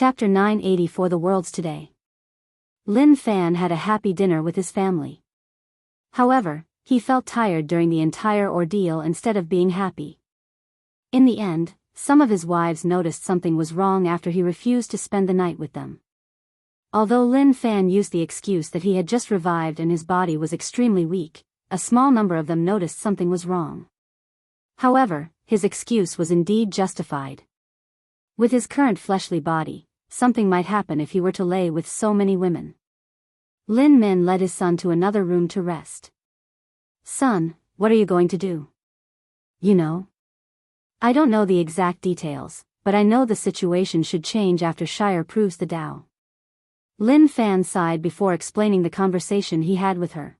Chapter 980 For the Worlds Today. Lin Fan had a happy dinner with his family. However, he felt tired during the entire ordeal instead of being happy. In the end, some of his wives noticed something was wrong after he refused to spend the night with them. Although Lin Fan used the excuse that he had just revived and his body was extremely weak, a small number of them noticed something was wrong. However, his excuse was indeed justified. With his current fleshly body, something might happen if he were to lay with so many women. Lin Min led his son to another room to rest. "Son, what are you going to do?" "You know? I don't know the exact details, but I know the situation should change after Shire proves the Tao." Lin Fan sighed before explaining the conversation he had with her.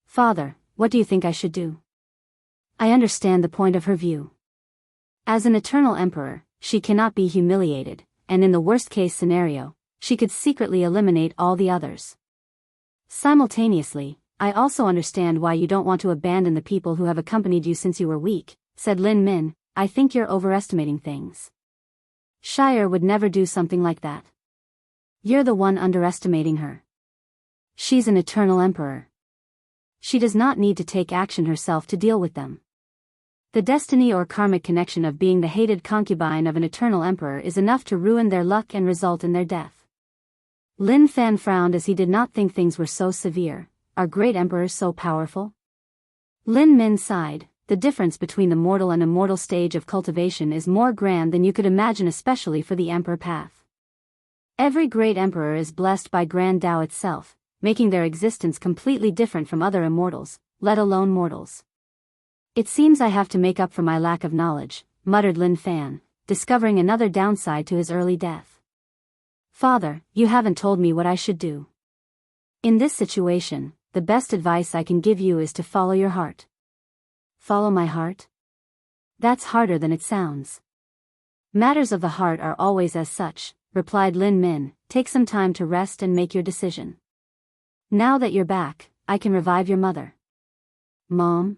"Father, what do you think I should do?" I understand the point of her view. As an eternal emperor, she cannot be humiliated, and in the worst-case scenario, she could secretly eliminate all the others. Simultaneously, I also understand why you don't want to abandon the people who have accompanied you since you were weak, said Lin Min. I think you're overestimating things. Shire would never do something like that. You're the one underestimating her. She's an eternal emperor. She does not need to take action herself to deal with them. The destiny or karmic connection of being the hated concubine of an eternal emperor is enough to ruin their luck and result in their death. Lin Fan frowned as he did not think things were so severe. Are great emperors so powerful? Lin Min sighed. The difference between the mortal and immortal stage of cultivation is more grand than you could imagine, especially for the emperor path. Every great emperor is blessed by grand Tao itself, making their existence completely different from other immortals, let alone mortals. It seems I have to make up for my lack of knowledge, muttered Lin Fan, discovering another downside to his early death. Father, you haven't told me what I should do. In this situation, the best advice I can give you is to follow your heart. Follow my heart? That's harder than it sounds. Matters of the heart are always as such, replied Lin Min. Take some time to rest and make your decision. Now that you're back, I can revive your mother. Mom?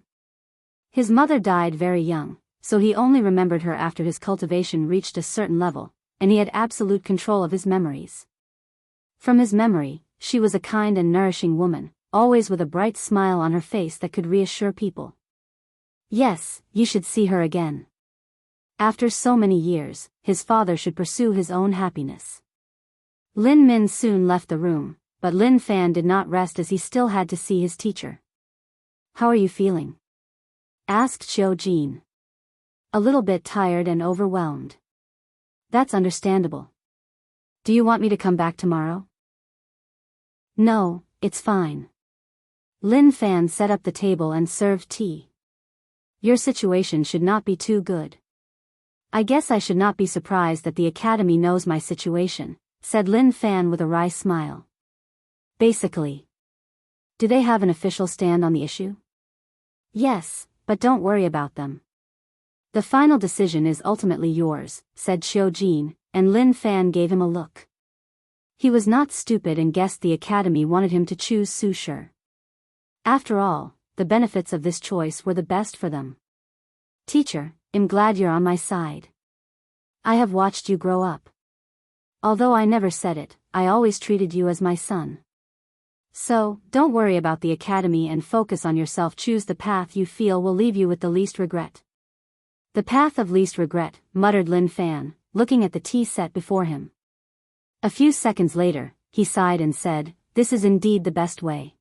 His mother died very young, so he only remembered her after his cultivation reached a certain level, and he had absolute control of his memories. From his memory, she was a kind and nourishing woman, always with a bright smile on her face that could reassure people. Yes, you should see her again. After so many years, his father should pursue his own happiness. Lin Min soon left the room, but Lin Fan did not rest as he still had to see his teacher. How are you feeling? Asked Xiao Jin. A little bit tired and overwhelmed. That's understandable. Do you want me to come back tomorrow? No, it's fine. Lin Fan set up the table and served tea. Your situation should not be too good. I guess I should not be surprised that the academy knows my situation, said Lin Fan with a wry smile. Basically. Do they have an official stand on the issue? Yes, but don't worry about them. The final decision is ultimately yours, said Xiao Jin, and Lin Fan gave him a look. He was not stupid and guessed the academy wanted him to choose Su Shi. After all, the benefits of this choice were the best for them. Teacher, I'm glad you're on my side. I have watched you grow up. Although I never said it, I always treated you as my son. So, don't worry about the academy and focus on yourself. Choose the path you feel will leave you with the least regret. The path of least regret, muttered Lin Fan, looking at the tea set before him. A few seconds later, he sighed and said, this is indeed the best way.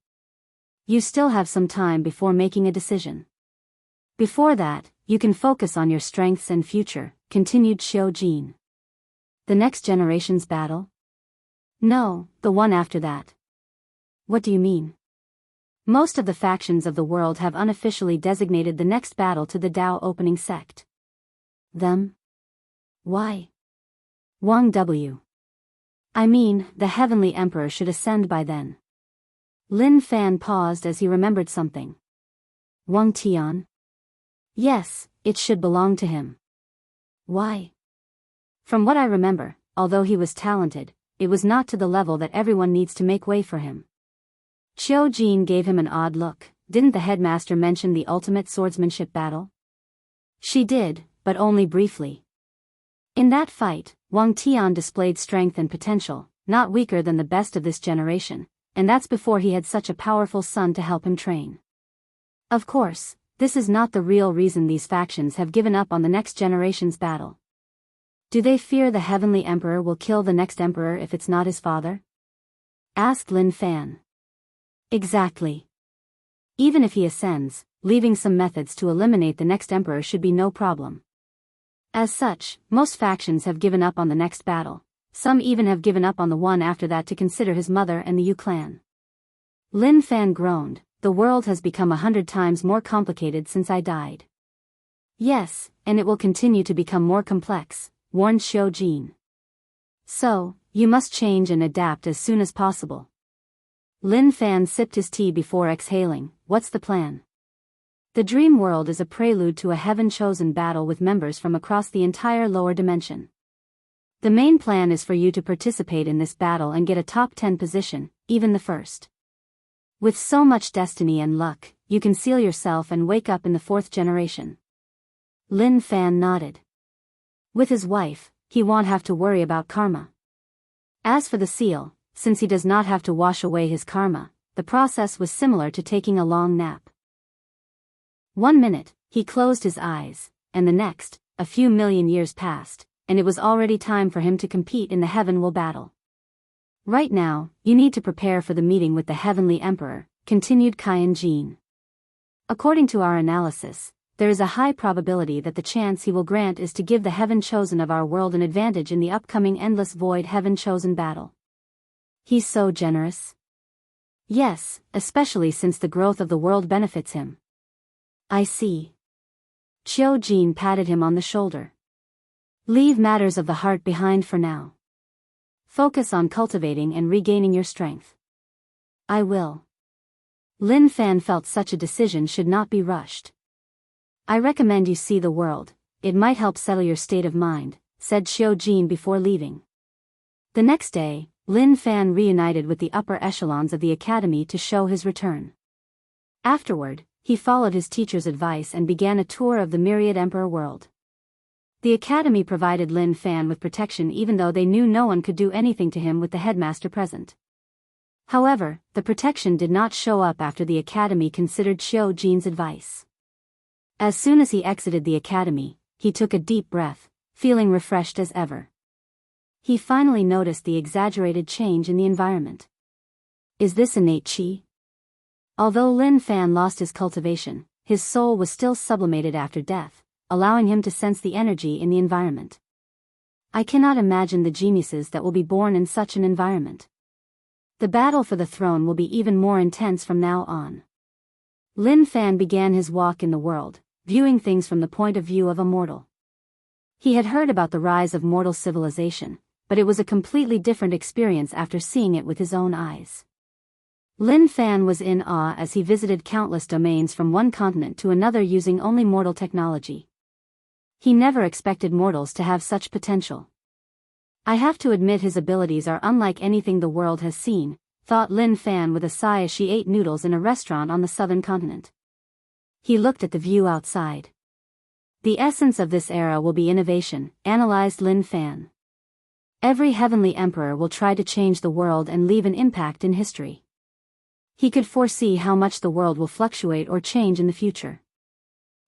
You still have some time before making a decision. Before that, you can focus on your strengths and future, continued Xiao Jin. The next generation's battle? No, the one after that. What do you mean? Most of the factions of the world have unofficially designated the next battle to the Tao opening sect. Them? Why? Wang W. I mean, the Heavenly Emperor should ascend by then. Lin Fan paused as he remembered something. Wang Tian? Yes, it should belong to him. Why? From what I remember, although he was talented, it was not to the level that everyone needs to make way for him. Xiao Jin gave him an odd look. Didn't the headmaster mention the ultimate swordsmanship battle? She did, but only briefly. In that fight, Wang Tian displayed strength and potential, not weaker than the best of this generation, and that's before he had such a powerful son to help him train. Of course, this is not the real reason these factions have given up on the next generation's battle. Do they fear the Heavenly Emperor will kill the next emperor if it's not his father? Asked Lin Fan. Exactly. Even if he ascends, leaving some methods to eliminate the next emperor should be no problem. As such, most factions have given up on the next battle. Some even have given up on the one after that to consider his mother and the Yu clan. Lin Fan groaned, the world has become 100 times more complicated since I died. Yes, and it will continue to become more complex, warned Xiao Jin. So, you must change and adapt as soon as possible. Lin Fan sipped his tea before exhaling, what's the plan? The dream world is a prelude to a heaven-chosen battle with members from across the entire lower dimension. The main plan is for you to participate in this battle and get a top 10 position, even the first. With so much destiny and luck, you can seal yourself and wake up in the 4th generation. Lin Fan nodded. With his wife, he won't have to worry about karma. As for the seal, since he does not have to wash away his karma, the process was similar to taking a long nap. 1 minute, he closed his eyes, and the next, a few million years passed, and it was already time for him to compete in the Heavenwell battle. Right now, you need to prepare for the meeting with the Heavenly Emperor, continued Qian Jin. According to our analysis, there is a high probability that the chance he will grant is to give the Heaven Chosen of our world an advantage in the upcoming Endless Void Heaven Chosen battle. He's so generous. Yes, especially since the growth of the world benefits him. I see. Xiao Jin patted him on the shoulder. Leave matters of the heart behind for now. Focus on cultivating and regaining your strength. I will. Lin Fan felt such a decision should not be rushed. I recommend you see the world, it might help settle your state of mind, said Xiao Jin before leaving. The next day, Lin Fan reunited with the upper echelons of the academy to show his return. Afterward, he followed his teacher's advice and began a tour of the Myriad Emperor world. The academy provided Lin Fan with protection even though they knew no one could do anything to him with the headmaster present. However, the protection did not show up after the academy considered Xiao Jin's advice. As soon as he exited the academy, he took a deep breath, feeling refreshed as ever. He finally noticed the exaggerated change in the environment. Is this innate qi? Although Lin Fan lost his cultivation, his soul was still sublimated after death, allowing him to sense the energy in the environment. I cannot imagine the geniuses that will be born in such an environment. The battle for the throne will be even more intense from now on. Lin Fan began his walk in the world, viewing things from the point of view of a mortal. He had heard about the rise of mortal civilization, but it was a completely different experience after seeing it with his own eyes. Lin Fan was in awe as he visited countless domains from one continent to another using only mortal technology. He never expected mortals to have such potential. I have to admit his abilities are unlike anything the world has seen, thought Lin Fan with a sigh as she ate noodles in a restaurant on the southern continent. He looked at the view outside. The essence of this era will be innovation, analyzed Lin Fan. Every heavenly emperor will try to change the world and leave an impact in history. He could foresee how much the world will fluctuate or change in the future.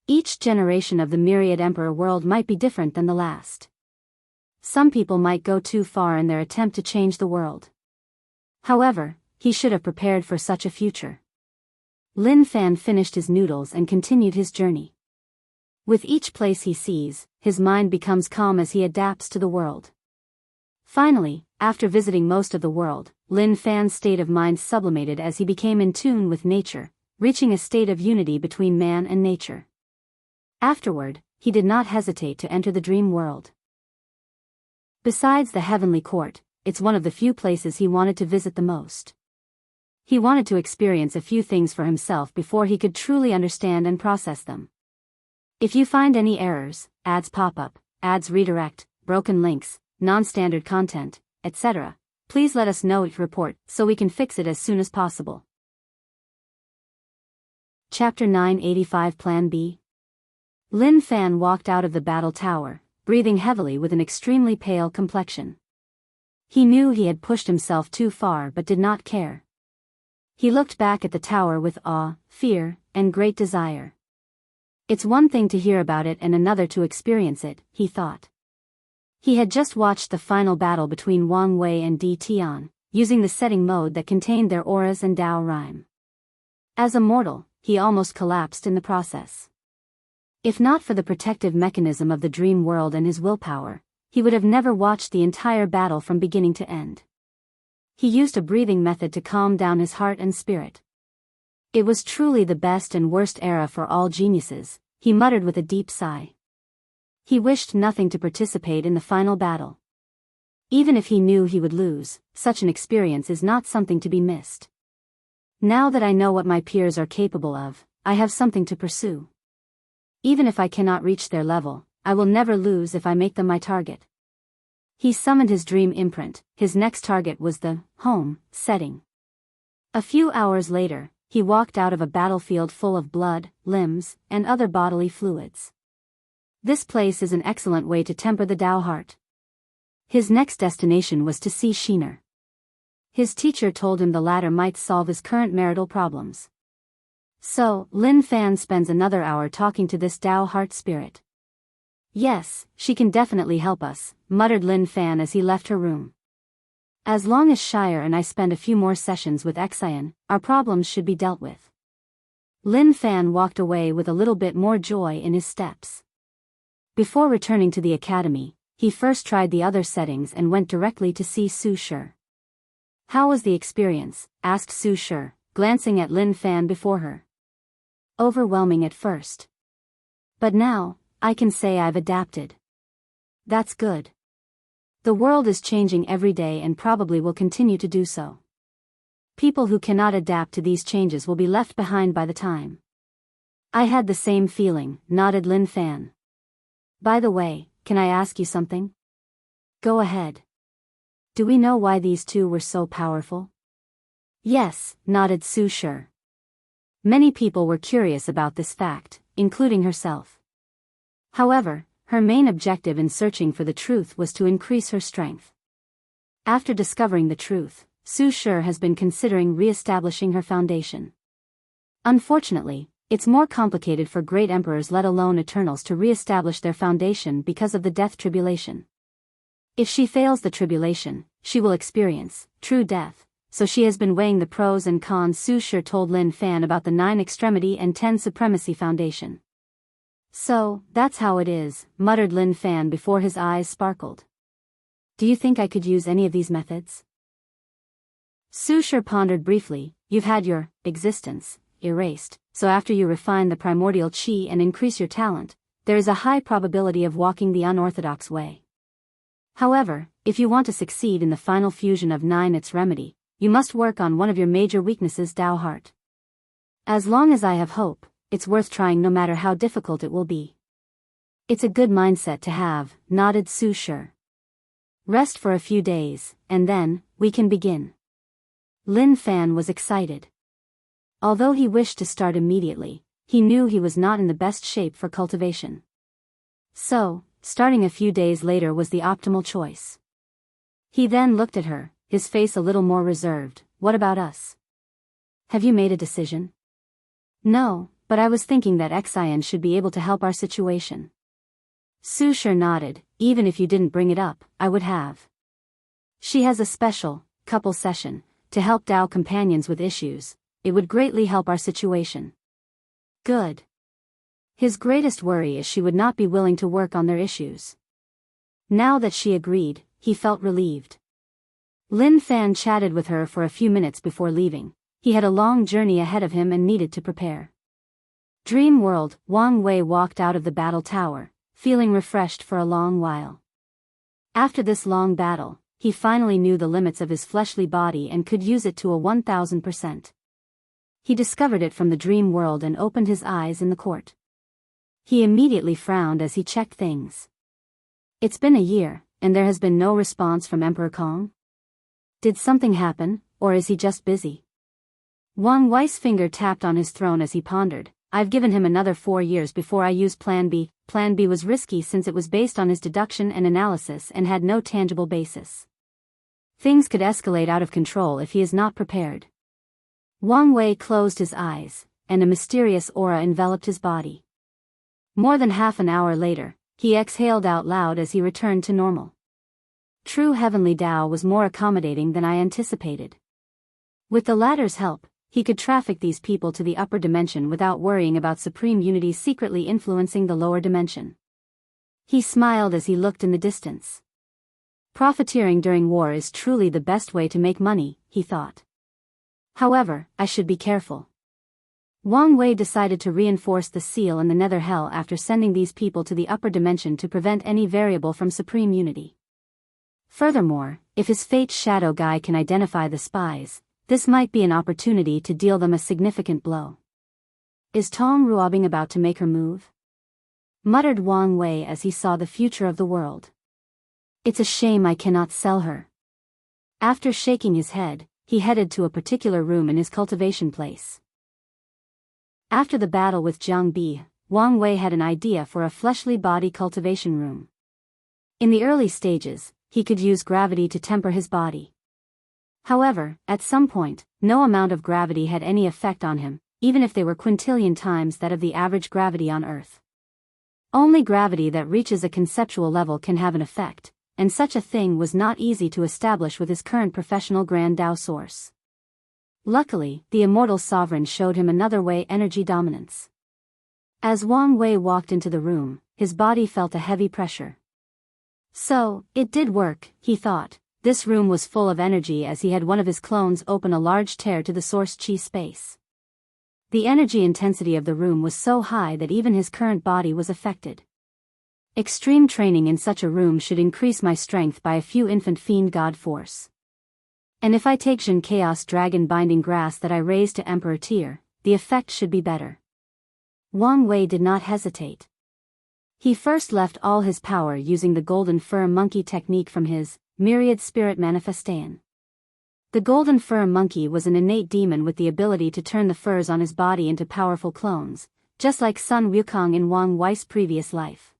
Each generation of the Myriad Emperor world might be different than the last. Some people might go too far in their attempt to change the world. However, he should have prepared for such a future. Lin Fan finished his noodles and continued his journey. With each place he sees, his mind becomes calm as he adapts to the world. Finally, after visiting most of the world, Lin Fan's state of mind sublimated as he became in tune with nature, reaching a state of unity between man and nature. Afterward, he did not hesitate to enter the dream world. Besides the heavenly court, it's one of the few places he wanted to visit the most. He wanted to experience a few things for himself before he could truly understand and process them. If you find any errors, ads pop up, ads redirect, broken links, non-standard content, etc., please let us know each report so we can fix it as soon as possible. Chapter 985 Plan B. Lin Fan walked out of the battle tower, breathing heavily with an extremely pale complexion. He knew he had pushed himself too far but did not care. He looked back at the tower with awe, fear, and great desire. It's one thing to hear about it and another to experience it, he thought. He had just watched the final battle between Wang Wei and Di Tian, using the setting mode that contained their auras and Dao rhyme. As a mortal, he almost collapsed in the process. If not for the protective mechanism of the dream world and his willpower, he would have never watched the entire battle from beginning to end. He used a breathing method to calm down his heart and spirit. It was truly the best and worst era for all geniuses, he muttered with a deep sigh. He wished nothing to participate in the final battle. Even if he knew he would lose, such an experience is not something to be missed. Now that I know what my peers are capable of, I have something to pursue. Even if I cannot reach their level, I will never lose if I make them my target. He summoned his dream imprint. His next target was the home setting. A few hours later, he walked out of a battlefield full of blood, limbs, and other bodily fluids. This place is an excellent way to temper the Tao heart. His next destination was to see Shiner. His teacher told him the latter might solve his current marital problems. So, Lin Fan spends another hour talking to this Tao heart spirit. Yes, she can definitely help us, muttered Lin Fan as he left her room. As long as Shire and I spend a few more sessions with Xian, our problems should be dealt with. Lin Fan walked away with a little bit more joy in his steps. Before returning to the academy, he first tried the other settings and went directly to see Su Shi. How was the experience? Asked Su Shi, glancing at Lin Fan before her. Overwhelming at first. But now, I can say I've adapted. That's good. The world is changing every day and probably will continue to do so. People who cannot adapt to these changes will be left behind by the time. I had the same feeling, nodded Lin Fan. By the way, can I ask you something? Go ahead. Do we know why these two were so powerful? Yes, nodded Su Shi. Many people were curious about this fact, including herself. However, her main objective in searching for the truth was to increase her strength. After discovering the truth, Su Shi has been considering re-establishing her foundation. Unfortunately, it's more complicated for great emperors let alone eternals to re-establish their foundation because of the death tribulation. If she fails the tribulation, she will experience true death, so she has been weighing the pros and cons. Su Shi told Lin Fan about the 9 Extremity and 10 Supremacy Foundation. So, that's how it is, muttered Lin Fan before his eyes sparkled. Do you think I could use any of these methods? Su Shi pondered briefly. You've had your existence erased, so after you refine the primordial qi and increase your talent, there is a high probability of walking the unorthodox way. However, if you want to succeed in the final fusion of 9 its remedy, you must work on one of your major weaknesses, Dao heart. As long as I have hope, it's worth trying no matter how difficult it will be. It's a good mindset to have, nodded Su Shi. Rest for a few days, and then, we can begin. Lin Fan was excited. Although he wished to start immediately, he knew he was not in the best shape for cultivation. So, starting a few days later was the optimal choice. He then looked at her, his face a little more reserved. What about us? Have you made a decision? No, but I was thinking that Xian should be able to help our situation. Su Shi nodded. Even if you didn't bring it up, I would have. She has a special couple session to help Dao companions with issues. It would greatly help our situation. Good. His greatest worry is she would not be willing to work on their issues. Now that she agreed, he felt relieved. Lin Fan chatted with her for a few minutes before leaving. He had a long journey ahead of him and needed to prepare. Dream World. Wang Wei walked out of the battle tower, feeling refreshed for a long while. After this long battle, he finally knew the limits of his fleshly body and could use it to a 1000%. He discovered it from the dream world and opened his eyes in the court. He immediately frowned as he checked things. It's been a year, and there has been no response from Emperor Kong? Did something happen, or is he just busy? Wang Wei's finger tapped on his throne as he pondered. I've given him another 4 years before I use Plan B. Plan B was risky since it was based on his deduction and analysis and had no tangible basis. Things could escalate out of control if he is not prepared. Wang Wei closed his eyes, and a mysterious aura enveloped his body. More than half an hour later, he exhaled out loud as he returned to normal. True heavenly Tao was more accommodating than I anticipated. With the latter's help, he could traffic these people to the upper dimension without worrying about supreme unity secretly influencing the lower dimension. He smiled as he looked in the distance. Profiteering during war is truly the best way to make money, he thought. However, I should be careful. Wang Wei decided to reinforce the seal in the nether hell after sending these people to the upper dimension to prevent any variable from supreme unity. Furthermore, if his fate shadow guy can identify the spies, this might be an opportunity to deal them a significant blow. Is Tong Ruobing about to make her move? Muttered Wang Wei as he saw the future of the world. It's a shame I cannot sell her. After shaking his head, he headed to a particular room in his cultivation place. After the battle with Jianghu, Wang Wei had an idea for a fleshly body cultivation room. In the early stages, he could use gravity to temper his body. However, at some point, no amount of gravity had any effect on him, even if they were quintillion times that of the average gravity on Earth. Only gravity that reaches a conceptual level can have an effect, and such a thing was not easy to establish with his current professional Grand Tao source. Luckily, the immortal sovereign showed him another way: energy dominance. As Wang Wei walked into the room, his body felt a heavy pressure. So, it did work, he thought. This room was full of energy as he had one of his clones open a large tear to the source chi space. The energy intensity of the room was so high that even his current body was affected. Extreme training in such a room should increase my strength by a few infant fiend god force. And if I take Jin Chaos Dragon Binding Grass that I raised to Emperor tier, the effect should be better. Wang Wei did not hesitate. He first left all his power using the golden fur monkey technique from his Myriad Spirit Manifestation. The golden fur monkey was an innate demon with the ability to turn the furs on his body into powerful clones, just like Sun Wukong in Wang Wei's previous life.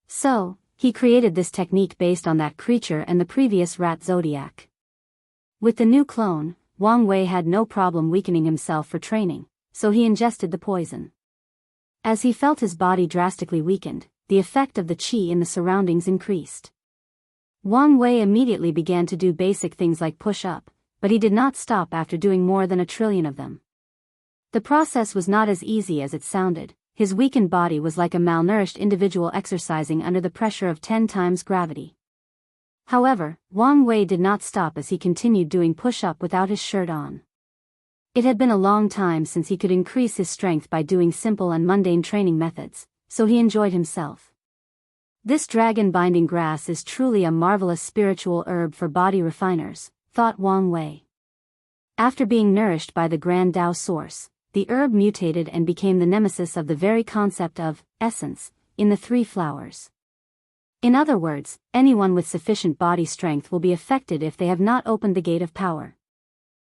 So, he created this technique based on that creature and the previous rat zodiac. With the new clone, Wang Wei had no problem weakening himself for training, so he ingested the poison. As he felt his body drastically weakened, the effect of the qi in the surroundings increased. Wang Wei immediately began to do basic things like push-up, but he did not stop after doing more than 1 trillion of them. The process was not as easy as it sounded. His weakened body was like a malnourished individual exercising under the pressure of 10 times gravity. However, Wang Wei did not stop as he continued doing push-up without his shirt on. It had been a long time since he could increase his strength by doing simple and mundane training methods, so he enjoyed himself. This dragon binding grass is truly a marvelous spiritual herb for body refiners, thought Wang Wei. After being nourished by the Grand Tao source, the herb mutated and became the nemesis of the very concept of essence in the 3 flowers. In other words, anyone with sufficient body strength will be affected if they have not opened the gate of power.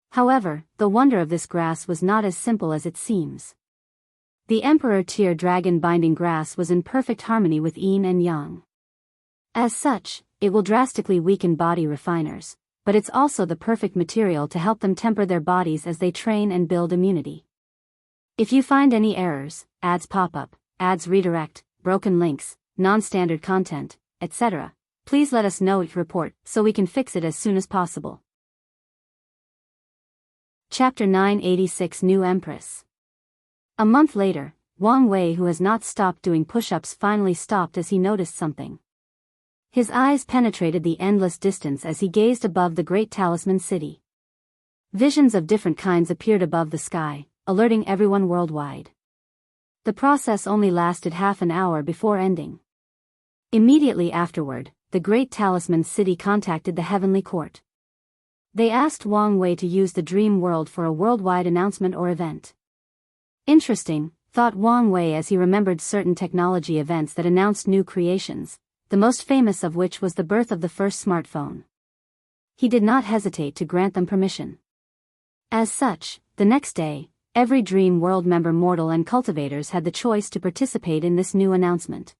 However, the wonder of this grass was not as simple as it seems. The Emperor tier dragon binding grass was in perfect harmony with yin and yang. As such, it will drastically weaken body refiners, but it's also the perfect material to help them temper their bodies as they train and build immunity. If you find any errors, ads pop up, ads redirect, broken links, non-standard content, etc., please let us know report so we can fix it as soon as possible. Chapter 986 New Empress. A month later, Wang Wei, who has not stopped doing push-ups, finally stopped as he noticed something. His eyes penetrated the endless distance as he gazed above the great talisman city. Visions of different kinds appeared above the sky, alerting everyone worldwide. The process only lasted half an hour before ending. Immediately afterward, the great talisman city contacted the heavenly court. They asked Wang Wei to use the dream world for a worldwide announcement or event. Interesting, thought Wang Wei as he remembered certain technology events that announced new creations, the most famous of which was the birth of the first smartphone. He did not hesitate to grant them permission. As such, the next day, every Dream World member mortal and cultivators had the choice to participate in this new announcement.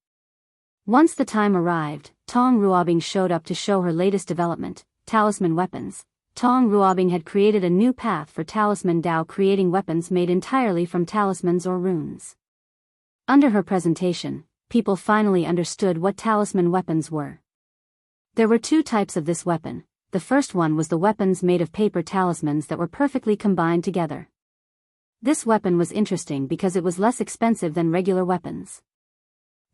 Once the time arrived, Tong Ruobing showed up to show her latest development, talisman weapons. Tong Ruobing had created a new path for Talisman Dao, creating weapons made entirely from talismans or runes. Under her presentation, people finally understood what talisman weapons were. There were two types of this weapon. The first one was the weapons made of paper talismans that were perfectly combined together. This weapon was interesting because it was less expensive than regular weapons.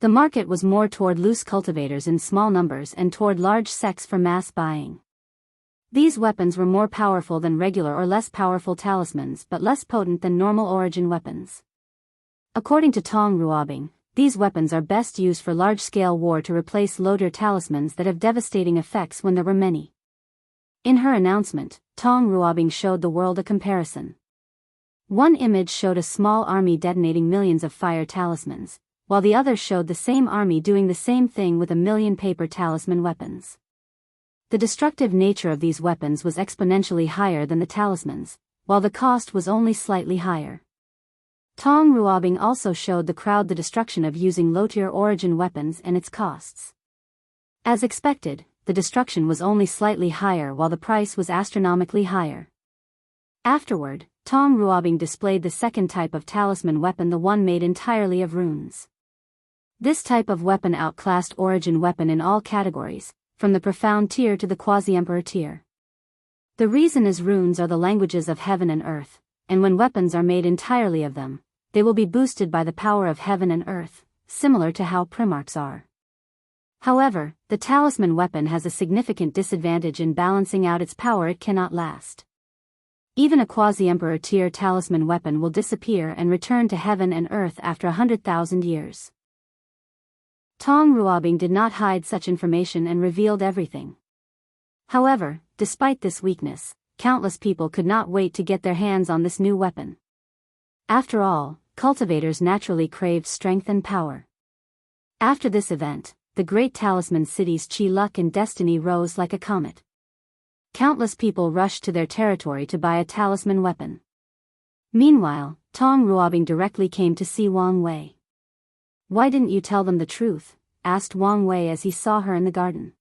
The market was more toward loose cultivators in small numbers and toward large sects for mass buying. These weapons were more powerful than regular or less powerful talismans but less potent than normal origin weapons. According to Tong Ruobing, these weapons are best used for large-scale war to replace low-tier talismans that have devastating effects when there were many. In her announcement, Tong Ruobing showed the world a comparison. One image showed a small army detonating millions of fire talismans, while the other showed the same army doing the same thing with 1,000,000 paper talisman weapons. The destructive nature of these weapons was exponentially higher than the talismans, while the cost was only slightly higher. Tong Ruobing also showed the crowd the destruction of using low-tier origin weapons and its costs. As expected, the destruction was only slightly higher while the price was astronomically higher. Afterward, Tong Ruobing displayed the second type of talisman weapon, the one made entirely of runes. This type of weapon outclassed origin weapon in all categories, from the profound tier to the quasi-emperor tier. The reason is runes are the languages of heaven and earth, and when weapons are made entirely of them, they will be boosted by the power of heaven and earth, similar to how Primarchs are. However, the talisman weapon has a significant disadvantage in balancing out its power. It cannot last. Even a quasi-emperor tier talisman weapon will disappear and return to heaven and earth after 100,000 years. Tong Ruobing did not hide such information and revealed everything. However, despite this weakness, countless people could not wait to get their hands on this new weapon. After all, cultivators naturally craved strength and power. After this event, the great talisman city's chi luck and destiny rose like a comet. Countless people rushed to their territory to buy a talisman weapon. Meanwhile, Tong Ruobing directly came to see Wang Wei. "Why didn't you tell them the truth?" asked Wang Wei as he saw her in the garden.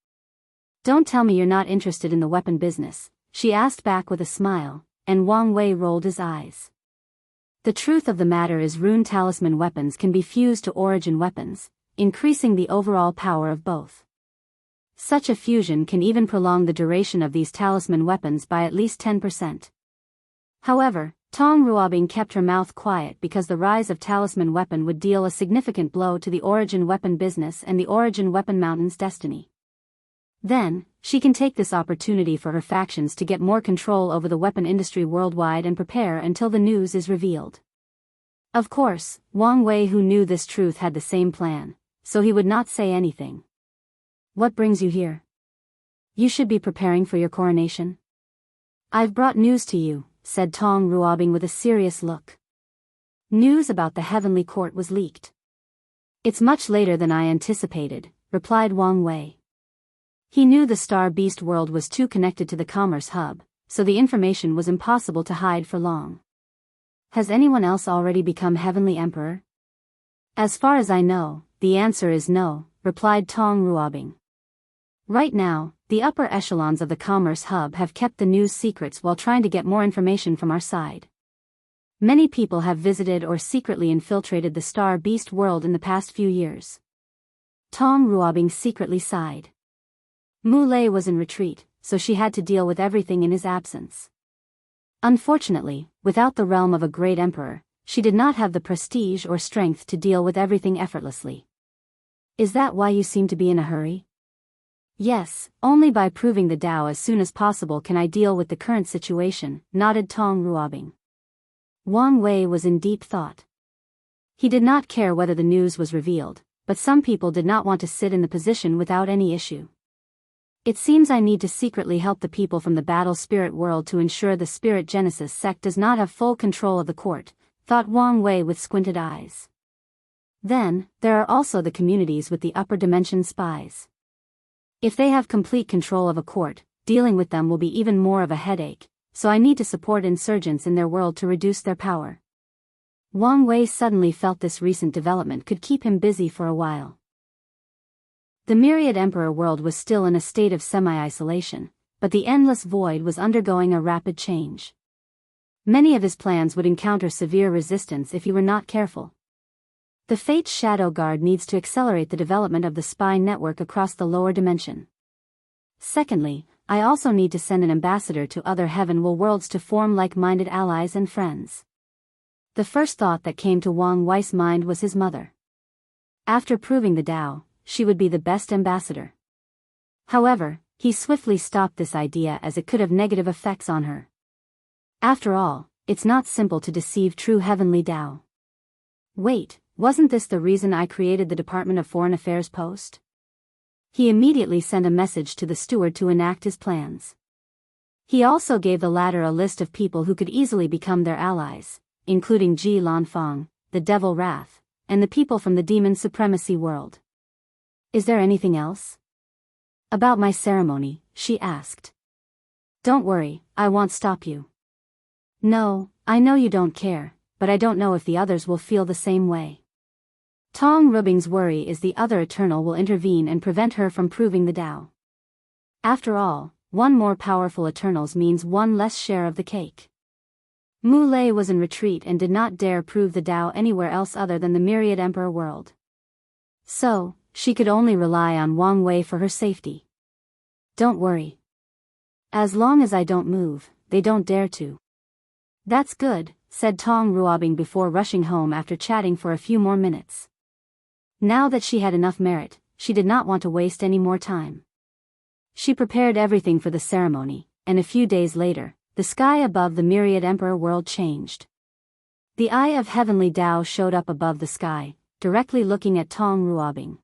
"Don't tell me you're not interested in the weapon business," she asked back with a smile, and Wang Wei rolled his eyes. "The truth of the matter is rune talisman weapons can be fused to origin weapons, increasing the overall power of both. Such a fusion can even prolong the duration of these talisman weapons by at least 10%. However, Tong Ruobing kept her mouth quiet because the rise of talisman weapon would deal a significant blow to the origin weapon business and the origin weapon mountain's destiny. Then, she can take this opportunity for her factions to get more control over the weapon industry worldwide and prepare until the news is revealed." Of course, Wang Wei, who knew this truth, had the same plan, so he would not say anything. "What brings you here? You should be preparing for your coronation." "I've brought news to you," said Tong Ruobing with a serious look. "News about the heavenly court was leaked." "It's much later than I anticipated," replied Wang Wei. He knew the Star Beast world was too connected to the commerce hub, so the information was impossible to hide for long. "Has anyone else already become Heavenly Emperor?" "As far as I know, the answer is no," replied Tong Ruobing. "Right now, the upper echelons of the commerce hub have kept the news secrets while trying to get more information from our side. Many people have visited or secretly infiltrated the Star Beast world in the past few years." Tong Ruobing secretly sighed. Mulei was in retreat, so she had to deal with everything in his absence. Unfortunately, without the realm of a great emperor, she did not have the prestige or strength to deal with everything effortlessly. "Is that why you seem to be in a hurry?" "Yes, only by proving the Tao as soon as possible can I deal with the current situation," nodded Tong Ruobing. Wang Wei was in deep thought. He did not care whether the news was revealed, but some people did not want to sit in the position without any issue. "It seems I need to secretly help the people from the battle spirit world to ensure the Spirit Genesis sect does not have full control of the court," thought Wang Wei with squinted eyes. "Then, there are also the communities with the upper dimension spies. If they have complete control of a court, dealing with them will be even more of a headache, so I need to support insurgents in their world to reduce their power." Wang Wei suddenly felt this recent development could keep him busy for a while. The myriad emperor world was still in a state of semi-isolation, but the endless void was undergoing a rapid change. Many of his plans would encounter severe resistance if he were not careful. The Fate's Shadow Guard needs to accelerate the development of the spy network across the lower dimension. Secondly, I also need to send an ambassador to other heaven worlds to form like-minded allies and friends. The first thought that came to Wang Wei's mind was his mother. After proving the Tao, she would be the best ambassador. However, he swiftly stopped this idea as it could have negative effects on her. After all, it's not simple to deceive true heavenly Tao. Wait, wasn't this the reason I created the Department of Foreign Affairs post? He immediately sent a message to the steward to enact his plans. He also gave the latter a list of people who could easily become their allies, including Ji Lanfang, the Devil Wrath, and the people from the Demon Supremacy world. Is there anything else? About my ceremony, she asked. Don't worry, I won't stop you. No, I know you don't care, but I don't know if the others will feel the same way. Tong Rubing's worry is the other Eternal will intervene and prevent her from proving the Tao. After all, one more powerful Eternals means one less share of the cake. Mu Lei was in retreat and did not dare prove the Tao anywhere else other than the Myriad Emperor world. So, she could only rely on Wang Wei for her safety. Don't worry. As long as I don't move, they don't dare to. That's good, said Tong Ruobing before rushing home after chatting for a few more minutes. Now that she had enough merit, she did not want to waste any more time. She prepared everything for the ceremony, and a few days later, the sky above the Myriad Emperor world changed. The eye of heavenly Tao showed up above the sky, directly looking at Tong Ruobing.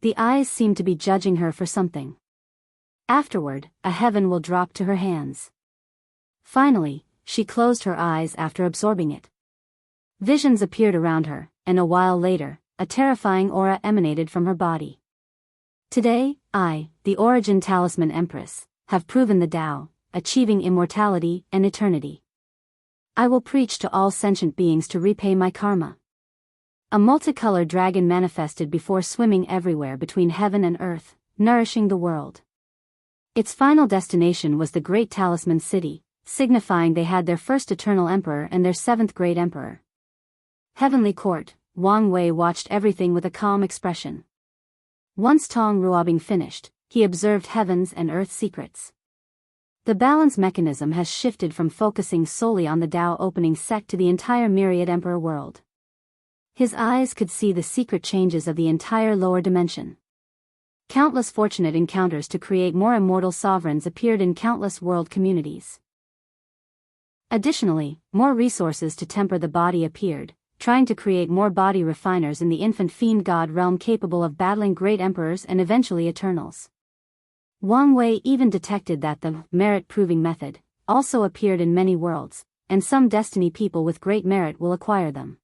The eyes seemed to be judging her for something. Afterward, a heaven will drop to her hands. Finally, she closed her eyes after absorbing it. Visions appeared around her, and a while later, a terrifying aura emanated from her body. Today, I, the Origin Talisman Empress, have proven the Tao, achieving immortality and eternity. I will preach to all sentient beings to repay my karma. A multicolored dragon manifested before swimming everywhere between heaven and earth, nourishing the world. Its final destination was the Great Talisman City, signifying they had their first eternal emperor and their seventh great emperor. Heavenly Court, Wang Wei watched everything with a calm expression. Once Tong Ruobing finished, he observed heaven's and earth's secrets. The balance mechanism has shifted from focusing solely on the Tao opening sect to the entire Myriad Emperor world. His eyes could see the secret changes of the entire lower dimension. Countless fortunate encounters to create more immortal sovereigns appeared in countless world communities. Additionally, more resources to temper the body appeared, trying to create more body refiners in the infant fiend god realm capable of battling great emperors and eventually eternals. Wang Wei even detected that the merit-proving method also appeared in many worlds, and some destiny people with great merit will acquire them.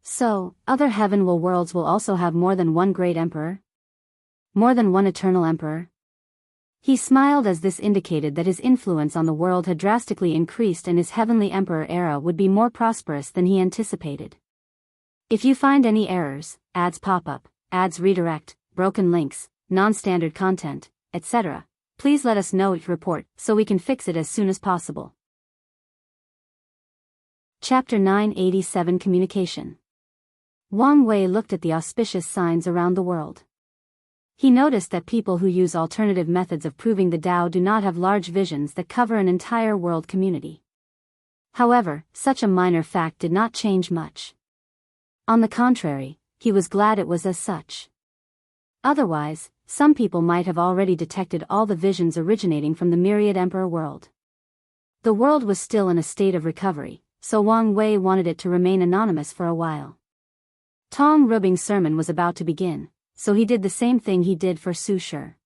So, other heaven worlds will also have more than one great emperor? More than one eternal emperor? He smiled as this indicated that his influence on the world had drastically increased and his heavenly emperor era would be more prosperous than he anticipated. If you find any errors, ads pop up, ads redirect, broken links, non-standard content, etc., please let us know report so we can fix it as soon as possible. Chapter 987 Communication. Wang Wei looked at the auspicious signs around the world. He noticed that people who use alternative methods of proving the Tao do not have large visions that cover an entire world community. However, such a minor fact did not change much. On the contrary, he was glad it was as such. Otherwise, some people might have already detected all the visions originating from the Myriad Emperor world. The world was still in a state of recovery, so Wang Wei wanted it to remain anonymous for a while. Tong Rubing's sermon was about to begin, so he did the same thing he did for Su Shi.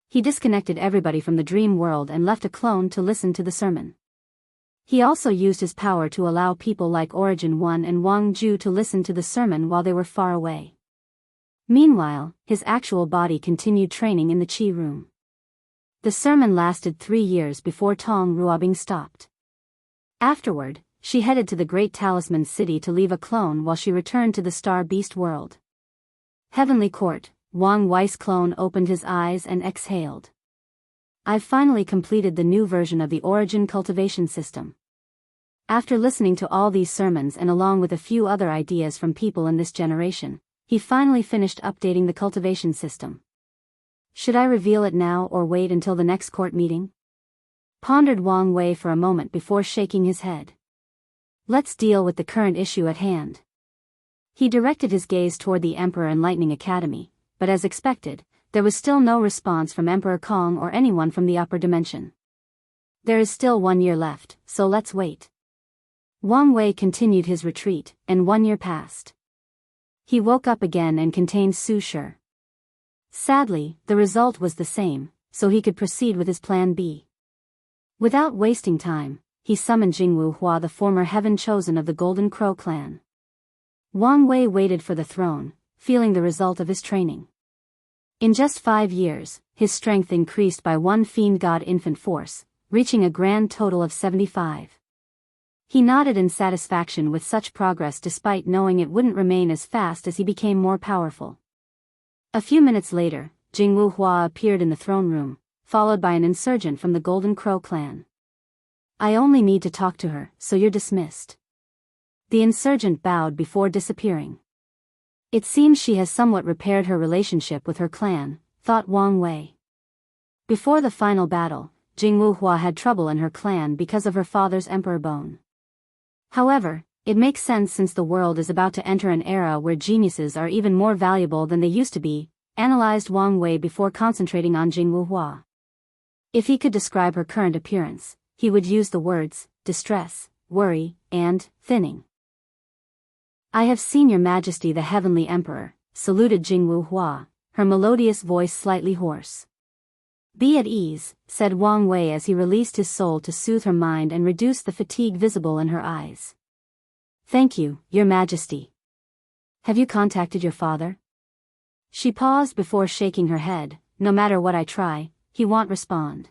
He disconnected everybody from the dream world and left a clone to listen to the sermon. He also used his power to allow people like Origin 1 and Wang Ju to listen to the sermon while they were far away. Meanwhile, his actual body continued training in the Qi room. The sermon lasted 3 years before Tong Ruobing stopped. Afterward, she headed to the Great Talisman City to leave a clone while she returned to the Star Beast world. Heavenly Court, Wang Wei's clone opened his eyes and exhaled. I've finally completed the new version of the Origin cultivation system. After listening to all these sermons and along with a few other ideas from people in this generation, he finally finished updating the cultivation system. Should I reveal it now or wait until the next court meeting? Pondered Wang Wei for a moment before shaking his head. Let's deal with the current issue at hand. He directed his gaze toward the Emperor Enlightening Academy, but as expected, there was still no response from Emperor Kong or anyone from the upper dimension. There is still 1 year left, so let's wait. Wang Wei continued his retreat, and 1 year passed. He woke up again and contained Su Shi. Sadly, the result was the same, so he could proceed with his plan B. Without wasting time, he summoned Jianghu Hua, the former heaven chosen of the Golden Crow clan. Wang Wei waited for the throne, feeling the result of his training. In just 5 years, his strength increased by 1 fiend god infant force, reaching a grand total of 75. He nodded in satisfaction with such progress despite knowing it wouldn't remain as fast as he became more powerful. A few minutes later, Jianghu Hua appeared in the throne room, followed by an insurgent from the Golden Crow clan. I only need to talk to her, so you're dismissed. The insurgent bowed before disappearing. It seems she has somewhat repaired her relationship with her clan, thought Wang Wei. Before the final battle, Jianghu Hua had trouble in her clan because of her father's emperor bone. However, it makes sense since the world is about to enter an era where geniuses are even more valuable than they used to be, analyzed Wang Wei before concentrating on Jianghu Hua. If he could describe her current appearance, he would use the words, distress, worry, and thinning. I have seen your majesty the heavenly emperor, saluted Jianghu Hua, her melodious voice slightly hoarse. Be at ease, said Wang Wei as he released his soul to soothe her mind and reduce the fatigue visible in her eyes. Thank you, your majesty. Have you contacted your father? She paused before shaking her head. No matter what I try, he won't respond.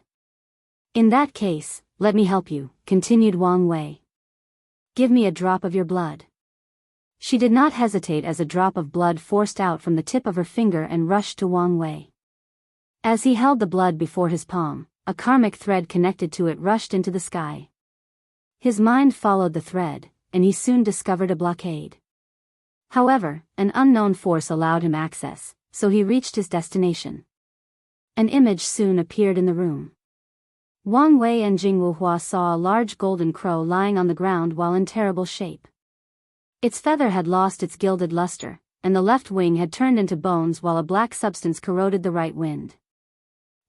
In that case, let me help you, continued Wang Wei. Give me a drop of your blood. She did not hesitate as a drop of blood forced out from the tip of her finger and rushed to Wang Wei. As he held the blood before his palm, a karmic thread connected to it rushed into the sky. His mind followed the thread, and he soon discovered a blockade. However, an unknown force allowed him access, so he reached his destination. An image soon appeared in the room. Wang Wei and Jianghu Hua saw a large golden crow lying on the ground while in terrible shape. Its feather had lost its gilded luster, and the left wing had turned into bones while a black substance corroded the right wind.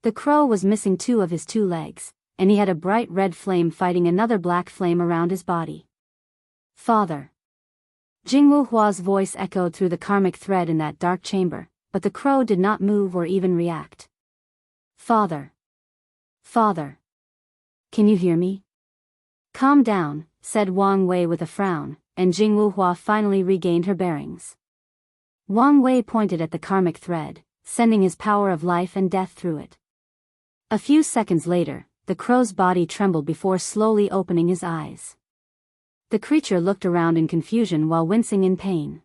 The crow was missing 2 of his 2 legs, and he had a bright red flame fighting another black flame around his body. Father. Jianghu Hua's voice echoed through the karmic thread in that dark chamber, but the crow did not move or even react. Father. Father. Can you hear me? Calm down, said Wang Wei with a frown, and Jianghu Hua finally regained her bearings. Wang Wei pointed at the karmic thread, sending his power of life and death through it. A few seconds later, the crow's body trembled before slowly opening his eyes. The creature looked around in confusion while wincing in pain.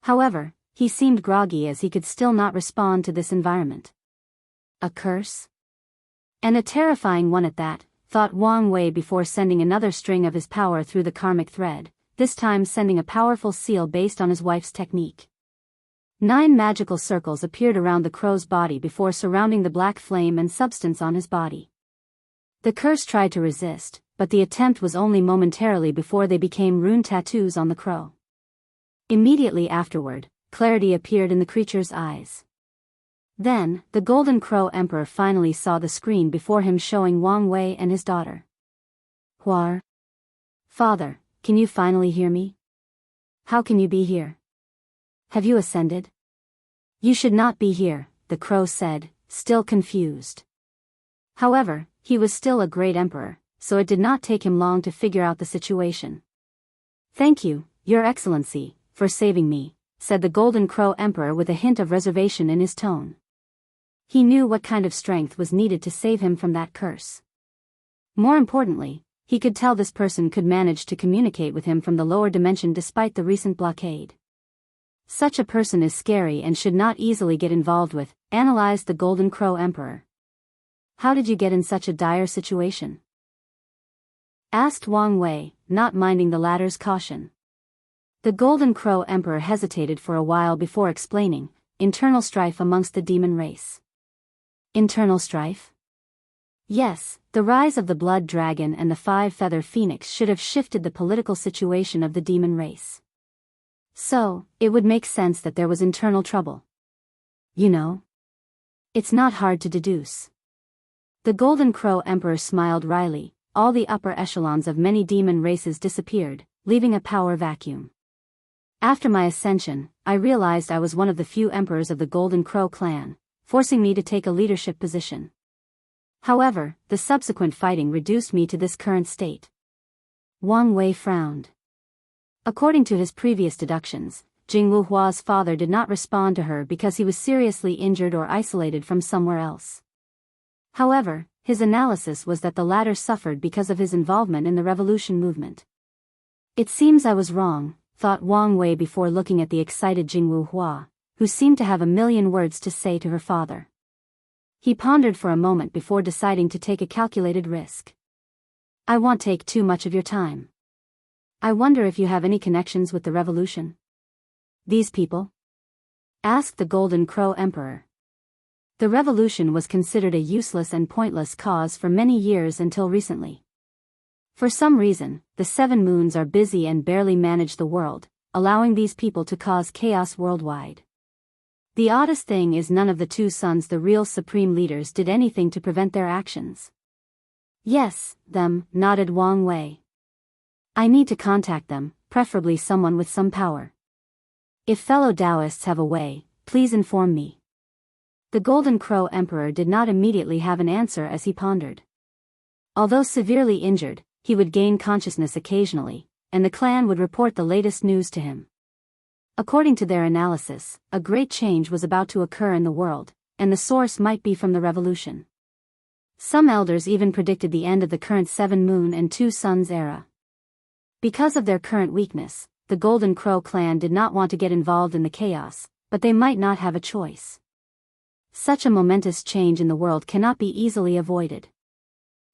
However, he seemed groggy as he could still not respond to this environment. A curse? And a terrifying one at that, thought Wang Wei before sending another string of his power through the karmic thread, this time sending a powerful seal based on his wife's technique. 9 magical circles appeared around the crow's body before surrounding the black flame and substance on his body. The curse tried to resist, but the attempt was only momentarily before they became rune tattoos on the crow. Immediately afterward, clarity appeared in the creature's eyes. Then, the Golden Crow Emperor finally saw the screen before him showing Wang Wei and his daughter. Hua. Father, can you finally hear me? How can you be here? Have you ascended? You should not be here, the crow said, still confused. However, he was still a great emperor, so it did not take him long to figure out the situation. Thank you, Your Excellency, for saving me, said the Golden Crow Emperor with a hint of reservation in his tone. He knew what kind of strength was needed to save him from that curse. More importantly, He could tell this person could manage to communicate with him from the lower dimension despite the recent blockade. Such a person is scary and should not easily get involved with, analyzed the Golden Crow Emperor. How did you get in such a dire situation? Asked Wang Wei, not minding the latter's caution. The Golden Crow Emperor hesitated for a while before explaining, internal strife amongst the demon race. Internal strife? Yes, the rise of the Blood Dragon and the Five-Feather Phoenix should have shifted the political situation of the demon race. So, it would make sense that there was internal trouble. You know? It's not hard to deduce. The Golden Crow Emperor smiled wryly. All the upper echelons of many demon races disappeared, leaving a power vacuum. After my ascension, I realized I was one of the few emperors of the Golden Crow clan, forcing me to take a leadership position. However, the subsequent fighting reduced me to this current state. Wang Wei frowned. According to his previous deductions, Jianghu Hua's father did not respond to her because he was seriously injured or isolated from somewhere else. However, his analysis was that the latter suffered because of his involvement in the revolution movement. It seems I was wrong, thought Wang Wei before looking at the excited Jianghu Hua, who seemed to have a million words to say to her father. He pondered for a moment before deciding to take a calculated risk. I won't take too much of your time. I wonder if you have any connections with the revolution? These people? Asked the Golden Crow Emperor. The revolution was considered a useless and pointless cause for many years until recently. For some reason, the Seven Moons are busy and barely manage the world, allowing these people to cause chaos worldwide. The oddest thing is none of the two sons, the real supreme leaders, did anything to prevent their actions. Yes, them, nodded Wang Wei. I need to contact them, preferably someone with some power. If fellow Taoists have a way, please inform me. The Golden Crow Emperor did not immediately have an answer as he pondered. Although severely injured, he would gain consciousness occasionally, and the clan would report the latest news to him. According to their analysis, a great change was about to occur in the world, and the source might be from the revolution. Some elders even predicted the end of the current Seven Moon and Two Suns era. Because of their current weakness, the Golden Crow clan did not want to get involved in the chaos, but they might not have a choice. Such a momentous change in the world cannot be easily avoided.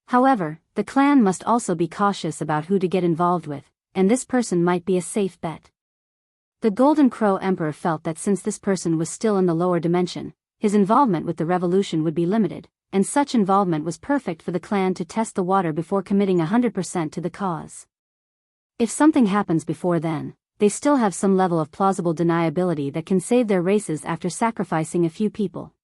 However, the clan must also be cautious about who to get involved with, and this person might be a safe bet. The Golden Crow Emperor felt that since this person was still in the lower dimension, his involvement with the revolution would be limited, and such involvement was perfect for the clan to test the water before committing 100% to the cause. If something happens before then, they still have some level of plausible deniability that can save their races after sacrificing a few people.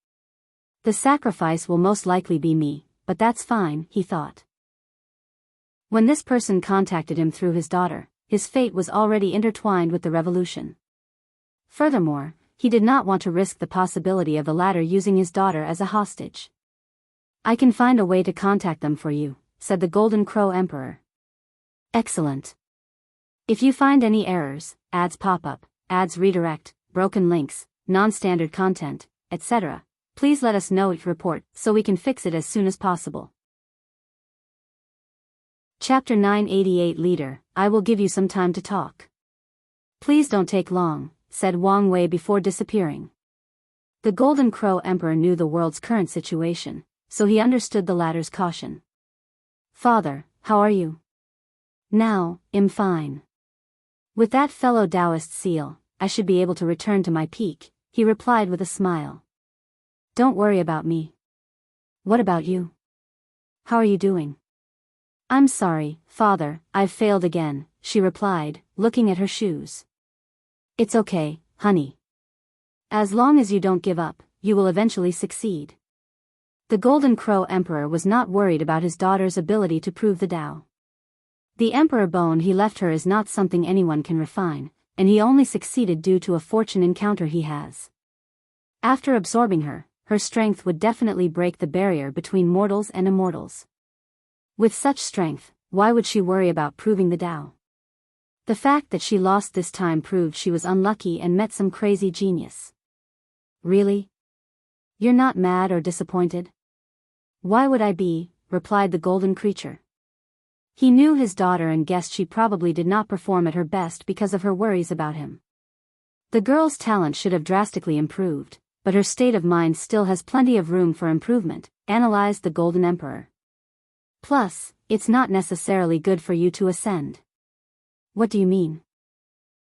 The sacrifice will most likely be me, but that's fine, he thought. When this person contacted him through his daughter, his fate was already intertwined with the revolution. Furthermore, he did not want to risk the possibility of the latter using his daughter as a hostage. I can find a way to contact them for you, said the Golden Crow Emperor. Excellent. If you find any errors, ads pop up, ads redirect, broken links, non-standard content, etc., please let us know each report so we can fix it as soon as possible. Chapter 988 Leader, I will give you some time to talk. Please don't take long, said Wang Wei before disappearing. The Golden Crow Emperor knew the world's current situation, so he understood the latter's caution. Father, how are you? Now, I'm fine. With that fellow Taoist seal, I should be able to return to my peak, he replied with a smile. Don't worry about me. What about you? How are you doing? I'm sorry, Father, I've failed again, she replied, looking at her shoes. It's okay, honey. As long as you don't give up, you will eventually succeed. The Golden Crow Emperor was not worried about his daughter's ability to prove the Tao. The Emperor bone he left her is not something anyone can refine, and he only succeeded due to a fortune encounter he has. After absorbing her, her strength would definitely break the barrier between mortals and immortals. With such strength, why would she worry about proving the Tao? The fact that she lost this time proved she was unlucky and met some crazy genius. Really? You're not mad or disappointed? Why would I be, replied the golden creature. He knew his daughter and guessed she probably did not perform at her best because of her worries about him. The girl's talent should have drastically improved, but her state of mind still has plenty of room for improvement, analyzed the Golden Emperor. Plus, it's not necessarily good for you to ascend. What do you mean?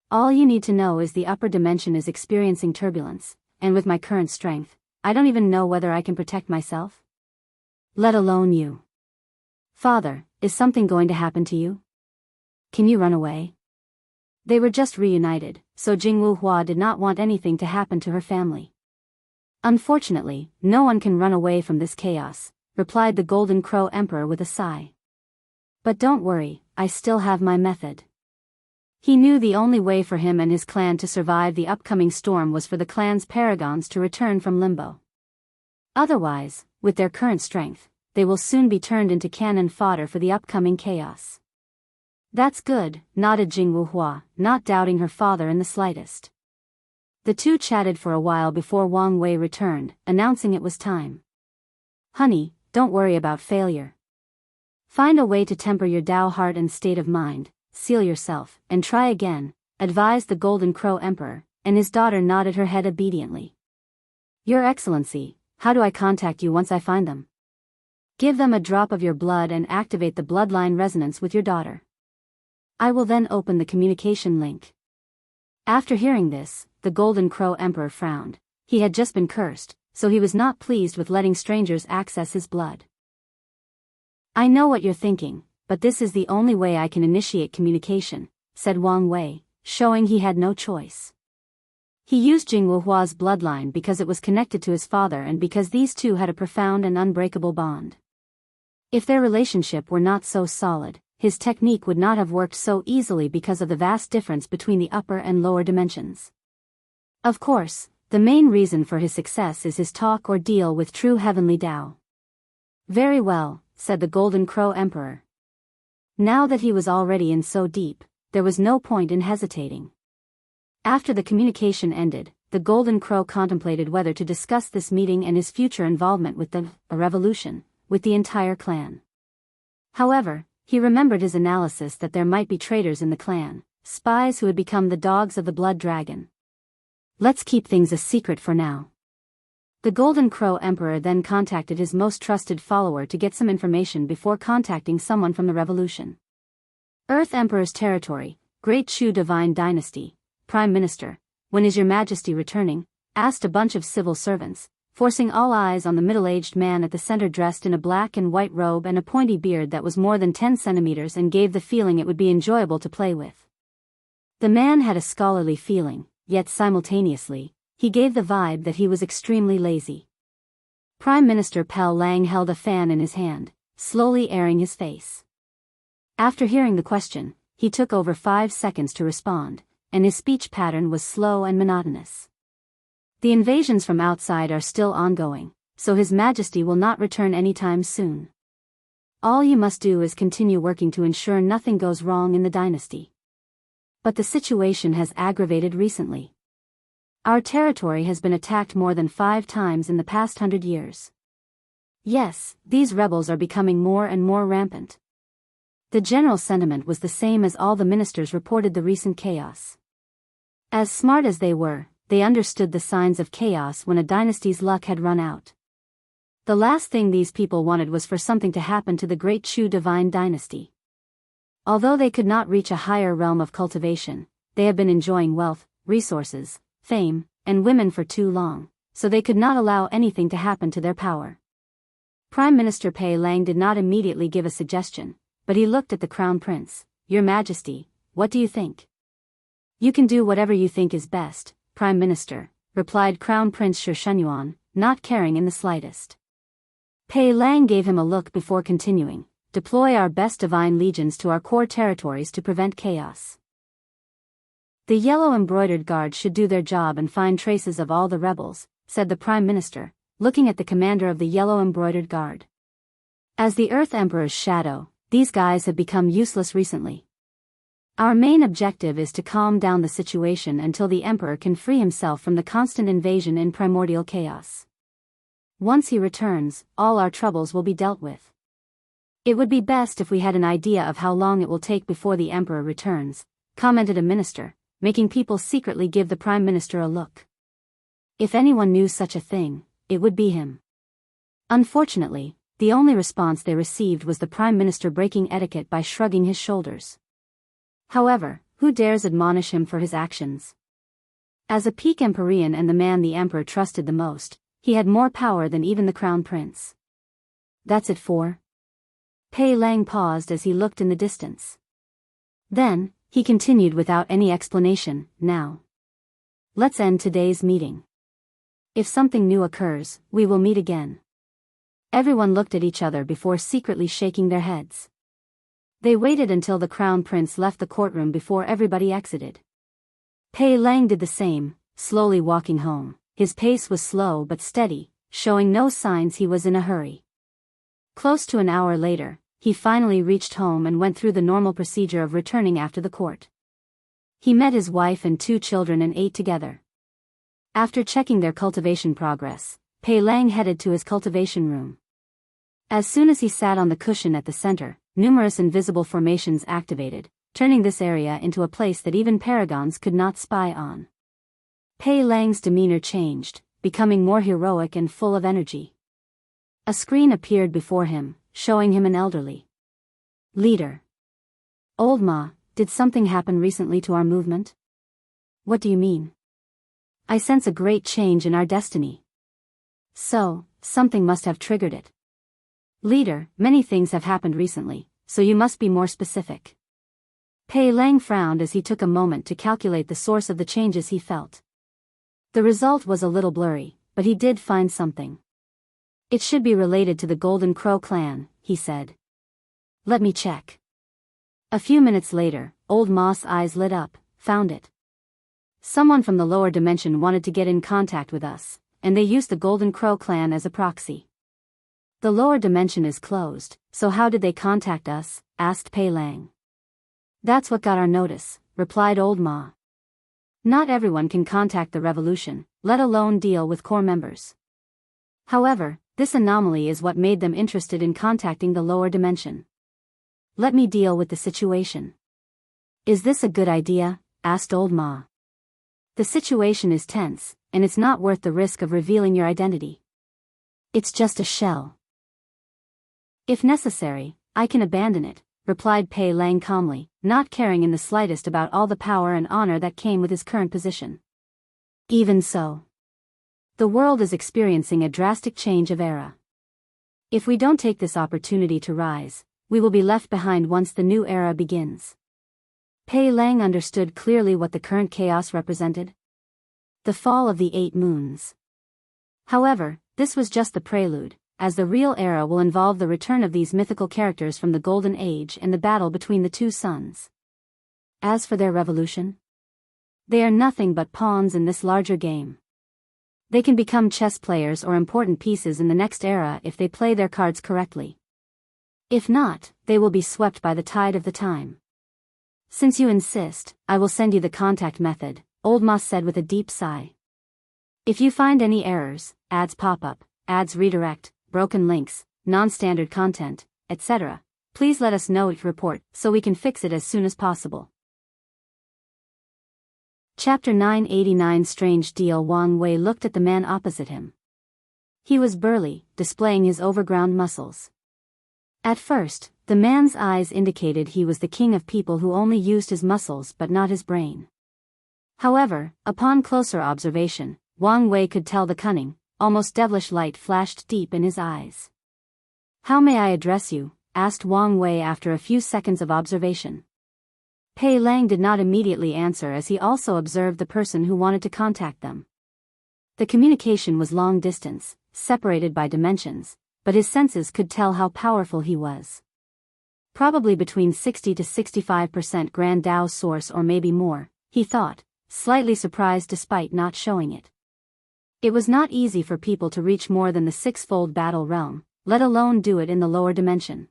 All you need to know is the upper dimension is experiencing turbulence, and with my current strength, I don't even know whether I can protect myself. Let alone you. Father, is something going to happen to you? Can you run away? They were just reunited, so Jianghu did not want anything to happen to her family. Unfortunately, no one can run away from this chaos, replied the Golden Crow Emperor with a sigh. But don't worry, I still have my method. He knew the only way for him and his clan to survive the upcoming storm was for the clan's paragons to return from limbo. Otherwise, with their current strength, they will soon be turned into cannon fodder for the upcoming chaos. That's good, nodded Jianghu, not doubting her father in the slightest. The two chatted for a while before Wang Wei returned, announcing it was time. Honey, don't worry about failure. Find a way to temper your Dao heart and state of mind, seal yourself, and try again, advised the Golden Crow Emperor, and his daughter nodded her head obediently. Your Excellency, how do I contact you once I find them? Give them a drop of your blood and activate the bloodline resonance with your daughter. I will then open the communication link. After hearing this, the Golden Crow Emperor frowned. He had just been cursed, so he was not pleased with letting strangers access his blood. I know what you're thinking, but this is the only way I can initiate communication, said Wang Wei, showing he had no choice. He used Jingwuhua's bloodline because it was connected to his father and because these two had a profound and unbreakable bond. If their relationship were not so solid, his technique would not have worked so easily because of the vast difference between the upper and lower dimensions. Of course, the main reason for his success is his talk or deal with true heavenly Tao. Very well, said the Golden Crow Emperor. Now that he was already in so deep, there was no point in hesitating. After the communication ended, the Golden Crow contemplated whether to discuss this meeting and his future involvement with the revolution, with the entire clan. However, he remembered his analysis that there might be traitors in the clan, spies who had become the dogs of the Blood Dragon. Let's keep things a secret for now. The Golden Crow Emperor then contacted his most trusted follower to get some information before contacting someone from the revolution. Earth Emperor's territory, Great Chu Divine Dynasty, Prime Minister, when is your Majesty returning? Asked a bunch of civil servants, forcing all eyes on the middle-aged man at the center dressed in a black and white robe and a pointy beard that was more than 10 centimeters and gave the feeling it would be enjoyable to play with. The man had a scholarly feeling, yet simultaneously, he gave the vibe that he was extremely lazy. Prime Minister Pell Lang held a fan in his hand, slowly airing his face. After hearing the question, he took over 5 seconds to respond, and his speech pattern was slow and monotonous. The invasions from outside are still ongoing, so His Majesty will not return anytime soon. All you must do is continue working to ensure nothing goes wrong in the dynasty. But the situation has aggravated recently. Our territory has been attacked more than 5 times in the past 100 years. Yes, these rebels are becoming more and more rampant. The general sentiment was the same as all the ministers reported the recent chaos. As smart as they were, they understood the signs of chaos when a dynasty's luck had run out. The last thing these people wanted was for something to happen to the Great Chu Divine Dynasty. Although they could not reach a higher realm of cultivation, they have been enjoying wealth, resources, fame, and women for too long, so they could not allow anything to happen to their power. Prime Minister Pei Lang did not immediately give a suggestion, but he looked at the Crown Prince. Your Majesty, what do you think? You can do whatever you think is best, Prime Minister, replied Crown Prince Xianxia, not caring in the slightest. Pei Lang gave him a look before continuing, deploy our best divine legions to our core territories to prevent chaos. The yellow embroidered guard should do their job and find traces of all the rebels, said the Prime Minister, looking at the commander of the yellow embroidered guard. As the Earth Emperor's shadow, these guys have become useless recently. Our main objective is to calm down the situation until the Emperor can free himself from the constant invasion in primordial chaos. Once he returns, all our troubles will be dealt with. It would be best if we had an idea of how long it will take before the emperor returns, commented a minister, making people secretly give the prime minister a look. If anyone knew such a thing, it would be him. Unfortunately, the only response they received was the prime minister breaking etiquette by shrugging his shoulders. However, who dares admonish him for his actions? As a peak Empyrean and the man the emperor trusted the most, he had more power than even the crown prince. That's it for? Pei Lang paused as he looked in the distance. Then, he continued without any explanation, now. Let's end today's meeting. If something new occurs, we will meet again. Everyone looked at each other before secretly shaking their heads. They waited until the crown prince left the courtroom before everybody exited. Pei Lang did the same, slowly walking home. His pace was slow but steady, showing no signs he was in a hurry. Close to an hour later, he finally reached home and went through the normal procedure of returning after the court. He met his wife and 2 children and ate together. After checking their cultivation progress, Pei Lang headed to his cultivation room. As soon as he sat on the cushion at the center, numerous invisible formations activated, turning this area into a place that even paragons could not spy on. Pei Lang's demeanor changed, becoming more heroic and full of energy. A screen appeared before him, showing him an elderly leader. Old Ma, did something happen recently to our movement? What do you mean? I sense a great change in our destiny. So, something must have triggered it. Leader, many things have happened recently, so you must be more specific. Pei Lang frowned as he took a moment to calculate the source of the changes he felt. The result was a little blurry, but he did find something. It should be related to the Golden Crow clan, he said. Let me check. A few minutes later, Old Ma's eyes lit up. Found it. Someone from the lower dimension wanted to get in contact with us, and they used the Golden Crow clan as a proxy. The lower dimension is closed, so how did they contact us? Asked Pei Lang. That's what got our notice, replied Old Ma. Not everyone can contact the revolution, let alone deal with core members. However, this anomaly is what made them interested in contacting the lower dimension. Let me deal with the situation. Is this a good idea? Asked Old Ma. The situation is tense, and it's not worth the risk of revealing your identity. It's just a shell. If necessary, I can abandon it, replied Pei Lang calmly, not caring in the slightest about all the power and honor that came with his current position. Even so, the world is experiencing a drastic change of era. If we don't take this opportunity to rise, we will be left behind once the new era begins. Pei Lang understood clearly what the current chaos represented. The fall of the 8 moons. However, this was just the prelude, as the real era will involve the return of these mythical characters from the Golden Age and the battle between the 2 suns. As for their revolution, they are nothing but pawns in this larger game. They can become chess players or important pieces in the next era if they play their cards correctly. If not, they will be swept by the tide of the time. Since you insist, I will send you the contact method, Old Ma said with a deep sigh. If you find any errors, ads pop up, ads redirect, broken links, non-standard content, etc., please let us know it report so we can fix it as soon as possible. Chapter 989 Strange Deal. Wang Wei looked at the man opposite him. He was burly, displaying his overground muscles. At first, the man's eyes indicated he was the king of people who only used his muscles but not his brain. However, upon closer observation, Wang Wei could tell the cunning, almost devilish light flashed deep in his eyes. How may I address you? Asked Wang Wei after a few seconds of observation. Pei Lang did not immediately answer as he also observed the person who wanted to contact them. The communication was long distance, separated by dimensions, but his senses could tell how powerful he was. Probably between 60 to 65% Grand Dao source or maybe more, he thought, slightly surprised despite not showing it. It was not easy for people to reach more than the 6-fold battle realm, let alone do it in the lower dimension.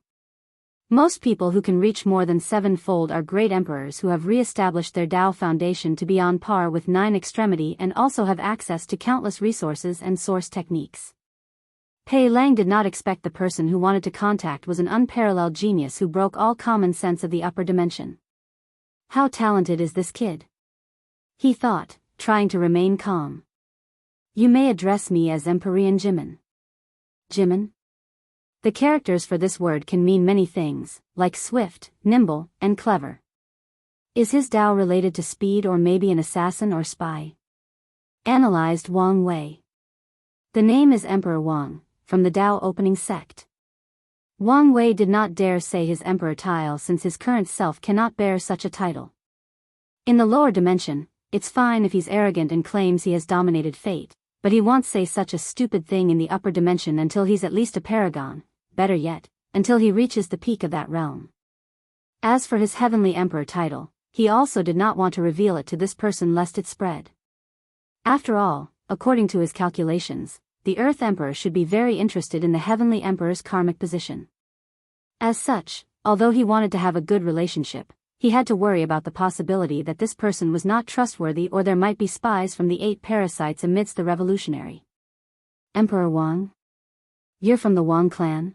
Most people who can reach more than 7-fold are great emperors who have re-established their Dao foundation to be on par with 9 extremity and also have access to countless resources and source techniques. Pei Lang did not expect the person who wanted to contact was an unparalleled genius who broke all common sense of the upper dimension. How talented is this kid? He thought, trying to remain calm. You may address me as Empyrean Jimin. Jimin? The characters for this word can mean many things, like swift, nimble, and clever. Is his Dao related to speed or maybe an assassin or spy? Analyzed Wang Wei. The name is Emperor Wang, from the Dao opening sect. Wang Wei did not dare say his emperor title since his current self cannot bear such a title. In the lower dimension, it's fine if he's arrogant and claims he has dominated fate, but he won't say such a stupid thing in the upper dimension until he's at least a paragon, better yet, until he reaches the peak of that realm. As for his heavenly emperor title, he also did not want to reveal it to this person lest it spread. After all, according to his calculations, the Earth Emperor should be very interested in the Heavenly Emperor's karmic position. As such, although he wanted to have a good relationship, he had to worry about the possibility that this person was not trustworthy or there might be spies from the 8 parasites amidst the revolutionary. Emperor Wang? You're from the Wang clan?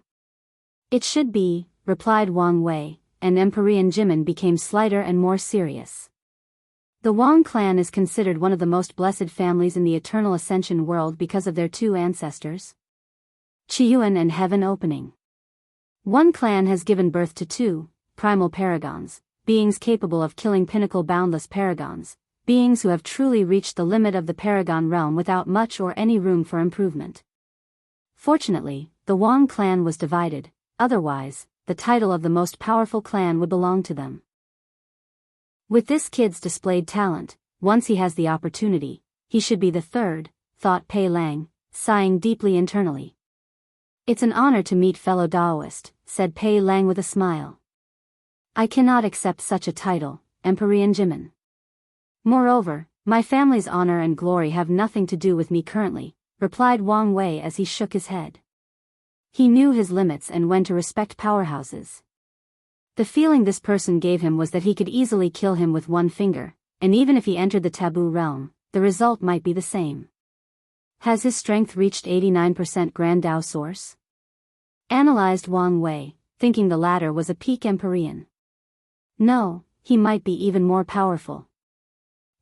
It should be, replied Wang Wei, and Empyrean Jimin became slighter and more serious. The Wang clan is considered one of the most blessed families in the Eternal Ascension world because of their 2 ancestors. Qiyuan and Heaven Opening. One clan has given birth to 2 primal paragons, beings capable of killing pinnacle boundless paragons, beings who have truly reached the limit of the paragon realm without much or any room for improvement. Fortunately, the Wang clan was divided, otherwise, the title of the most powerful clan would belong to them. With this kid's displayed talent, once he has the opportunity, he should be the 3rd, thought Pei Lang, sighing deeply internally. It's an honor to meet fellow Daoist, said Pei Lang with a smile. I cannot accept such a title, Empyrean Jimin. Moreover, my family's honor and glory have nothing to do with me currently, replied Wang Wei as he shook his head. He knew his limits and when to respect powerhouses. The feeling this person gave him was that he could easily kill him with one finger, and even if he entered the taboo realm, the result might be the same. Has his strength reached 89% Grand Dao source? Analyzed Wang Wei, thinking the latter was a peak Empyrean. No, he might be even more powerful.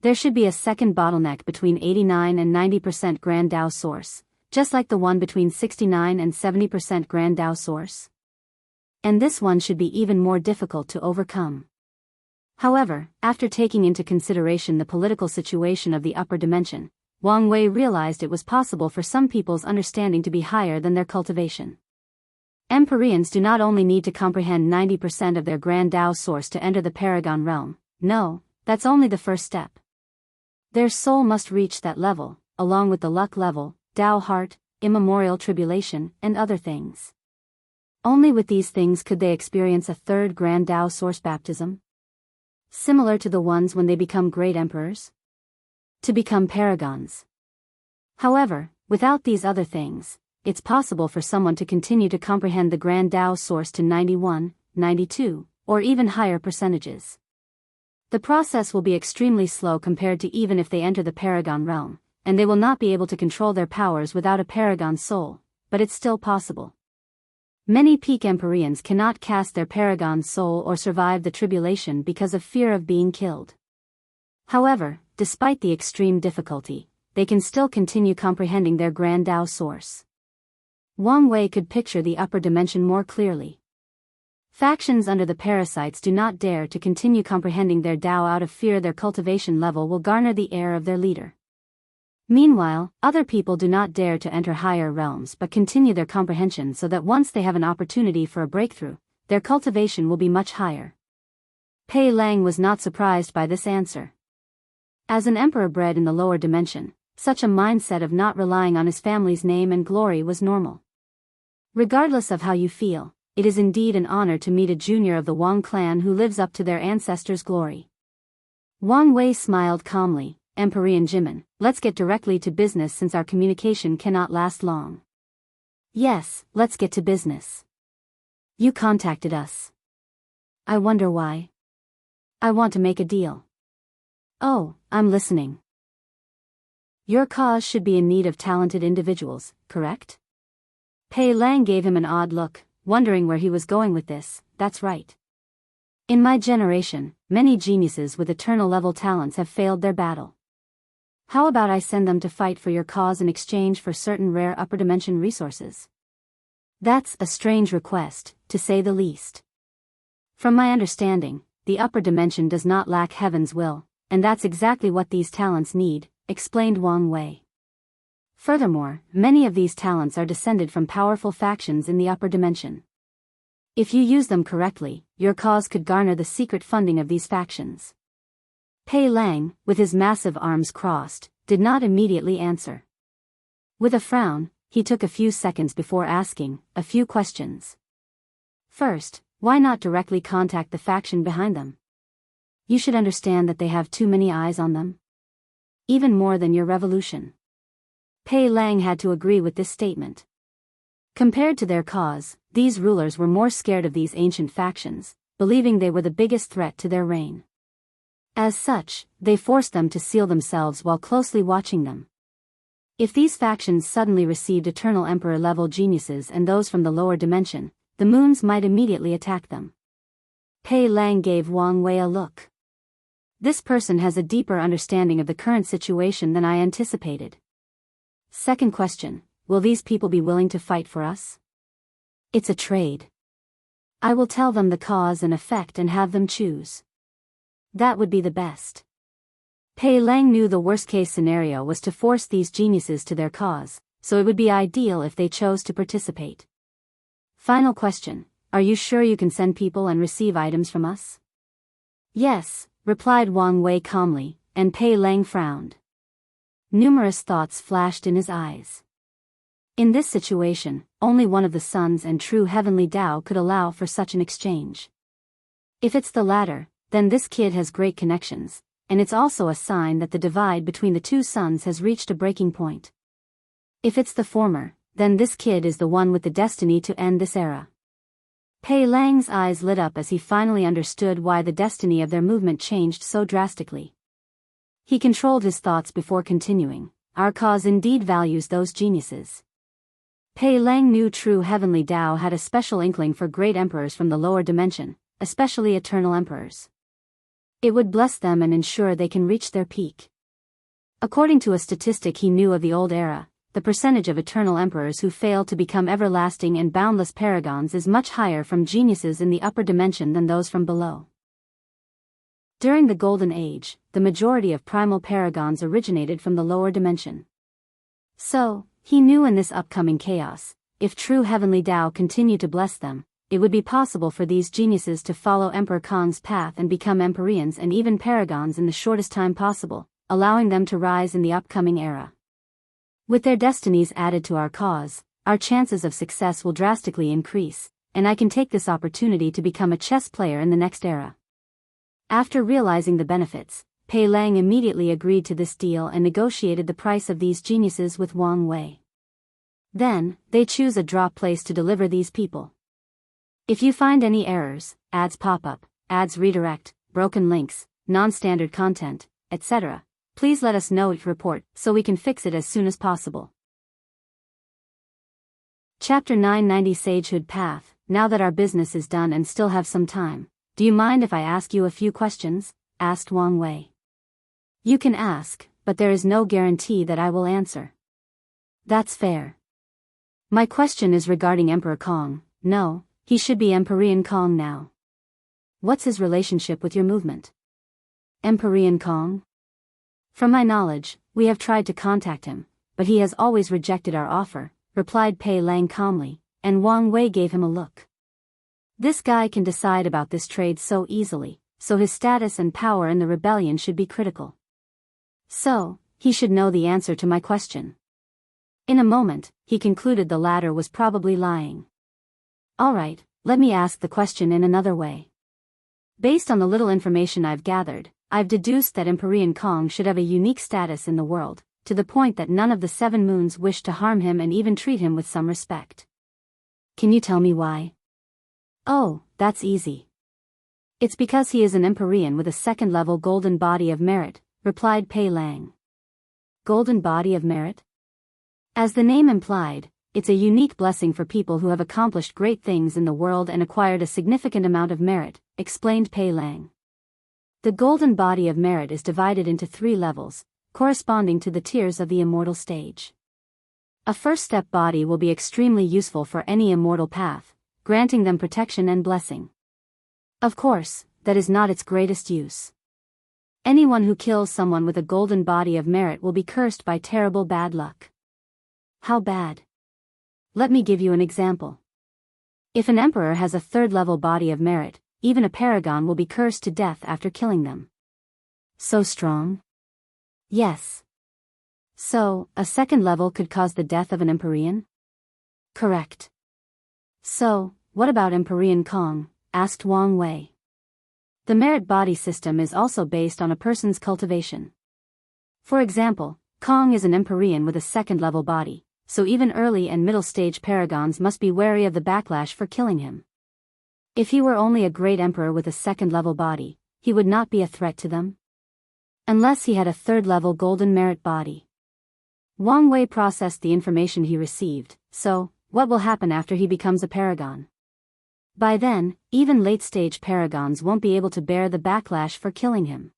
There should be a second bottleneck between 89 and 90% Grand Dao source, just like the one between 69 and 70% Grand Dao source. And this one should be even more difficult to overcome. However, after taking into consideration the political situation of the upper dimension, Wang Wei realized it was possible for some people's understanding to be higher than their cultivation. Empyreans do not only need to comprehend 90% of their Grand Dao source to enter the Paragon realm, no, that's only the first step. Their soul must reach that level, along with the luck level, Dao heart, immemorial tribulation, and other things. Only with these things could they experience a 3rd Grand Dao source baptism. Similar to the ones when they become great emperors. To become paragons. However, without these other things, it's possible for someone to continue to comprehend the Grand Dao source to 91, 92, or even higher percentages. The process will be extremely slow compared to even if they enter the Paragon realm, and they will not be able to control their powers without a Paragon soul, but it's still possible. Many peak Empyreans cannot cast their Paragon soul or survive the tribulation because of fear of being killed. However, despite the extreme difficulty, they can still continue comprehending their Grand Dao source. Wang Wei could picture the upper dimension more clearly. Factions under the parasites do not dare to continue comprehending their Dao out of fear their cultivation level will garner the heir of their leader. Meanwhile, other people do not dare to enter higher realms but continue their comprehension so that once they have an opportunity for a breakthrough, their cultivation will be much higher. Pei Lang was not surprised by this answer. As an emperor bred in the lower dimension, such a mindset of not relying on his family's name and glory was normal. Regardless of how you feel, it is indeed an honor to meet a junior of the Wang clan who lives up to their ancestors' glory. Wang Wei smiled calmly. Empyrean Jimin, let's get directly to business since our communication cannot last long. Yes, let's get to business. You contacted us. I wonder why. I want to make a deal. Oh, I'm listening. Your cause should be in need of talented individuals, correct? Pei Lang gave him an odd look, wondering where he was going with this. That's right. In my generation, many geniuses with eternal-level talents have failed their battle. How about I send them to fight for your cause in exchange for certain rare upper dimension resources? That's a strange request, to say the least. From my understanding, the upper dimension does not lack heaven's will, and that's exactly what these talents need, explained Wang Wei. Furthermore, many of these talents are descended from powerful factions in the upper dimension. If you use them correctly, your cause could garner the secret funding of these factions. Pei Lang, with his massive arms crossed, did not immediately answer. With a frown, he took a few seconds before asking a few questions. First, why not directly contact the faction behind them? You should understand that they have too many eyes on them. Even more than your revolution. Pei Lang had to agree with this statement. Compared to their cause, these rulers were more scared of these ancient factions, believing they were the biggest threat to their reign. As such, they forced them to seal themselves while closely watching them. If these factions suddenly received eternal emperor-level geniuses and those from the lower dimension, the moons might immediately attack them. Pei Lang gave Wang Wei a look. This person has a deeper understanding of the current situation than I anticipated. Second question. Will these people be willing to fight for us? It's a trade. I will tell them the cause and effect and have them choose. That would be the best. Pei Lang knew the worst-case scenario was to force these geniuses to their cause, so it would be ideal if they chose to participate. Final question. Are you sure you can send people and receive items from us? Yes, replied Wang Wei calmly, and Pei Lang frowned. Numerous thoughts flashed in his eyes. In this situation, only one of the sons and true heavenly Tao could allow for such an exchange. If it's the latter, then this kid has great connections, and it's also a sign that the divide between the two sons has reached a breaking point. If it's the former, then this kid is the one with the destiny to end this era. Pei Lang's eyes lit up as he finally understood why the destiny of their movement changed so drastically. He controlled his thoughts before continuing. Our cause indeed values those geniuses. Pei Lang knew true heavenly Tao had a special inkling for great emperors from the lower dimension, especially eternal emperors. It would bless them and ensure they can reach their peak. According to a statistic he knew of the old era, the percentage of eternal emperors who fail to become everlasting and boundless paragons is much higher from geniuses in the upper dimension than those from below. During the Golden Age, the majority of primal paragons originated from the lower dimension. So, he knew in this upcoming chaos, if true heavenly Tao continued to bless them, it would be possible for these geniuses to follow Emperor Kong's path and become Empyreans and even paragons in the shortest time possible, allowing them to rise in the upcoming era. With their destinies added to our cause, our chances of success will drastically increase, and I can take this opportunity to become a chess player in the next era. After realizing the benefits, Pei Lang immediately agreed to this deal and negotiated the price of these geniuses with Wang Wei. Then, they choose a draw place to deliver these people. If you find any errors, ads pop up, ads redirect, broken links, non-standard content, etc., please let us know it report so we can fix it as soon as possible. Chapter 990 Sagehood Path. Now that our business is done and still have some time, do you mind if I ask you a few questions? Asked Wang Wei. You can ask, but there is no guarantee that I will answer. That's fair. My question is regarding Emperor Kong. No, he should be Empyrean Kong now. What's his relationship with your movement? Empyrean Kong? From my knowledge, we have tried to contact him, but he has always rejected our offer, replied Pei Lang calmly, and Wang Wei gave him a look. This guy can decide about this trade so easily, so his status and power in the rebellion should be critical. So, he should know the answer to my question. In a moment, he concluded the latter was probably lying. Alright, let me ask the question in another way. Based on the little information I've gathered, I've deduced that Empyrean Kong should have a unique status in the world, to the point that none of the 7 moons wish to harm him and even treat him with some respect. Can you tell me why? Oh, that's easy. It's because he is an Empyrean with a second-level golden body of merit, replied Pei Lang. Golden body of merit? As the name implied, it's a unique blessing for people who have accomplished great things in the world and acquired a significant amount of merit, explained Pei Lang. The golden body of merit is divided into 3 levels, corresponding to the tiers of the immortal stage. A first-step body will be extremely useful for any immortal path, granting them protection and blessing. Of course, that is not its greatest use. Anyone who kills someone with a golden body of merit will be cursed by terrible bad luck. How bad? Let me give you an example. If an emperor has a 3rd-level body of merit, even a paragon will be cursed to death after killing them. So strong? Yes. So, a 2nd level could cause the death of an Empyrean? Correct. So, what about Empyrean Kong? Asked Wang Wei. The merit body system is also based on a person's cultivation. For example, Kong is an Empyrean with a 2nd-level body, so even early and middle-stage paragons must be wary of the backlash for killing him. If he were only a great emperor with a 2nd-level body, he would not be a threat to them. Unless he had a 3rd-level golden merit body. Wang Wei processed the information he received, so, what will happen after he becomes a paragon? By then, even late-stage paragons won't be able to bear the backlash for killing him.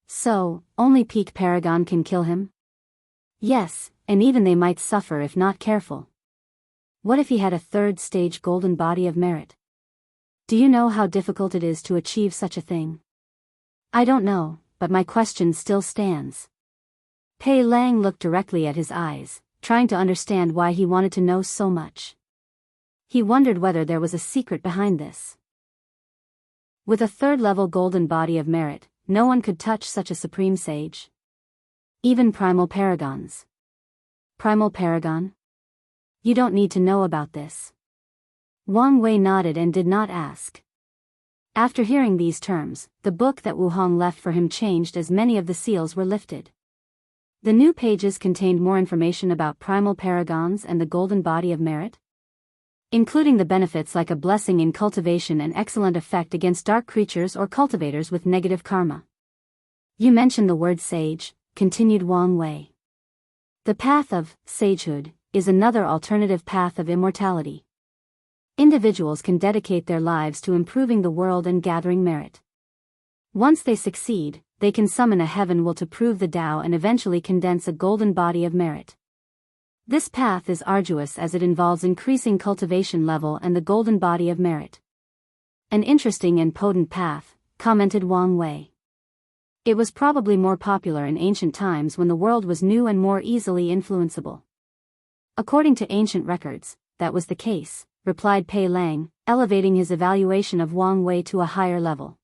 So, only peak paragon can kill him? Yes, and even they might suffer if not careful. What if he had a 3rd-stage golden body of merit? Do you know how difficult it is to achieve such a thing? I don't know, but my question still stands. Pei Lang looked directly at his eyes, trying to understand why he wanted to know so much. He wondered whether there was a secret behind this. With a 3rd-level golden body of merit, no one could touch such a supreme sage. Even primal paragons. Primal paragon? You don't need to know about this. Wang Wei nodded and did not ask. After hearing these terms, the book that Wu Hong left for him changed as many of the seals were lifted. The new pages contained more information about primal paragons and the golden body of merit, including the benefits like a blessing in cultivation and excellent effect against dark creatures or cultivators with negative karma. You mentioned the word sage, continued Wang Wei. The path of sagehood is another alternative path of immortality. Individuals can dedicate their lives to improving the world and gathering merit. Once they succeed, they can summon a heaven will to prove the Tao and eventually condense a golden body of merit. This path is arduous as it involves increasing cultivation level and the golden body of merit. An interesting and potent path, commented Wang Wei. It was probably more popular in ancient times when the world was new and more easily influenceable. According to ancient records, that was the case, replied Pei Lang, elevating his evaluation of Wang Wei to a higher level.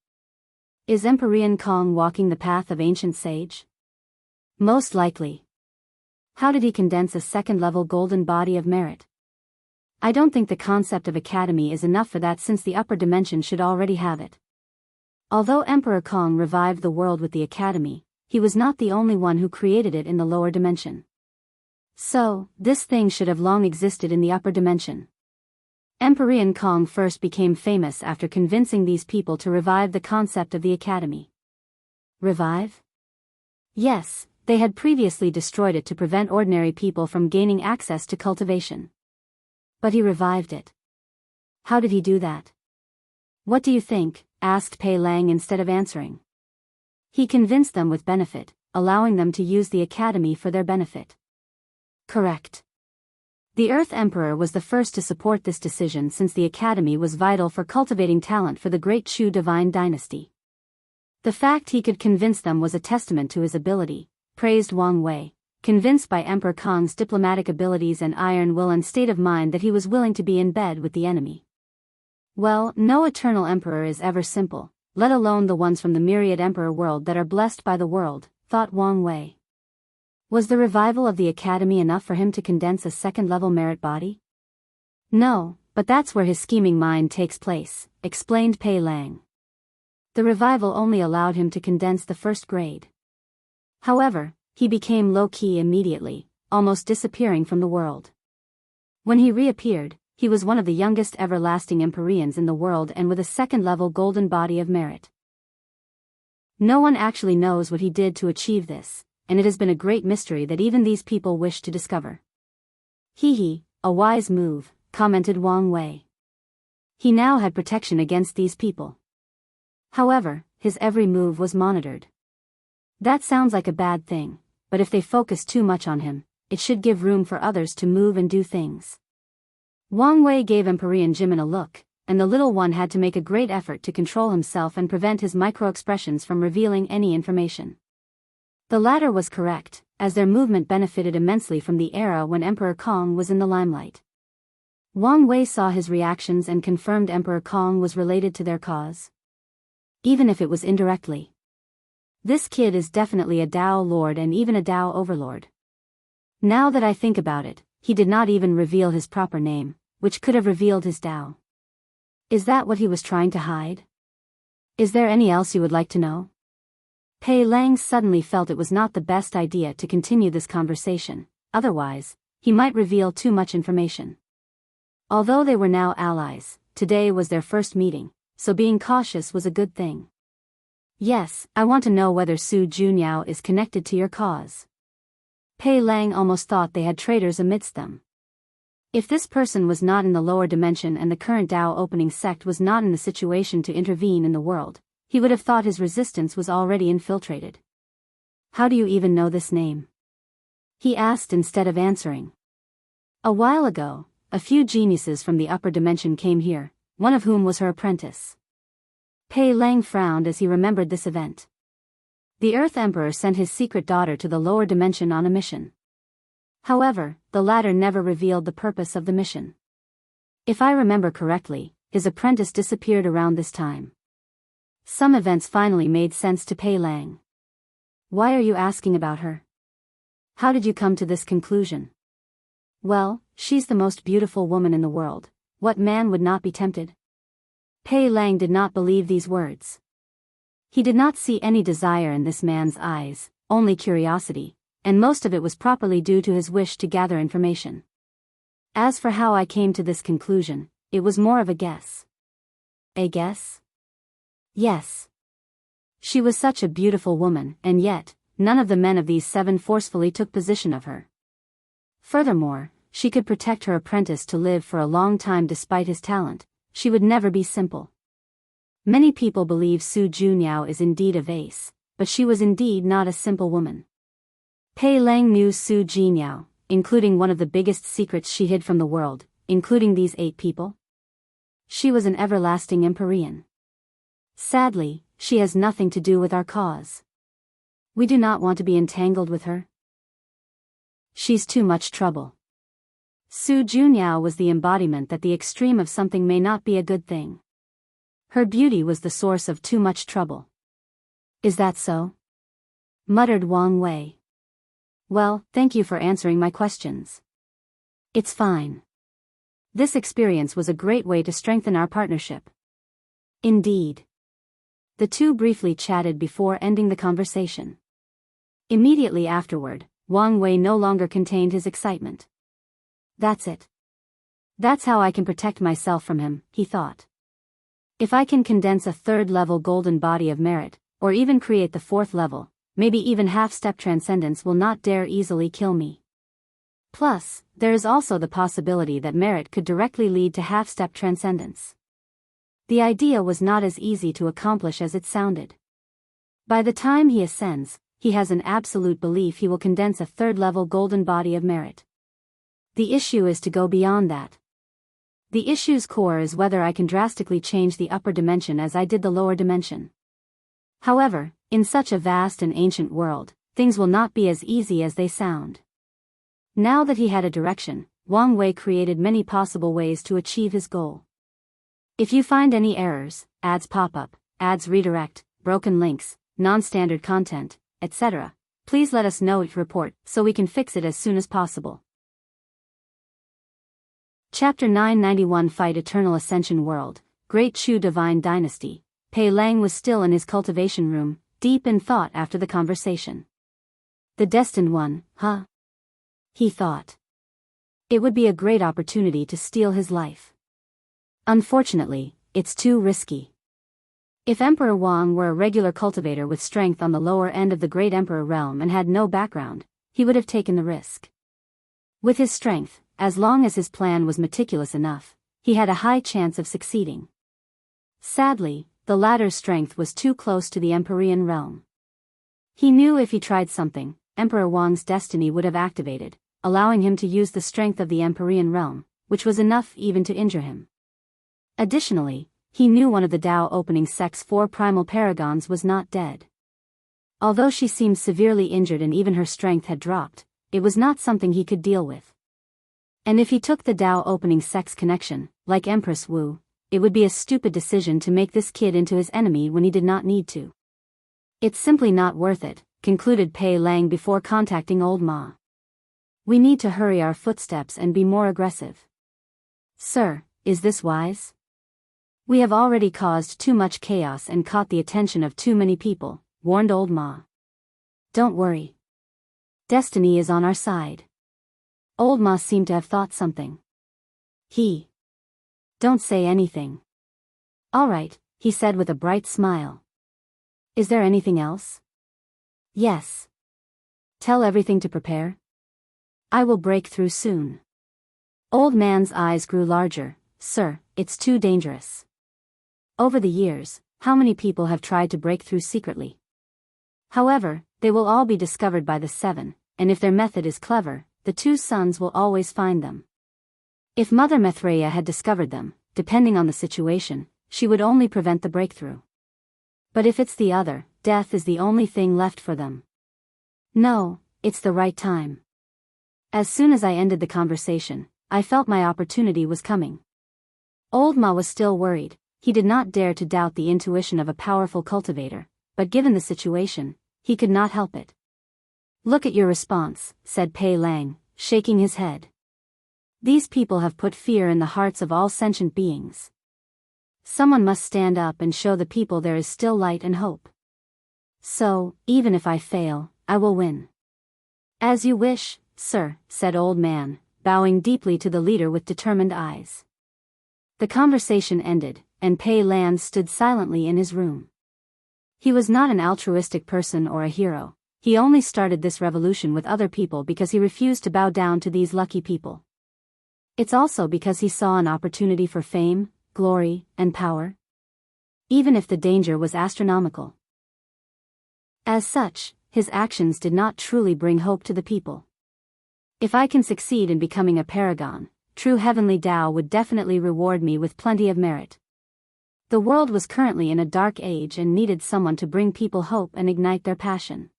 Is Empyrean Kong walking the path of ancient sage? Most likely. How did he condense a 2nd-level golden body of merit? I don't think the concept of academy is enough for that since the upper dimension should already have it. Although Emperor Kong revived the world with the academy, he was not the only one who created it in the lower dimension. So, this thing should have long existed in the upper dimension. Empyrean Kong first became famous after convincing these people to revive the concept of the academy. Revive? Yes, they had previously destroyed it to prevent ordinary people from gaining access to cultivation. But he revived it. How did he do that? What do you think? Asked Pei Lang instead of answering. He convinced them with benefit, allowing them to use the academy for their benefit. Correct. The Earth Emperor was the first to support this decision since the academy was vital for cultivating talent for the Great Chu divine dynasty. The fact he could convince them was a testament to his ability, praised Wang Wei, convinced by Emperor Kong's diplomatic abilities and iron will and state of mind that he was willing to be in bed with the enemy. Well, no eternal emperor is ever simple, let alone the ones from the myriad emperor world that are blessed by the world, thought Wang Wei. Was the revival of the academy enough for him to condense a 2nd-level merit body? No, but that's where his scheming mind takes place, explained Pei Lang. The revival only allowed him to condense the 1st grade. However, he became low-key immediately, almost disappearing from the world. When he reappeared, he was one of the youngest everlasting Empyreans in the world and with a 2nd-level golden body of merit. No one actually knows what he did to achieve this, and it has been a great mystery that even these people wish to discover. Hee hee, a wise move, commented Wang Wei. He now had protection against these people. However, his every move was monitored. That sounds like a bad thing, but if they focus too much on him, it should give room for others to move and do things. Wang Wei gave Empyrean Jimin a look, and the little one had to make a great effort to control himself and prevent his micro-expressions from revealing any information. The latter was correct, as their movement benefited immensely from the era when Emperor Kong was in the limelight. Wang Wei saw his reactions and confirmed Emperor Kong was related to their cause. Even if it was indirectly. This kid is definitely a Dao Lord and even a Dao Overlord. Now that I think about it, he did not even reveal his proper name, which could have revealed his Dao. Is that what he was trying to hide? Is there any else you would like to know? Pei Lang suddenly felt it was not the best idea to continue this conversation, otherwise, he might reveal too much information. Although they were now allies, today was their first meeting, so being cautious was a good thing. Yes, I want to know whether Su Junyao is connected to your cause. Pei Lang almost thought they had traitors amidst them. If this person was not in the lower dimension and the current Dao opening sect was not in the situation to intervene in the world, he would have thought his resistance was already infiltrated. How do you even know this name? He asked instead of answering. A while ago, a few geniuses from the upper dimension came here, one of whom was her apprentice. Pei Lang frowned as he remembered this event. The Earth Emperor sent his secret daughter to the lower dimension on a mission. However, the latter never revealed the purpose of the mission. If I remember correctly, his apprentice disappeared around this time. Some events finally made sense to Pei Lang. Why are you asking about her? How did you come to this conclusion? Well, she's the most beautiful woman in the world. What man would not be tempted? Pei Lang did not believe these words. He did not see any desire in this man's eyes, only curiosity, and most of it was properly due to his wish to gather information. As for how I came to this conclusion, it was more of a guess. A guess? Yes. She was such a beautiful woman, and yet, none of the men of these 7 forcefully took possession of her. Furthermore, she could protect her apprentice to live for a long time despite his talent. She would never be simple. Many people believe Su Junyao is indeed a vase, but she was indeed not a simple woman. Pei Lang knew Su Junyao, including one of the biggest secrets she hid from the world, including these 8 people. She was an everlasting Empyrean. Sadly, she has nothing to do with our cause. We do not want to be entangled with her. She's too much trouble. Su Junyao was the embodiment that the extreme of something may not be a good thing. Her beauty was the source of too much trouble. Is that so? Muttered Wang Wei. Well, thank you for answering my questions. It's fine. This experience was a great way to strengthen our partnership. Indeed. The two briefly chatted before ending the conversation. Immediately afterward, Wang Wei no longer contained his excitement. That's it. That's how I can protect myself from him, he thought. If I can condense a 3rd-level golden body of merit, or even create the 4th level, maybe even half-step transcendence will not dare easily kill me. Plus, there is also the possibility that merit could directly lead to half-step transcendence. The idea was not as easy to accomplish as it sounded. By the time he ascends, he has an absolute belief he will condense a 3rd-level golden body of merit. The issue is to go beyond that. The issue's core is whether I can drastically change the upper dimension as I did the lower dimension. However, in such a vast and ancient world, things will not be as easy as they sound. Now that he had a direction, Wang Wei created many possible ways to achieve his goal. If you find any errors, ads pop up, ads redirect, broken links, non-standard content, etc., please let us know each report so we can fix it as soon as possible. Chapter 991 Fight Eternal Ascension World, Great Chu Divine Dynasty. Pei Lang was still in his cultivation room, deep in thought after the conversation. The destined one, huh? He thought. It would be a great opportunity to steal his life. Unfortunately, it's too risky. If Emperor Wang were a regular cultivator with strength on the lower end of the Great Emperor realm and had no background, he would have taken the risk. With his strength, as long as his plan was meticulous enough, he had a high chance of succeeding. Sadly, the latter's strength was too close to the Empyrean realm. He knew if he tried something, Emperor Wang's destiny would have activated, allowing him to use the strength of the Empyrean realm, which was enough even to injure him. Additionally, he knew one of the Tao opening sect's 4 primal paragons was not dead. Although she seemed severely injured and even her strength had dropped, it was not something he could deal with. And if he took the Tao opening sect's connection, like Empress Wu, it would be a stupid decision to make this kid into his enemy when he did not need to. It's simply not worth it, concluded Pei Lang before contacting old Ma. We need to hurry our footsteps and be more aggressive. Sir, is this wise? We have already caused too much chaos and caught the attention of too many people, warned old Ma. Don't worry. Destiny is on our side. Old Ma seemed to have thought something. Don't say anything. All right, he said with a bright smile. Is there anything else? Yes. Tell everything to prepare. I will break through soon. Old man's eyes grew larger. Sir, it's too dangerous. Over the years, how many people have tried to break through secretly? However, they will all be discovered by the 7, and if their method is clever, the 2 sons will always find them. If Mother Mithraea had discovered them, depending on the situation, she would only prevent the breakthrough. But if it's the other, death is the only thing left for them. No, it's the right time. As soon as I ended the conversation, I felt my opportunity was coming. Old Ma was still worried. He did not dare to doubt the intuition of a powerful cultivator, but given the situation, he could not help it. Look at your response, said Pei Lang, shaking his head. These people have put fear in the hearts of all sentient beings. Someone must stand up and show the people there is still light and hope. So, even if I fail, I will win. As you wish, sir, said old man, bowing deeply to the leader with determined eyes. The conversation ended, and Pei Lang stood silently in his room. He was not an altruistic person or a hero. He only started this revolution with other people because he refused to bow down to these lucky people. It's also because he saw an opportunity for fame, glory, and power. Even if the danger was astronomical. As such, his actions did not truly bring hope to the people. If I can succeed in becoming a paragon, true heavenly Tao would definitely reward me with plenty of merit. The world was currently in a dark age and needed someone to bring people hope and ignite their passion.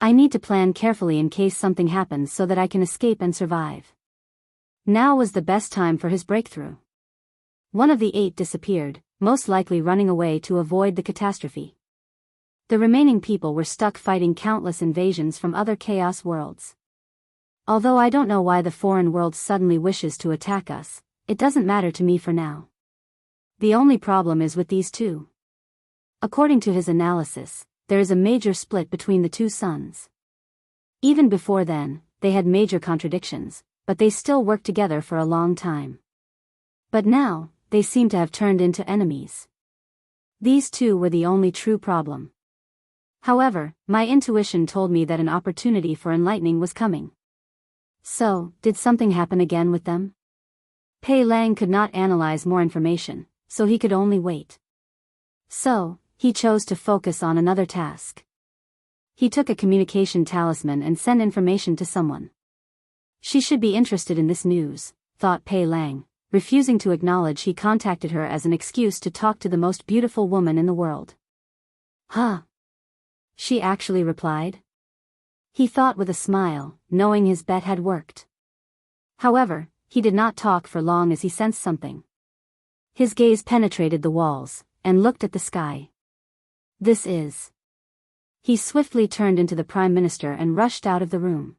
I need to plan carefully in case something happens so that I can escape and survive. Now was the best time for his breakthrough. One of the 8 disappeared, most likely running away to avoid the catastrophe. The remaining people were stuck fighting countless invasions from other chaos worlds. Although I don't know why the foreign world suddenly wishes to attack us, it doesn't matter to me for now. The only problem is with these 2. According to his analysis, there is a major split between the 2 sons. Even before then, they had major contradictions, but they still worked together for a long time. But now, they seem to have turned into enemies. These 2 were the only true problem. However, my intuition told me that an opportunity for enlightening was coming. So, did something happen again with them? Pei Lang could not analyze more information, so he could only wait. So, he chose to focus on another task. He took a communication talisman and sent information to someone. She should be interested in this news, thought Pei Lang. Refusing to acknowledge, he contacted her as an excuse to talk to the most beautiful woman in the world. Huh? She actually replied? He thought with a smile, knowing his bet had worked. However, he did not talk for long as he sensed something. His gaze penetrated the walls, and looked at the sky. This is... He swiftly turned into the Prime Minister and rushed out of the room.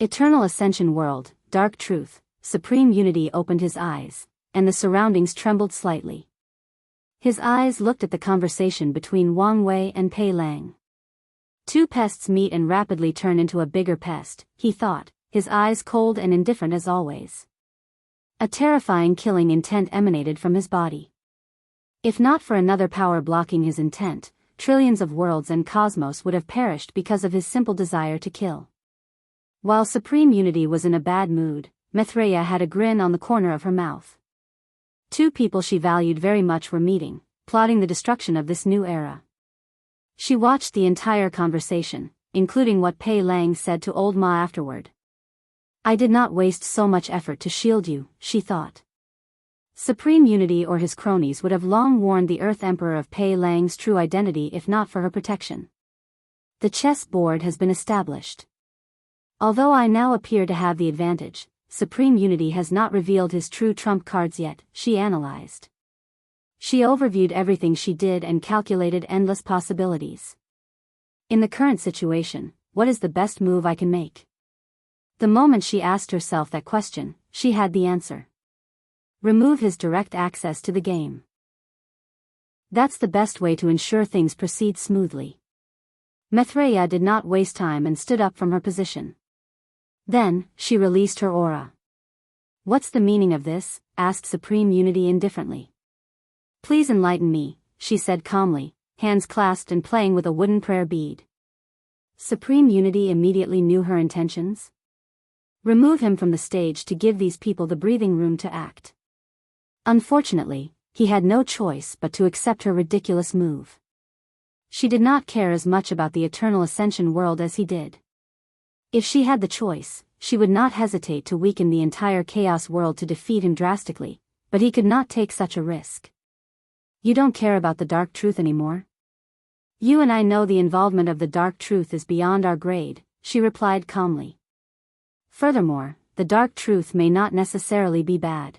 Eternal Ascension World, Dark Truth, Supreme Unity opened his eyes, and the surroundings trembled slightly. His eyes looked at the conversation between Wang Wei and Pei Lang. 2 pests meet and rapidly turn into a bigger pest, he thought, his eyes cold and indifferent as always. A terrifying killing intent emanated from his body. If not for another power blocking his intent, trillions of worlds and cosmos would have perished because of his simple desire to kill. While Supreme Unity was in a bad mood, Maithreya had a grin on the corner of her mouth. Two people she valued very much were meeting, plotting the destruction of this new era. She watched the entire conversation, including what Pei Lang said to old Ma afterward. I did not waste so much effort to shield you, she thought. Supreme Unity or his cronies would have long warned the Earth Emperor of Pei Lang's true identity if not for her protection. The chess board has been established. Although I now appear to have the advantage, Supreme Unity has not revealed his true trump cards yet, she analyzed. She overviewed everything she did and calculated endless possibilities. In the current situation, what is the best move I can make? The moment she asked herself that question, she had the answer. Remove his direct access to the game. That's the best way to ensure things proceed smoothly. Maithreya did not waste time and stood up from her position. Then, she released her aura. What's the meaning of this? Asked Supreme Unity indifferently. Please enlighten me, she said calmly, hands clasped and playing with a wooden prayer bead. Supreme Unity immediately knew her intentions. Remove him from the stage to give these people the breathing room to act. Unfortunately, he had no choice but to accept her ridiculous move. She did not care as much about the Eternal Ascension world as he did. If she had the choice, she would not hesitate to weaken the entire Chaos world to defeat him drastically, but he could not take such a risk. You don't care about the dark truth anymore? You and I know the involvement of the dark truth is beyond our grade, she replied calmly. Furthermore, the dark truth may not necessarily be bad.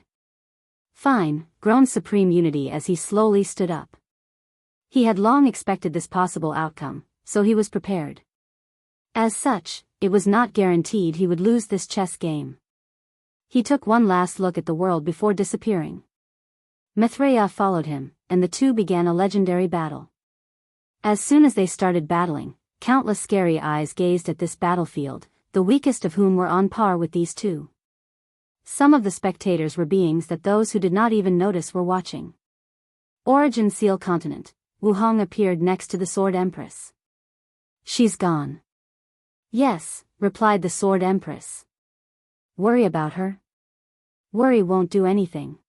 Fine, groaned Supreme Unity as he slowly stood up. He had long expected this possible outcome, so he was prepared. As such, it was not guaranteed he would lose this chess game. He took one last look at the world before disappearing. Maithreya followed him, and the two began a legendary battle. As soon as they started battling, countless scary eyes gazed at this battlefield, the weakest of whom were on par with these two. Some of the spectators were beings that those who did not even notice were watching. Origin Seal Continent, Wuhong appeared next to the Sword Empress. She's gone. Yes, replied the Sword Empress. Worry about her? Worry won't do anything.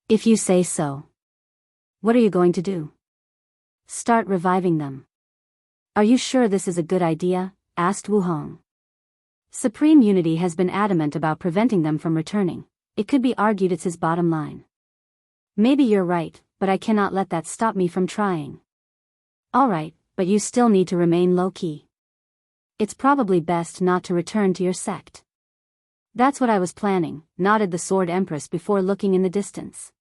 If you say so. What are you going to do? Start reviving them. Are you sure this is a good idea? Asked Wuhong. Supreme Unity has been adamant about preventing them from returning. It could be argued it's his bottom line. Maybe you're right, but I cannot let that stop me from trying. Alright, but you still need to remain low-key. It's probably best not to return to your sect. That's what I was planning, nodded the Sword Empress before looking in the distance.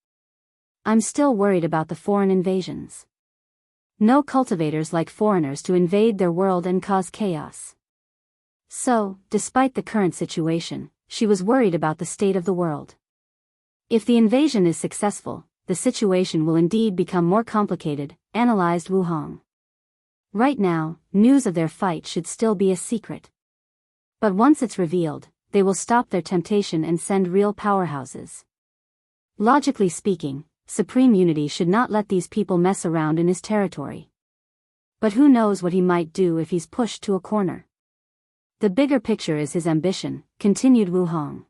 I'm still worried about the foreign invasions. No cultivators like foreigners to invade their world and cause chaos. So, despite the current situation, she was worried about the state of the world. If the invasion is successful, the situation will indeed become more complicated, analyzed Wuhong. Right now, news of their fight should still be a secret. But once it's revealed, they will stop their temptation and send real powerhouses. Logically speaking, Supreme Unity should not let these people mess around in his territory. But who knows what he might do if he's pushed to a corner. The bigger picture is his ambition, continued Wuhong.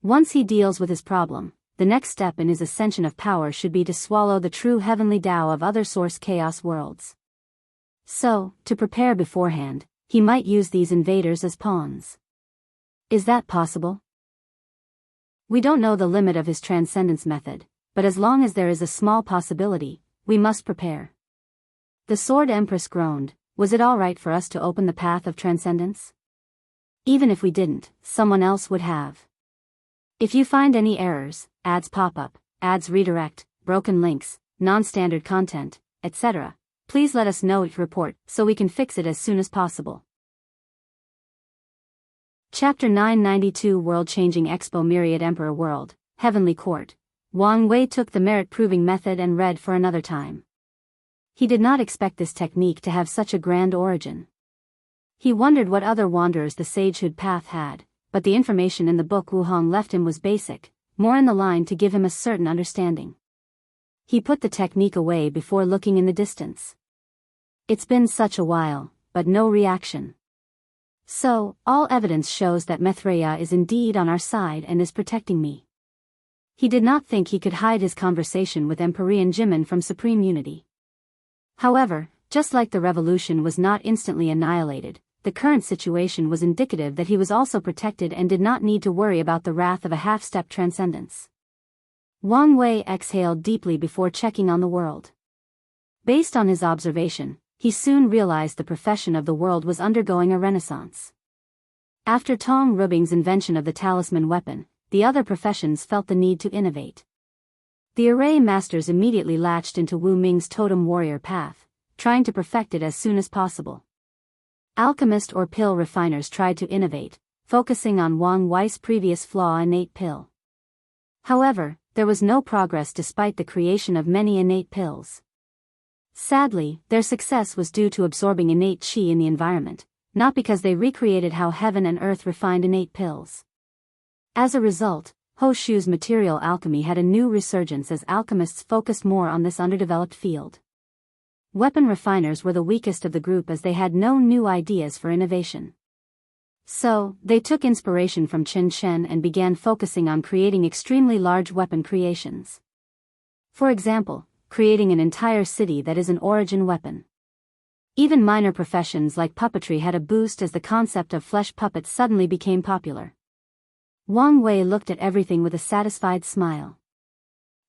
Once he deals with his problem, the next step in his ascension of power should be to swallow the true heavenly Tao of other source chaos worlds. So, to prepare beforehand, he might use these invaders as pawns. Is that possible? We don't know the limit of his transcendence method, but as long as there is a small possibility, we must prepare. The Sword Empress groaned. Was it all right for us to open the path of transcendence? Even if we didn't, someone else would have. If you find any errors, ads pop up, ads redirect, broken links, non-standard content, etc., please let us know each report so we can fix it as soon as possible. Chapter 992 World-Changing Expo Myriad Emperor World, Heavenly Court. Wang Wei took the merit-proving method and read for another time. He did not expect this technique to have such a grand origin. He wondered what other wanderers the Sagehood path had, but the information in the book Wuhong left him was basic, more in the line to give him a certain understanding. He put the technique away before looking in the distance. It's been such a while, but no reaction. So, all evidence shows that Maitreya is indeed on our side and is protecting me. He did not think he could hide his conversation with Empyrean Jimin from Supreme Unity. However, just like the revolution was not instantly annihilated, the current situation was indicative that he was also protected and did not need to worry about the wrath of a half-step transcendence. Wang Wei exhaled deeply before checking on the world. Based on his observation, he soon realized the profession of the world was undergoing a renaissance. After Tong Rubing's invention of the talisman weapon, the other professions felt the need to innovate. The array masters immediately latched into Wu Ming's totem warrior path, trying to perfect it as soon as possible. Alchemist or pill refiners tried to innovate, focusing on Wang Wei's previous flaw, innate pill. However, there was no progress despite the creation of many innate pills. Sadly, their success was due to absorbing innate qi in the environment, not because they recreated how heaven and earth refined innate pills. As a result, Ho Shu's material alchemy had a new resurgence as alchemists focused more on this underdeveloped field. Weapon refiners were the weakest of the group as they had no new ideas for innovation. So, they took inspiration from Qin Shen and began focusing on creating extremely large weapon creations. For example, creating an entire city that is an origin weapon. Even minor professions like puppetry had a boost as the concept of flesh puppets suddenly became popular. Wang Wei looked at everything with a satisfied smile.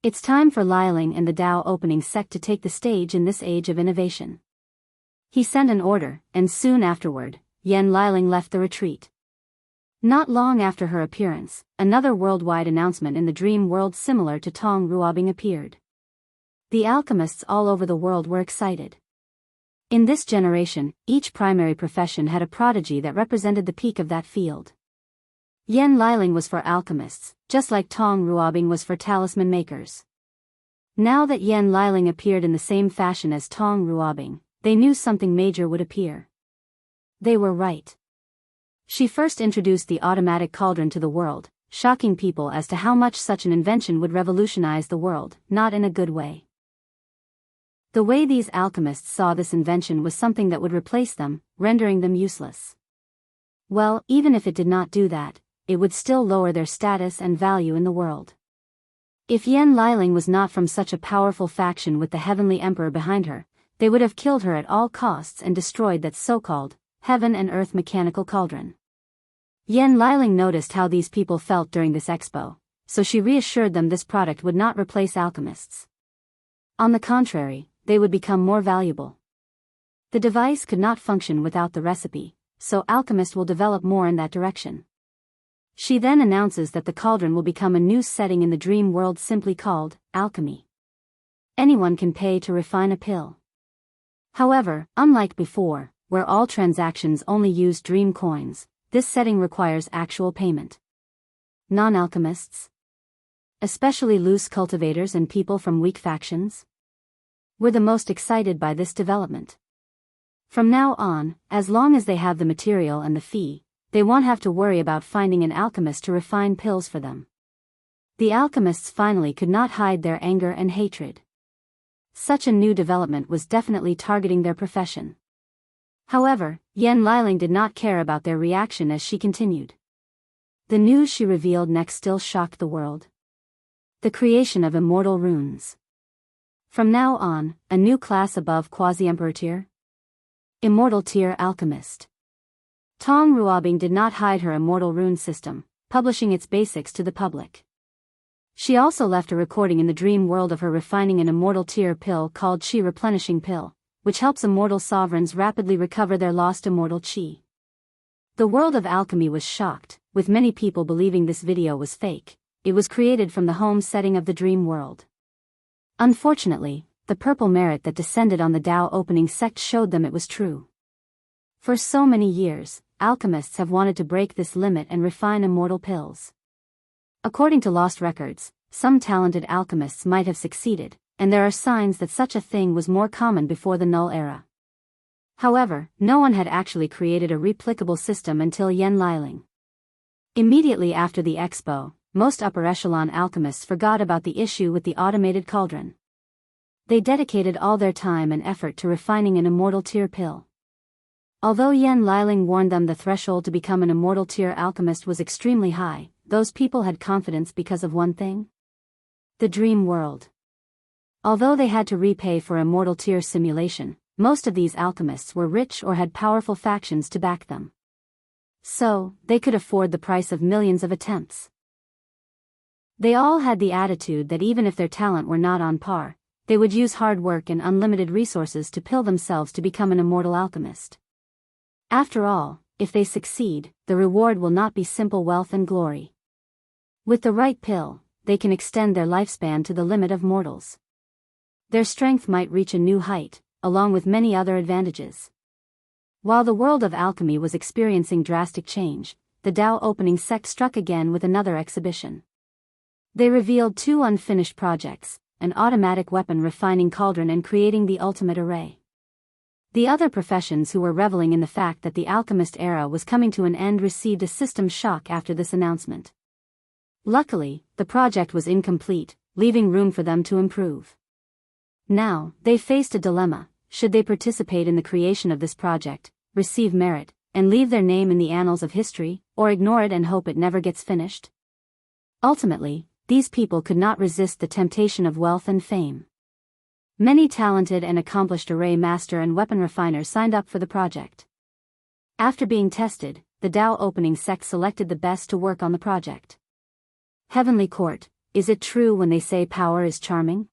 It's time for Liling and the Dao opening sect to take the stage in this age of innovation. He sent an order, and soon afterward, Yan Liling left the retreat. Not long after her appearance, another worldwide announcement in the dream world similar to Tong Ruobing appeared. The alchemists all over the world were excited. In this generation, each primary profession had a prodigy that represented the peak of that field. Yan Liling was for alchemists, just like Tong Ruobing was for talisman makers. Now that Yan Liling appeared in the same fashion as Tong Ruobing, they knew something major would appear. They were right. She first introduced the automatic cauldron to the world, shocking people as to how much such an invention would revolutionize the world, not in a good way. The way these alchemists saw this invention was something that would replace them, rendering them useless. Well, even if it did not do that, it would still lower their status and value in the world. If Yan Liling was not from such a powerful faction with the Heavenly Emperor behind her, they would have killed her at all costs and destroyed that so-called heaven and earth mechanical cauldron. Yan Liling noticed how these people felt during this expo, so she reassured them this product would not replace alchemists. On the contrary, they would become more valuable. The device could not function without the recipe, so alchemists will develop more in that direction. She then announces that the cauldron will become a new setting in the dream world simply called alchemy. Anyone can pay to refine a pill. However, unlike before, where all transactions only use dream coins, this setting requires actual payment. Non-alchemists, especially loose cultivators and people from weak factions, were the most excited by this development. From now on, as long as they have the material and the fee, they won't have to worry about finding an alchemist to refine pills for them. The alchemists finally could not hide their anger and hatred. Such a new development was definitely targeting their profession. However, Yan Liling did not care about their reaction as she continued. The news she revealed next still shocked the world. The creation of immortal runes. From now on, a new class above Quasi-Emperor tier? Immortal tier alchemist. Tong Ruobing did not hide her immortal rune system, publishing its basics to the public. She also left a recording in the dream world of her refining an immortal tier pill called Qi Replenishing Pill, which helps immortal sovereigns rapidly recover their lost immortal qi. The world of alchemy was shocked, with many people believing this video was fake. It was created from the home setting of the dream world. Unfortunately, the purple merit that descended on the Dao opening sect showed them it was true. For so many years, alchemists have wanted to break this limit and refine immortal pills. According to lost records, some talented alchemists might have succeeded, and there are signs that such a thing was more common before the Null Era. However, no one had actually created a replicable system until Yan Liling. Immediately after the Expo, most upper echelon alchemists forgot about the issue with the automated cauldron. They dedicated all their time and effort to refining an immortal tier pill. Although Yan Liling warned them the threshold to become an immortal tier alchemist was extremely high, those people had confidence because of one thing: the dream world. Although they had to repay for immortal tier simulation, most of these alchemists were rich or had powerful factions to back them. So, they could afford the price of millions of attempts. They all had the attitude that even if their talent were not on par, they would use hard work and unlimited resources to pill themselves to become an immortal alchemist. After all, if they succeed, the reward will not be simple wealth and glory. With the right pill, they can extend their lifespan to the limit of mortals. Their strength might reach a new height, along with many other advantages. While the world of alchemy was experiencing drastic change, the Dao opening sect struck again with another exhibition. They revealed 2 unfinished projects, an automatic weapon refining cauldron and creating the ultimate array. The other professions who were reveling in the fact that the alchemist era was coming to an end received a system shock after this announcement. Luckily, the project was incomplete, leaving room for them to improve. Now, they faced a dilemma: should they participate in the creation of this project, receive merit, and leave their name in the annals of history, or ignore it and hope it never gets finished? Ultimately, these people could not resist the temptation of wealth and fame. Many talented and accomplished array master and weapon refiners signed up for the project. After being tested, the Dao opening sect selected the best to work on the project. Heavenly Court, is it true when they say power is charming?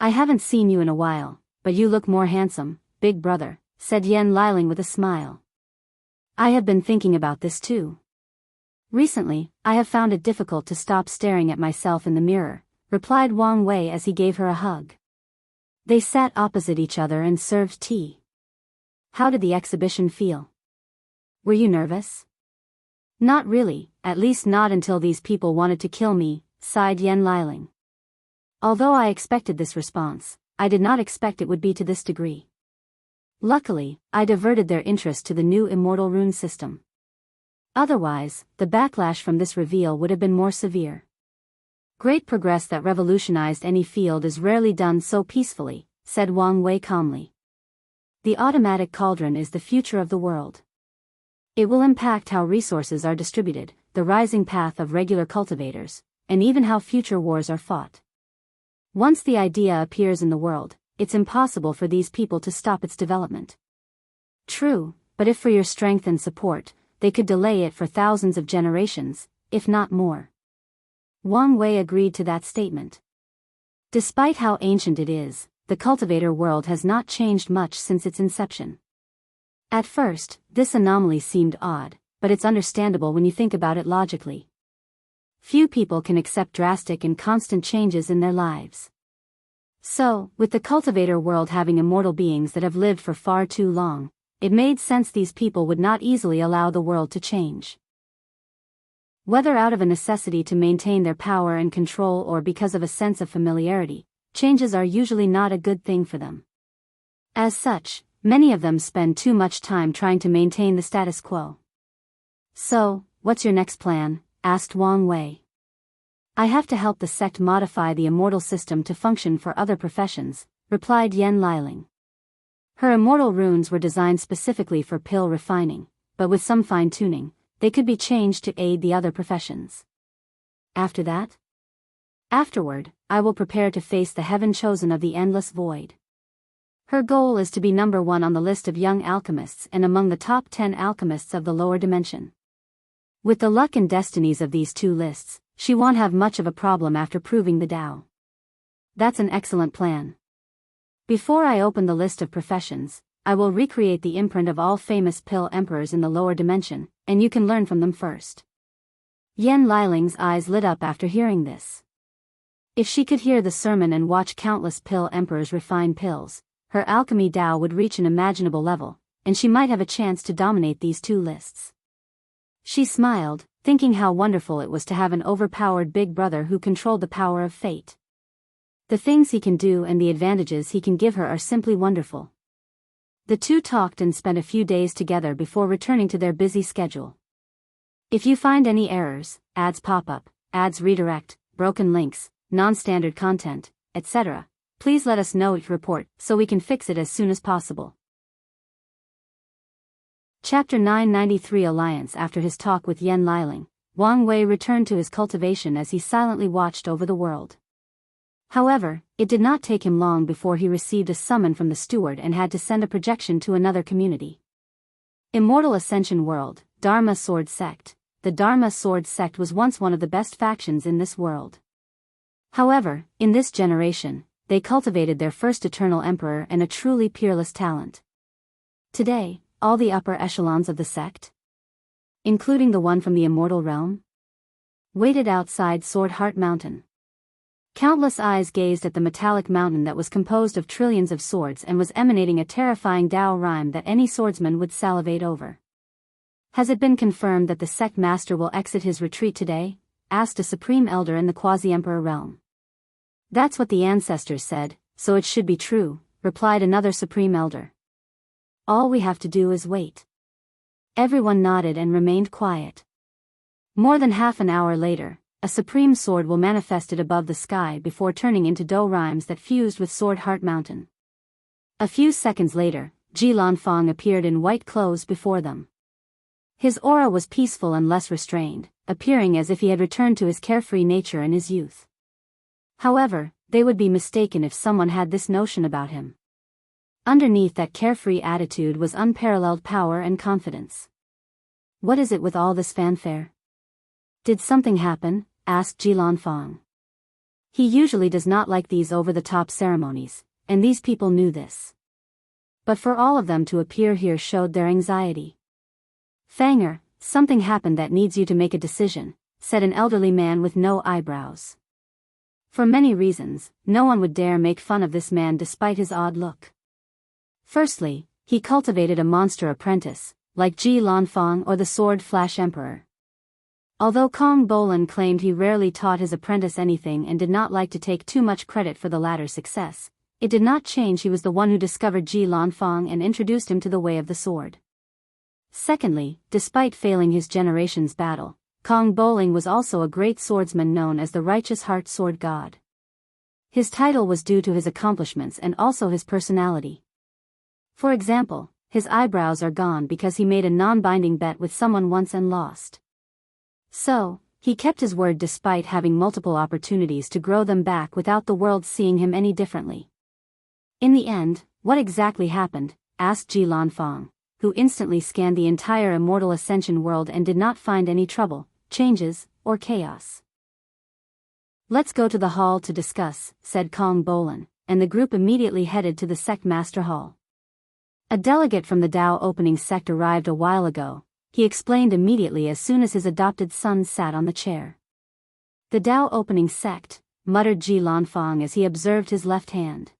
I haven't seen you in a while, but you look more handsome, big brother, said Yan Liling with a smile. I have been thinking about this too. Recently, I have found it difficult to stop staring at myself in the mirror, replied Wang Wei as he gave her a hug. They sat opposite each other and served tea. How did the exhibition feel? Were you nervous? Not really, at least not until these people wanted to kill me, sighed Yan Liling. Although I expected this response, I did not expect it would be to this degree. Luckily, I diverted their interest to the new immortal rune system. Otherwise, the backlash from this reveal would have been more severe. Great progress that revolutionized any field is rarely done so peacefully, said Wang Wei calmly. The automatic cauldron is the future of the world. It will impact how resources are distributed, the rising path of regular cultivators, and even how future wars are fought. Once the idea appears in the world, it's impossible for these people to stop its development. True, but if for your strength and support, they could delay it for thousands of generations, if not more. Wang Wei agreed to that statement. Despite how ancient it is, the cultivator world has not changed much since its inception. At first, this anomaly seemed odd, but it's understandable when you think about it logically. Few people can accept drastic and constant changes in their lives. So, with the cultivator world having immortal beings that have lived for far too long, it made sense these people would not easily allow the world to change. Whether out of a necessity to maintain their power and control or because of a sense of familiarity, changes are usually not a good thing for them. As such, many of them spend too much time trying to maintain the status quo. So, what's your next plan? Asked Wang Wei. I have to help the sect modify the immortal system to function for other professions, replied Yan Liling. Her immortal runes were designed specifically for pill refining, but with some fine-tuning, they could be changed to aid the other professions. After that? Afterward, I will prepare to face the heaven chosen of the endless void. Her goal is to be number 1 on the list of young alchemists and among the top 10 alchemists of the lower dimension. With the luck and destinies of these 2 lists, she won't have much of a problem after proving the Dao. That's an excellent plan. Before I open the list of professions, I will recreate the imprint of all famous pill emperors in the lower dimension, and you can learn from them first. Yan Liling's eyes lit up after hearing this. If she could hear the sermon and watch countless pill emperors refine pills, her alchemy Dao would reach an imaginable level, and she might have a chance to dominate these 2 lists. She smiled, thinking how wonderful it was to have an overpowered big brother who controlled the power of fate. The things he can do and the advantages he can give her are simply wonderful. The 2 talked and spent a few days together before returning to their busy schedule. If you find any errors, ads pop up, ads redirect, broken links, non-standard content, etc., please let us know each report so we can fix it as soon as possible. Chapter 993 Alliance. After his talk with Yen Liling, Wang Wei returned to his cultivation as he silently watched over the world. However, it did not take him long before he received a summon from the steward and had to send a projection to another community. Immortal Ascension World, Dharma Sword Sect. The Dharma Sword Sect was once one of the best factions in this world. However, in this generation, they cultivated their first eternal emperor and a truly peerless talent. Today, all the upper echelons of the sect, including the one from the immortal realm, waited outside Sword Heart Mountain. Countless eyes gazed at the metallic mountain that was composed of trillions of swords and was emanating a terrifying Tao rhyme that any swordsman would salivate over. Has it been confirmed that the sect master will exit his retreat today? Asked a supreme elder in the quasi-emperor realm. That's what the ancestors said, so it should be true, replied another supreme elder. All we have to do is wait. Everyone nodded and remained quiet. More than half an hour later, a supreme sword will manifested above the sky before turning into dough rhymes that fused with Sword Heart Mountain. A few seconds later, Ji Lanfang appeared in white clothes before them. His aura was peaceful and less restrained, appearing as if he had returned to his carefree nature in his youth. However, they would be mistaken if someone had this notion about him. Underneath that carefree attitude was unparalleled power and confidence. What is it with all this fanfare? Did something happen? Asked Ji Lanfang. He usually does not like these over-the-top ceremonies, and these people knew this. But for all of them to appear here showed their anxiety. Fanger, something happened that needs you to make a decision, said an elderly man with no eyebrows. For many reasons, no one would dare make fun of this man despite his odd look. Firstly, he cultivated a monster apprentice, like Ji Lanfang or the Sword Flash Emperor. Although Kong Bolan claimed he rarely taught his apprentice anything and did not like to take too much credit for the latter's success, it did not change he was the one who discovered Ji Lanfang and introduced him to the way of the sword. Secondly, despite failing his generation's battle, Kong Bolan was also a great swordsman known as the Righteous Heart Sword God. His title was due to his accomplishments and also his personality. For example, his eyebrows are gone because he made a non-binding bet with someone once and lost. So, he kept his word despite having multiple opportunities to grow them back without the world seeing him any differently. In the end, what exactly happened? Asked Ji Lanfang, who instantly scanned the entire Immortal Ascension world and did not find any trouble, changes, or chaos. Let's go to the hall to discuss, said Kong Bolan, and the group immediately headed to the Sect Master Hall. A delegate from the Dao Opening Sect arrived a while ago. He explained immediately as soon as his adopted son sat on the chair. The Dao Opening Sect, muttered Ji Lanfang as he observed his left hand.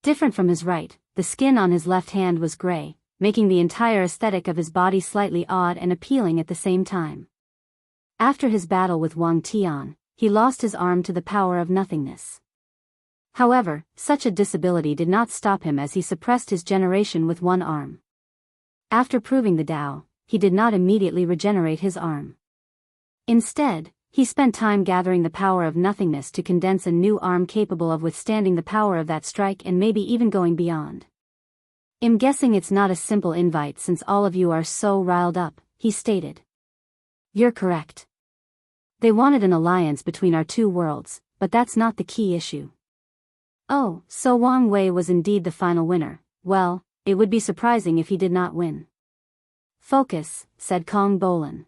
Different from his right, the skin on his left hand was gray, making the entire aesthetic of his body slightly odd and appealing at the same time. After his battle with Wang Tian, he lost his arm to the power of nothingness. However, such a disability did not stop him as he suppressed his generation with one arm. After proving the Dao, he did not immediately regenerate his arm. Instead, he spent time gathering the power of nothingness to condense a new arm capable of withstanding the power of that strike and maybe even going beyond. I'm guessing it's not a simple invite since all of you are so riled up, he stated. You're correct. They wanted an alliance between our two worlds, but that's not the key issue. Oh, so Wang Wei was indeed the final winner. Well, it would be surprising if he did not win. Focus, said Kong Bolan.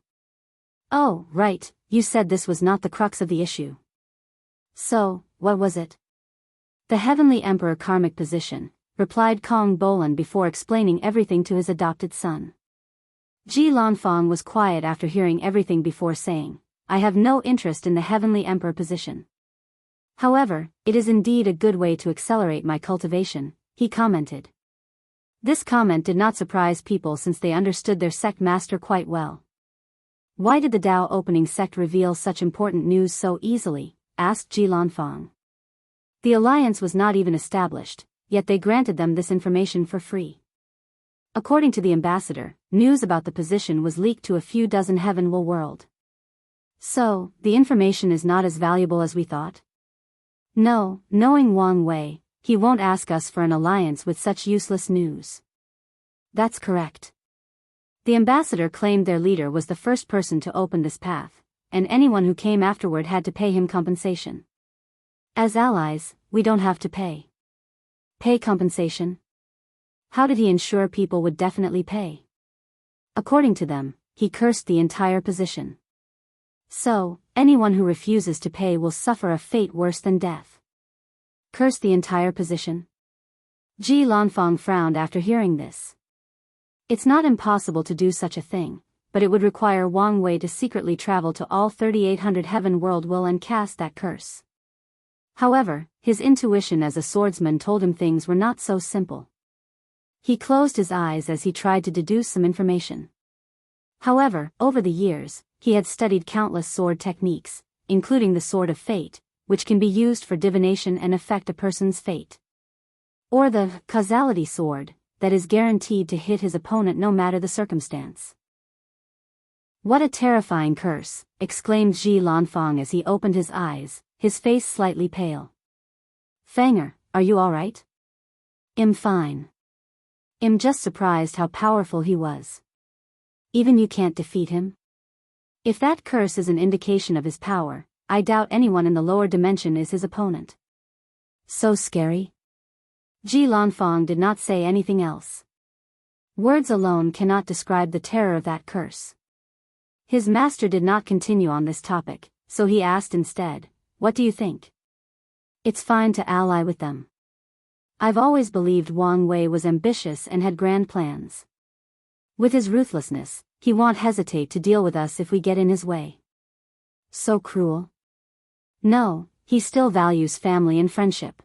Oh, right, you said this was not the crux of the issue. So, what was it? The Heavenly Emperor karmic position, replied Kong Bolan before explaining everything to his adopted son. Ji Lanfang was quiet after hearing everything before saying, I have no interest in the Heavenly Emperor position. However, it is indeed a good way to accelerate my cultivation, he commented. This comment did not surprise people since they understood their sect master quite well. Why did the Dao Opening Sect reveal such important news so easily? Asked Ji Lanfang. The alliance was not even established, yet they granted them this information for free. According to the ambassador, news about the position was leaked to a few dozen Heavenly world. So, the information is not as valuable as we thought? No, knowing Wang Wei, he won't ask us for an alliance with such useless news. That's correct. The ambassador claimed their leader was the first person to open this path, and anyone who came afterward had to pay him compensation. As allies, we don't have to pay. Pay compensation? How did he ensure people would definitely pay? According to them, he cursed the entire position. So, anyone who refuses to pay will suffer a fate worse than death. Curse the entire position? Ji Lanfang frowned after hearing this. It's not impossible to do such a thing, but it would require Wang Wei to secretly travel to all 3800 Heaven World will and cast that curse. However, his intuition as a swordsman told him things were not so simple. He closed his eyes as he tried to deduce some information. However, over the years, he had studied countless sword techniques, including the Sword of Fate, which can be used for divination and affect a person's fate. Or the causality sword, that is guaranteed to hit his opponent no matter the circumstance. What a terrifying curse, exclaimed Ji Lanfang as he opened his eyes, his face slightly pale. Fanger, are you alright? I'm fine. I'm just surprised how powerful he was. Even you can't defeat him? If that curse is an indication of his power, I doubt anyone in the lower dimension is his opponent. So scary? Ji Lanfang did not say anything else. Words alone cannot describe the terror of that curse. His master did not continue on this topic, so he asked instead, what do you think? It's fine to ally with them. I've always believed Wang Wei was ambitious and had grand plans. With his ruthlessness, he won't hesitate to deal with us if we get in his way. So cruel? No, he still values family and friendship.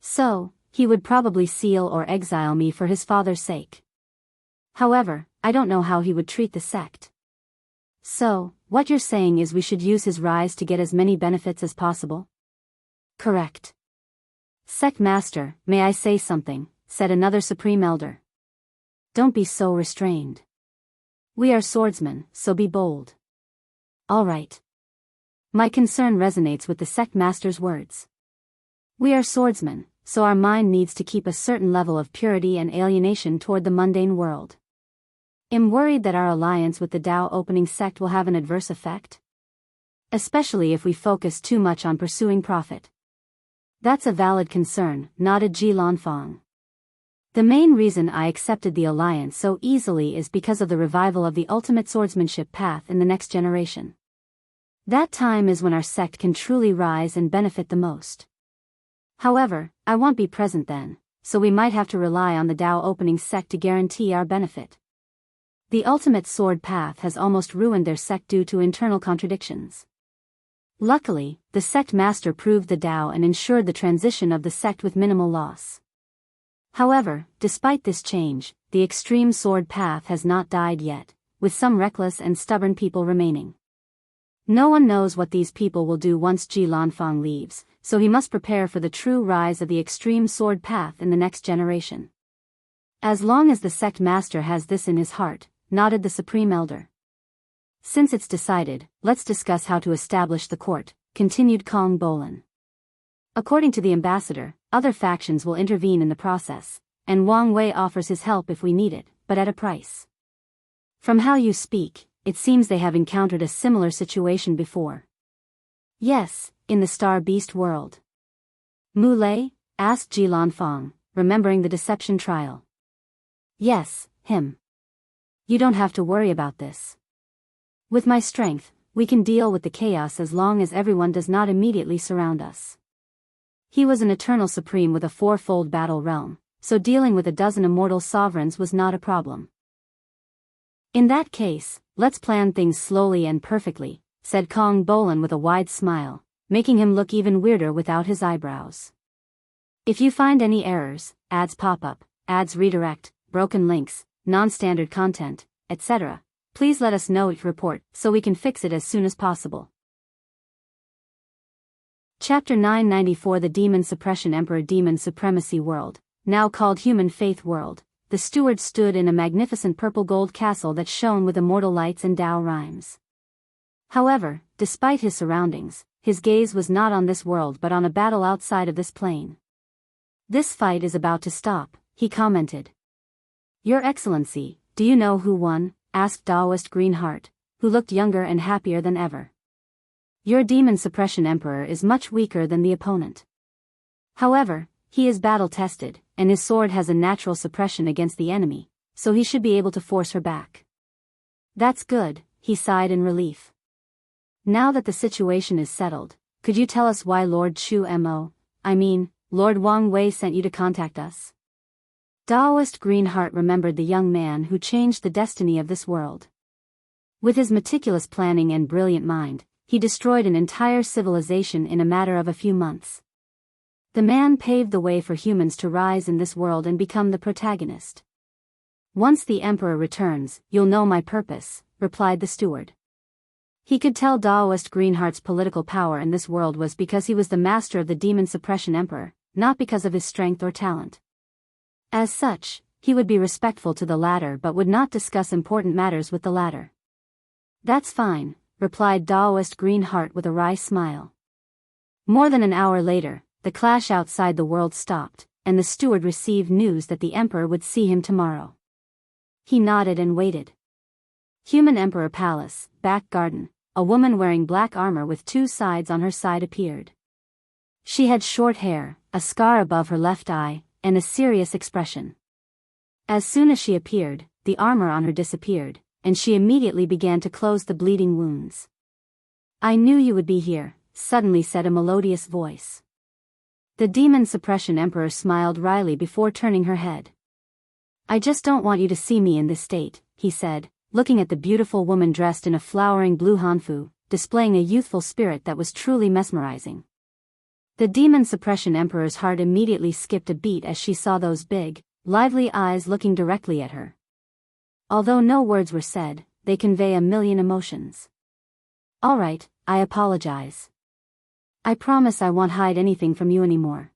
So, he would probably seal or exile me for his father's sake. However, I don't know how he would treat the sect. So, what you're saying is we should use his rise to get as many benefits as possible? Correct. Sect Master, may I say something, said another Supreme Elder. Don't be so restrained. We are swordsmen, so be bold. All right. My concern resonates with the Sect Master's words. We are swordsmen, so our mind needs to keep a certain level of purity and alienation toward the mundane world. I'm worried that our alliance with the Dao opening sect will have an adverse effect. Especially if we focus too much on pursuing profit. That's a valid concern, nodded Ji Lanfang. The main reason I accepted the alliance so easily is because of the revival of the ultimate swordsmanship path in the next generation. That time is when our sect can truly rise and benefit the most. However, I won't be present then, so we might have to rely on the Dao opening sect to guarantee our benefit. The ultimate sword path has almost ruined their sect due to internal contradictions. Luckily, the sect master proved the Dao and ensured the transition of the sect with minimal loss. However, despite this change, the extreme sword path has not died yet, with some reckless and stubborn people remaining. No one knows what these people will do once Ji Lanfang leaves, so he must prepare for the true rise of the extreme sword path in the next generation. As long as the sect master has this in his heart, nodded the Supreme Elder. Since it's decided, let's discuss how to establish the court, continued Kong Bolan. According to the ambassador, other factions will intervene in the process, and Wang Wei offers his help if we need it, but at a price. From how you speak, it seems they have encountered a similar situation before. Yes, in the Star Beast world. Mu Lei? Asked Ji Lanfang, remembering the deception trial. Yes, him. You don't have to worry about this. With my strength, we can deal with the chaos as long as everyone does not immediately surround us. He was an eternal supreme with a fourfold battle realm, so dealing with a dozen immortal sovereigns was not a problem. In that case, let's plan things slowly and perfectly, said Kong Bolan with a wide smile, making him look even weirder without his eyebrows. If you find any errors, ads pop up, ads redirect, broken links, non-standard content, etc., please let us know each report so we can fix it as soon as possible. Chapter 994 The Demon Suppression Emperor Demon Supremacy World, now called Human Faith World. The steward stood in a magnificent purple-gold castle that shone with immortal lights and Dao rhymes. However, despite his surroundings, his gaze was not on this world but on a battle outside of this plane. This fight is about to stop, he commented. Your Excellency, do you know who won? Asked Daoist Greenheart, who looked younger and happier than ever. Your demon suppression emperor is much weaker than the opponent. However, he is battle-tested, and his sword has a natural suppression against the enemy, so he should be able to force her back. That's good, he sighed in relief. Now that the situation is settled, could you tell us why Lord Lord Wang Wei sent you to contact us? Daoist Greenheart remembered the young man who changed the destiny of this world. With his meticulous planning and brilliant mind, he destroyed an entire civilization in a matter of a few months. The man paved the way for humans to rise in this world and become the protagonist. Once the Emperor returns, you'll know my purpose, replied the steward. He could tell Daoist Greenheart's political power in this world was because he was the master of the Demon Suppression Emperor, not because of his strength or talent. As such, he would be respectful to the latter but would not discuss important matters with the latter. That's fine, replied Daoist Greenheart with a wry smile. More than an hour later, the clash outside the world stopped, and the steward received news that the Emperor would see him tomorrow. He nodded and waited. Human Emperor Palace, back garden, a woman wearing black armor with two sides on her side appeared. She had short hair, a scar above her left eye, and a serious expression. As soon as she appeared, the armor on her disappeared, and she immediately began to close the bleeding wounds. I knew you would be here, suddenly said a melodious voice. The Demon Suppression Emperor smiled wryly before turning her head. I just don't want you to see me in this state, he said, looking at the beautiful woman dressed in a flowering blue hanfu, displaying a youthful spirit that was truly mesmerizing. The Demon Suppression Emperor's heart immediately skipped a beat as she saw those big, lively eyes looking directly at her. Although no words were said, they convey a million emotions. All right, I apologize. I promise I won't hide anything from you anymore.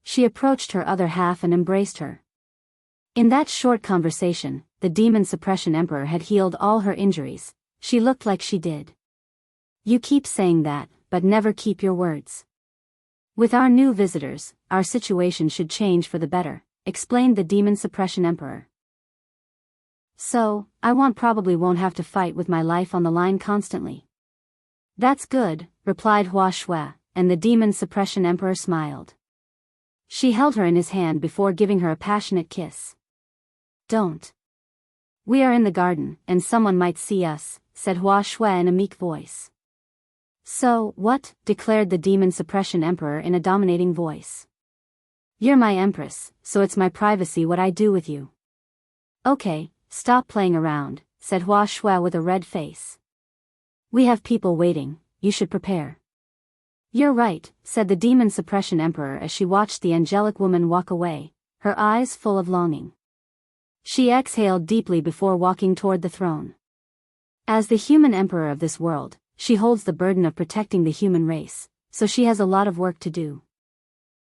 She approached her other half and embraced her. In that short conversation, the Demon Suppression Emperor had healed all her injuries. She looked like she did. You keep saying that, but never keep your words. With our new visitors, our situation should change for the better, explained the Demon Suppression Emperor. So, I probably won't have to fight with my life on the line constantly. That's good, replied Hua Shui, and the Demon Suppression Emperor smiled. She held her in his hand before giving her a passionate kiss. Don't. We are in the garden, and someone might see us, said Hua Shui in a meek voice. So, what? Declared the Demon Suppression Emperor in a dominating voice. You're my Empress, so it's my privacy what I do with you. Okay, stop playing around, said Hua Shui with a red face. We have people waiting, you should prepare. You're right, said the Demon Suppression Emperor as she watched the angelic woman walk away, her eyes full of longing. She exhaled deeply before walking toward the throne. As the human emperor of this world, she holds the burden of protecting the human race, so she has a lot of work to do.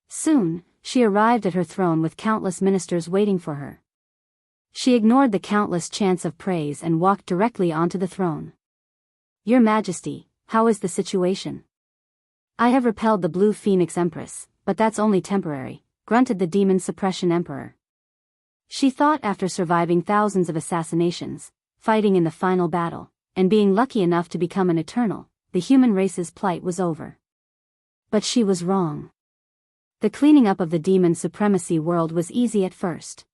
Soon, she arrived at her throne with countless ministers waiting for her. She ignored the countless chants of praise and walked directly onto the throne. Your Majesty, how is the situation? I have repelled the Blue Phoenix Empress, but that's only temporary, grunted the Demon Suppression Emperor. She thought after surviving thousands of assassinations, fighting in the final battle, and being lucky enough to become an Eternal, the human race's plight was over. But she was wrong. The cleaning up of the demon supremacy world was easy at first.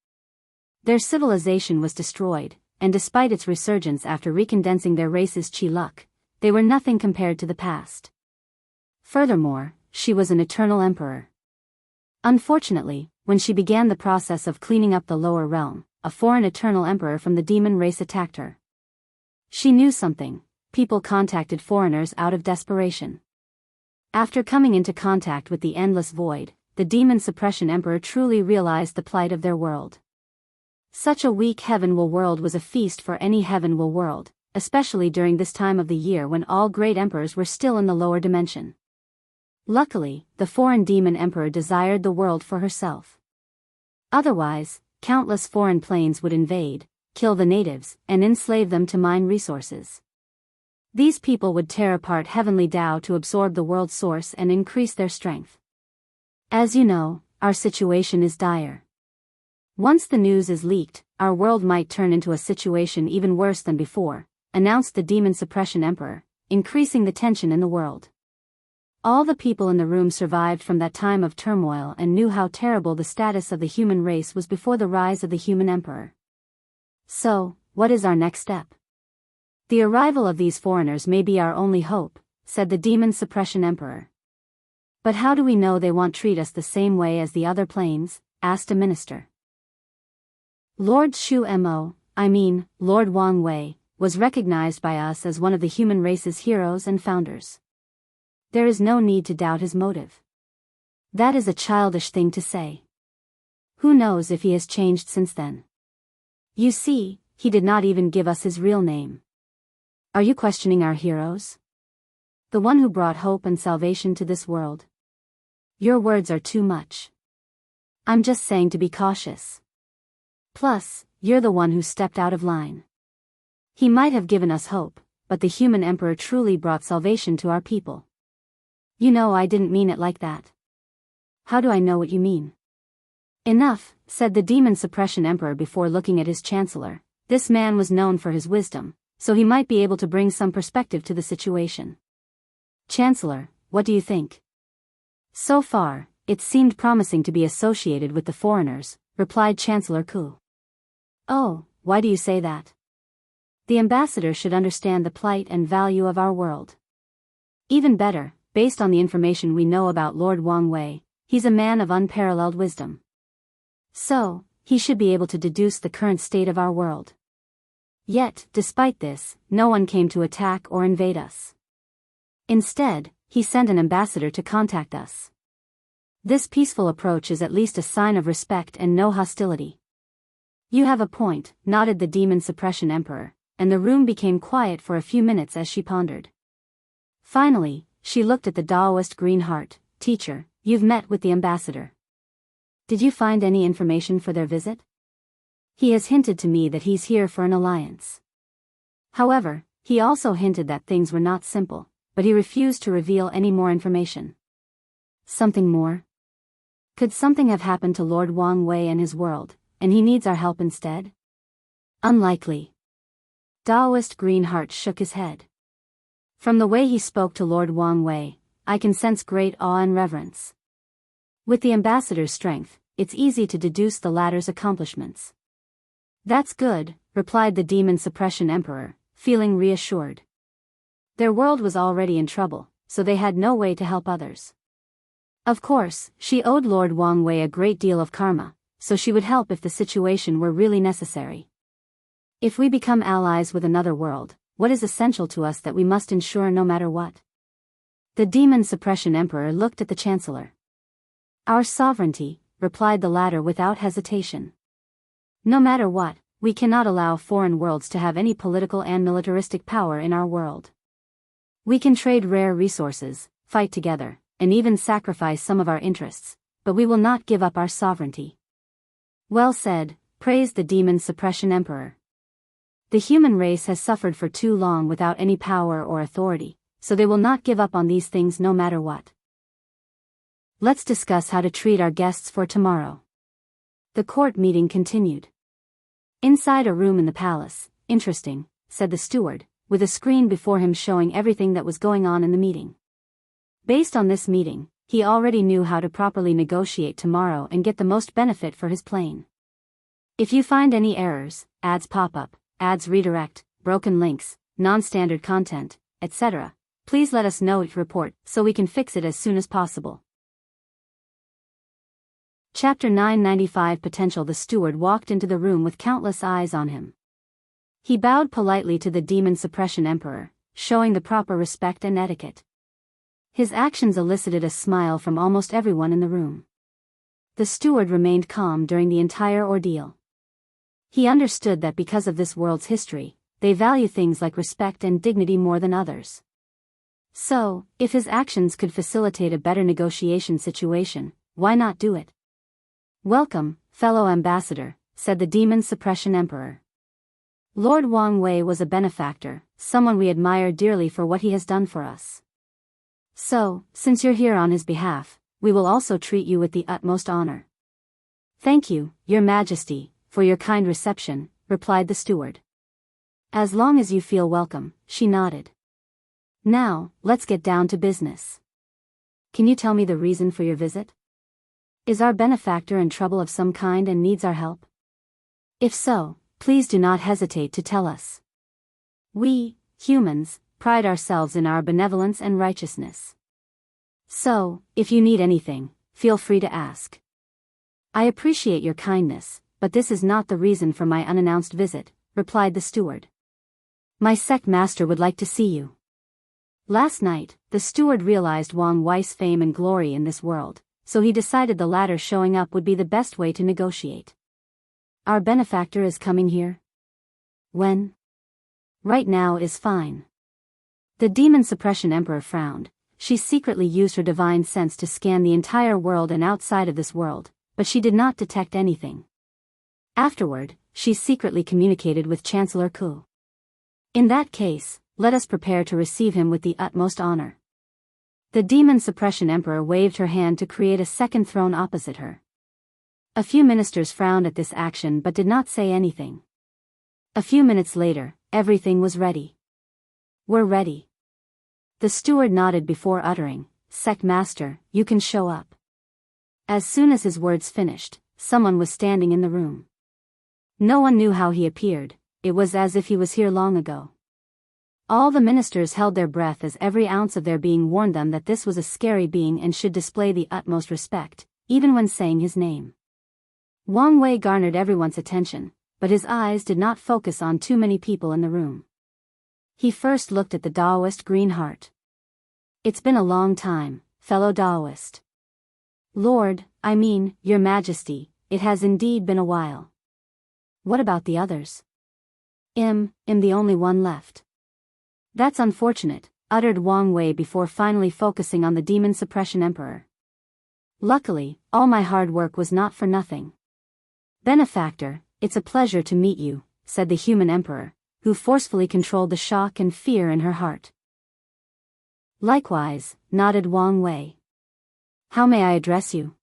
Their civilization was destroyed, and despite its resurgence after recondensing their race's chi luck, they were nothing compared to the past. Furthermore, she was an eternal emperor. Unfortunately, when she began the process of cleaning up the lower realm, a foreign eternal emperor from the demon race attacked her. She knew something. People contacted foreigners out of desperation. After coming into contact with the endless void, the Demon Suppression Emperor truly realized the plight of their world. Such a weak heaven-will world was a feast for any heaven-will world, especially during this time of the year when all great emperors were still in the lower dimension. Luckily, the foreign demon emperor desired the world for herself. Otherwise, countless foreign planes would invade, kill the natives, and enslave them to mine resources. These people would tear apart heavenly Tao to absorb the world source and increase their strength. As you know, our situation is dire. Once the news is leaked, our world might turn into a situation even worse than before, announced the Demon Suppression Emperor, increasing the tension in the world. All the people in the room survived from that time of turmoil and knew how terrible the status of the human race was before the rise of the human emperor. So, what is our next step? The arrival of these foreigners may be our only hope, said the Demon Suppression Emperor. But how do we know they won't treat us the same way as the other planes? Asked a minister. Lord Lord Wang Wei, was recognized by us as one of the human race's heroes and founders. There is no need to doubt his motive. That is a childish thing to say. Who knows if he has changed since then? You see, he did not even give us his real name. Are you questioning our heroes? The one who brought hope and salvation to this world? Your words are too much. I'm just saying to be cautious. Plus, you're the one who stepped out of line. He might have given us hope, but the human emperor truly brought salvation to our people. You know I didn't mean it like that. How do I know what you mean? Enough, said the Demon Suppression Emperor before looking at his chancellor. This man was known for his wisdom, so he might be able to bring some perspective to the situation. Chancellor, what do you think? So far, it seemed promising to be associated with the foreigners, replied Chancellor Ku. Oh, why do you say that? The ambassador should understand the plight and value of our world. Even better, based on the information we know about Lord Wang Wei, he's a man of unparalleled wisdom. So, he should be able to deduce the current state of our world. Yet, despite this, no one came to attack or invade us. Instead, he sent an ambassador to contact us. This peaceful approach is at least a sign of respect and no hostility. You have a point, nodded the Demon Suppression Emperor, and the room became quiet for a few minutes as she pondered. Finally, she looked at the Taoist Green Heart. Teacher, you've met with the ambassador. Did you find any information for their visit? He has hinted to me that he's here for an alliance. However, he also hinted that things were not simple, but he refused to reveal any more information. Something more? Could something have happened to Lord Wang Wei and his world, and he needs our help instead? Unlikely. Taoist Green Heart shook his head. From the way he spoke to Lord Wang Wei, I can sense great awe and reverence. With the ambassador's strength, it's easy to deduce the latter's accomplishments. That's good, replied the Demon Suppression Emperor, feeling reassured. Their world was already in trouble, so they had no way to help others. Of course, she owed Lord Wang Wei a great deal of karma, so she would help if the situation were really necessary. If we become allies with another world, what is essential to us that we must ensure no matter what? The Demon Suppression Emperor looked at the Chancellor. Our sovereignty, replied the latter without hesitation. No matter what, we cannot allow foreign worlds to have any political and militaristic power in our world. We can trade rare resources, fight together, and even sacrifice some of our interests, but we will not give up our sovereignty. Well said, praised the Demon Suppression Emperor. The human race has suffered for too long without any power or authority, so they will not give up on these things no matter what. Let's discuss how to treat our guests for tomorrow. The court meeting continued. Inside a room in the palace, interesting, said the steward, with a screen before him showing everything that was going on in the meeting. Based on this meeting, he already knew how to properly negotiate tomorrow and get the most benefit for his plane. If you find any errors, ads pop up, ads redirect, broken links, non-standard content, etc., please let us know each report so we can fix it as soon as possible. Chapter 995 Potential. The steward walked into the room with countless eyes on him. He bowed politely to the Demon Suppression Emperor, showing the proper respect and etiquette. His actions elicited a smile from almost everyone in the room. The steward remained calm during the entire ordeal. He understood that because of this world's history, they value things like respect and dignity more than others. So, if his actions could facilitate a better negotiation situation, why not do it? Welcome, fellow ambassador, said the Demon Suppression Emperor. Lord Wang Wei was a benefactor, someone we admire dearly for what he has done for us. So, since you're here on his behalf, we will also treat you with the utmost honor. Thank you, Your Majesty, for your kind reception, replied the steward. As long as you feel welcome, she nodded. Now, let's get down to business. Can you tell me the reason for your visit? Is our benefactor in trouble of some kind and needs our help? If so, please do not hesitate to tell us. We, humans, pride ourselves in our benevolence and righteousness. So, if you need anything, feel free to ask. I appreciate your kindness, but this is not the reason for my unannounced visit, replied the steward. My sect master would like to see you. Last night, the steward realized Wang Wei's fame and glory in this world, so he decided the latter showing up would be the best way to negotiate. Our benefactor is coming here? When? Right now is fine. The demon Suppression Emperor frowned. She secretly used her divine sense to scan the entire world and outside of this world, but she did not detect anything. Afterward, she secretly communicated with Chancellor Ku. In that case, let us prepare to receive him with the utmost honor. The demon Suppression Emperor waved her hand to create a second throne opposite her. A few ministers frowned at this action but did not say anything. A few minutes later, everything was ready. We're ready. The steward nodded before uttering, Sect Master, you can show up. As soon as his words finished, someone was standing in the room. No one knew how he appeared, it was as if he was here long ago. All the ministers held their breath as every ounce of their being warned them that this was a scary being and should display the utmost respect, even when saying his name. Wang Wei garnered everyone's attention, but his eyes did not focus on too many people in the room. He first looked at the Taoist Green Heart. It's been a long time, fellow Taoist. Lord, Your Majesty, it has indeed been a while. What about the others? I'm the only one left. That's unfortunate, uttered Wang Wei before finally focusing on the demon Suppression Emperor. Luckily, all my hard work was not for nothing. Benefactor, it's a pleasure to meet you, said the human emperor, who forcefully controlled the shock and fear in her heart. Likewise, nodded Wang Wei. How may I address you?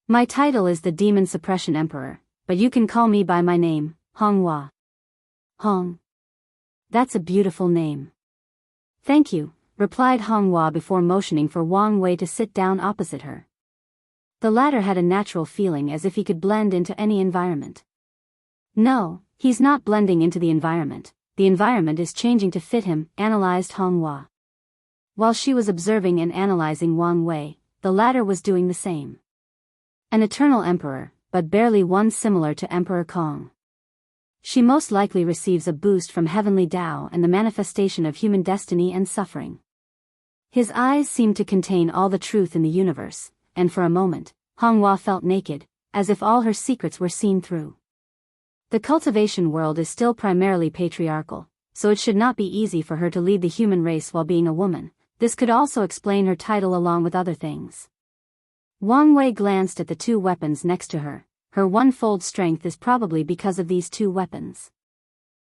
My title is the Demon Suppression Emperor, but you can call me by my name, Honghua. Hong. That's a beautiful name. Thank you, replied Honghua before motioning for Wang Wei to sit down opposite her. The latter had a natural feeling as if he could blend into any environment. No, he's not blending into the environment is changing to fit him, analyzed Honghua. While she was observing and analyzing Wang Wei, the latter was doing the same. An eternal emperor, but barely one similar to Emperor Kong. She most likely receives a boost from heavenly Tao and the manifestation of human destiny and suffering. His eyes seemed to contain all the truth in the universe, and for a moment, Honghua felt naked, as if all her secrets were seen through. The cultivation world is still primarily patriarchal, so it should not be easy for her to lead the human race while being a woman. This could also explain her title along with other things. Wang Wei glanced at the two weapons next to her. Her one-fold strength is probably because of these two weapons.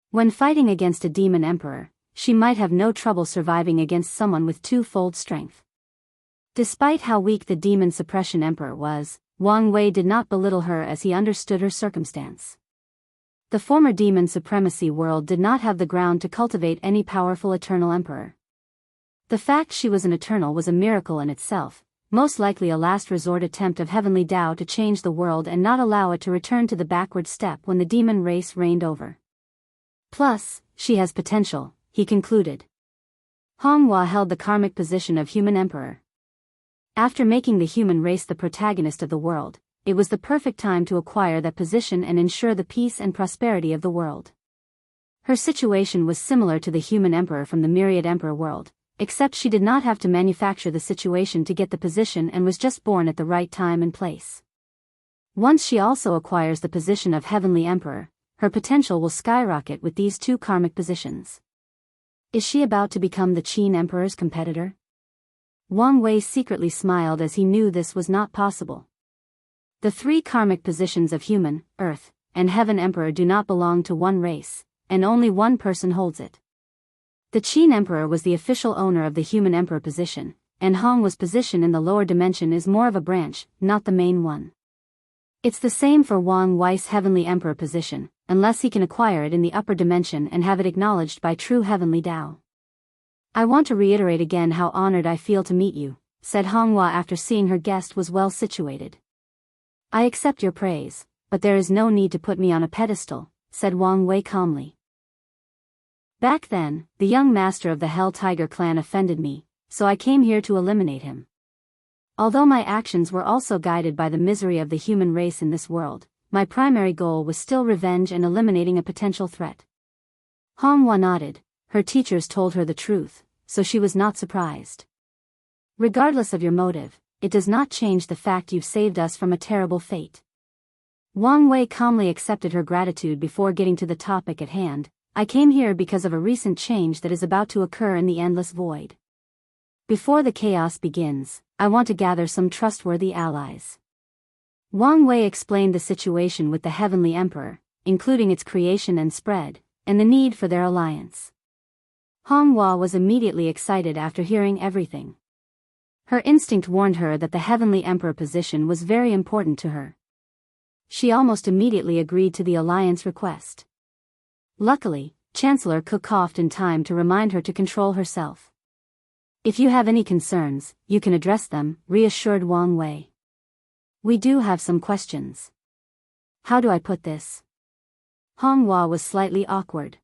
When fighting against a demon emperor, she might have no trouble surviving against someone with two-fold strength. Despite how weak the demon Suppression Emperor was, Wang Wei did not belittle her as he understood her circumstance. The former demon supremacy world did not have the ground to cultivate any powerful eternal emperor. The fact she was an eternal was a miracle in itself, most likely a last resort attempt of heavenly Tao to change the world and not allow it to return to the backward step when the demon race reigned over. Plus, she has potential, he concluded. Honghua held the karmic position of human emperor. After making the human race the protagonist of the world, it was the perfect time to acquire that position and ensure the peace and prosperity of the world. Her situation was similar to the human emperor from the myriad emperor world, except she did not have to manufacture the situation to get the position and was just born at the right time and place. Once she also acquires the position of heavenly emperor, her potential will skyrocket with these two karmic positions. Is she about to become the Qin emperor's competitor? Wang Wei secretly smiled as he knew this was not possible. The three karmic positions of human, earth, and heaven emperor do not belong to one race, and only one person holds it. The Qin Emperor was the official owner of the human emperor position, and Honghua's position in the lower dimension is more of a branch, not the main one. It's the same for Wang Wei's Heavenly Emperor position, unless he can acquire it in the upper dimension and have it acknowledged by true Heavenly Tao. I want to reiterate again how honored I feel to meet you, said Honghua after seeing her guest was well situated. I accept your praise, but there is no need to put me on a pedestal, said Wang Wei calmly. Back then, the young master of the Hell Tiger clan offended me, so I came here to eliminate him. Although my actions were also guided by the misery of the human race in this world, my primary goal was still revenge and eliminating a potential threat. Honghua nodded. Her teachers told her the truth, so she was not surprised. Regardless of your motive, it does not change the fact you've saved us from a terrible fate. Wang Wei calmly accepted her gratitude before getting to the topic at hand. I came here because of a recent change that is about to occur in the endless void. Before the chaos begins, I want to gather some trustworthy allies. Wang Wei explained the situation with the Heavenly Emperor, including its creation and spread, and the need for their alliance. Honghua was immediately excited after hearing everything. Her instinct warned her that the Heavenly Emperor position was very important to her. She almost immediately agreed to the alliance request. Luckily, Chancellor Ku coughed in time to remind her to control herself. If you have any concerns, you can address them, reassured Wang Wei. We do have some questions. How do I put this? Honghua was slightly awkward.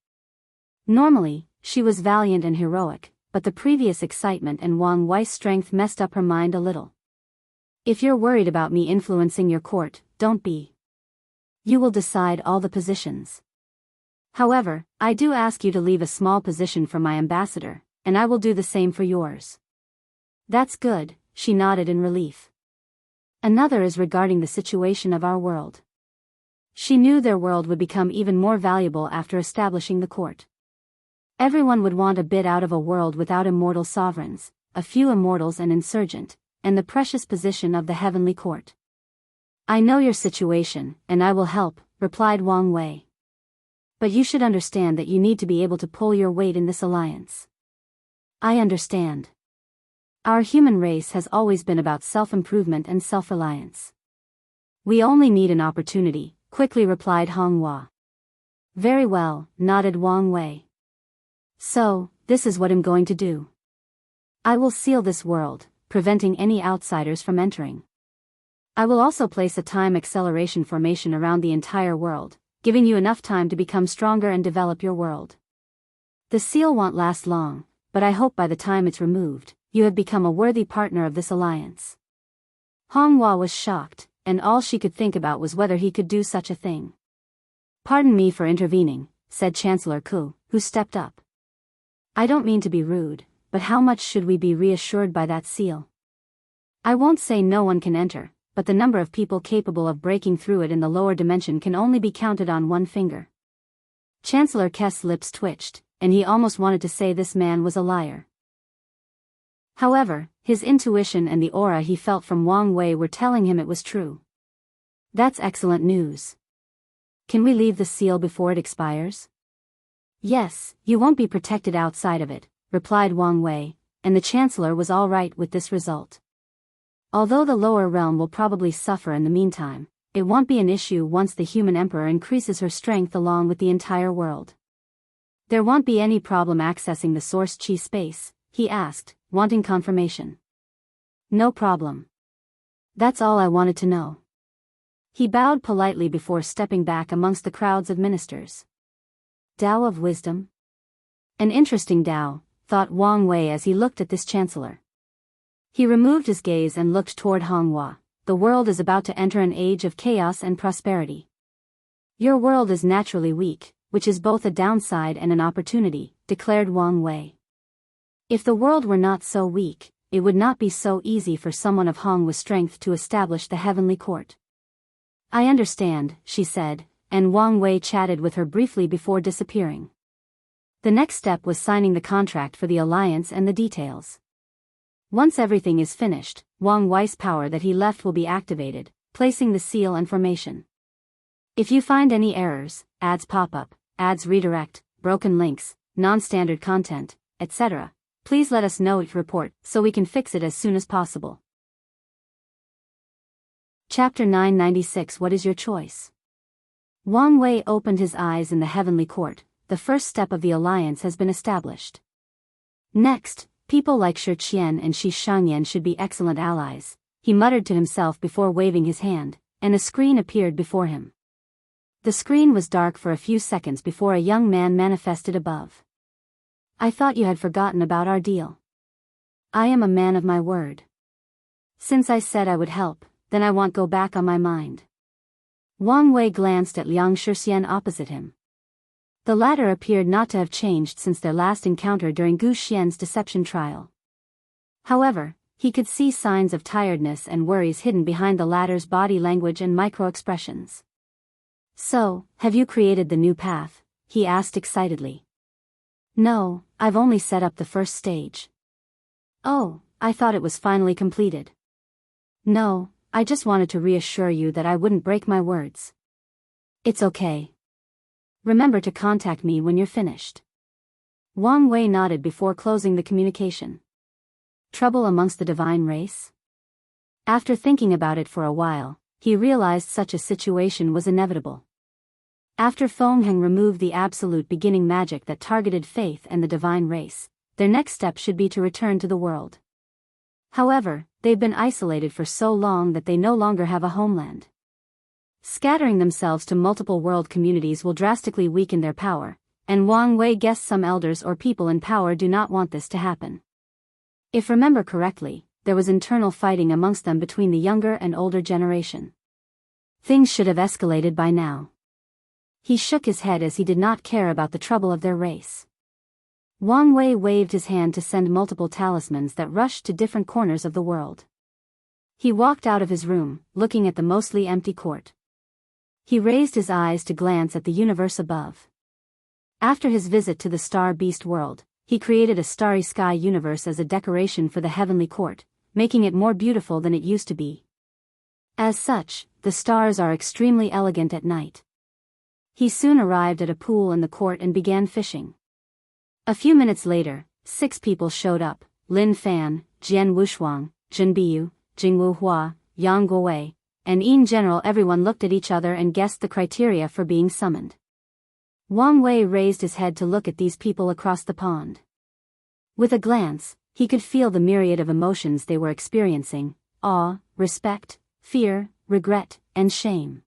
Normally, she was valiant and heroic, but the previous excitement and Wang Wei's strength messed up her mind a little. If you're worried about me influencing your court, don't be. You will decide all the positions. However, I do ask you to leave a small position for my ambassador, and I will do the same for yours. That's good, she nodded in relief. Another is regarding the situation of our world. She knew their world would become even more valuable after establishing the court. Everyone would want a bit out of a world without immortal sovereigns, a few immortals and insurgent, and the precious position of the heavenly court. I know your situation, and I will help, replied Wang Wei. But you should understand that you need to be able to pull your weight in this alliance. I understand. Our human race has always been about self-improvement and self-reliance. We only need an opportunity, quickly replied Honghua. Very well, nodded Wang Wei. So, this is what I'm going to do. I will seal this world, preventing any outsiders from entering. I will also place a time acceleration formation around the entire world, giving you enough time to become stronger and develop your world. The seal won't last long, but I hope by the time it's removed, you have become a worthy partner of this alliance. Honghua was shocked, and all she could think about was whether he could do such a thing. Pardon me for intervening, said Chancellor Ku, who stepped up. I don't mean to be rude, but how much should we be reassured by that seal? I won't say no one can enter, but the number of people capable of breaking through it in the lower dimension can only be counted on one finger. Chancellor Kest's lips twitched, and he almost wanted to say this man was a liar. However, his intuition and the aura he felt from Wang Wei were telling him it was true. That's excellent news. Can we leave the seal before it expires? Yes, you won't be protected outside of it, replied Wang Wei, and the Chancellor was all right with this result. Although the lower realm will probably suffer in the meantime, it won't be an issue once the human emperor increases her strength along with the entire world. There won't be any problem accessing the source chi space, he asked, wanting confirmation. No problem. That's all I wanted to know. He bowed politely before stepping back amongst the crowds of ministers. Tao of Wisdom? An interesting Tao, thought Wang Wei as he looked at this chancellor. He removed his gaze and looked toward Honghua. The world is about to enter an age of chaos and prosperity. Your world is naturally weak, which is both a downside and an opportunity, declared Wang Wei. If the world were not so weak, it would not be so easy for someone of Honghua's strength to establish the heavenly court. I understand, she said, and Wang Wei chatted with her briefly before disappearing. The next step was signing the contract for the alliance and the details. Once everything is finished, Wang Wei's power that he left will be activated, placing the seal and formation. If you find any errors, ads pop up, ads redirect, broken links, non-standard content, etc., please let us know each report so we can fix it as soon as possible. Chapter 996. What is your choice? Wang Wei opened his eyes in the heavenly court. The first step of the alliance has been established. Next, people like Shi Qian and Xianxia should be excellent allies, he muttered to himself before waving his hand, and a screen appeared before him. The screen was dark for a few seconds before a young man manifested above. I thought you had forgotten about our deal. I am a man of my word. Since I said I would help, then I won't go back on my mind. Wang Wei glanced at Liang Shixian opposite him. The latter appeared not to have changed since their last encounter during Gu Xian's deception trial. However, he could see signs of tiredness and worries hidden behind the latter's body language and micro-expressions. So, have you created the new path? He asked excitedly. No, I've only set up the first stage. Oh, I thought it was finally completed. No, I just wanted to reassure you that I wouldn't break my words. It's okay. Remember to contact me when you're finished. Wang Wei nodded before closing the communication. Trouble amongst the divine race? After thinking about it for a while, he realized such a situation was inevitable. After Fengheng removed the absolute beginning magic that targeted faith and the divine race, their next step should be to return to the world. However, they've been isolated for so long that they no longer have a homeland. Scattering themselves to multiple world communities will drastically weaken their power, and Wang Wei guessed some elders or people in power do not want this to happen. If remember correctly, there was internal fighting amongst them between the younger and older generation. Things should have escalated by now. He shook his head as he did not care about the trouble of their race. Wang Wei waved his hand to send multiple talismans that rushed to different corners of the world. He walked out of his room, looking at the mostly empty court. He raised his eyes to glance at the universe above. After his visit to the Star Beast world, he created a starry sky universe as a decoration for the heavenly court, making it more beautiful than it used to be. As such, the stars are extremely elegant at night. He soon arrived at a pool in the court and began fishing. A few minutes later, 6 people showed up: Lin Fan, Jian Wushuang, Zhen Biyu, Jingwu Hua, Yang Guowei, and in general everyone looked at each other and guessed the criteria for being summoned. Wang Wei raised his head to look at these people across the pond. With a glance, he could feel the myriad of emotions they were experiencing: awe, respect, fear, regret, and shame.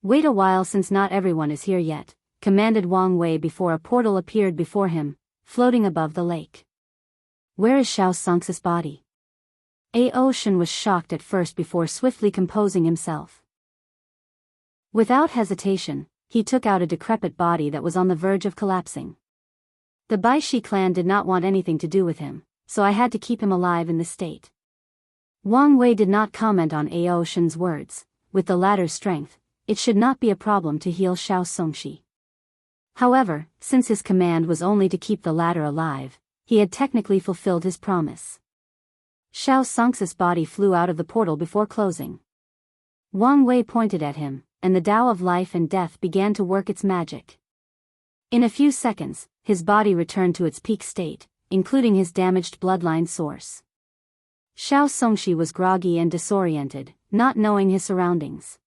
Wait a while, since not everyone is here yet, commanded Wang Wei before a portal appeared before him, floating above the lake. Where is Xianxia's body? Aoshan was shocked at first before swiftly composing himself. Without hesitation, he took out a decrepit body that was on the verge of collapsing. The Baishi clan did not want anything to do with him, so I had to keep him alive in this state. Wang Wei did not comment on Aoshan's words. With the latter's strength, it should not be a problem to heal Xianxia. However, since his command was only to keep the latter alive, he had technically fulfilled his promise. Xianxia's body flew out of the portal before closing. Wang Wei pointed at him, and the Tao of life and death began to work its magic. In a few seconds, his body returned to its peak state, including his damaged bloodline source. Xianxia was groggy and disoriented, not knowing his surroundings.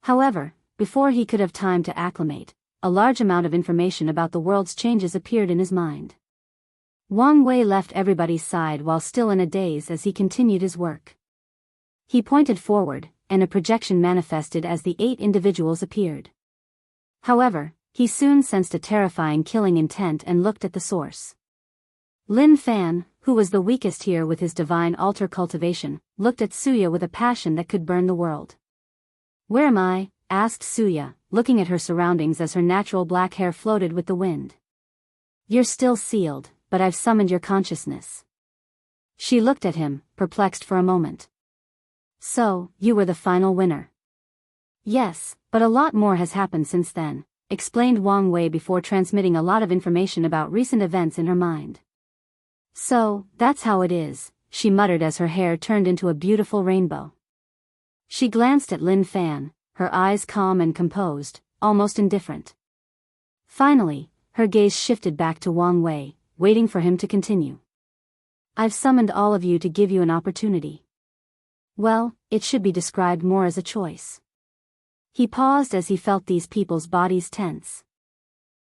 However, before he could have time to acclimate, a large amount of information about the world's changes appeared in his mind. Wang Wei left everybody's side while still in a daze as he continued his work. He pointed forward, and a projection manifested as the 8 individuals appeared. However, he soon sensed a terrifying killing intent and looked at the source. Lin Fan, who was the weakest here with his divine altar cultivation, looked at Suya with a passion that could burn the world. Where am I? Asked Suya, looking at her surroundings as her natural black hair floated with the wind. You're still sealed, but I've summoned your consciousness. She looked at him, perplexed for a moment. So, you were the final winner. Yes, but a lot more has happened since then, explained Wang Wei before transmitting a lot of information about recent events in her mind. So, that's how it is, she muttered as her hair turned into a beautiful rainbow. She glanced at Lin Fan, her eyes calm and composed, almost indifferent. Finally, her gaze shifted back to Wang Wei, waiting for him to continue. I've summoned all of you to give you an opportunity. Well, it should be described more as a choice. He paused as he felt these people's bodies tense.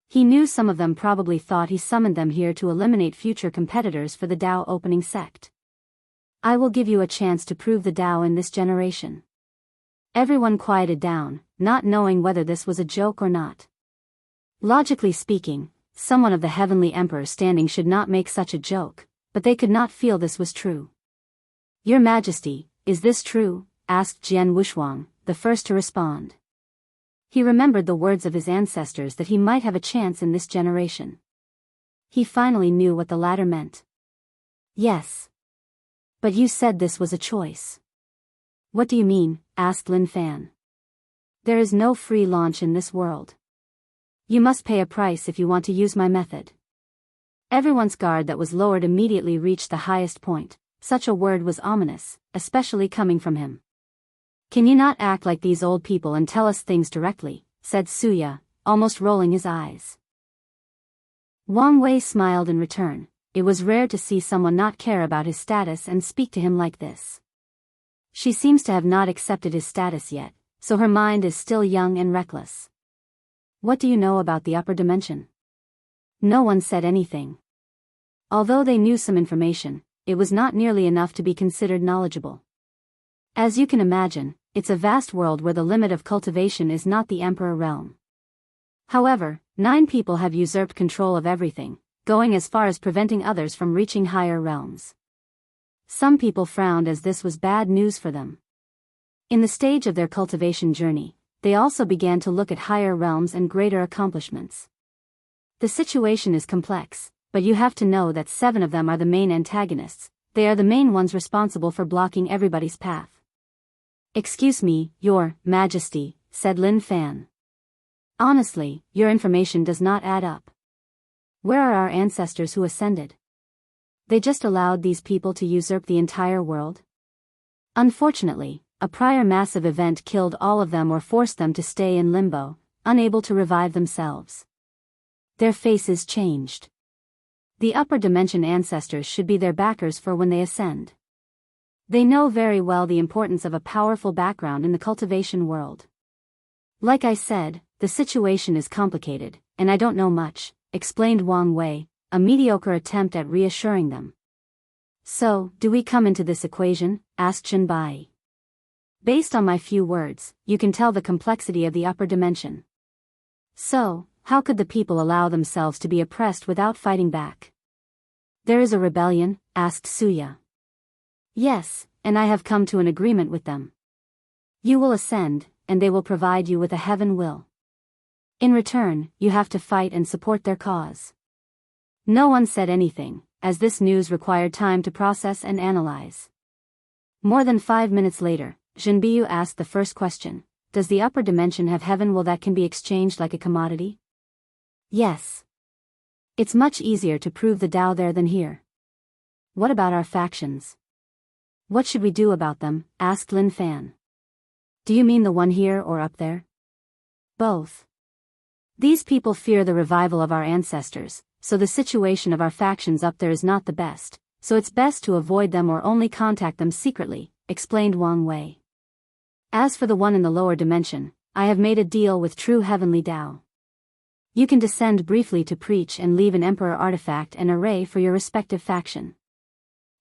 He knew some of them probably thought he summoned them here to eliminate future competitors for the Dao opening sect. I will give you a chance to prove the Dao in this generation. Everyone quieted down, not knowing whether this was a joke or not. Logically speaking, someone of the Heavenly Emperor standing should not make such a joke, but they could not feel this was true. Your Majesty, is this true? Asked Jian Wushuang, the first to respond. He remembered the words of his ancestors that he might have a chance in this generation. He finally knew what the latter meant. Yes. But you said this was a choice. What do you mean? Asked Lin Fan. There is no free launch in this world. You must pay a price if you want to use my method. Everyone's guard that was lowered immediately reached the highest point. Such a word was ominous, especially coming from him. Can you not act like these old people and tell us things directly? Said Suya, almost rolling his eyes. Wang Wei smiled in return. It was rare to see someone not care about his status and speak to him like this. She seems to have not accepted his status yet, so her mind is still young and reckless. What do you know about the upper dimension? No one said anything. Although they knew some information, it was not nearly enough to be considered knowledgeable. As you can imagine, it's a vast world where the limit of cultivation is not the Emperor realm. However, 9 people have usurped control of everything, going as far as preventing others from reaching higher realms. Some people frowned as this was bad news for them. In the stage of their cultivation journey, they also began to look at higher realms and greater accomplishments. The situation is complex, but you have to know that 7 of them are the main antagonists. They are the main ones responsible for blocking everybody's path. Excuse me, Your Majesty, said Lin Fan. Honestly, your information does not add up. Where are our ancestors who ascended? They just allowed these people to usurp the entire world? Unfortunately, a prior massive event killed all of them or forced them to stay in limbo, unable to revive themselves. Their faces changed. The upper dimension ancestors should be their backers for when they ascend. They know very well the importance of a powerful background in the cultivation world. Like I said, the situation is complicated, and I don't know much, explained Wang Wei, a mediocre attempt at reassuring them. So, do we come into this equation? Asked Chen Bai. Based on my few words, you can tell the complexity of the upper dimension. So, how could the people allow themselves to be oppressed without fighting back? There is a rebellion? Asked Suya. Yes, and I have come to an agreement with them. You will ascend, and they will provide you with a heaven will. In return, you have to fight and support their cause. No one said anything, as this news required time to process and analyze. More than 5 minutes later, Zhenbiyu asked the first question. Does the upper dimension have heaven will that can be exchanged like a commodity? Yes. It's much easier to prove the Tao there than here. What about our factions? What should we do about them? Asked Lin Fan. Do you mean the one here or up there? Both. These people fear the revival of our ancestors, so the situation of our factions up there is not the best, so it's best to avoid them or only contact them secretly, explained Wang Wei. As for the one in the lower dimension, I have made a deal with true heavenly Tao. You can descend briefly to preach and leave an emperor artifact and array for your respective faction.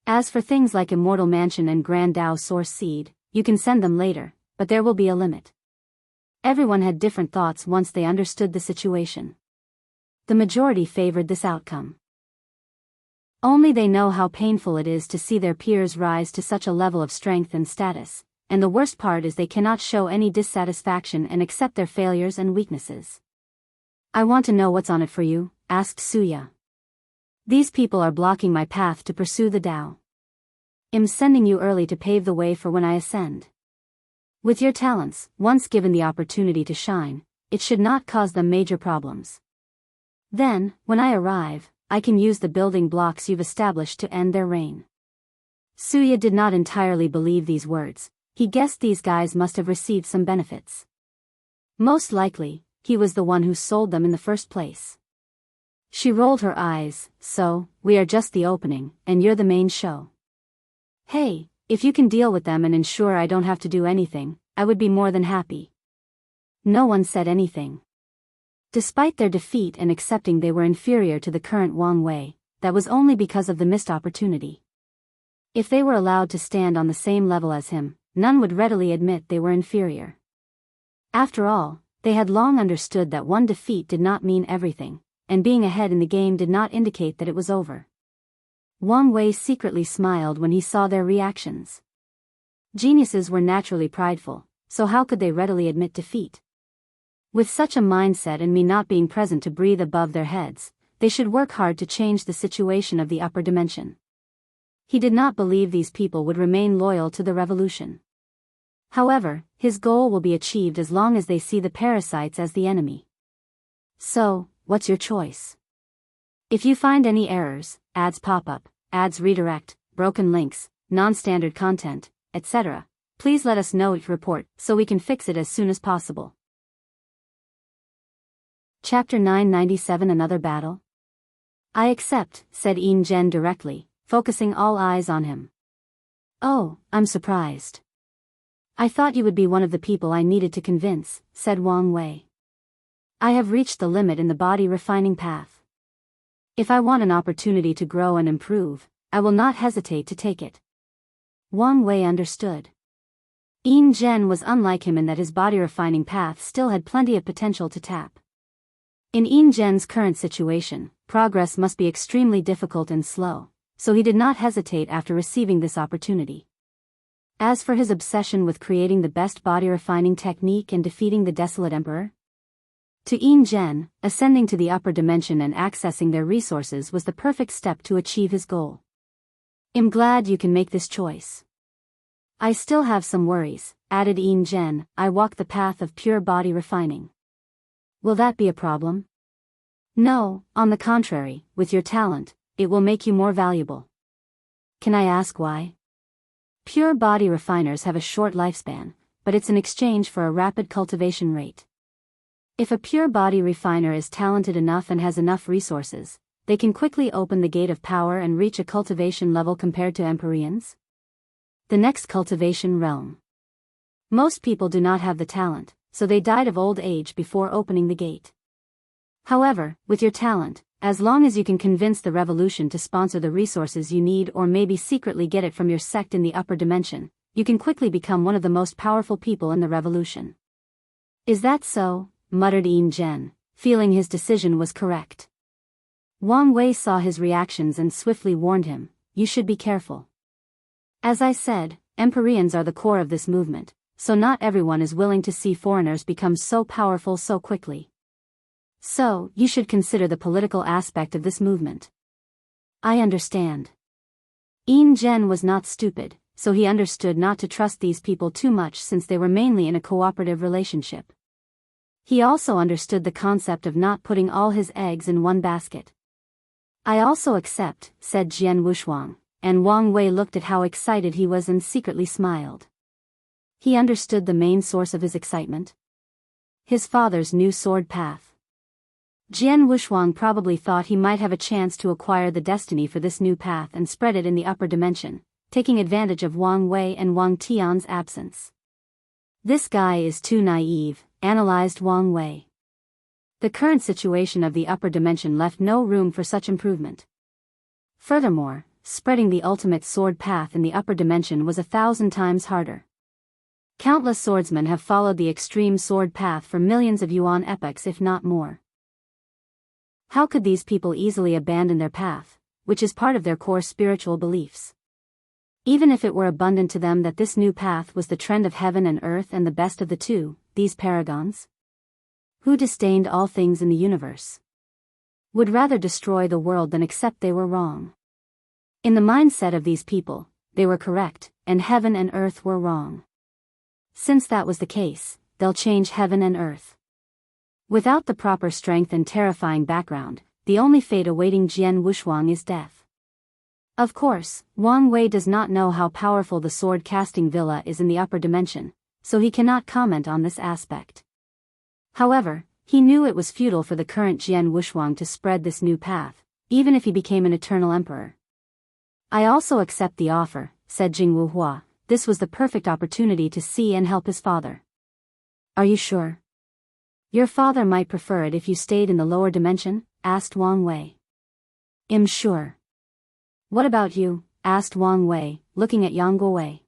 As for things like Immortal Mansion and Grand Tao Source Seed, you can send them later, but there will be a limit. Everyone had different thoughts once they understood the situation. The majority favored this outcome. Only they know how painful it is to see their peers rise to such a level of strength and status, and the worst part is they cannot show any dissatisfaction and accept their failures and weaknesses. I want to know what's on it for you, asked Suya. These people are blocking my path to pursue the Tao. I'm sending you early to pave the way for when I ascend. With your talents, once given the opportunity to shine, it should not cause them major problems. Then, when I arrive, I can use the building blocks you've established to end their reign. Suya did not entirely believe these words. He guessed these guys must have received some benefits. Most likely, he was the one who sold them in the first place. She rolled her eyes. So, we are just the opening, and you're the main show. Hey, If you can deal with them and ensure I don't have to do anything, I would be more than happy. No one said anything. Despite their defeat and accepting they were inferior to the current Wang Wei, that was only because of the missed opportunity. If they were allowed to stand on the same level as him, none would readily admit they were inferior. After all, they had long understood that one defeat did not mean everything, and being ahead in the game did not indicate that it was over. Wang Wei secretly smiled when he saw their reactions. Geniuses were naturally prideful, so how could they readily admit defeat? With such a mindset and me not being present to breathe above their heads, they should work hard to change the situation of the upper dimension. He did not believe these people would remain loyal to the revolution. However, his goal will be achieved as long as they see the parasites as the enemy. So, what's your choice? If you find any errors, ads pop up, ads redirect, broken links, non-standard content, etc., please let us know each report so we can fix it as soon as possible. Chapter 997 Another Battle? I accept, said Yin Zhen directly, focusing all eyes on him. Oh, I'm surprised. I thought you would be one of the people I needed to convince, said Wang Wei. I have reached the limit in the body refining path. If I want an opportunity to grow and improve, I will not hesitate to take it. Wang Wei understood. Yin Zhen was unlike him in that his body refining path still had plenty of potential to tap. In Yin Zhen's current situation, progress must be extremely difficult and slow, so he did not hesitate after receiving this opportunity. As for his obsession with creating the best body refining technique and defeating the desolate emperor, to Yin Zhen, ascending to the upper dimension and accessing their resources was the perfect step to achieve his goal. I'm glad you can make this choice. I still have some worries, added Yin Zhen. I walk the path of pure body refining. Will that be a problem? No, on the contrary, with your talent, it will make you more valuable. Can I ask why? Pure body refiners have a short lifespan, but it's in exchange for a rapid cultivation rate. If a pure body refiner is talented enough and has enough resources, they can quickly open the gate of power and reach a cultivation level compared to Empyreans. The next cultivation realm. Most people do not have the talent, so they died of old age before opening the gate. However, with your talent, as long as you can convince the revolution to sponsor the resources you need or maybe secretly get it from your sect in the upper dimension, you can quickly become one of the most powerful people in the revolution. Is that so? Muttered Yin Zhen, feeling his decision was correct. Wang Wei saw his reactions and swiftly warned him, you should be careful. As I said, Empyreans are the core of this movement, so not everyone is willing to see foreigners become so powerful so quickly. So, you should consider the political aspect of this movement. I understand. Yin Zhen was not stupid, so he understood not to trust these people too much since they were mainly in a cooperative relationship. He also understood the concept of not putting all his eggs in one basket. I also accept, said Jian Wushuang, and Wang Wei looked at how excited he was and secretly smiled. He understood the main source of his excitement. His father's new sword path. Jian Wushuang probably thought he might have a chance to acquire the destiny for this new path and spread it in the upper dimension, taking advantage of Wang Wei and Wang Tian's absence. This guy is too naive, analyzed Wang Wei. The current situation of the upper dimension left no room for such improvement. Furthermore, spreading the ultimate sword path in the upper dimension was 1,000 times harder. Countless swordsmen have followed the extreme sword path for millions of yuan epochs if not more. How could these people easily abandon their path, which is part of their core spiritual beliefs? Even if it were abundant to them that this new path was the trend of heaven and earth and the best of the two, these paragons, who disdained all things in the universe, would rather destroy the world than accept they were wrong. In the mindset of these people, they were correct, and heaven and earth were wrong. Since that was the case, they'll change heaven and earth. Without the proper strength and terrifying background, the only fate awaiting Jian Wushuang is death. Of course, Wang Wei does not know how powerful the sword-casting villa is in the upper dimension, so he cannot comment on this aspect. However, he knew it was futile for the current Jian Wushuang to spread this new path, even if he became an eternal emperor. I also accept the offer, said Jianghu. This was the perfect opportunity to see and help his father. Are you sure? Your father might prefer it if you stayed in the lower dimension, asked Wang Wei. I'm sure. What about you? Asked Wang Wei, looking at Yang Guowei.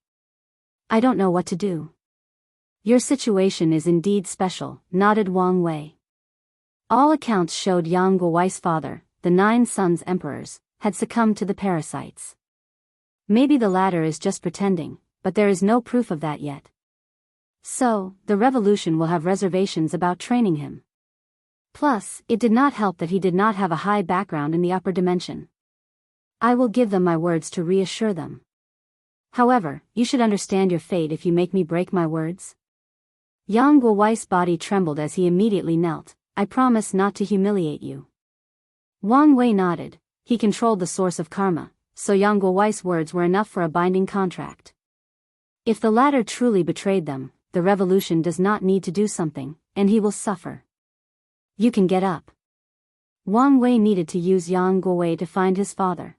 I don't know what to do. Your situation is indeed special, nodded Wang Wei. All accounts showed Yang Guowei's father, the 9 sons emperors, had succumbed to the parasites. Maybe the latter is just pretending, but there is no proof of that yet. So, the revolution will have reservations about training him. Plus, it did not help that he did not have a high background in the upper dimension. I will give them my words to reassure them. However, you should understand your fate if you make me break my words. Yang Guowei's body trembled as he immediately knelt. I promise not to humiliate you. Wang Wei nodded. He controlled the source of karma, so Yang Guowei's words were enough for a binding contract. If the latter truly betrayed them, the revolution does not need to do something, and he will suffer. You can get up. Wang Wei needed to use Yang Guowei to find his father.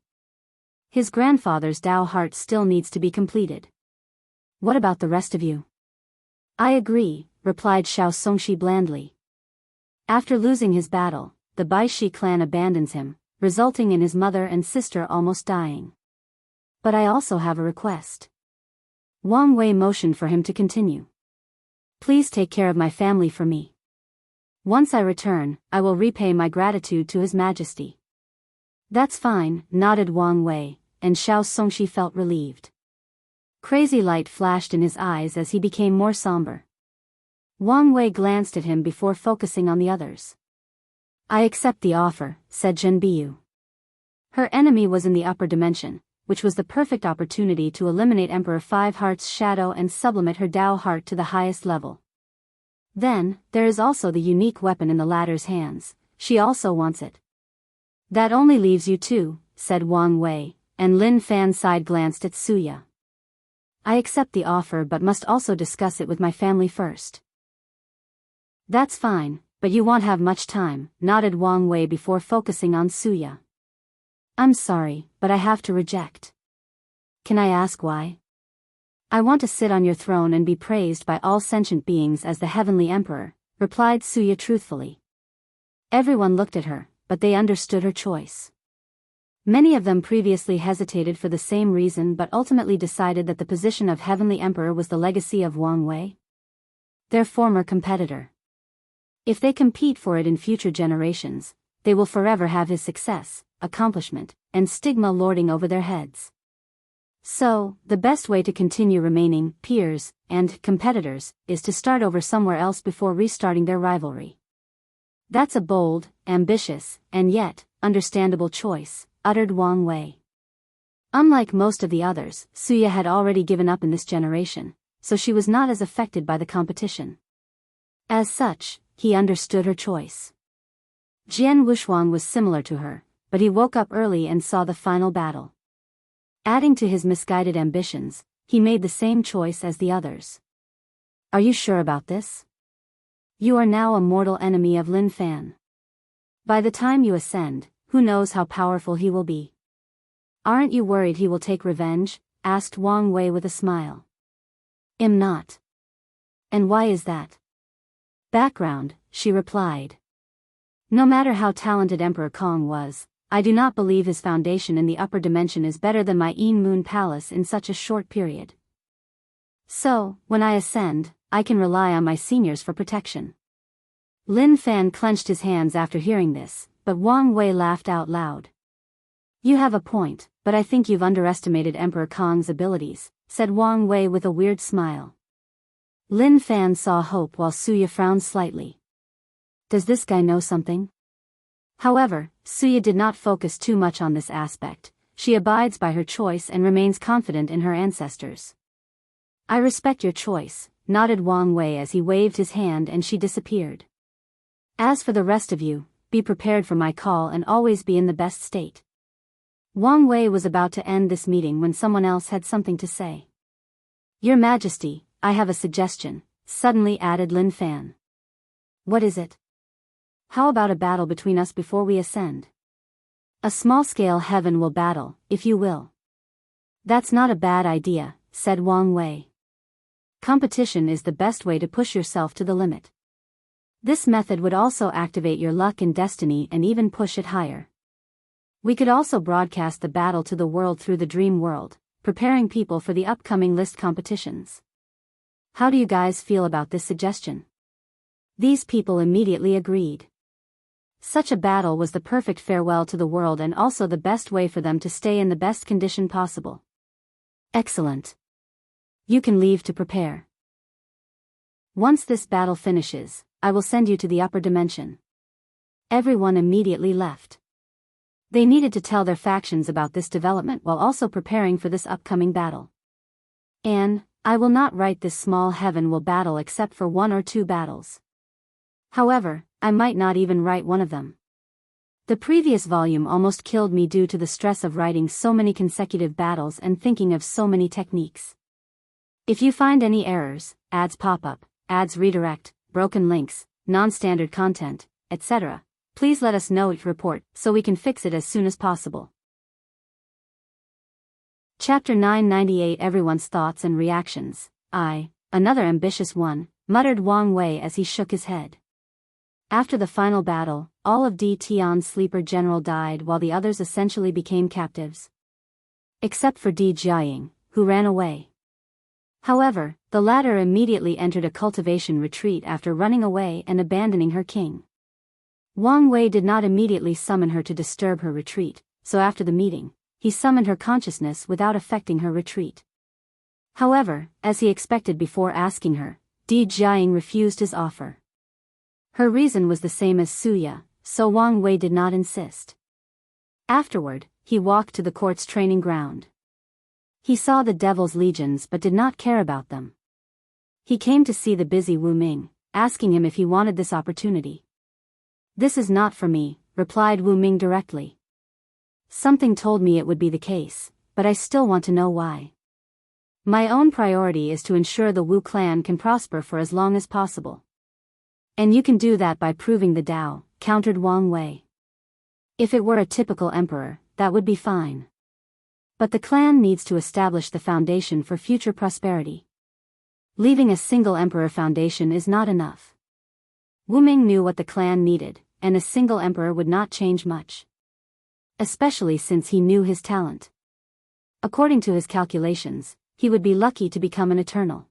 His grandfather's Dao heart still needs to be completed. What about the rest of you? I agree, replied Xiao Songshi blandly. After losing his battle, the Baishi clan abandons him, resulting in his mother and sister almost dying. But I also have a request. Wang Wei motioned for him to continue. Please take care of my family for me. Once I return, I will repay my gratitude to His Majesty. That's fine, nodded Wang Wei, and Xiao Songshi felt relieved. Crazy light flashed in his eyes as he became more somber. Wang Wei glanced at him before focusing on the others. I accept the offer, said Zhenbiyu. Her enemy was in the upper dimension, which was the perfect opportunity to eliminate Emperor Five Heart's shadow and sublimate her Dao heart to the highest level. Then, there is also the unique weapon in the latter's hands. She also wants it. That only leaves you two, said Wang Wei, and Lin Fan side-glanced at Suya. I accept the offer but must also discuss it with my family first. That's fine, but you won't have much time, nodded Wang Wei before focusing on Suya. I'm sorry, but I have to reject. Can I ask why? I want to sit on your throne and be praised by all sentient beings as the Heavenly Emperor, replied Suya truthfully. Everyone looked at her, but they understood her choice. Many of them previously hesitated for the same reason but ultimately decided that the position of Heavenly Emperor was the legacy of Wang Wei, their former competitor. If they compete for it in future generations, they will forever have his success, accomplishment, and stigma lording over their heads. So, the best way to continue remaining peers and competitors is to start over somewhere else before restarting their rivalry. That's a bold, ambitious, and yet understandable choice, uttered Wang Wei. Unlike most of the others, Suya had already given up in this generation, so she was not as affected by the competition. As such, he understood her choice. Jian Wushuang was similar to her, but he woke up early and saw the final battle. Adding to his misguided ambitions, he made the same choice as the others. Are you sure about this? You are now a mortal enemy of Lin Fan. By the time you ascend, who knows how powerful he will be? Aren't you worried he will take revenge? Asked Wang Wei with a smile. I'm not. And why is that? Background, she replied. No matter how talented Emperor Kong was, I do not believe his foundation in the upper dimension is better than my Yin Moon Palace in such a short period. So, when I ascend, I can rely on my seniors for protection. Lin Fan clenched his hands after hearing this, but Wang Wei laughed out loud. You have a point, but I think you've underestimated Emperor Kong's abilities, said Wang Wei with a weird smile. Lin Fan saw hope while Suya frowned slightly. Does this guy know something? However, Suya did not focus too much on this aspect. She abides by her choice and remains confident in her ancestors. I respect your choice, nodded Wang Wei as he waved his hand and she disappeared. As for the rest of you, be prepared for my call and always be in the best state. Wang Wei was about to end this meeting when someone else had something to say. Your Majesty, I have a suggestion, suddenly added Lin Fan. What is it? How about a battle between us before we ascend? A small-scale heaven will battle, if you will. That's not a bad idea, said Wang Wei. Competition is the best way to push yourself to the limit. This method would also activate your luck and destiny and even push it higher. We could also broadcast the battle to the world through the dream world, preparing people for the upcoming list competitions. How do you guys feel about this suggestion? These people immediately agreed. Such a battle was the perfect farewell to the world and also the best way for them to stay in the best condition possible. Excellent. You can leave to prepare. Once this battle finishes, I will send you to the upper dimension. Everyone immediately left. They needed to tell their factions about this development while also preparing for this upcoming battle. And I will not write this small heaven will battle except for 1 or 2 battles. However, I might not even write one of them. The previous volume almost killed me due to the stress of writing so many consecutive battles and thinking of so many techniques. If you find any errors, ads pop up, ads redirect, broken links, non-standard content, etc., please let us know it report so we can fix it as soon as possible. Chapter 998 Everyone's Thoughts and Reactions. Another ambitious one, muttered Wang Wei as he shook his head. After the final battle, all of Di Tian's sleeper general died while the others essentially became captives. Except for Di Jiaying, who ran away. However, the latter immediately entered a cultivation retreat after running away and abandoning her king. Wang Wei did not immediately summon her to disturb her retreat, so after the meeting, he summoned her consciousness without affecting her retreat. However, as he expected before asking her, Di Jiaying refused his offer. Her reason was the same as Suya, so Wang Wei did not insist. Afterward, he walked to the court's training ground. He saw the Devil's legions but did not care about them. He came to see the busy Wu Ming, asking him if he wanted this opportunity. "This is not for me," replied Wu Ming directly. "Something told me it would be the case, but I still want to know why. My own priority is to ensure the Wu clan can prosper for as long as possible. And you can do that by proving the Tao," countered Wang Wei. "If it were a typical emperor, that would be fine. But the clan needs to establish the foundation for future prosperity. Leaving a single emperor foundation is not enough." Wu Ming knew what the clan needed, and a single emperor would not change much. Especially since he knew his talent. According to his calculations, he would be lucky to become an eternal.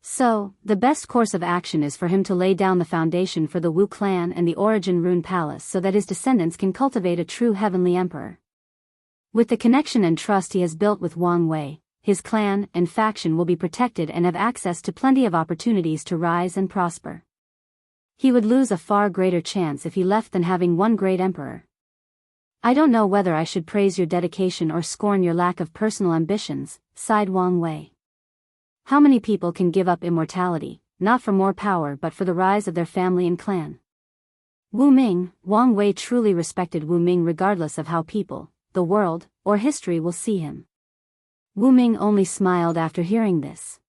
So, the best course of action is for him to lay down the foundation for the Wu clan and the Origin Rune Palace so that his descendants can cultivate a true heavenly emperor. With the connection and trust he has built with Wang Wei, his clan and faction will be protected and have access to plenty of opportunities to rise and prosper. He would lose a far greater chance if he left than having one great emperor. "I don't know whether I should praise your dedication or scorn your lack of personal ambitions," sighed Wang Wei. "How many people can give up immortality, not for more power but for the rise of their family and clan?" Wang Wei truly respected Wu Ming regardless of how people, the world, or history will see him. Wu Ming only smiled after hearing this.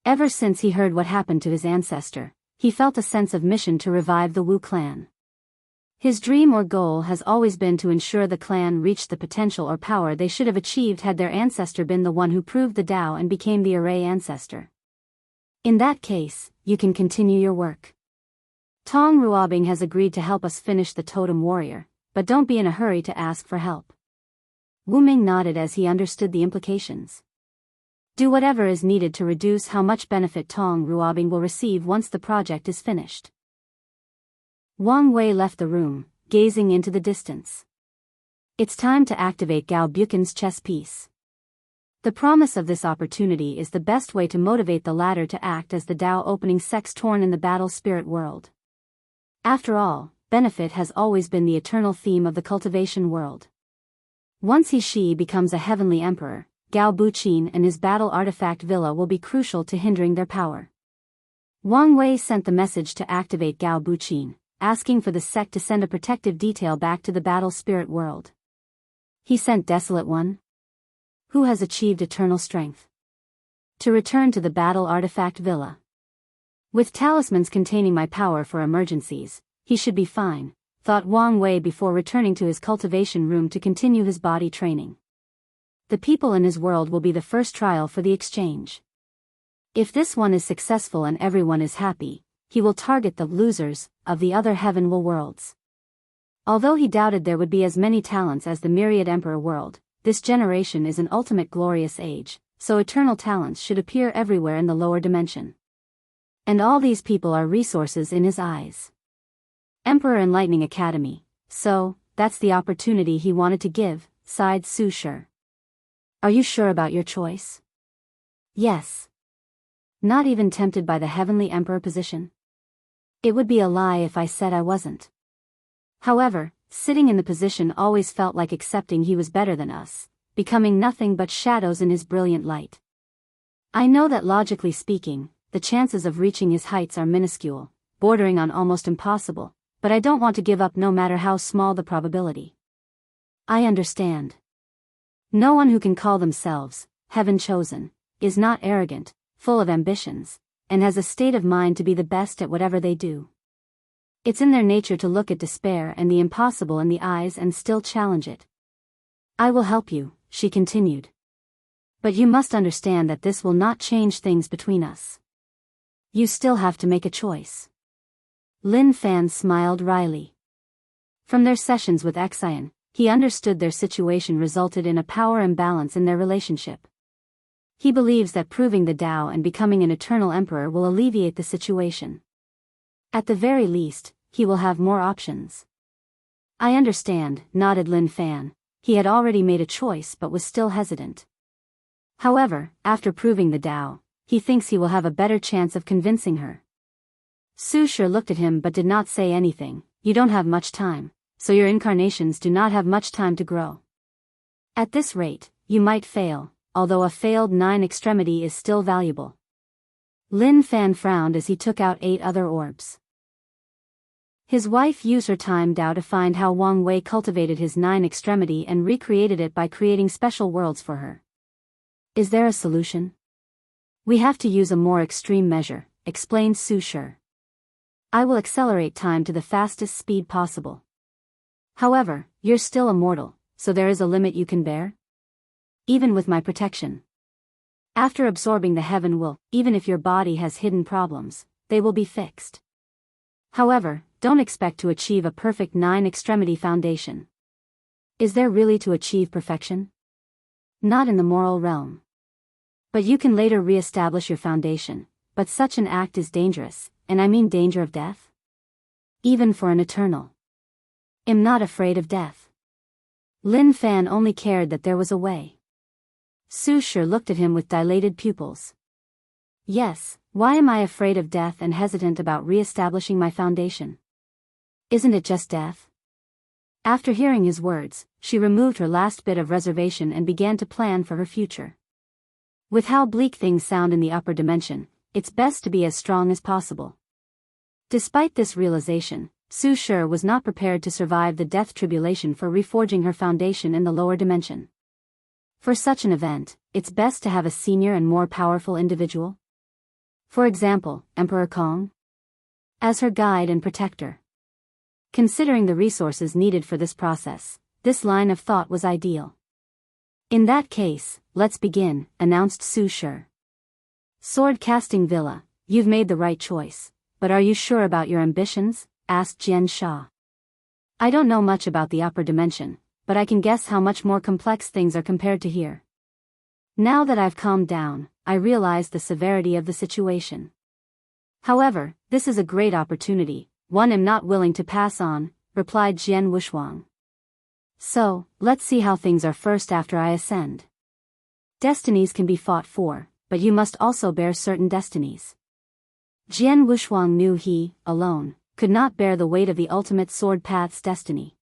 Ever since he heard what happened to his ancestor, he felt a sense of mission to revive the Wu clan. His dream or goal has always been to ensure the clan reached the potential or power they should have achieved had their ancestor been the one who proved the Tao and became the array ancestor. In that case, you can continue your work. Tong Ruobing has agreed to help us finish the totem warrior, but don't be in a hurry to ask for help. Wu Ming nodded as he understood the implications. Do whatever is needed to reduce how much benefit Tong Ruobing will receive once the project is finished. Wang Wei left the room, gazing into the distance. It's time to activate Gao Buchan's chess piece. The promise of this opportunity is the best way to motivate the latter to act as the Tao opening sex torn in the battle spirit world. After all, benefit has always been the eternal theme of the cultivation world. Once he becomes a heavenly emperor, Gao Buqin and his battle artifact villa will be crucial to hindering their power. Wang Wei sent the message to activate Gao Buqin, asking for the sect to send a protective detail back to the battle spirit world. He sent Desolate One, who has achieved eternal strength, to return to the battle artifact villa. With talismans containing my power for emergencies, he should be fine, thought Wang Wei before returning to his cultivation room to continue his body training. the people in his world will be the first trial for the exchange. If this one is successful and everyone is happy, he will target the losers of the other heavenly worlds. Although he doubted there would be as many talents as the myriad emperor world, this generation is an ultimate glorious age, so eternal talents should appear everywhere in the lower dimension. And all these people are resources in his eyes. Emperor Enlightening Academy, so, that's the opportunity he wanted to give, sighed Su Shi. Are you sure about your choice? Yes. Not even tempted by the heavenly emperor position? It would be a lie if I said I wasn't. However, sitting in the position always felt like accepting he was better than us, becoming nothing but shadows in his brilliant light. I know that logically speaking, the chances of reaching his heights are minuscule, bordering on almost impossible, but I don't want to give up no matter how small the probability. I understand. No one who can call themselves heaven chosen is not arrogant, full of ambitions, and has a state of mind to be the best at whatever they do. It's in their nature to look at despair and the impossible in the eyes and still challenge it. I will help you, she continued. But you must understand that this will not change things between us. You still have to make a choice. Lin Fan smiled wryly. From their sessions with Xian, he understood their situation resulted in a power imbalance in their relationship. He believes that proving the Tao and becoming an eternal emperor will alleviate the situation. At the very least, he will have more options. I understand, nodded Lin Fan. He had already made a choice but was still hesitant. However, after proving the Tao, he thinks he will have a better chance of convincing her. Su Shi looked at him but did not say anything. You don't have much time, so your incarnations do not have much time to grow. At this rate, you might fail, although a failed 9 extremity is still valuable. Lin Fan frowned as he took out 8 other orbs. His wife used her time Tao to find how Wang Wei cultivated his 9 extremity and recreated it by creating special worlds for her. Is there a solution? We have to use a more extreme measure, explained Su Shi. I will accelerate time to the fastest speed possible. However, you're still a mortal, so there is a limit you can bear? Even with my protection. After absorbing the heaven will, even if your body has hidden problems, they will be fixed. However, don't expect to achieve a perfect 9 extremity foundation. Is there really to achieve perfection? Not in the moral realm. But you can later re-establish your foundation, but such an act is dangerous, and I mean danger of death? Even for an eternal. Am not afraid of death. Lin Fan only cared that there was a way. Su Shi looked at him with dilated pupils. Yes, why am I afraid of death and hesitant about re-establishing my foundation? Isn't it just death? After hearing his words, she removed her last bit of reservation and began to plan for her future. With how bleak things sound in the upper dimension, it's best to be as strong as possible. Despite this realization, Su Shi was not prepared to survive the death tribulation for reforging her foundation in the lower dimension. For such an event, it's best to have a senior and more powerful individual. For example, Emperor Kong, as her guide and protector. Considering the resources needed for this process, this line of thought was ideal. In that case, let's begin, announced Su Shi. Sword casting villa, you've made the right choice, but are you sure about your ambitions? Asked Xianxia. I don't know much about the upper dimension, but I can guess how much more complex things are compared to here. Now that I've calmed down, I realize the severity of the situation. However, this is a great opportunity, one I'm not willing to pass on, replied Jian Wushuang. So, let's see how things are first after I ascend. Destinies can be fought for, but you must also bear certain destinies. Jian Wushuang knew he, alone, could not bear the weight of the ultimate sword path's destiny.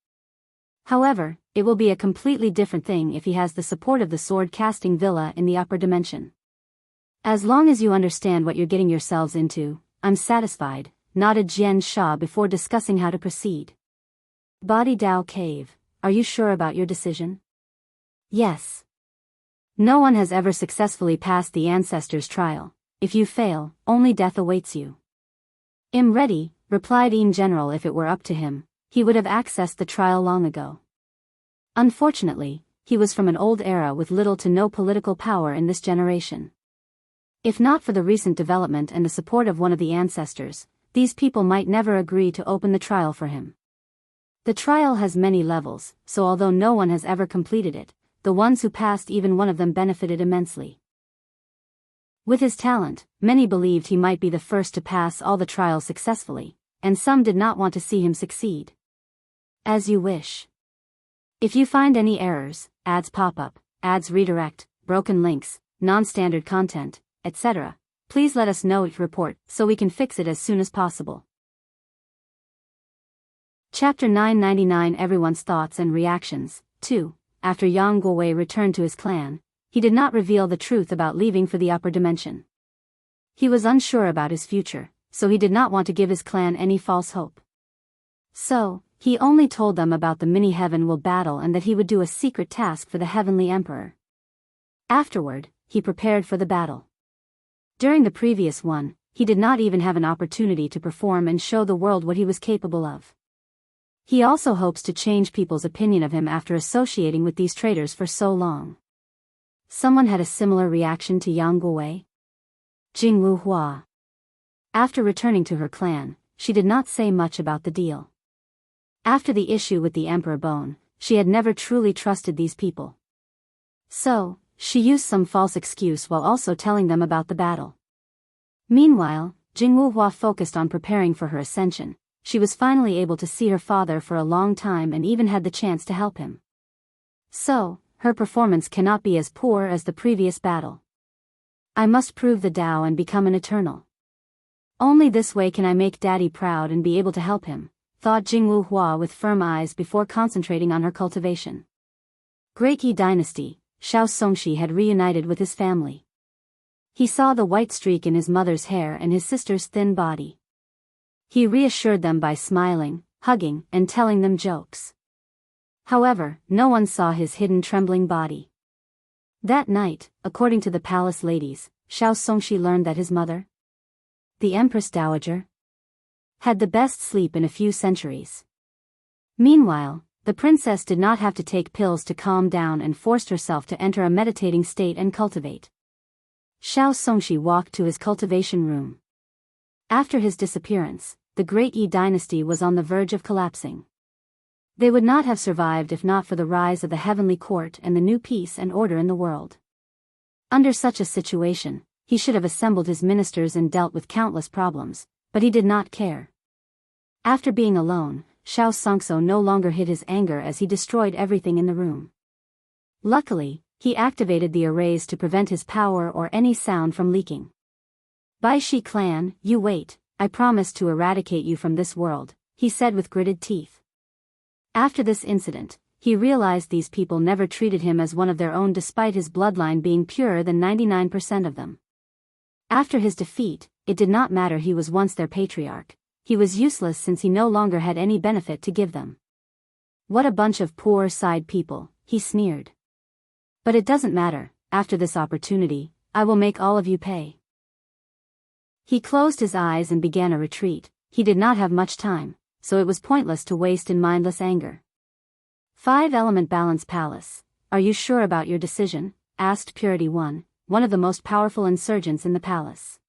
However, it will be a completely different thing if he has the support of the sword casting villa in the upper dimension. As long as you understand what you're getting yourselves into, I'm satisfied, nodded Xianxia before discussing how to proceed. Body Dao Cave, are you sure about your decision? Yes. No one has ever successfully passed the ancestors' trial. If you fail, only death awaits you. I'm ready, replied in general. If it were up to him, he would have accessed the trial long ago. Unfortunately, he was from an old era with little to no political power in this generation. If not for the recent development and the support of one of the ancestors, these people might never agree to open the trial for him. The trial has many levels, so although no one has ever completed it, the ones who passed, even one of them, benefited immensely. With his talent, many believed he might be the first to pass all the trials successfully, and some did not want to see him succeed. As you wish. If you find any errors, ads pop up, ads redirect, broken links, non-standard content, etc., please let us know, report, so we can fix it as soon as possible. Chapter 999 Everyone's Thoughts and Reactions. 2. After Yang Guowei returned to his clan, he did not reveal the truth about leaving for the upper dimension. He was unsure about his future, so he did not want to give his clan any false hope. So, he only told them about the mini-heaven will battle and that he would do a secret task for the Heavenly Emperor. Afterward, he prepared for the battle. During the previous one, he did not even have an opportunity to perform and show the world what he was capable of. He also hopes to change people's opinion of him after associating with these traitors for so long. Someone had a similar reaction to Yang Guowei? Jianghu Hua. After returning to her clan, she did not say much about the deal. After the issue with the Emperor Bone, she had never truly trusted these people. So, she used some false excuse while also telling them about the battle. Meanwhile, Jianghu Hua focused on preparing for her ascension. She was finally able to see her father for a long time and even had the chance to help him. So, her performance cannot be as poor as the previous battle. I must prove the Tao and become an eternal. Only this way can I make Daddy proud and be able to help him, thought Jianghu Hua with firm eyes before concentrating on her cultivation. Great Yi Dynasty, Xianxia had reunited with his family. He saw the white streak in his mother's hair and his sister's thin body. He reassured them by smiling, hugging, and telling them jokes. However, no one saw his hidden trembling body. That night, according to the palace ladies, Xianxia learned that his mother, the Empress Dowager, had the best sleep in a few centuries. Meanwhile, the princess did not have to take pills to calm down and forced herself to enter a meditating state and cultivate. Xianxia walked to his cultivation room. After his disappearance, the Great Yi Dynasty was on the verge of collapsing. They would not have survived if not for the rise of the heavenly court and the new peace and order in the world. Under such a situation, he should have assembled his ministers and dealt with countless problems, but he did not care. After being alone, Xianxia no longer hid his anger as he destroyed everything in the room. Luckily, he activated the arrays to prevent his power or any sound from leaking. Bai Shi clan, you wait, I promise to eradicate you from this world, he said with gritted teeth. After this incident, he realized these people never treated him as one of their own despite his bloodline being purer than 99% of them. After his defeat, it did not matter he was once their patriarch, he was useless since he no longer had any benefit to give them. What a bunch of poor side people, he sneered. But it doesn't matter, after this opportunity, I will make all of you pay. He closed his eyes and began a retreat. He did not have much time, so it was pointless to waste in mindless anger. 5-element balance palace, are you sure about your decision? Asked Purity one of the most powerful insurgents in the palace.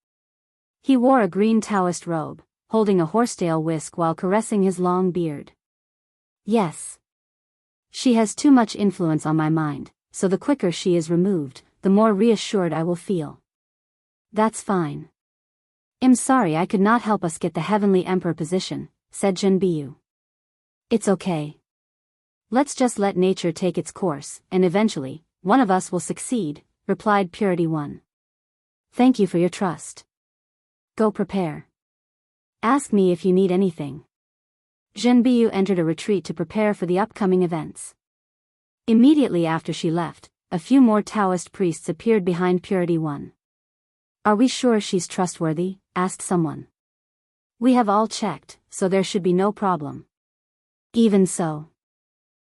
He wore a green Taoist robe, holding a horsetail whisk while caressing his long beard. Yes. She has too much influence on my mind, so the quicker she is removed, the more reassured I will feel. That's fine. I'm sorry I could not help us get the Heavenly Emperor position, said Zhenbiyu. It's okay. Let's just let nature take its course, and eventually, one of us will succeed, replied Purity one. Thank you for your trust. Go prepare. Ask me if you need anything. Zhenbiyu entered a retreat to prepare for the upcoming events. Immediately after she left, a few more Taoist priests appeared behind Purity one. Are we sure she's trustworthy? Asked someone. We have all checked, so there should be no problem. Even so.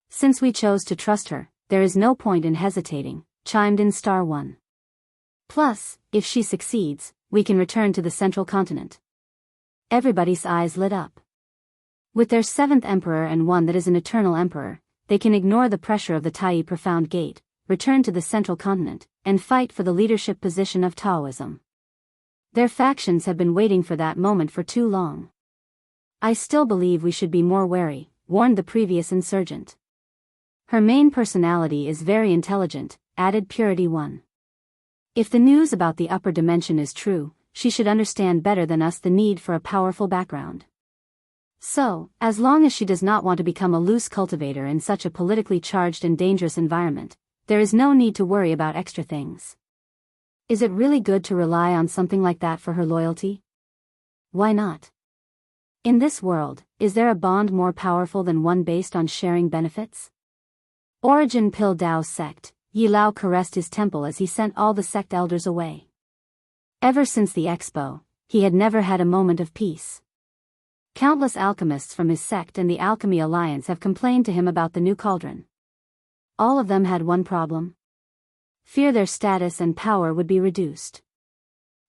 Since we chose to trust her, there is no point in hesitating, chimed in Star One. Plus, if she succeeds, we can return to the central continent. Everybody's eyes lit up. With their 7th emperor and one that is an eternal emperor, they can ignore the pressure of the Tai Profound Gate, return to the central continent, and fight for the leadership position of Taoism. Their factions have been waiting for that moment for too long. I still believe we should be more wary, warned the previous insurgent. Her main personality is very intelligent, added Purity One. If the news about the upper dimension is true, she should understand better than us the need for a powerful background. So, as long as she does not want to become a loose cultivator in such a politically charged and dangerous environment, there is no need to worry about extra things. Is it really good to rely on something like that for her loyalty? Why not? In this world, is there a bond more powerful than one based on sharing benefits? Origin Pil Dao Sect. Yi Lao caressed his temple as he sent all the sect elders away. Ever since the Expo, he had never had a moment of peace. Countless alchemists from his sect and the Alchemy Alliance have complained to him about the new cauldron. All of them had one problem: fear their status and power would be reduced.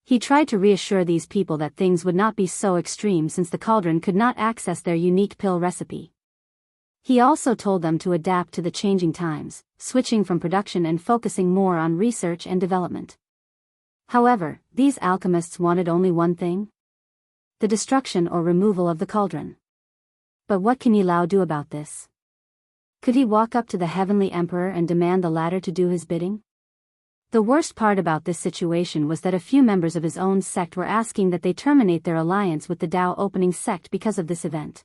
He tried to reassure these people that things would not be so extreme since the cauldron could not access their unique pill recipe. He also told them to adapt to the changing times, switching from production and focusing more on research and development. However, these alchemists wanted only one thing: the destruction or removal of the cauldron. But what can Yi Lao do about this? Could he walk up to the Heavenly Emperor and demand the latter to do his bidding? The worst part about this situation was that a few members of his own sect were asking that they terminate their alliance with the Dao Opening sect because of this event.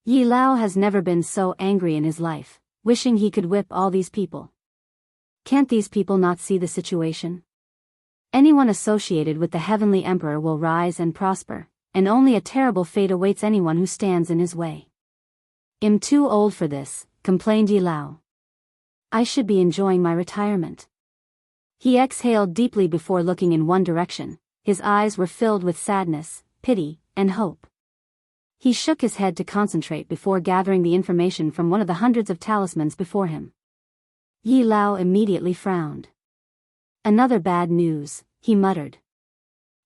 Yi Lao has never been so angry in his life, wishing he could whip all these people. Can't these people not see the situation? Anyone associated with the Heavenly Emperor will rise and prosper, and only a terrible fate awaits anyone who stands in his way. I'm too old for this, complained Yi Lao. I should be enjoying my retirement. He exhaled deeply before looking in one direction. His eyes were filled with sadness, pity, and hope. He shook his head to concentrate before gathering the information from one of the hundreds of talismans before him. Yi Lao immediately frowned. Another bad news, he muttered.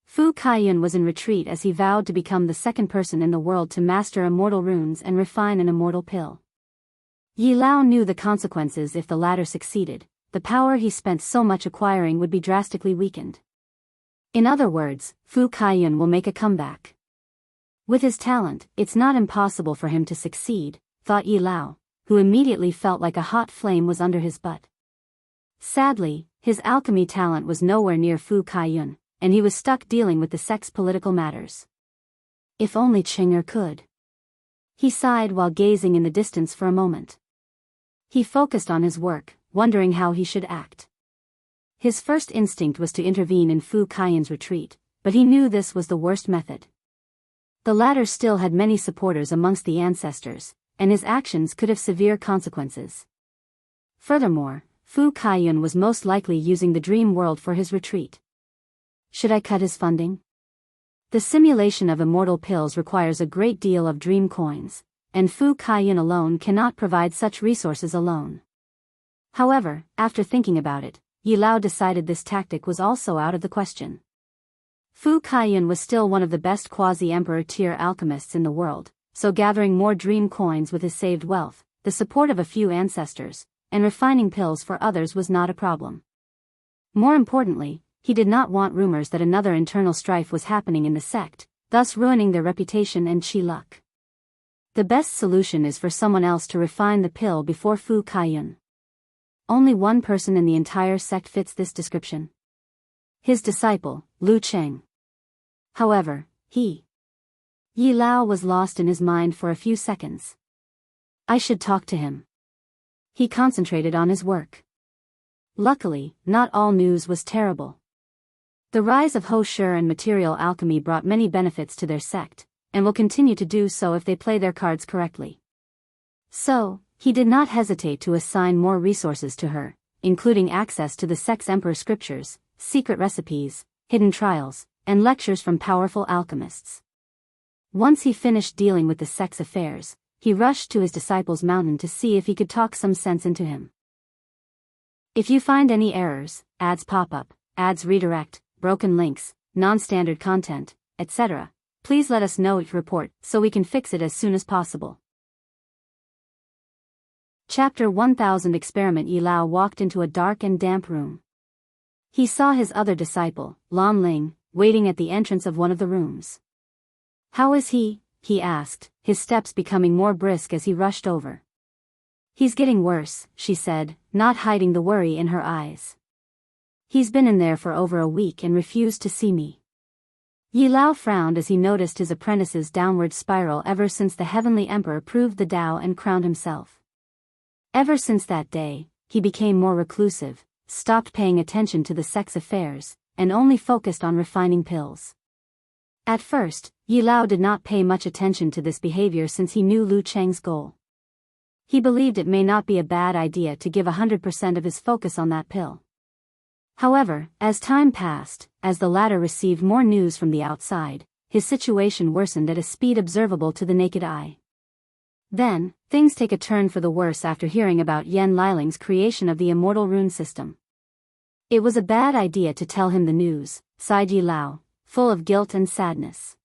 Fu Kaiyun was in retreat as he vowed to become the second person in the world to master immortal runes and refine an immortal pill. Yi Lao knew the consequences if the latter succeeded. The power he spent so much acquiring would be drastically weakened. In other words, Fu Kaiyun will make a comeback. With his talent, it's not impossible for him to succeed, thought Yi Lao, who immediately felt like a hot flame was under his butt. Sadly, his alchemy talent was nowhere near Fu Kaiyun, and he was stuck dealing with the sect's political matters. If only Cheng'er could. He sighed while gazing in the distance for a moment. He focused on his work, wondering how he should act. His first instinct was to intervene in Fu Kaiyun's retreat, but he knew this was the worst method. The latter still had many supporters amongst the ancestors, and his actions could have severe consequences. Furthermore, Fu Kaiyun was most likely using the dream world for his retreat. Should I cut his funding? The simulation of immortal pills requires a great deal of dream coins, and Fu Kaiyun alone cannot provide such resources alone. However, after thinking about it, Yi Lao decided this tactic was also out of the question. Fu Kaiyun was still one of the best quasi-emperor tier alchemists in the world, so gathering more dream coins with his saved wealth, the support of a few ancestors, and refining pills for others was not a problem. More importantly, he did not want rumors that another internal strife was happening in the sect, thus ruining their reputation and chi luck. The best solution is for someone else to refine the pill before Fu Kaiyun. Only one person in the entire sect fits this description. His disciple, Lu Cheng. However, Yi Lao was lost in his mind for a few seconds. I should talk to him. He concentrated on his work. Luckily, not all news was terrible. The rise of Ho Shi and material alchemy brought many benefits to their sect, and will continue to do so if they play their cards correctly. So, he did not hesitate to assign more resources to her, including access to the sect's emperor scriptures, secret recipes, hidden trials, and lectures from powerful alchemists. Once he finished dealing with the sect's affairs, he rushed to his disciple's mountain to see if he could talk some sense into him. If you find any errors, ads pop up, ads redirect, broken links, non-standard content, etc., please let us know each report so we can fix it as soon as possible. Chapter 1000 Experiment. Yi Lao walked into a dark and damp room. He saw his other disciple, Lan Ling, waiting at the entrance of one of the rooms. "How is he?" he asked, his steps becoming more brisk as he rushed over. "He's getting worse," she said, not hiding the worry in her eyes. "He's been in there for over a week and refused to see me." Yi Lao frowned as he noticed his apprentice's downward spiral ever since the Heavenly Emperor proved the Tao and crowned himself. Ever since that day, he became more reclusive, stopped paying attention to the sex affairs, and only focused on refining pills. At first, Yi Lao did not pay much attention to this behavior since he knew Lu Cheng's goal. He believed it may not be a bad idea to give 100% of his focus on that pill. However, as time passed, as the latter received more news from the outside, his situation worsened at a speed observable to the naked eye. Then, things take a turn for the worse after hearing about Yan Liling's creation of the immortal rune system. "It was a bad idea to tell him the news," sighed Yi Lao, full of guilt and sadness.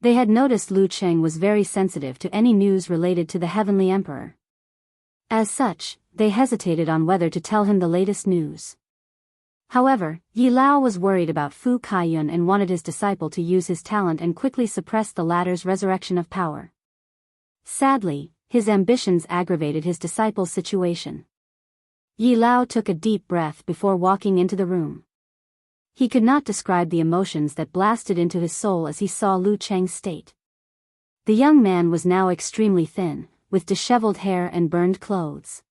They had noticed Lu Cheng was very sensitive to any news related to the Heavenly Emperor. As such, they hesitated on whether to tell him the latest news. However, Yi Lao was worried about Fu Kaiyun and wanted his disciple to use his talent and quickly suppress the latter's resurrection of power. Sadly, his ambitions aggravated his disciple's situation. Yi Lao took a deep breath before walking into the room. He could not describe the emotions that blasted into his soul as he saw Lu Cheng's state. The young man was now extremely thin, with disheveled hair and burned clothes.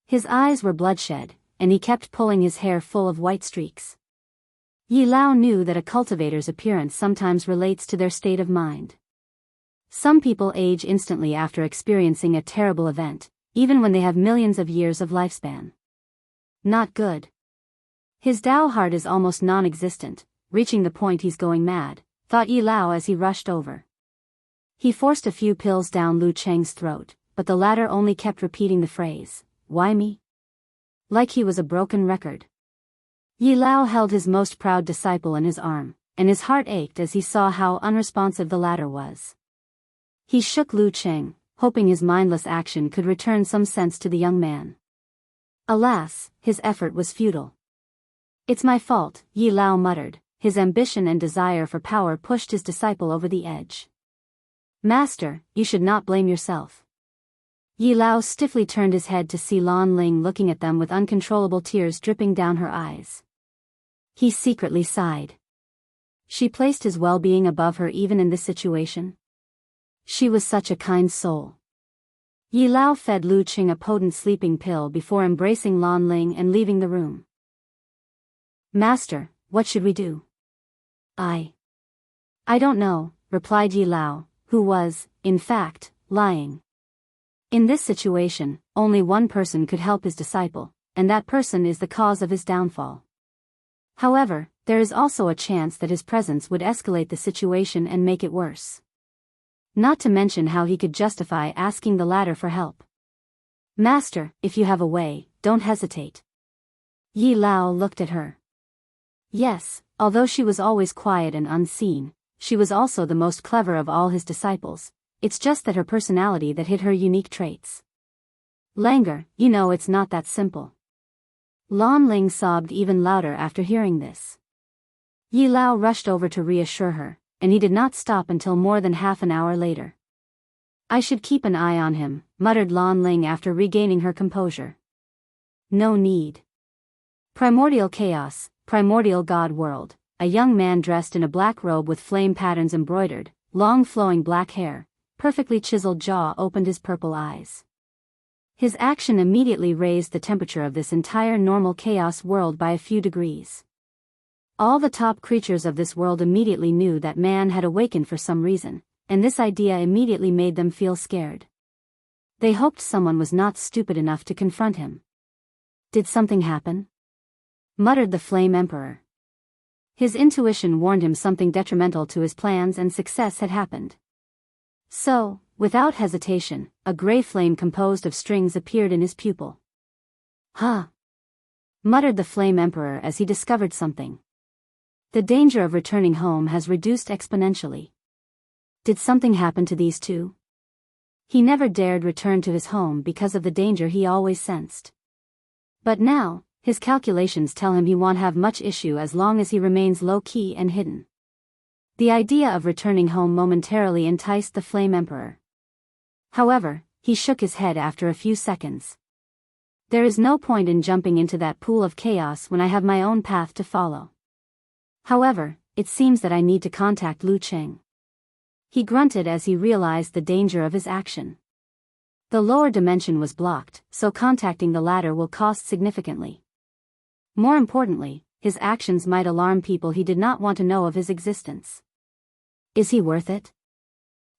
His eyes were bloodshot, and he kept pulling his hair full of white streaks. Yi Lao knew that a cultivator's appearance sometimes relates to their state of mind. Some people age instantly after experiencing a terrible event, even when they have millions of years of lifespan. Not good. His Tao heart is almost non-existent, reaching the point he's going mad, thought Yi Lao as he rushed over. He forced a few pills down Lu Cheng's throat, but the latter only kept repeating the phrase, "Why me?" like he was a broken record. Yi Lao held his most proud disciple in his arm, and his heart ached as he saw how unresponsive the latter was. He shook Lu Cheng, hoping his mindless action could return some sense to the young man. Alas, his effort was futile. "It's my fault," Yi Lao muttered, his ambition and desire for power pushed his disciple over the edge. "Master, you should not blame yourself." Yi Lao stiffly turned his head to see Lan Ling looking at them with uncontrollable tears dripping down her eyes. He secretly sighed. She placed his well-being above her even in this situation. She was such a kind soul. Yi Lao fed Lu Cheng a potent sleeping pill before embracing Lan Ling and leaving the room. "Master, what should we do?" I don't know," replied Yi Lao, who was, in fact, lying. In this situation, only one person could help his disciple, and that person is the cause of his downfall. However, there is also a chance that his presence would escalate the situation and make it worse. Not to mention how he could justify asking the latter for help. "Master, if you have a way, don't hesitate." Yi Lao looked at her. Yes, although she was always quiet and unseen, she was also the most clever of all his disciples. It's just that her personality that hid her unique traits. "Languor, you know it's not that simple." Lan Ling sobbed even louder after hearing this. Yi Lao rushed over to reassure her, and he did not stop until more than half an hour later. "I should keep an eye on him," muttered Lan Ling after regaining her composure. "No need." Primordial Chaos, Primordial God World, a young man dressed in a black robe with flame patterns embroidered, long flowing black hair, perfectly chiseled jaw opened his purple eyes. His action immediately raised the temperature of this entire normal chaos world by a few degrees. All the top creatures of this world immediately knew that man had awakened for some reason, and this idea immediately made them feel scared. They hoped someone was not stupid enough to confront him. "Did something happen?" muttered the Flame Emperor. His intuition warned him something detrimental to his plans and success had happened. So, without hesitation, a gray flame composed of strings appeared in his pupil. "Huh!" muttered the Flame Emperor as he discovered something. The danger of returning home has reduced exponentially. Did something happen to these two? He never dared return to his home because of the danger he always sensed. But now, his calculations tell him he won't have much issue as long as he remains low-key and hidden. The idea of returning home momentarily enticed the Flame Emperor. However, he shook his head after a few seconds. There is no point in jumping into that pool of chaos when I have my own path to follow. However, it seems that I need to contact Lu Cheng. He grunted as he realized the danger of his action. The lower dimension was blocked, so contacting the latter will cost significantly. More importantly, his actions might alarm people he did not want to know of his existence. Is he worth it?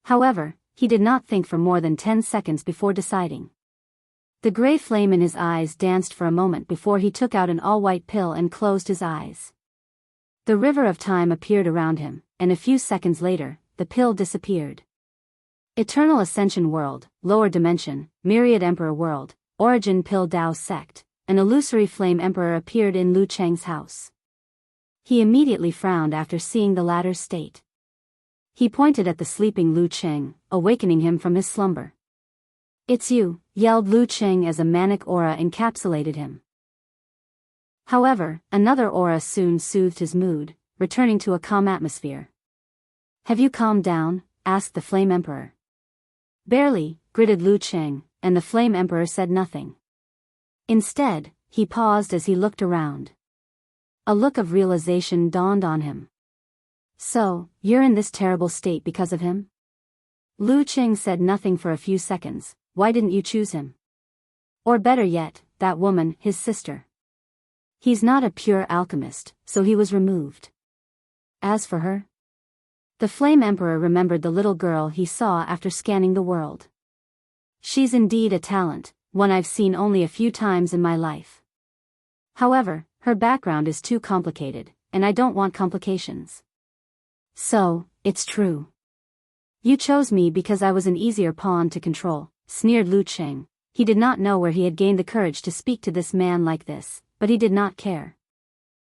However, he did not think for more than 10 seconds before deciding. The gray flame in his eyes danced for a moment before he took out an all-white pill and closed his eyes. The river of time appeared around him, and a few seconds later, the pill disappeared. Eternal Ascension World, Lower Dimension, Myriad Emperor World, Origin Pill Dao Sect, an illusory Flame Emperor appeared in Lu Cheng's house. He immediately frowned after seeing the latter's state. He pointed at the sleeping Lu Cheng, awakening him from his slumber. "It's you," yelled Lu Cheng as a manic aura encapsulated him. However, another aura soon soothed his mood, returning to a calm atmosphere. "Have you calmed down?" asked the Flame Emperor. "Barely," gritted Lu Cheng, and the Flame Emperor said nothing. Instead, he paused as he looked around. A look of realization dawned on him. "So, you're in this terrible state because of him?" Lu Cheng said nothing for a few seconds. "Why didn't you choose him? Or better yet, that woman, his sister?" "He's not a pure alchemist, so he was removed." "As for her?" The Flame Emperor remembered the little girl he saw after scanning the world. "She's indeed a talent, one I've seen only a few times in my life. However, her background is too complicated, and I don't want complications." "So, it's true. You chose me because I was an easier pawn to control," sneered Lu Cheng. He did not know where he had gained the courage to speak to this man like this, but he did not care.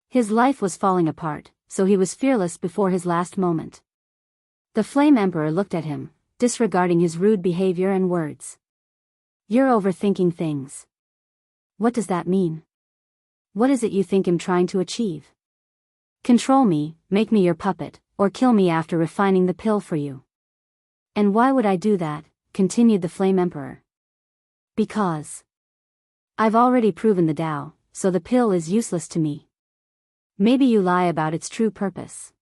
His life was falling apart, so he was fearless before his last moment. The Flame Emperor looked at him, disregarding his rude behavior and words. "You're overthinking things. What does that mean? What is it you think I'm trying to achieve? Control me, make me your puppet, or kill me after refining the pill for you?" "And why would I do that?" continued the Flame Emperor. "Because I've already proven the Tao, so the pill is useless to me. Maybe you lie about its true purpose."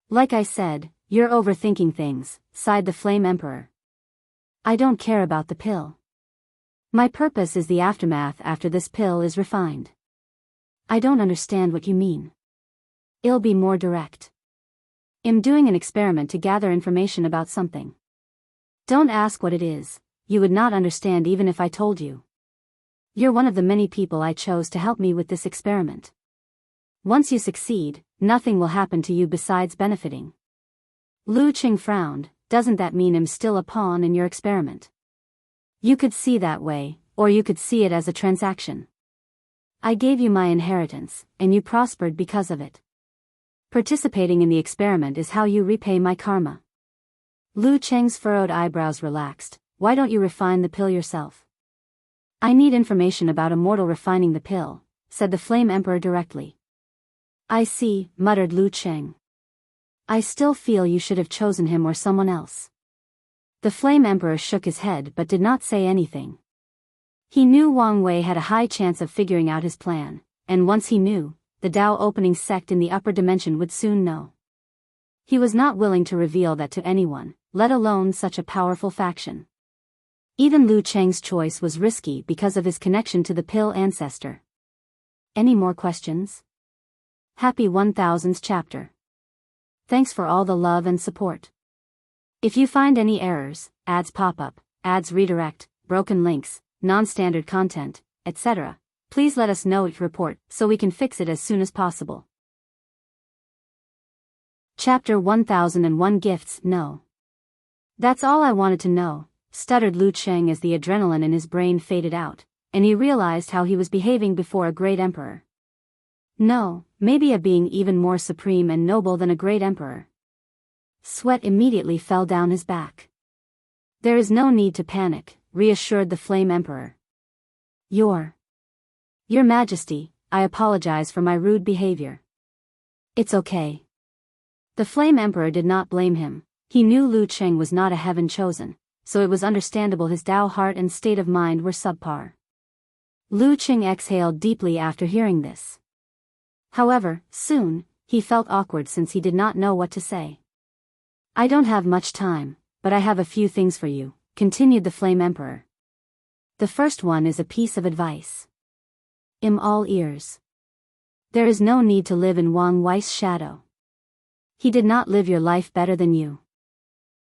"Like I said, you're overthinking things," sighed the Flame Emperor. "I don't care about the pill. My purpose is the aftermath after this pill is refined." "I don't understand what you mean." "I'll be more direct. I'm doing an experiment to gather information about something. Don't ask what it is, you would not understand even if I told you. You're one of the many people I chose to help me with this experiment. Once you succeed, nothing will happen to you besides benefiting." Lu Cheng frowned. "Doesn't that mean I'm still a pawn in your experiment?" "You could see that way, or you could see it as a transaction. I gave you my inheritance, and you prospered because of it. Participating in the experiment is how you repay my karma." Lu Cheng's furrowed eyebrows relaxed. "Why don't you refine the pill yourself?" "I need information about a mortal refining the pill," said the Flame Emperor directly. "I see," muttered Lu Cheng. "I still feel you should have chosen him or someone else." The Flame Emperor shook his head but did not say anything. He knew Wang Wei had a high chance of figuring out his plan, and once he knew, the Tao opening sect in the upper dimension would soon know. He was not willing to reveal that to anyone, let alone such a powerful faction. Even Lu Cheng's choice was risky because of his connection to the pill ancestor. Any more questions? Happy 1000th chapter. Thanks for all the love and support. If you find any errors, ads pop up, ads redirect, broken links, non-standard content, etc., please let us know each report so we can fix it as soon as possible. Chapter 1001 Gifts. No. "That's all I wanted to know," stuttered Lu Cheng as the adrenaline in his brain faded out, and he realized how he was behaving before a great emperor. No, maybe a being even more supreme and noble than a great emperor. Sweat immediately fell down his back. There is no need to panic, reassured the Flame Emperor. Your Majesty, I apologize for my rude behavior. It's okay. The Flame Emperor did not blame him. He knew Lu Cheng was not a heaven chosen, so it was understandable his Dao heart and state of mind were subpar. Lu Cheng exhaled deeply after hearing this. However, soon, he felt awkward since he did not know what to say. I don't have much time, but I have a few things for you, continued the Flame Emperor. The first one is a piece of advice. I'm all ears. There is no need to live in Wang Wei's shadow. He did not live your life better than you.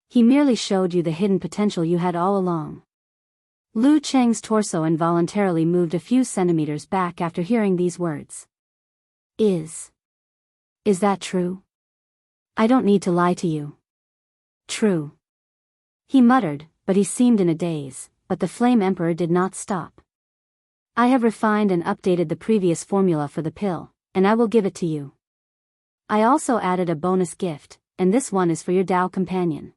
He merely showed you the hidden potential you had all along. Lu Cheng's torso involuntarily moved a few centimeters back after hearing these words. Is that true? I don't need to lie to you. True. He muttered, but he seemed in a daze, but the Flame Emperor did not stop. I have refined and updated the previous formula for the pill, and I will give it to you. I also added a bonus gift, and this one is for your Dao companion.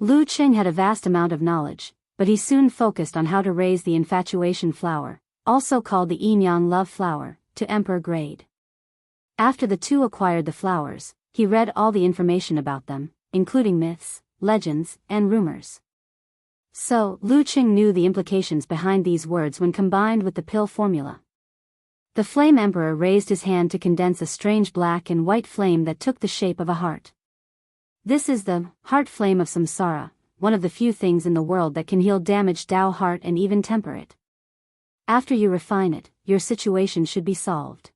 Lu Cheng had a vast amount of knowledge, but he soon focused on how to raise the infatuation flower, also called the yin-yang love flower, to emperor grade. After the two acquired the flowers, he read all the information about them, including myths, legends, and rumors. So, Lu Cheng knew the implications behind these words when combined with the pill formula. The Flame Emperor raised his hand to condense a strange black and white flame that took the shape of a heart. This is the heart flame of samsara, one of the few things in the world that can heal damaged Dao heart and even temper it. After you refine it, your situation should be solved.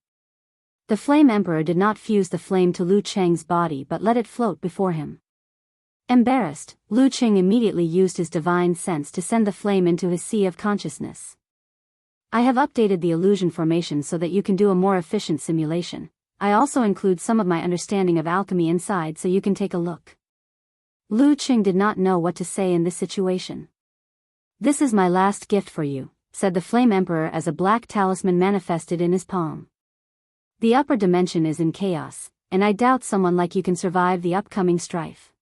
The Flame Emperor did not fuse the flame to Lu Cheng's body but let it float before him. Embarrassed, Lu Cheng immediately used his divine sense to send the flame into his sea of consciousness. I have updated the illusion formation so that you can do a more efficient simulation. I also include some of my understanding of alchemy inside so you can take a look. Lu Cheng did not know what to say in this situation. This is my last gift for you, said the Flame Emperor as a black talisman manifested in his palm. The upper dimension is in chaos, and I doubt someone like you can survive the upcoming strife.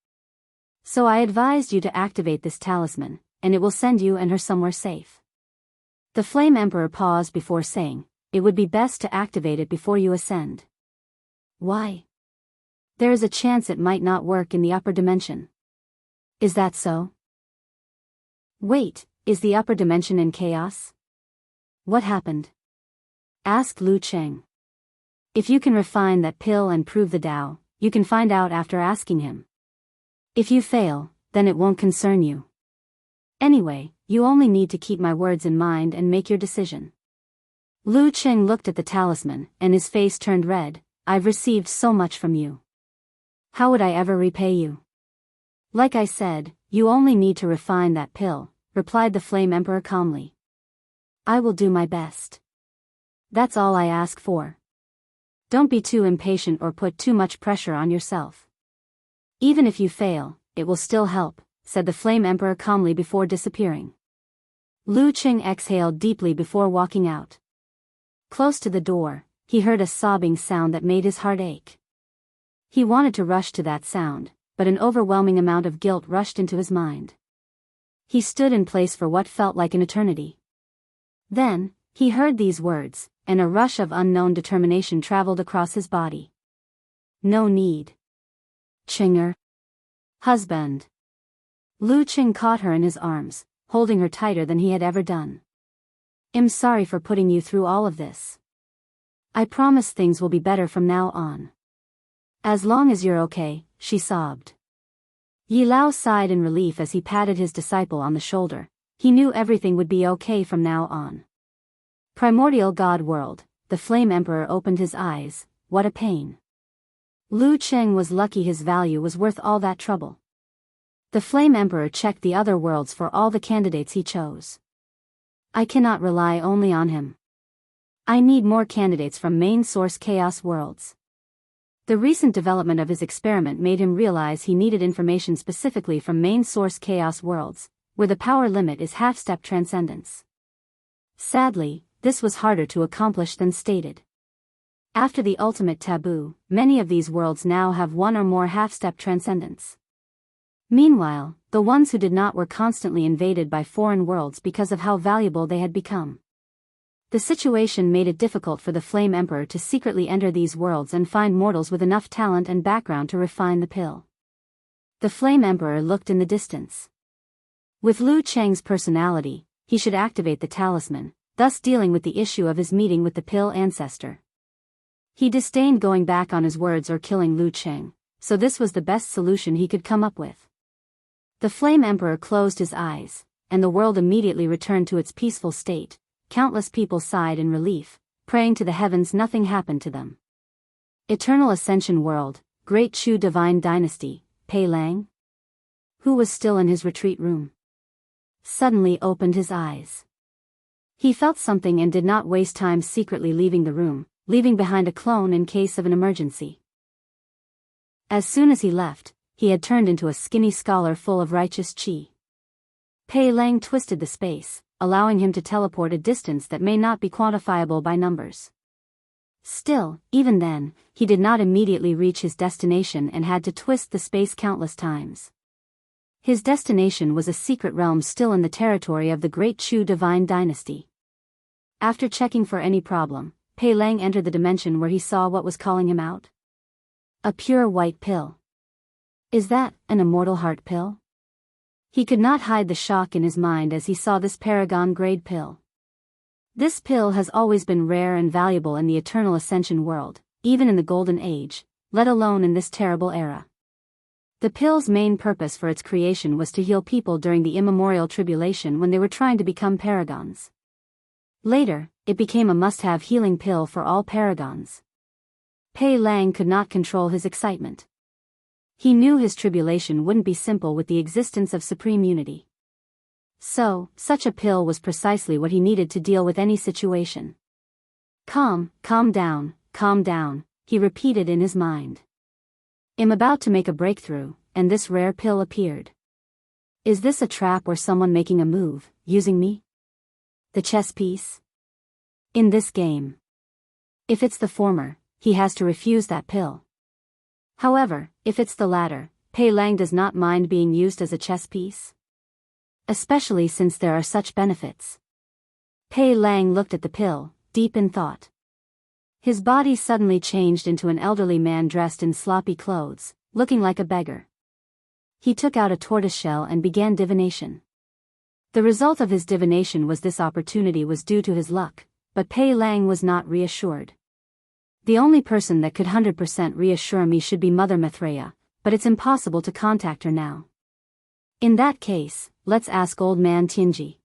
So I advised you to activate this talisman, and it will send you and her somewhere safe. The Flame Emperor paused before saying, it would be best to activate it before you ascend. Why? There is a chance it might not work in the upper dimension. Is that so? Wait, is the upper dimension in chaos? What happened? Asked Lu Cheng. If you can refine that pill and prove the Dao, you can find out after asking him. If you fail, then it won't concern you. Anyway, you only need to keep my words in mind and make your decision. Lu Cheng looked at the talisman, and his face turned red. I've received so much from you. How would I ever repay you? Like I said, you only need to refine that pill, replied the Flame Emperor calmly. I will do my best. That's all I ask for. Don't be too impatient or put too much pressure on yourself. Even if you fail, it will still help, said the Flame Emperor calmly before disappearing. Lu Cheng exhaled deeply before walking out. Close to the door, he heard a sobbing sound that made his heart ache. He wanted to rush to that sound, but an overwhelming amount of guilt rushed into his mind. He stood in place for what felt like an eternity. Then, he heard these words, and a rush of unknown determination traveled across his body. No need. Chinger. Husband. Lu Cheng caught her in his arms, holding her tighter than he had ever done. I'm sorry for putting you through all of this. I promise things will be better from now on. As long as you're okay, she sobbed. Yi Lao sighed in relief as he patted his disciple on the shoulder. He knew everything would be okay from now on. Primordial God World, the Flame Emperor opened his eyes. What a pain. Lu Cheng was lucky his value was worth all that trouble. The Flame Emperor checked the other worlds for all the candidates he chose. I cannot rely only on him. I need more candidates from main source chaos worlds. The recent development of his experiment made him realize he needed information specifically from main source chaos worlds, where the power limit is half-step transcendence. Sadly, this was harder to accomplish than stated. After the ultimate taboo, many of these worlds now have one or more half-step transcendence. Meanwhile, the ones who did not were constantly invaded by foreign worlds because of how valuable they had become. The situation made it difficult for the Flame Emperor to secretly enter these worlds and find mortals with enough talent and background to refine the pill. The Flame Emperor looked in the distance. With Lu Cheng's personality, he should activate the talisman, thus dealing with the issue of his meeting with the pill ancestor. He disdained going back on his words or killing Lu Cheng, so this was the best solution he could come up with. The Flame Emperor closed his eyes, and the world immediately returned to its peaceful state. Countless people sighed in relief, praying to the heavens nothing happened to them. Eternal Ascension World, Great Chu Divine Dynasty, Pei Lang, who was still in his retreat room, suddenly opened his eyes. He felt something and did not waste time secretly leaving the room, leaving behind a clone in case of an emergency. As soon as he left, he had turned into a skinny scholar full of righteous qi. Pei Lang twisted the space, allowing him to teleport a distance that may not be quantifiable by numbers. Still, even then, he did not immediately reach his destination and had to twist the space countless times. His destination was a secret realm still in the territory of the Great Chu Divine Dynasty. After checking for any problem, Pei Lang entered the dimension where he saw what was calling him out. A pure white pill. Is that an immortal heart pill? He could not hide the shock in his mind as he saw this paragon-grade pill. This pill has always been rare and valuable in the Eternal Ascension world, even in the Golden Age, let alone in this terrible era. The pill's main purpose for its creation was to heal people during the immemorial tribulation when they were trying to become paragons. Later, it became a must-have healing pill for all paragons. Pei Lang could not control his excitement. He knew his tribulation wouldn't be simple with the existence of supreme unity. So, such a pill was precisely what he needed to deal with any situation. Calm down, he repeated in his mind. I'm about to make a breakthrough, and this rare pill appeared. Is this a trap or someone making a move, using me? The chess piece? In this game. If it's the former, he has to refuse that pill. However, if it's the latter, Pei Lang does not mind being used as a chess piece. Especially since there are such benefits. Pei Lang looked at the pill, deep in thought. His body suddenly changed into an elderly man dressed in sloppy clothes, looking like a beggar. He took out a tortoiseshell and began divination. The result of his divination was this opportunity was due to his luck, but Pei Lang was not reassured. The only person that could 100% reassure me should be Mother Maitreya, but it's impossible to contact her now. In that case, let's ask Old Man Tianji.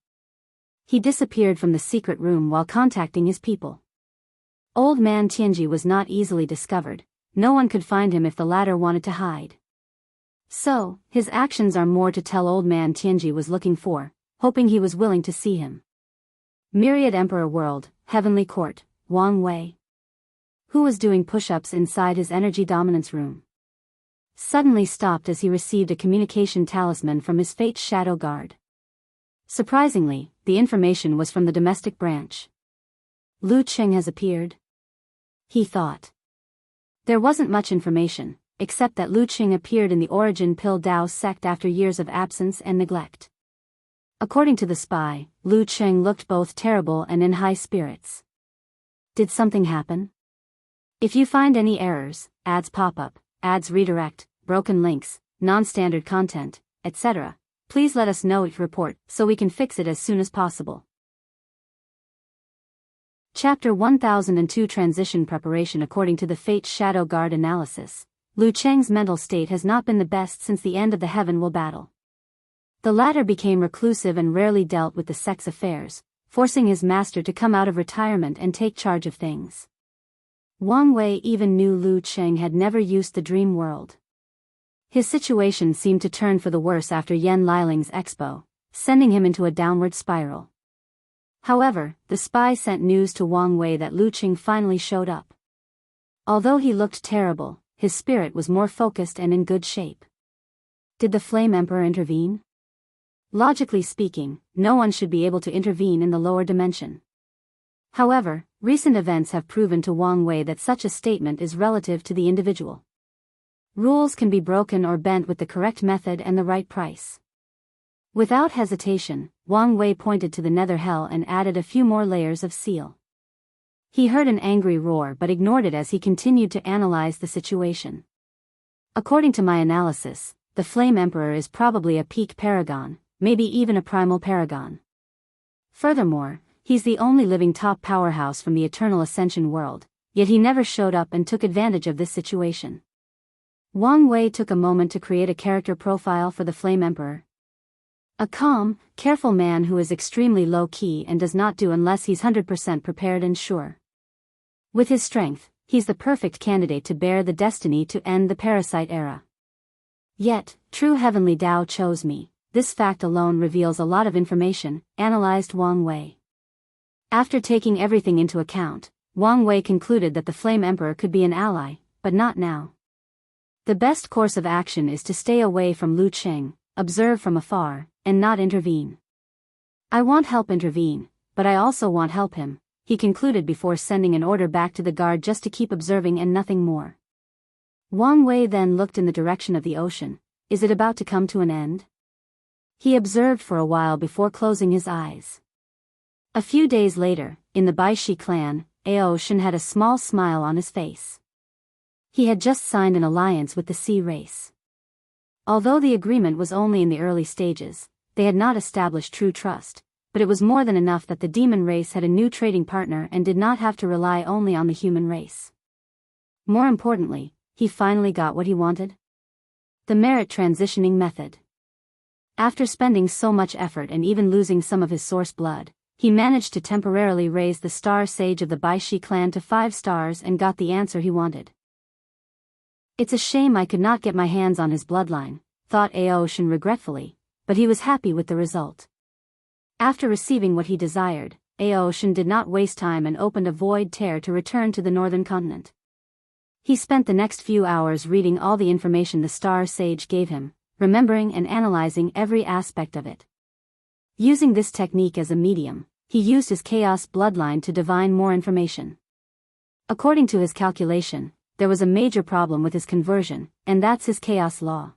He disappeared from the secret room while contacting his people. Old Man Tianji was not easily discovered, no one could find him if the latter wanted to hide. So, his actions are more to tell Old Man Tianji was looking for, hoping he was willing to see him. Myriad Emperor World, Heavenly Court, Wang Wei, who was doing push-ups inside his energy dominance room, suddenly stopped as he received a communication talisman from his Fate's Shadow Guard. Surprisingly, the information was from the domestic branch. Lu Cheng has appeared, he thought. There wasn't much information, except that Lu Cheng appeared in the Origin Pill Dao sect after years of absence and neglect. According to the spy, Lu Cheng looked both terrible and in high spirits. Did something happen? If you find any errors, ads pop up, ads redirect, broken links, non-standard content, etc., please let us know if report so we can fix it as soon as possible. Chapter 1002 Transition Preparation. According to the Fate's Shadow Guard analysis, Lu Cheng's mental state has not been the best since the end of the Heaven Will battle. The latter became reclusive and rarely dealt with the sex affairs, forcing his master to come out of retirement and take charge of things. Wang Wei even knew Lu Cheng had never used the dream world. His situation seemed to turn for the worse after Yan Liling's Expo, sending him into a downward spiral. However, the spy sent news to Wang Wei that Lu Cheng finally showed up. Although he looked terrible, his spirit was more focused and in good shape. Did the Flame Emperor intervene? Logically speaking, no one should be able to intervene in the lower dimension. However, recent events have proven to Wang Wei that such a statement is relative to the individual. Rules can be broken or bent with the correct method and the right price. Without hesitation, Wang Wei pointed to the nether hell and added a few more layers of seal. He heard an angry roar but ignored it as he continued to analyze the situation. According to my analysis, the Flame Emperor is probably a peak paragon, maybe even a primal paragon. Furthermore, he's the only living top powerhouse from the Eternal Ascension world, yet he never showed up and took advantage of this situation. Wang Wei took a moment to create a character profile for the Flame Emperor. A calm, careful man who is extremely low-key and does not do unless he's 100% prepared and sure. With his strength, he's the perfect candidate to bear the destiny to end the parasite era. Yet, true heavenly Tao chose me. This fact alone reveals a lot of information, analyzed Wang Wei. After taking everything into account, Wang Wei concluded that the Flame Emperor could be an ally, but not now. The best course of action is to stay away from Lu Cheng, observe from afar, and not intervene. I want help intervene, but I also want help him, he concluded before sending an order back to the guard just to keep observing and nothing more. Wang Wei then looked in the direction of the ocean. Is it about to come to an end? He observed for a while before closing his eyes. A few days later, in the Baishi clan, Ao Shen had a small smile on his face. He had just signed an alliance with the sea race. Although the agreement was only in the early stages, they had not established true trust, but it was more than enough that the demon race had a new trading partner and did not have to rely only on the human race. More importantly, he finally got what he wanted. The merit transitioning method. After spending so much effort and even losing some of his source blood, he managed to temporarily raise the star sage of the Baishi clan to 5 stars and got the answer he wanted. It's a shame I could not get my hands on his bloodline, thought Ao Shen regretfully, but he was happy with the result. After receiving what he desired, Ao Shen did not waste time and opened a void tear to return to the northern continent. He spent the next few hours reading all the information the star sage gave him, remembering and analyzing every aspect of it. Using this technique as a medium, he used his chaos bloodline to divine more information. According to his calculation, there was a major problem with his conversion, and that's his chaos law.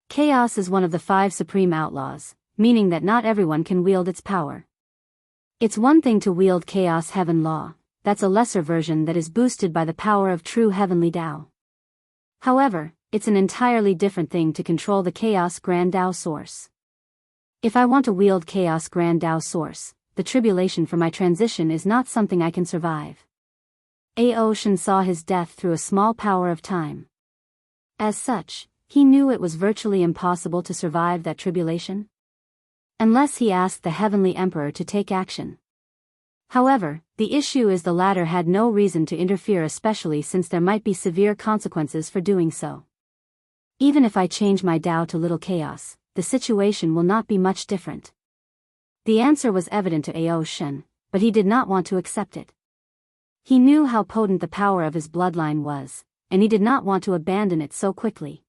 Chaos is one of the 5 supreme outlaws, meaning that not everyone can wield its power. It's one thing to wield chaos heaven law, that's a lesser version that is boosted by the power of true heavenly Tao. However, it's an entirely different thing to control the chaos grand Tao source. If I want to wield chaos grand Tao source, the tribulation for my transition is not something I can survive. Ao Shen saw his death through a small power of time. As such, he knew it was virtually impossible to survive that tribulation, unless he asked the Heavenly Emperor to take action. However, the issue is the latter had no reason to interfere, especially since there might be severe consequences for doing so. Even if I change my Tao to little chaos, the situation will not be much different. The answer was evident to Ao Shen, but he did not want to accept it. He knew how potent the power of his bloodline was, and he did not want to abandon it so quickly.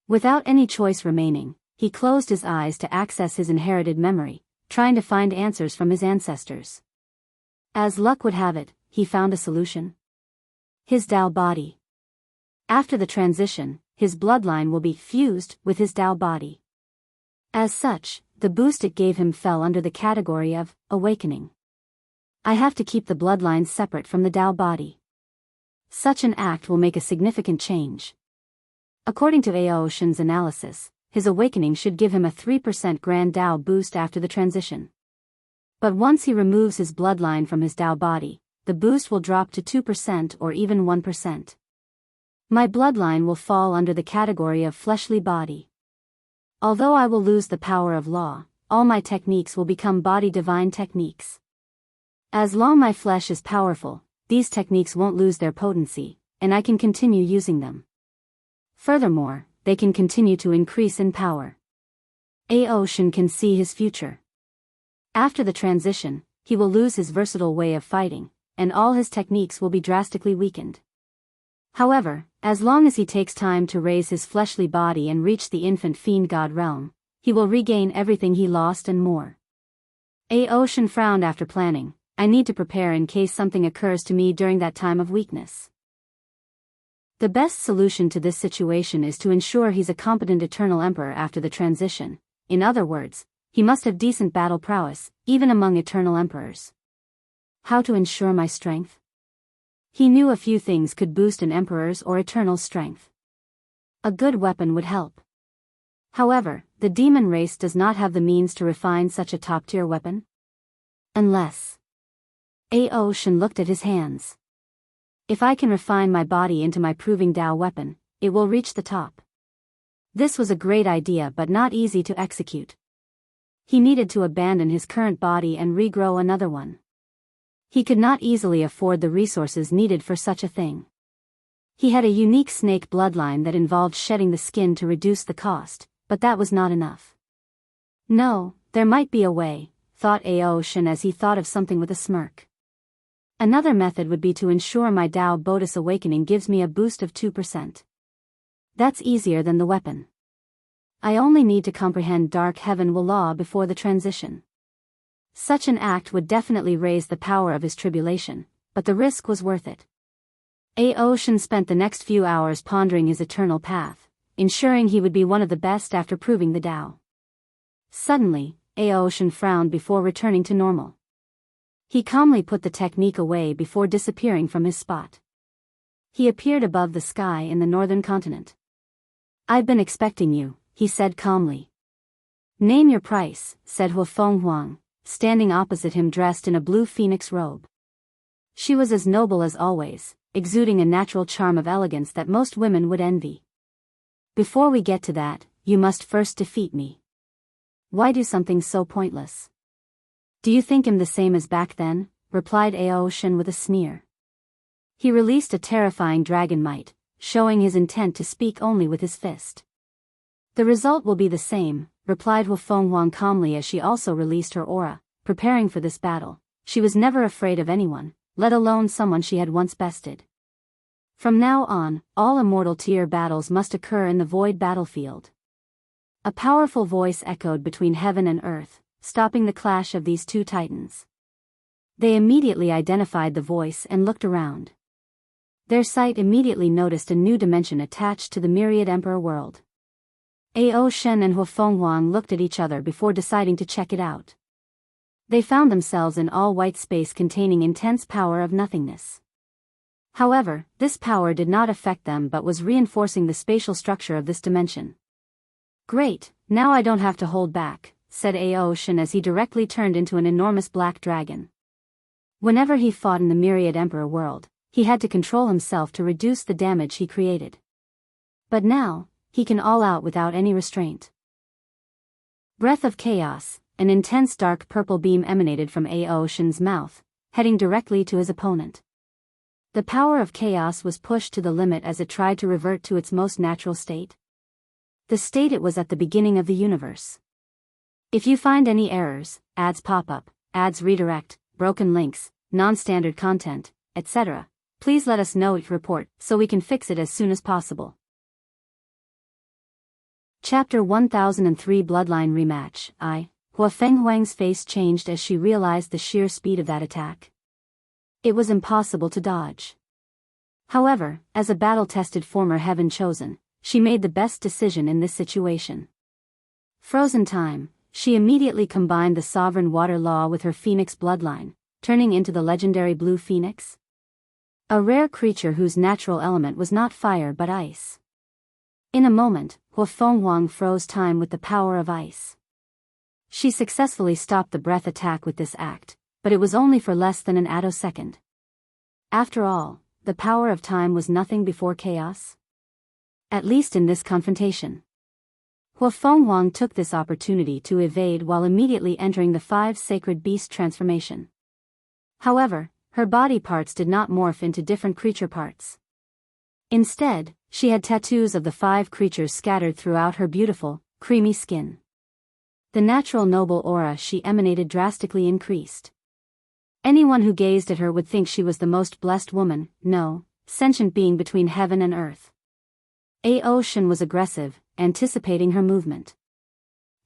Without any choice remaining, he closed his eyes to access his inherited memory, trying to find answers from his ancestors. As luck would have it, he found a solution. His Tao body. After the transition, his bloodline will be fused with his Tao body. As such, the boost it gave him fell under the category of awakening. I have to keep the bloodline separate from the Tao body. Such an act will make a significant change. According to Ao Shen's analysis, his awakening should give him a 3% grand Tao boost after the transition. But once he removes his bloodline from his Tao body, the boost will drop to 2% or even 1%. My bloodline will fall under the category of fleshly body. Although I will lose the power of law, all my techniques will become body divine techniques. As long my flesh is powerful, these techniques won't lose their potency, and I can continue using them. Furthermore, they can continue to increase in power. Ao Shen can see his future. After the transition, he will lose his versatile way of fighting, and all his techniques will be drastically weakened. However, as long as he takes time to raise his fleshly body and reach the infant fiend god realm, he will regain everything he lost and more. Ao Shen frowned after planning. I need to prepare in case something occurs to me during that time of weakness. The best solution to this situation is to ensure he's a competent Eternal Emperor after the transition, in other words, he must have decent battle prowess, even among eternal emperors. How to ensure my strength? He knew a few things could boost an emperor's or eternal's strength. A good weapon would help. However, the demon race does not have the means to refine such a top-tier weapon. Unless... Shen looked at his hands. If I can refine my body into my proving Dao weapon, it will reach the top. This was a great idea but not easy to execute. He needed to abandon his current body and regrow another one. He could not easily afford the resources needed for such a thing. He had a unique snake bloodline that involved shedding the skin to reduce the cost, but that was not enough. No, there might be a way, thought Shen as he thought of something with a smirk. Another method would be to ensure my Dao Bodis awakening gives me a boost of 2%. That's easier than the weapon. I only need to comprehend Dark Heaven Will Law before the transition. Such an act would definitely raise the power of his tribulation, but the risk was worth it. Shen spent the next few hours pondering his eternal path, ensuring he would be one of the best after proving the Dao. Suddenly, Shen frowned before returning to normal. He calmly put the technique away before disappearing from his spot. He appeared above the sky in the northern continent. I've been expecting you, he said calmly. Name your price, said Huafeng Huang, standing opposite him dressed in a blue phoenix robe. She was as noble as always, exuding a natural charm of elegance that most women would envy. Before we get to that, you must first defeat me. Why do something so pointless? Do you think him the same as back then? Replied Shen with a sneer. He released a terrifying dragon might, showing his intent to speak only with his fist. The result will be the same, replied Huafeng Huang calmly as she also released her aura, preparing for this battle. She was never afraid of anyone, let alone someone she had once bested. From now on, all immortal tier battles must occur in the void battlefield. A powerful voice echoed between heaven and earth, stopping the clash of these two titans. They immediately identified the voice and looked around. Their sight immediately noticed a new dimension attached to the myriad emperor world. Shen and Huafeng Huang looked at each other before deciding to check it out. They found themselves in all-white space containing intense power of nothingness. However, this power did not affect them but was reinforcing the spatial structure of this dimension. Great, now I don't have to hold back, said Shen as he directly turned into an enormous black dragon. Whenever he fought in the myriad emperor world, he had to control himself to reduce the damage he created. But now, he can all out without any restraint. Breath of chaos, an intense dark purple beam emanated from Shen's mouth, heading directly to his opponent. The power of chaos was pushed to the limit as it tried to revert to its most natural state. The state it was at the beginning of the universe. If you find any errors, ads pop up, ads redirect, broken links, non-standard content, etc., please let us know each report so we can fix it as soon as possible. Chapter 1003 Bloodline Rematch. Huafeng Huang's face changed as she realized the sheer speed of that attack. It was impossible to dodge. However, as a battle-tested former Heaven Chosen, she made the best decision in this situation. Frozen time, she immediately combined the Sovereign Water Law with her Phoenix bloodline, turning into the legendary Blue Phoenix. A rare creature whose natural element was not fire but ice. In a moment, Huafeng Huang froze time with the power of ice. She successfully stopped the breath attack with this act, but it was only for less than an attosecond. After all, the power of time was nothing before chaos. At least in this confrontation. Huafeng Huang took this opportunity to evade while immediately entering the 5 sacred beast transformation. However, her body parts did not morph into different creature parts. Instead, she had tattoos of the 5 creatures scattered throughout her beautiful, creamy skin. The natural noble aura she emanated drastically increased. Anyone who gazed at her would think she was the most blessed woman, no, sentient being between heaven and earth. Shen was aggressive, anticipating her movement.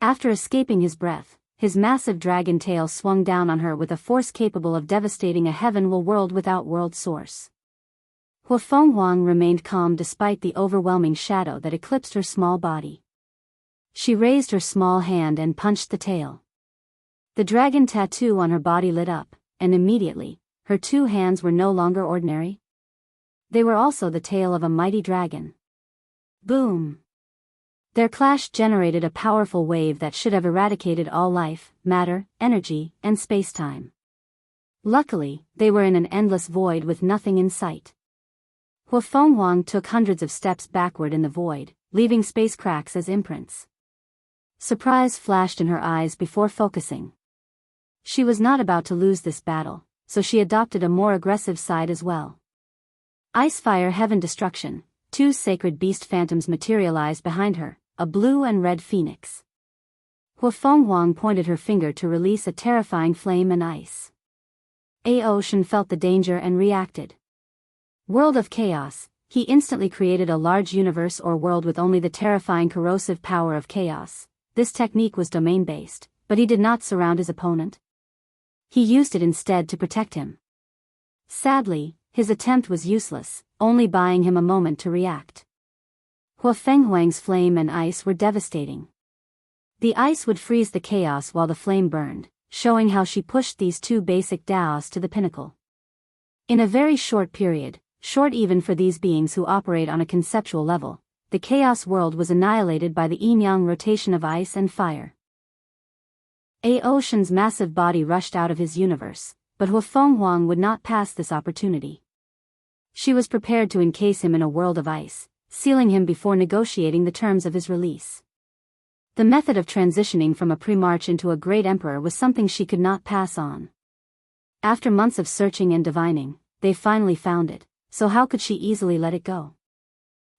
After escaping his breath, his massive dragon tail swung down on her with a force capable of devastating a heavenward world without world source. Huafeng Huang remained calm despite the overwhelming shadow that eclipsed her small body. She raised her small hand and punched the tail. The dragon tattoo on her body lit up, and immediately, her two hands were no longer ordinary. They were also the tail of a mighty dragon. Boom! Their clash generated a powerful wave that should have eradicated all life, matter, energy, and space-time. Luckily, they were in an endless void with nothing in sight. Huafenghuang took hundreds of steps backward in the void, leaving space cracks as imprints. Surprise flashed in her eyes before focusing. She was not about to lose this battle, so she adopted a more aggressive side as well. Ice Fire Heaven Destruction. Two sacred beast phantoms materialized behind her, a blue and red phoenix. Huafenghuang pointed her finger to release a terrifying flame and ice. Aoshan felt the danger and reacted. World of Chaos. He instantly created a large universe or world with only the terrifying corrosive power of chaos. This technique was domain-based, but he did not surround his opponent. He used it instead to protect him. Sadly, his attempt was useless, only buying him a moment to react. Huafenghuang's flame and ice were devastating. The ice would freeze the chaos while the flame burned, showing how she pushed these two basic Daos to the pinnacle. In a very short period, short even for these beings who operate on a conceptual level, the chaos world was annihilated by the yin-yang rotation of ice and fire. Aoshan's massive body rushed out of his universe, but Huafenghuang would not pass this opportunity. She was prepared to encase him in a world of ice, sealing him before negotiating the terms of his release. The method of transitioning from a Primarch into a great emperor was something she could not pass on. After months of searching and divining, they finally found it, so how could she easily let it go?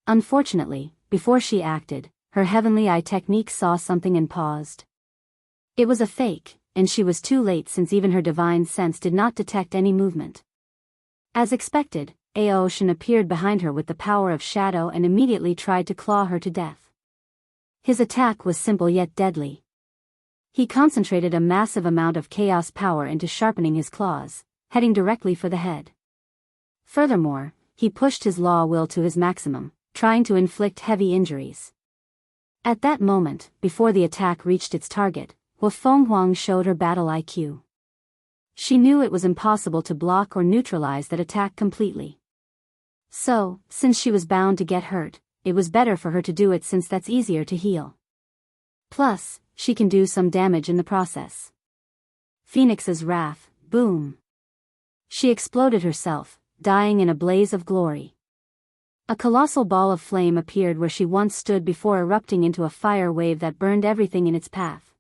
Unfortunately, before she acted, her heavenly eye technique saw something and paused. It was a fake, and she was too late since even her divine sense did not detect any movement. As expected, Aoshan appeared behind her with the power of shadow and immediately tried to claw her to death. His attack was simple yet deadly. He concentrated a massive amount of chaos power into sharpening his claws, heading directly for the head. Furthermore, he pushed his law will to his maximum, trying to inflict heavy injuries. At that moment, before the attack reached its target, Huafenghuang showed her battle IQ. She knew it was impossible to block or neutralize that attack completely. So, since she was bound to get hurt, it was better for her to do it since that's easier to heal. Plus, she can do some damage in the process. Phoenix's wrath, boom. She exploded herself, dying in a blaze of glory. A colossal ball of flame appeared where she once stood before erupting into a fire wave that burned everything in its path.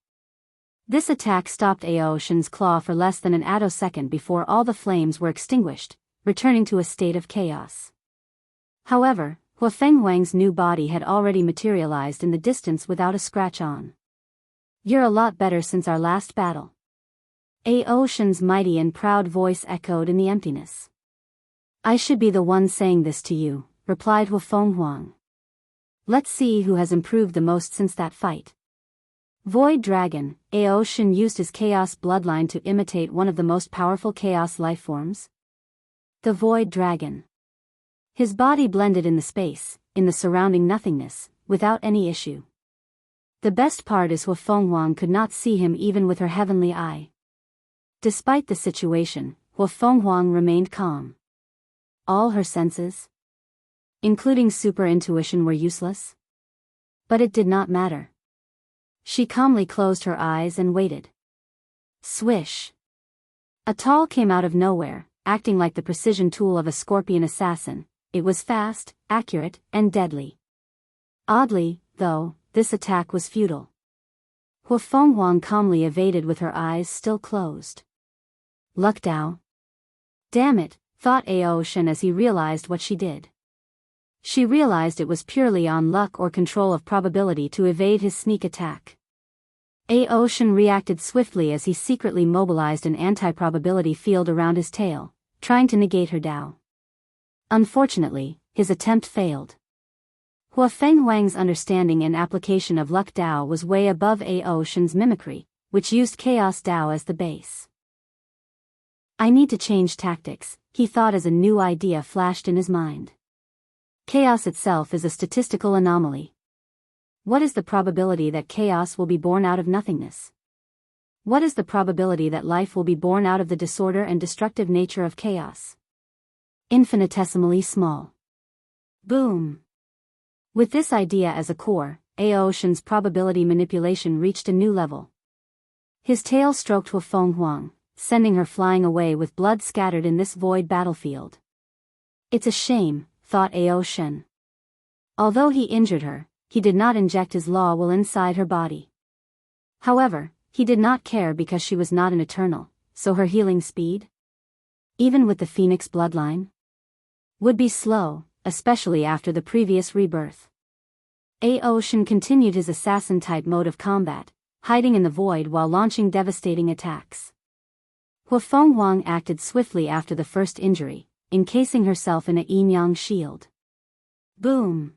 This attack stopped Aoshan's claw for less than an attosecond before all the flames were extinguished, returning to a state of chaos. However, Huafenghuang's new body had already materialized in the distance without a scratch on. "You're a lot better since our last battle." Aoshan's mighty and proud voice echoed in the emptiness. "I should be the one saying this to you," replied Huafenghuang. "Let's see who has improved the most since that fight." Void Dragon. Aoshan used his Chaos bloodline to imitate one of the most powerful Chaos lifeforms. The Void Dragon. His body blended in the space, in the surrounding nothingness, without any issue. The best part is Huafenghuang could not see him even with her heavenly eye. Despite the situation, Huafenghuang remained calm. All her senses, including super intuition, were useless. But it did not matter. She calmly closed her eyes and waited. Swish! A towel came out of nowhere, acting like the precision tool of a scorpion assassin. It was fast, accurate, and deadly. Oddly, though, this attack was futile. Huafenghuang calmly evaded with her eyes still closed. Luck Dao. Damn it, thought Aoshan as he realized what she did. She realized it was purely on luck or control of probability to evade his sneak attack. Aoshan reacted swiftly as he secretly mobilized an anti-probability field around his tail, trying to negate her Dao. Unfortunately, his attempt failed. Huafenghuang's understanding and application of Luck Dao was way above Aoshan's mimicry, which used Chaos Dao as the base. I need to change tactics, he thought as a new idea flashed in his mind. Chaos itself is a statistical anomaly. What is the probability that chaos will be born out of nothingness? What is the probability that life will be born out of the disorder and destructive nature of chaos? Infinitesimally small. Boom. With this idea as a core, Aoshin's probability manipulation reached a new level. His tail stroked Hufeng Huang, sending her flying away with blood scattered in this void battlefield. It's a shame, thought Aoshin. Although he injured her, he did not inject his law will inside her body. However, he did not care because she was not an eternal, so her healing speed, even with the Phoenix bloodline, would be slow, especially after the previous rebirth. Aoshin continued his assassin-type mode of combat, hiding in the void while launching devastating attacks. Hufeng Huang acted swiftly after the first injury, encasing herself in a yin-yang shield. Boom!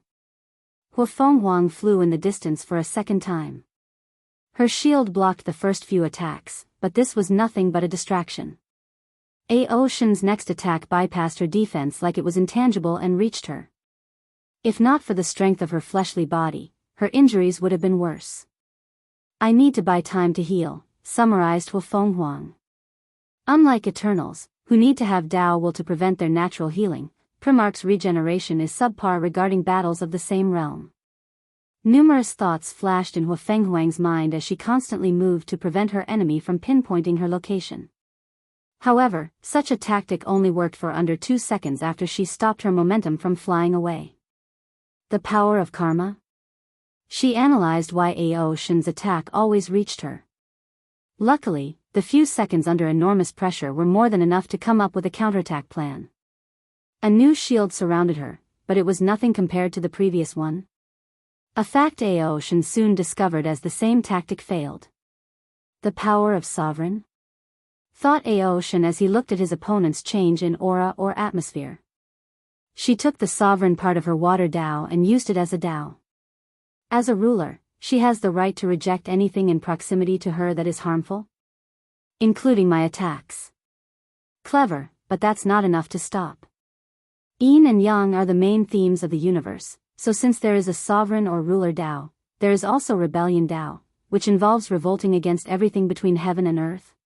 Hufeng Huang flew in the distance for a second time. Her shield blocked the first few attacks, but this was nothing but a distraction. Aoshin's next attack bypassed her defense like it was intangible and reached her. If not for the strength of her fleshly body, her injuries would have been worse. I need to buy time to heal, summarized Hufeng Huang. Unlike Eternals, who need to have Dao will to prevent their natural healing, Primarch's regeneration is subpar regarding battles of the same realm. Numerous thoughts flashed in Hufeng Huang's mind as she constantly moved to prevent her enemy from pinpointing her location. However, such a tactic only worked for under 2 seconds after she stopped her momentum from flying away. The power of karma? She analyzed why Aoshin's attack always reached her. Luckily, the few seconds under enormous pressure were more than enough to come up with a counterattack plan. A new shield surrounded her, but it was nothing compared to the previous one. A fact Aoshin soon discovered as the same tactic failed. The power of sovereign? Thought Aoshin as he looked at his opponent's change in aura or atmosphere. She took the sovereign part of her water Dao and used it as a Dao. As a ruler, she has the right to reject anything in proximity to her that is harmful, including my attacks. Clever, but that's not enough to stop. Yin and Yang are the main themes of the universe, so since there is a sovereign or ruler Dao, there is also rebellion Dao, which involves revolting against everything between heaven and earth,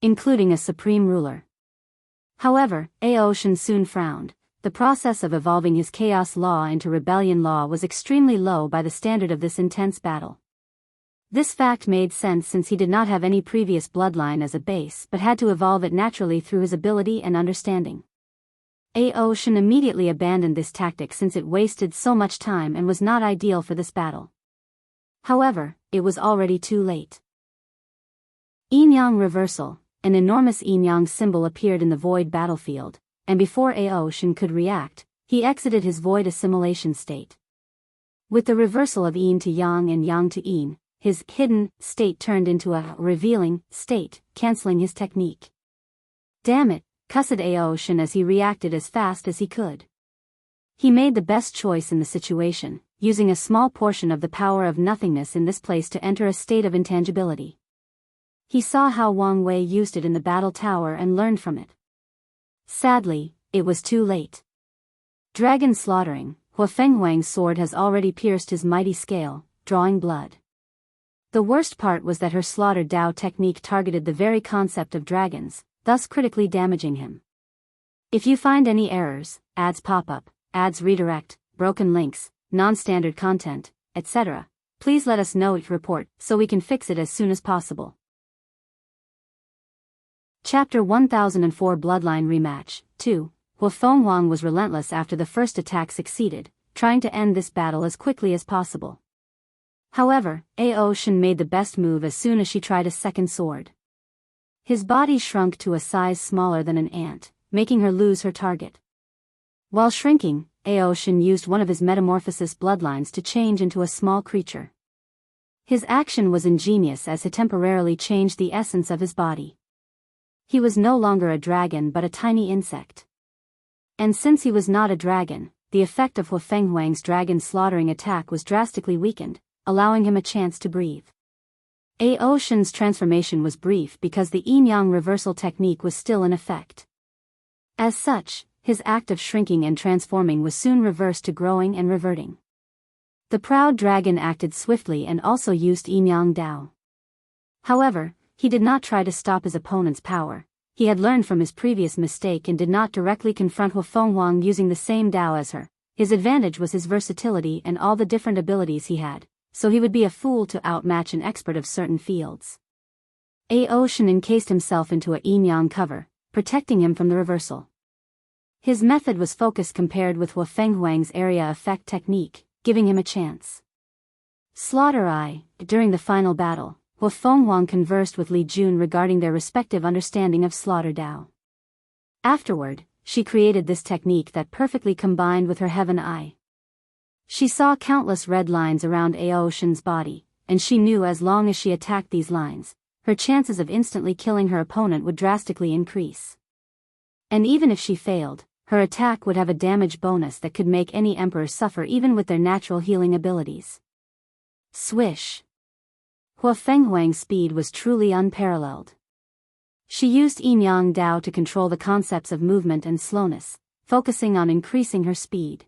including a supreme ruler. However, Aoshin soon frowned. The process of evolving his chaos law into rebellion law was extremely low by the standard of this intense battle. This fact made sense since he did not have any previous bloodline as a base but had to evolve it naturally through his ability and understanding. Aoshin immediately abandoned this tactic since it wasted so much time and was not ideal for this battle. However, it was already too late. Yin-Yang reversal, an enormous yin-yang symbol appeared in the void battlefield, and before Aoshin could react, he exited his void assimilation state. With the reversal of yin to yang and yang to yin, his hidden state turned into a revealing state, canceling his technique. Damn it, cussed Aoshin as he reacted as fast as he could. He made the best choice in the situation, using a small portion of the power of nothingness in this place to enter a state of intangibility. He saw how Wang Wei used it in the battle tower and learned from it. Sadly, it was too late. Dragon slaughtering, Hufeng Huang's sword has already pierced his mighty scale, drawing blood. The worst part was that her slaughtered Dao technique targeted the very concept of dragons, thus critically damaging him. If you find any errors, ads pop up, ads redirect, broken links, non-standard content, etc., please let us know each report so we can fix it as soon as possible. Chapter 1004 Bloodline Rematch 2. Hufeng Huang was relentless after the first attack succeeded, trying to end this battle as quickly as possible. However, Aoshin made the best move as soon as she tried a second sword. His body shrunk to a size smaller than an ant, making her lose her target. While shrinking, Aoshin used one of his metamorphosis bloodlines to change into a small creature. His action was ingenious as it temporarily changed the essence of his body. He was no longer a dragon but a tiny insect. And since he was not a dragon, the effect of Hufeng Huang's dragon slaughtering attack was drastically weakened, allowing him a chance to breathe. Aoshin's transformation was brief because the yin-yang reversal technique was still in effect. As such, his act of shrinking and transforming was soon reversed to growing and reverting. The proud dragon acted swiftly and also used Yin-Yang Dao. However, he did not try to stop his opponent's power. He had learned from his previous mistake and did not directly confront Hu Fenghuang using the same Dao as her. His advantage was his versatility and all the different abilities he had, so he would be a fool to outmatch an expert of certain fields. Aoshan encased himself into a yin-yang cover, protecting him from the reversal. His method was focused compared with Hu Fenghuang's area effect technique, giving him a chance. Slaughter Eye. During the final battle, Hu Fenghuang conversed with Li Jun regarding their respective understanding of Slaughter Dao. Afterward, she created this technique that perfectly combined with her Heaven Eye. She saw countless red lines around Aoshan's body, and she knew as long as she attacked these lines, her chances of instantly killing her opponent would drastically increase. And even if she failed, her attack would have a damage bonus that could make any emperor suffer even with their natural healing abilities. Swish! Hu Fenghuang's speed was truly unparalleled. She used Yin-Yang Dao to control the concepts of movement and slowness, focusing on increasing her speed.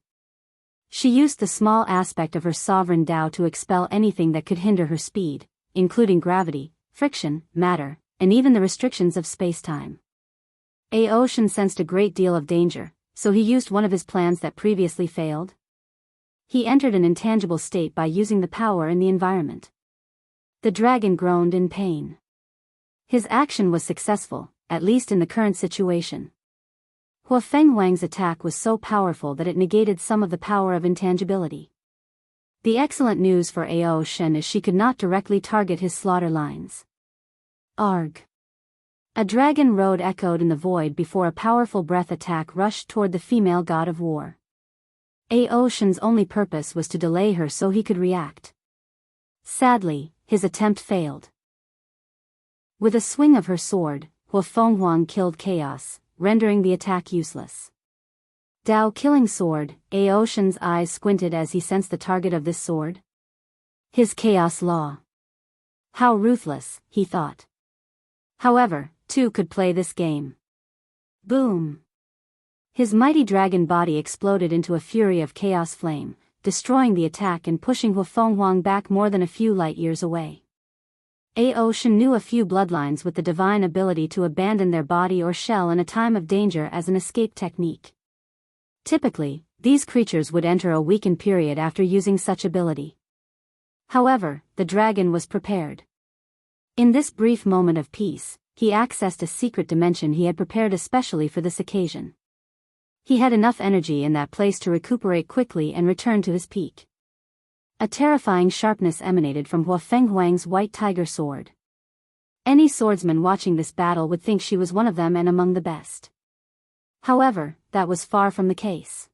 She used the small aspect of her sovereign Dao to expel anything that could hinder her speed, including gravity, friction, matter, and even the restrictions of space-time. Aoshan sensed a great deal of danger, so he used one of his plans that previously failed. He entered an intangible state by using the power in the environment. The dragon groaned in pain. His action was successful, at least in the current situation. Hu Fenghuang's attack was so powerful that it negated some of the power of intangibility. The excellent news for Aoshan is she could not directly target his slaughter lines. Arg! A dragon road echoed in the void before a powerful breath attack rushed toward the female god of war. Aoshan's only purpose was to delay her so he could react. Sadly, his attempt failed. With a swing of her sword, Hu Fenghuang killed Chaos, rendering the attack useless. Dao killing sword. Aoshan's eyes squinted as he sensed the target of this sword. His Chaos Law. How ruthless, he thought. However, two could play this game. Boom! His mighty dragon body exploded into a fury of chaos flame, destroying the attack and pushing Hu Fenghuang back more than a few light years away. Aoshan knew a few bloodlines with the divine ability to abandon their body or shell in a time of danger as an escape technique. Typically, these creatures would enter a weakened period after using such ability. However, the dragon was prepared. In this brief moment of peace, he accessed a secret dimension he had prepared especially for this occasion. He had enough energy in that place to recuperate quickly and return to his peak. A terrifying sharpness emanated from Hu Fenghuang's white tiger sword. Any swordsman watching this battle would think she was one of them and among the best. However, that was far from the case.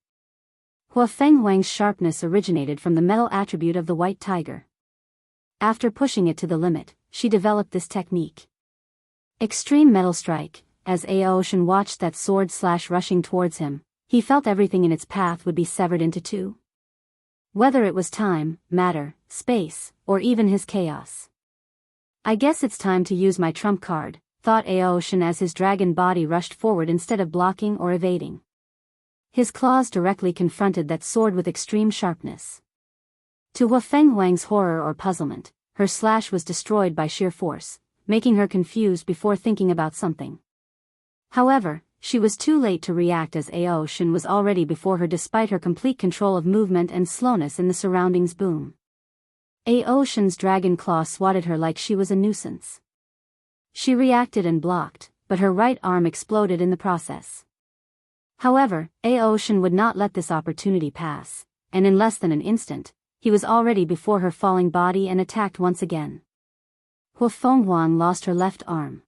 Hu Fenghuang's sharpness originated from the metal attribute of the white tiger. After pushing it to the limit, she developed this technique. Extreme Metal Strike. As Aoshan watched that sword slash rushing towards him, he felt everything in its path would be severed into two. Whether it was time, matter, space, or even his chaos. I guess it's time to use my trump card, thought Aoshan as his dragon body rushed forward instead of blocking or evading. His claws directly confronted that sword with extreme sharpness. To Hu Fenghuang's horror or puzzlement, her slash was destroyed by sheer force, making her confused before thinking about something. However, she was too late to react as Aoshan was already before her despite her complete control of movement and slowness in the surroundings. Boom. Aoshan's dragon claw swatted her like she was a nuisance. She reacted and blocked, but her right arm exploded in the process. However, Aoshan would not let this opportunity pass, and in less than an instant, he was already before her falling body and attacked once again. Hu Fenghuang lost her left arm.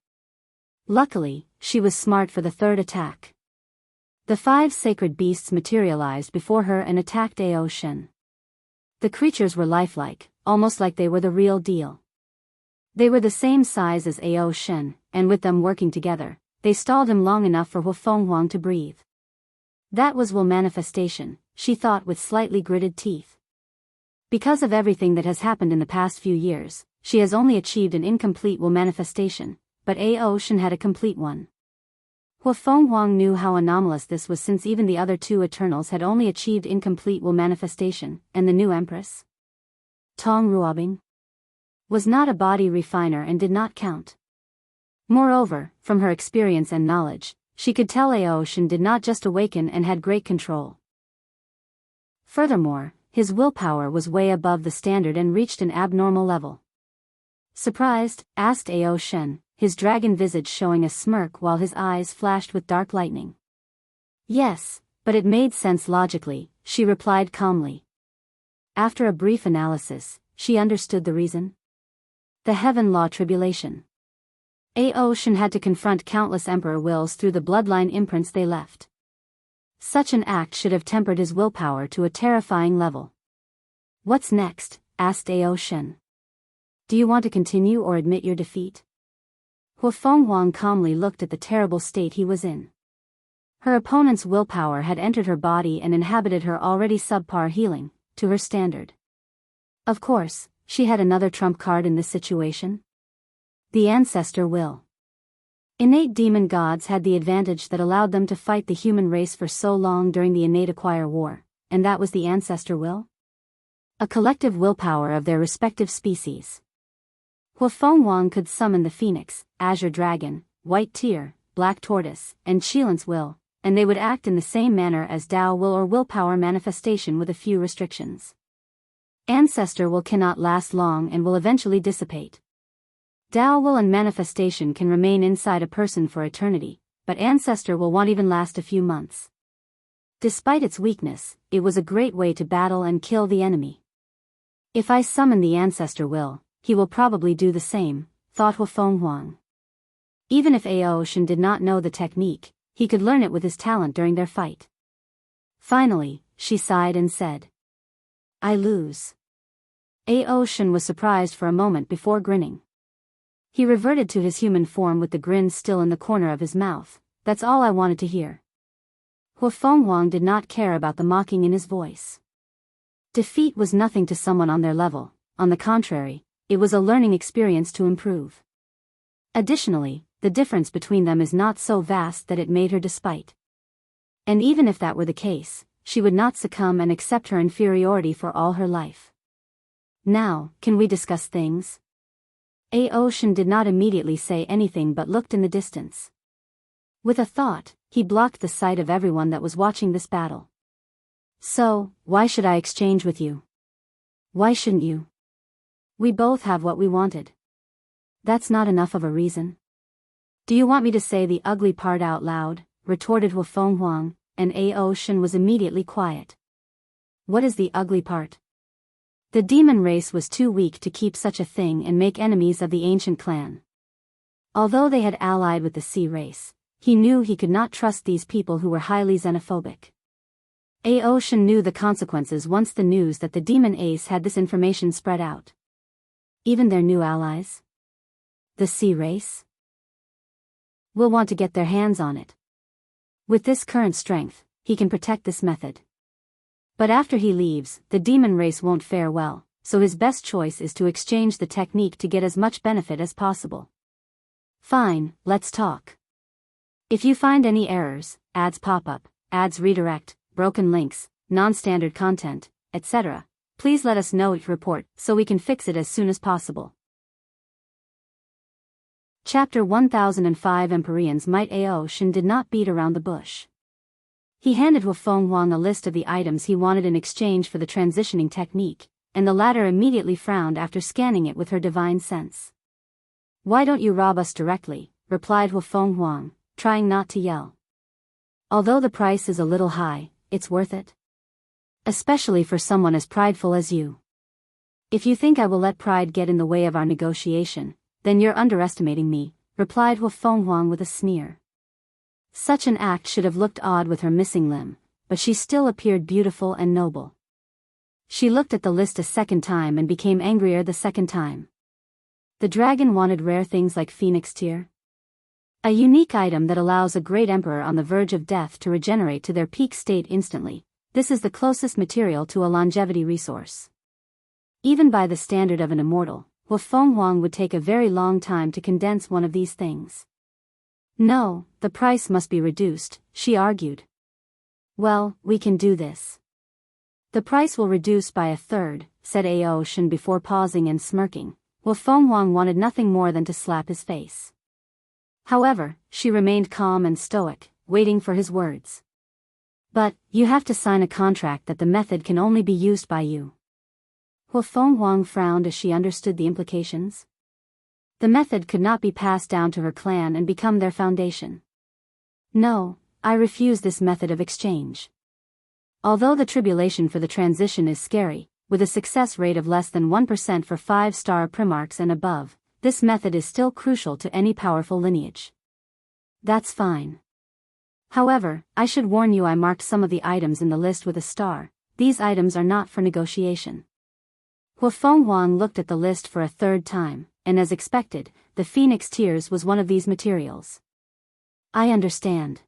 Luckily, she was smart for the third attack. The 5 sacred beasts materialized before her and attacked Aoshan. The creatures were lifelike, almost like they were the real deal. They were the same size as Aoshan, and with them working together, they stalled him long enough for Hu Fenghuang to breathe. That was will manifestation, she thought with slightly gritted teeth. Because of everything that has happened in the past few years, she has only achieved an incomplete will manifestation, but Aoshan had a complete one. Hu Fenghuang knew how anomalous this was since even the other 2 Eternals had only achieved incomplete will manifestation, and the new Empress, Tong Ruobing, was not a body refiner and did not count. Moreover, from her experience and knowledge, she could tell Aoshin did not just awaken and had great control. Furthermore, his willpower was way above the standard and reached an abnormal level. Surprised, asked Aoshin, his dragon visage showing a smirk while his eyes flashed with dark lightning. Yes, but it made sense logically, she replied calmly. After a brief analysis, she understood the reason. The Heaven Law Tribulation. Aoshin had to confront countless emperor wills through the bloodline imprints they left. Such an act should have tempered his willpower to a terrifying level. What's next? Asked Aoshin. Do you want to continue or admit your defeat? Huafenghuang calmly looked at the terrible state he was in. Her opponent's willpower had entered her body and inhabited her already subpar healing, to her standard. Of course, she had another trump card in this situation. The ancestor will. Innate demon gods had the advantage that allowed them to fight the human race for so long during the innate acquire war, and that was the ancestor will? A collective willpower of their respective species. Huafenghuang could summon the phoenix, azure dragon, white tear, black tortoise, and Qilance will, and they would act in the same manner as Dao will or willpower manifestation with a few restrictions. Ancestor will cannot last long and will eventually dissipate. Dao will and manifestation can remain inside a person for eternity, but ancestor will won't even last a few months. Despite its weakness, it was a great way to battle and kill the enemy. If I summon the ancestor will, he will probably do the same, thought Huafenghuang. Even if Aoshin did not know the technique, he could learn it with his talent during their fight. Finally, she sighed and said, I lose. Aoshin was surprised for a moment before grinning. He reverted to his human form with the grin still in the corner of his mouth. That's all I wanted to hear. Huafenghuang did not care about the mocking in his voice. Defeat was nothing to someone on their level, on the contrary, it was a learning experience to improve. Additionally, the difference between them is not so vast that it made her despite. And even if that were the case, she would not succumb and accept her inferiority for all her life. Now, can we discuss things? Aoshin did not immediately say anything but looked in the distance. With a thought, he blocked the sight of everyone that was watching this battle. So, why should I exchange with you? Why shouldn't you? We both have what we wanted. That's not enough of a reason. Do you want me to say the ugly part out loud? Retorted Huafenghuang, and Aoshin was immediately quiet. What is the ugly part? The demon race was too weak to keep such a thing and make enemies of the ancient clan. Although they had allied with the sea race, he knew he could not trust these people who were highly xenophobic. Aoshin knew the consequences once the news that the demon ace had this information spread out. Even their new allies? The sea race? Will want to get their hands on it. With this current strength, he can protect this method. But after he leaves, the demon race won't fare well, so his best choice is to exchange the technique to get as much benefit as possible. Fine, let's talk. If you find any errors, ads pop up, ads redirect, broken links, non-standard content, etc., please let us know each report so we can fix it as soon as possible. Chapter 1005 Empyrean's Might. Aoshin did not beat around the bush. He handed Huafenghuang a list of the items he wanted in exchange for the transitioning technique, and the latter immediately frowned after scanning it with her divine sense. Why don't you rob us directly? Replied Huafenghuang, trying not to yell. Although the price is a little high, it's worth it. Especially for someone as prideful as you. If you think I will let pride get in the way of our negotiation, then you're underestimating me, replied Huafenghuang with a sneer. Such an act should have looked odd with her missing limb, but she still appeared beautiful and noble. She looked at the list a second time and became angrier the second time. The dragon wanted rare things like Phoenix Tear. A unique item that allows a great emperor on the verge of death to regenerate to their peak state instantly. This is the closest material to a longevity resource. Even by the standard of an immortal, Huafenghuang would take a very long time to condense one of these things. No, the price must be reduced, she argued. Well, we can do this. The price will reduce by a third, said Ao Shen before pausing and smirking. Wu Fenghuang wanted nothing more than to slap his face. However, she remained calm and stoic, waiting for his words. But, you have to sign a contract that the method can only be used by you. Wu Fenghuang frowned as she understood the implications. The method could not be passed down to her clan and become their foundation. No, I refuse this method of exchange. Although the tribulation for the transition is scary, with a success rate of less than 1% for 5-star primarchs and above, this method is still crucial to any powerful lineage. That's fine. However, I should warn you, I marked some of the items in the list with a star. These items are not for negotiation. Wu Fenghuang looked at the list for a third time, and as expected, the Phoenix Tears was one of these materials. I understand.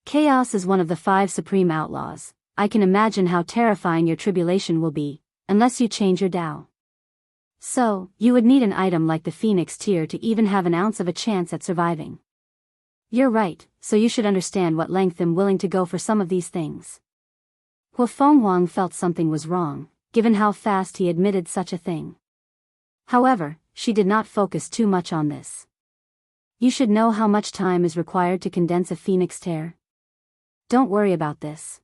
Chaos is one of the 5 supreme outlaws. I can imagine how terrifying your tribulation will be, unless you change your Tao. So, you would need an item like the Phoenix Tear to even have an ounce of a chance at surviving. You're right, so you should understand what length I'm willing to go for some of these things. Wu Fenghuang felt something was wrong, given how fast he admitted such a thing. However, she did not focus too much on this. You should know how much time is required to condense a Phoenix Tear. Don't worry about this.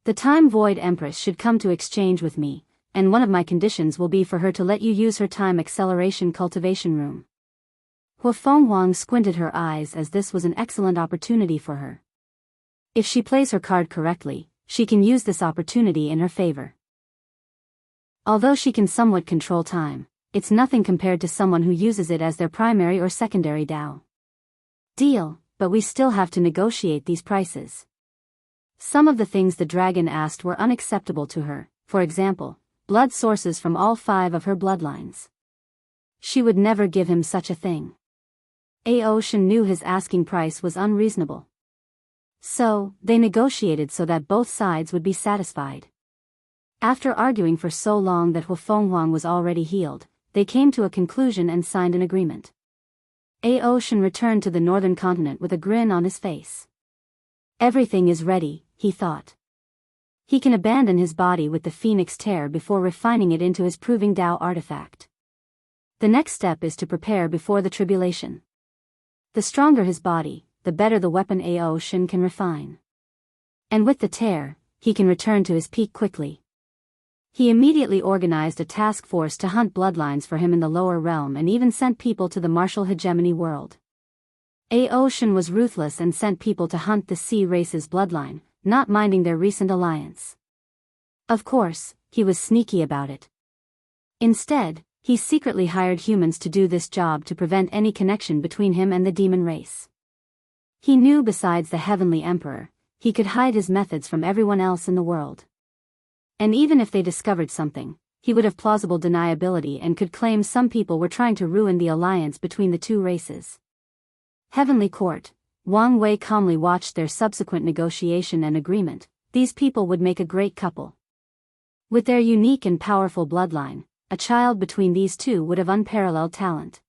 The Time Void Empress should come to exchange with me, and one of my conditions will be for her to let you use her time acceleration cultivation room. Wu Fenghuang squinted her eyes as this was an excellent opportunity for her. If she plays her card correctly, she can use this opportunity in her favor. Although she can somewhat control time, it's nothing compared to someone who uses it as their primary or secondary Tao. Deal, but we still have to negotiate these prices. Some of the things the dragon asked were unacceptable to her, for example, blood sources from all 5 of her bloodlines. She would never give him such a thing. Ao Shen knew his asking price was unreasonable. So, they negotiated so that both sides would be satisfied. After arguing for so long that Wu Fenghuang was already healed, they came to a conclusion and signed an agreement. Ao Shen returned to the northern continent with a grin on his face. Everything is ready, he thought. He can abandon his body with the Phoenix Tear before refining it into his proving Tao artifact. The next step is to prepare before the tribulation. The stronger his body, the better the weapon Ao Shen can refine. And with the tear, he can return to his peak quickly. He immediately organized a task force to hunt bloodlines for him in the lower realm and even sent people to the martial hegemony world. Ao Shen was ruthless and sent people to hunt the Sea race's bloodline, not minding their recent alliance. Of course, he was sneaky about it. Instead, he secretly hired humans to do this job to prevent any connection between him and the demon race. He knew besides the Heavenly Emperor, he could hide his methods from everyone else in the world. And even if they discovered something, he would have plausible deniability and could claim some people were trying to ruin the alliance between the 2 races. Heavenly Court, Wang Wei calmly watched their subsequent negotiation and agreement. These people would make a great couple. With their unique and powerful bloodline, a child between these 2 would have unparalleled talent.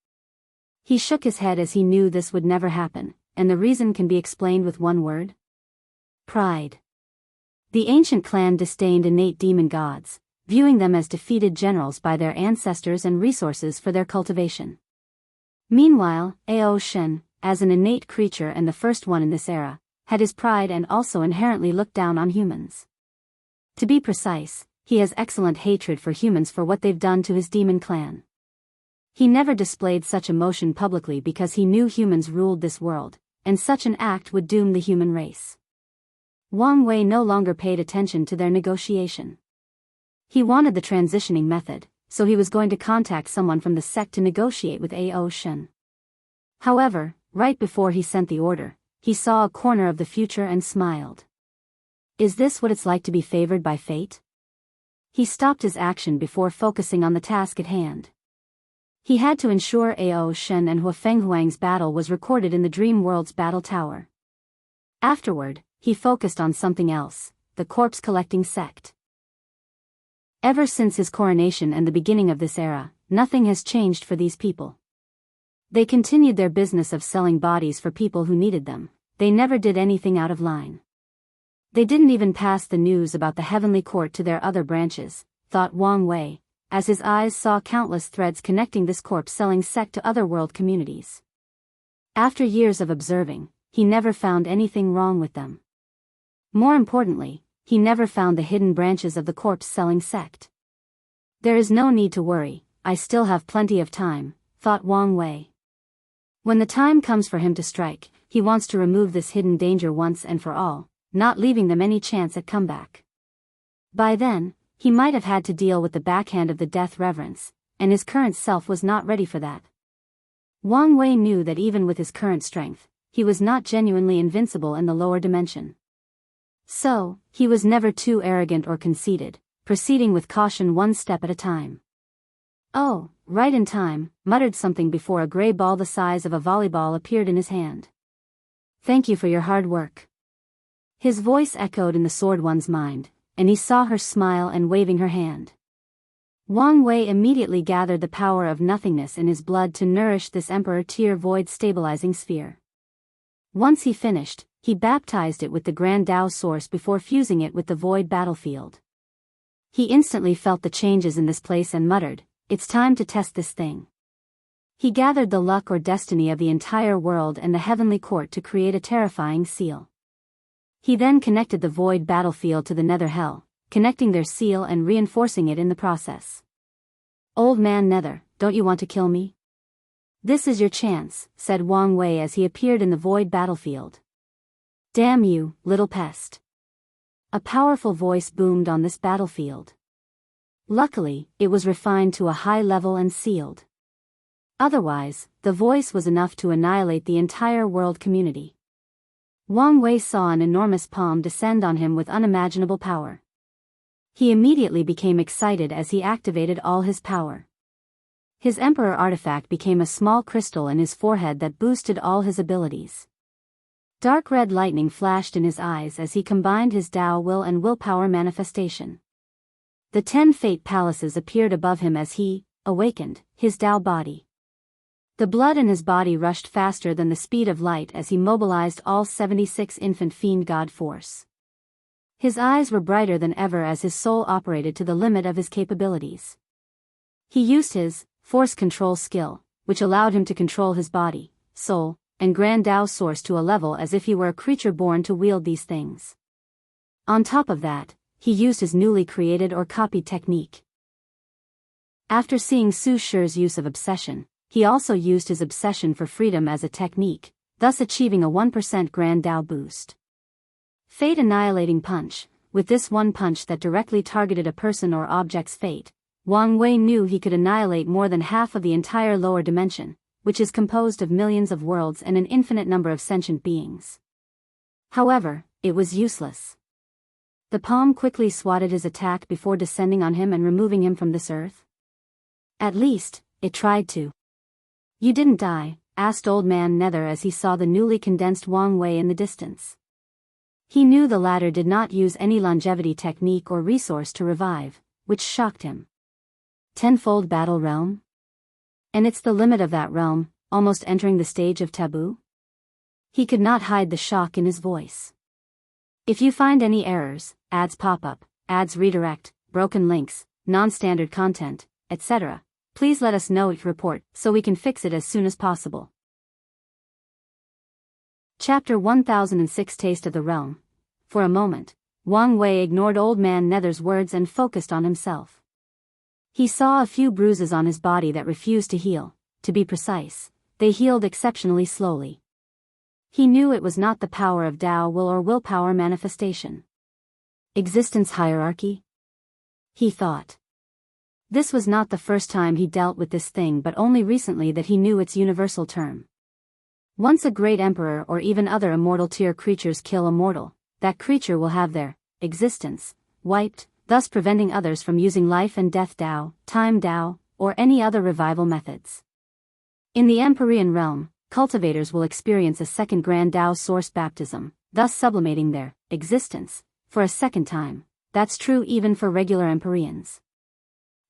He shook his head as he knew this would never happen, and the reason can be explained with one word. Pride. The ancient clan disdained innate demon gods, viewing them as defeated generals by their ancestors and resources for their cultivation. Meanwhile, Ao Shen, as an innate creature and the first one in this era, had his pride and also inherently looked down on humans. To be precise, he has excellent hatred for humans for what they've done to his demon clan. He never displayed such emotion publicly because he knew humans ruled this world, and such an act would doom the human race. Wang Wei no longer paid attention to their negotiation. He wanted the transitioning method, so he was going to contact someone from the sect to negotiate with Ao Shen. However, right before he sent the order, he saw a corner of the future and smiled. Is this what it's like to be favored by fate? He stopped his action before focusing on the task at hand. He had to ensure Ao Shen and Wu Fenghuang's battle was recorded in the Dream World's battle tower. Afterward, he focused on something else, the corpse-collecting sect. Ever since his coronation and the beginning of this era, nothing has changed for these people. They continued their business of selling bodies for people who needed them. They never did anything out of line. They didn't even pass the news about the heavenly court to their other branches, thought Wang Wei, as his eyes saw countless threads connecting this corpse-selling sect to other world communities. After years of observing, he never found anything wrong with them. More importantly, he never found the hidden branches of the corpse-selling sect. There is no need to worry, I still have plenty of time, thought Wang Wei. When the time comes for him to strike, he wants to remove this hidden danger once and for all, not leaving them any chance at comeback. By then, he might have had to deal with the backhand of the death reverence, and his current self was not ready for that. Wang Wei knew that even with his current strength, he was not genuinely invincible in the lower dimension. So, he was never too arrogant or conceited, proceeding with caution one step at a time. Oh, right in time, muttered something before a gray ball the size of a volleyball appeared in his hand. Thank you for your hard work. His voice echoed in the sword one's mind, and he saw her smile and waving her hand. Wang Wei immediately gathered the power of nothingness in his blood to nourish this Emperor Tier Void stabilizing sphere. Once he finished, he baptized it with the Grand Tao Source before fusing it with the Void battlefield. He instantly felt the changes in this place and muttered, "It's time to test this thing." He gathered the luck or destiny of the entire world and the heavenly court to create a terrifying seal. He then connected the Void battlefield to the Nether Hell, connecting their seal and reinforcing it in the process. "Old man Nether, don't you want to kill me?" "This is your chance," said Wang Wei as he appeared in the Void battlefield. "Damn you, little pest." A powerful voice boomed on this battlefield. Luckily, it was refined to a high level and sealed. Otherwise, the voice was enough to annihilate the entire world community. Wang Wei saw an enormous palm descend on him with unimaginable power. He immediately became excited as he activated all his power. His Emperor artifact became a small crystal in his forehead that boosted all his abilities. Dark red lightning flashed in his eyes as he combined his Tao will and willpower manifestation. The 10 Fate Palaces appeared above him as he awakened his Tao body. The blood in his body rushed faster than the speed of light as he mobilized all 76 infant fiend god force. His eyes were brighter than ever as his soul operated to the limit of his capabilities. He used his force control skill, which allowed him to control his body, soul, and Grand Tao Source to a level as if he were a creature born to wield these things. On top of that, he used his newly created or copied technique. After seeing Su Shi's use of obsession, he also used his obsession for freedom as a technique, thus achieving a 1% Grand Tao boost. Fate Annihilating Punch. With this one punch that directly targeted a person or object's fate, Wang Wei knew he could annihilate more than half of the entire lower dimension, which is composed of millions of worlds and an infinite number of sentient beings. However, it was useless. The palm quickly swatted his attack before descending on him and removing him from this earth. At least, it tried to. "You didn't die?" asked Old Man Nether as he saw the newly condensed Wang Wei in the distance. He knew the latter did not use any longevity technique or resource to revive, which shocked him. Tenfold Battle Realm? And it's the limit of that realm, almost entering the stage of taboo? He could not hide the shock in his voice. "If you find any errors, ads pop up, ads redirect, broken links, non-standard content, etc., please let us know each report so we can fix it as soon as possible." Chapter 1006 Taste of the Realm. For a moment, Wang Wei ignored Old Man Nether's words and focused on himself. He saw a few bruises on his body that refused to heal. To be precise, they healed exceptionally slowly. He knew it was not the power of Tao will or willpower manifestation. Existence hierarchy? He thought. This was not the first time he dealt with this thing, but only recently that he knew its universal term. Once a great emperor or even other immortal tier creatures kill a mortal, that creature will have their existence wiped, thus preventing others from using life and death Tao, time Tao, or any other revival methods. In the Empyrean realm, cultivators will experience a second Grand Tao Source baptism, thus sublimating their existence for a second time. That's true even for regular Empyreans.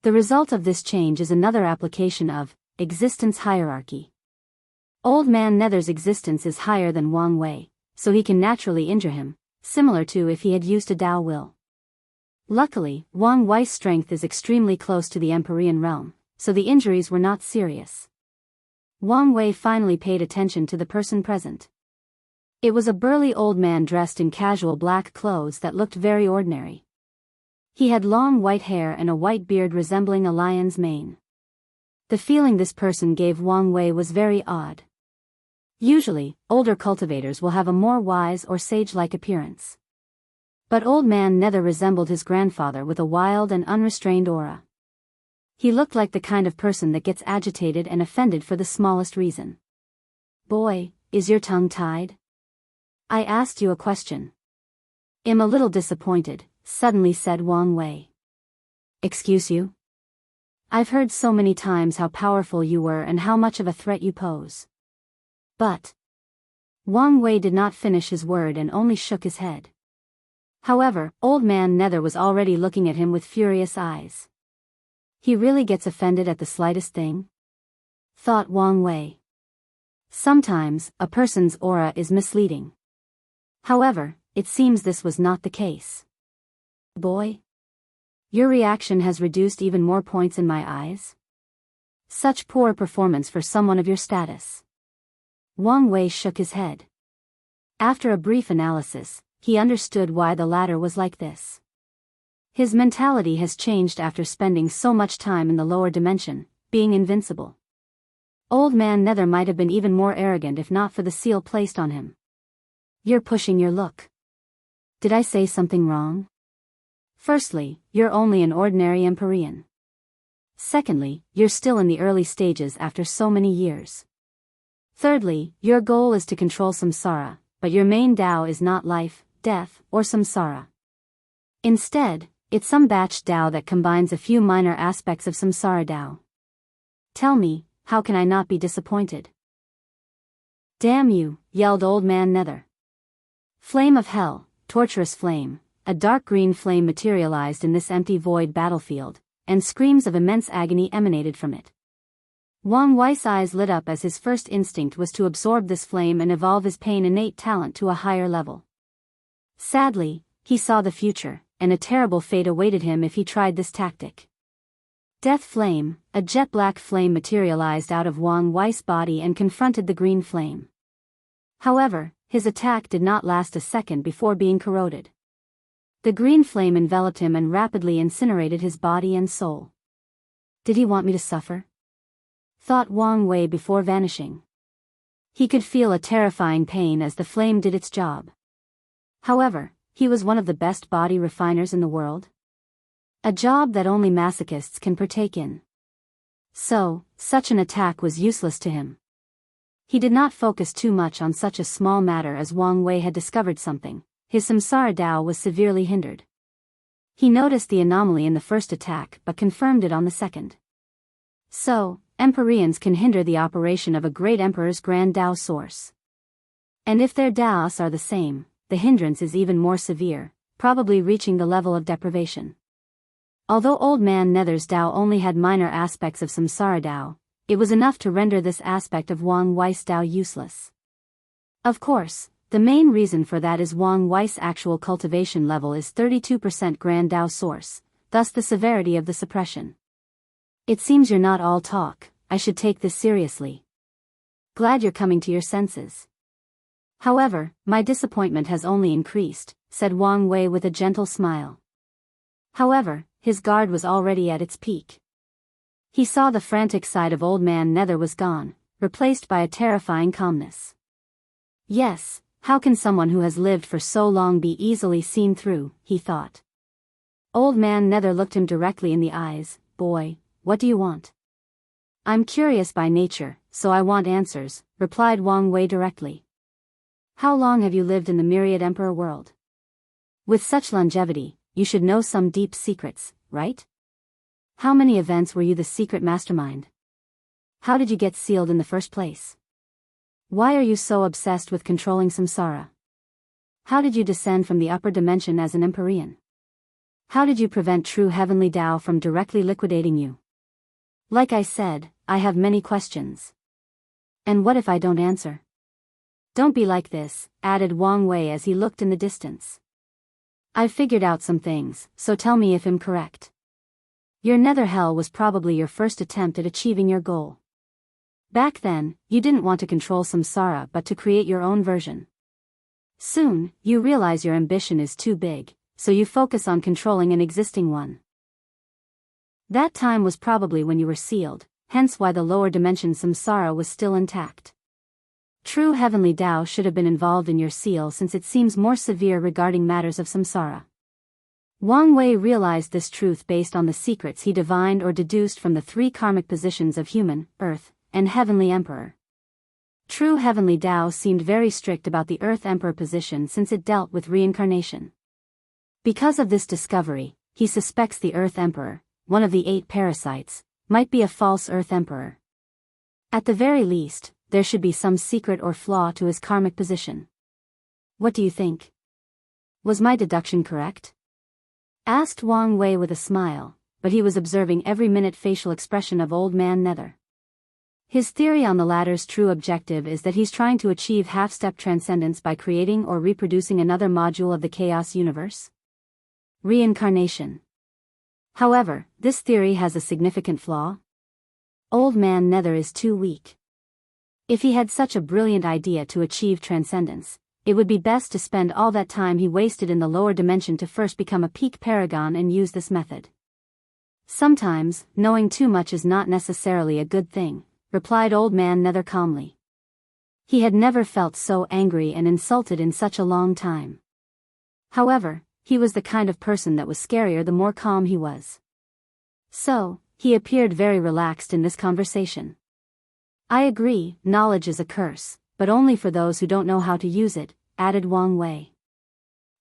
The result of this change is another application of existence hierarchy. Old Man Nether's existence is higher than Wang Wei, so he can naturally injure him, similar to if he had used a Dao will. Luckily, Wang Wei's strength is extremely close to the Empyrean realm, so the injuries were not serious. Wang Wei finally paid attention to the person present. It was a burly old man dressed in casual black clothes that looked very ordinary. He had long white hair and a white beard resembling a lion's mane. The feeling this person gave Wang Wei was very odd. Usually, older cultivators will have a more wise or sage-like appearance. But old man Nether resembled his grandfather with a wild and unrestrained aura. He looked like the kind of person that gets agitated and offended for the smallest reason. "Boy, is your tongue tied? I asked you a question." "I'm a little disappointed," suddenly said Wang Wei. "Excuse you? I've heard so many times how powerful you were and how much of a threat you pose." But Wang Wei did not finish his word and only shook his head. However, old man Nether was already looking at him with furious eyes. He really gets offended at the slightest thing? Thought Wang Wei. Sometimes, a person's aura is misleading. However, it seems this was not the case. "Boy? Your reaction has reduced even more points in my eyes? Such poor performance for someone of your status." Wang Wei shook his head. After a brief analysis, he understood why the latter was like this. His mentality has changed after spending so much time in the lower dimension, being invincible. Old man Nether might have been even more arrogant if not for the seal placed on him. "You're pushing your look. Did I say something wrong? Firstly, you're only an ordinary Empyrean. Secondly, you're still in the early stages after so many years. Thirdly, your goal is to control samsara, but your main Dao is not life, death, or samsara. Instead, it's some batch Dao that combines a few minor aspects of samsara Dao. Tell me, how can I not be disappointed?" "Damn you," yelled old man Nether. Flame of hell, torturous flame, a dark green flame materialized in this empty void battlefield, and screams of immense agony emanated from it. Wang Wei's eyes lit up as his first instinct was to absorb this flame and evolve his pain innate talent to a higher level. Sadly, he saw the future, and a terrible fate awaited him if he tried this tactic. Death Flame, a jet-black flame materialized out of Wang Wei's body and confronted the green flame. However, his attack did not last a second before being corroded. The green flame enveloped him and rapidly incinerated his body and soul. "Did he want me to suffer?" thought Wang Wei before vanishing. He could feel a terrifying pain as the flame did its job. However, he was one of the best body refiners in the world. A job that only masochists can partake in. So, such an attack was useless to him. He did not focus too much on such a small matter as Wang Wei had discovered something. His samsara Dao was severely hindered. He noticed the anomaly in the first attack but confirmed it on the second. So, Empyreans can hinder the operation of a great emperor's grand Dao source. And if their Daos are the same, the hindrance is even more severe, probably reaching the level of deprivation. Although old man Nether's Dao only had minor aspects of samsara Dao, it was enough to render this aspect of Wang Wei's Dao useless. Of course, the main reason for that is Wang Wei's actual cultivation level is 32% grand Dao source, thus the severity of the suppression. "It seems you're not all talk, I should take this seriously. Glad you're coming to your senses. However, my disappointment has only increased," said Wang Wei with a gentle smile. However, his guard was already at its peak. He saw the frantic side of old man Nether was gone, replaced by a terrifying calmness. Yes, how can someone who has lived for so long be easily seen through, he thought. Old man Nether looked him directly in the eyes. "Boy, what do you want?" "I'm curious by nature, so I want answers," replied Wang Wei directly. "How long have you lived in the myriad emperor world? With such longevity, you should know some deep secrets, right? How many events were you the secret mastermind? How did you get sealed in the first place? Why are you so obsessed with controlling samsara? How did you descend from the upper dimension as an Empyrean? How did you prevent true heavenly Dao from directly liquidating you? Like I said, I have many questions. And what if I don't answer? Don't be like this, added Wang Wei as he looked in the distance. I've figured out some things, so tell me if I'm correct. Your nether hell was probably your first attempt at achieving your goal. Back then, you didn't want to control samsara but to create your own version. Soon, you realize your ambition is too big, so you focus on controlling an existing one. That time was probably when you were sealed, hence why the lower dimension samsara was still intact. True heavenly Tao should have been involved in your seal since it seems more severe regarding matters of samsara. Wang Wei realized this truth based on the secrets he divined or deduced from the three karmic positions of human, earth, and heavenly emperor. True heavenly Tao seemed very strict about the earth emperor position since it dealt with reincarnation. Because of this discovery, he suspects the earth emperor, one of the 8 parasites, might be a false earth emperor. At the very least, there should be some secret or flaw to his karmic position. What do you think? Was my deduction correct? Asked Wang Wei with a smile, but he was observing every minute facial expression of Old Man Nether. His theory on the latter's true objective is that he's trying to achieve half-step transcendence by creating or reproducing another module of the chaos universe. Reincarnation. However, this theory has a significant flaw. Old Man Nether is too weak. If he had such a brilliant idea to achieve transcendence, it would be best to spend all that time he wasted in the lower dimension to first become a peak paragon and use this method. Sometimes, knowing too much is not necessarily a good thing, replied Old Man Nether calmly. He had never felt so angry and insulted in such a long time. However, he was the kind of person that was scarier the more calm he was. So, he appeared very relaxed in this conversation. I agree, knowledge is a curse, but only for those who don't know how to use it, added Wang Wei.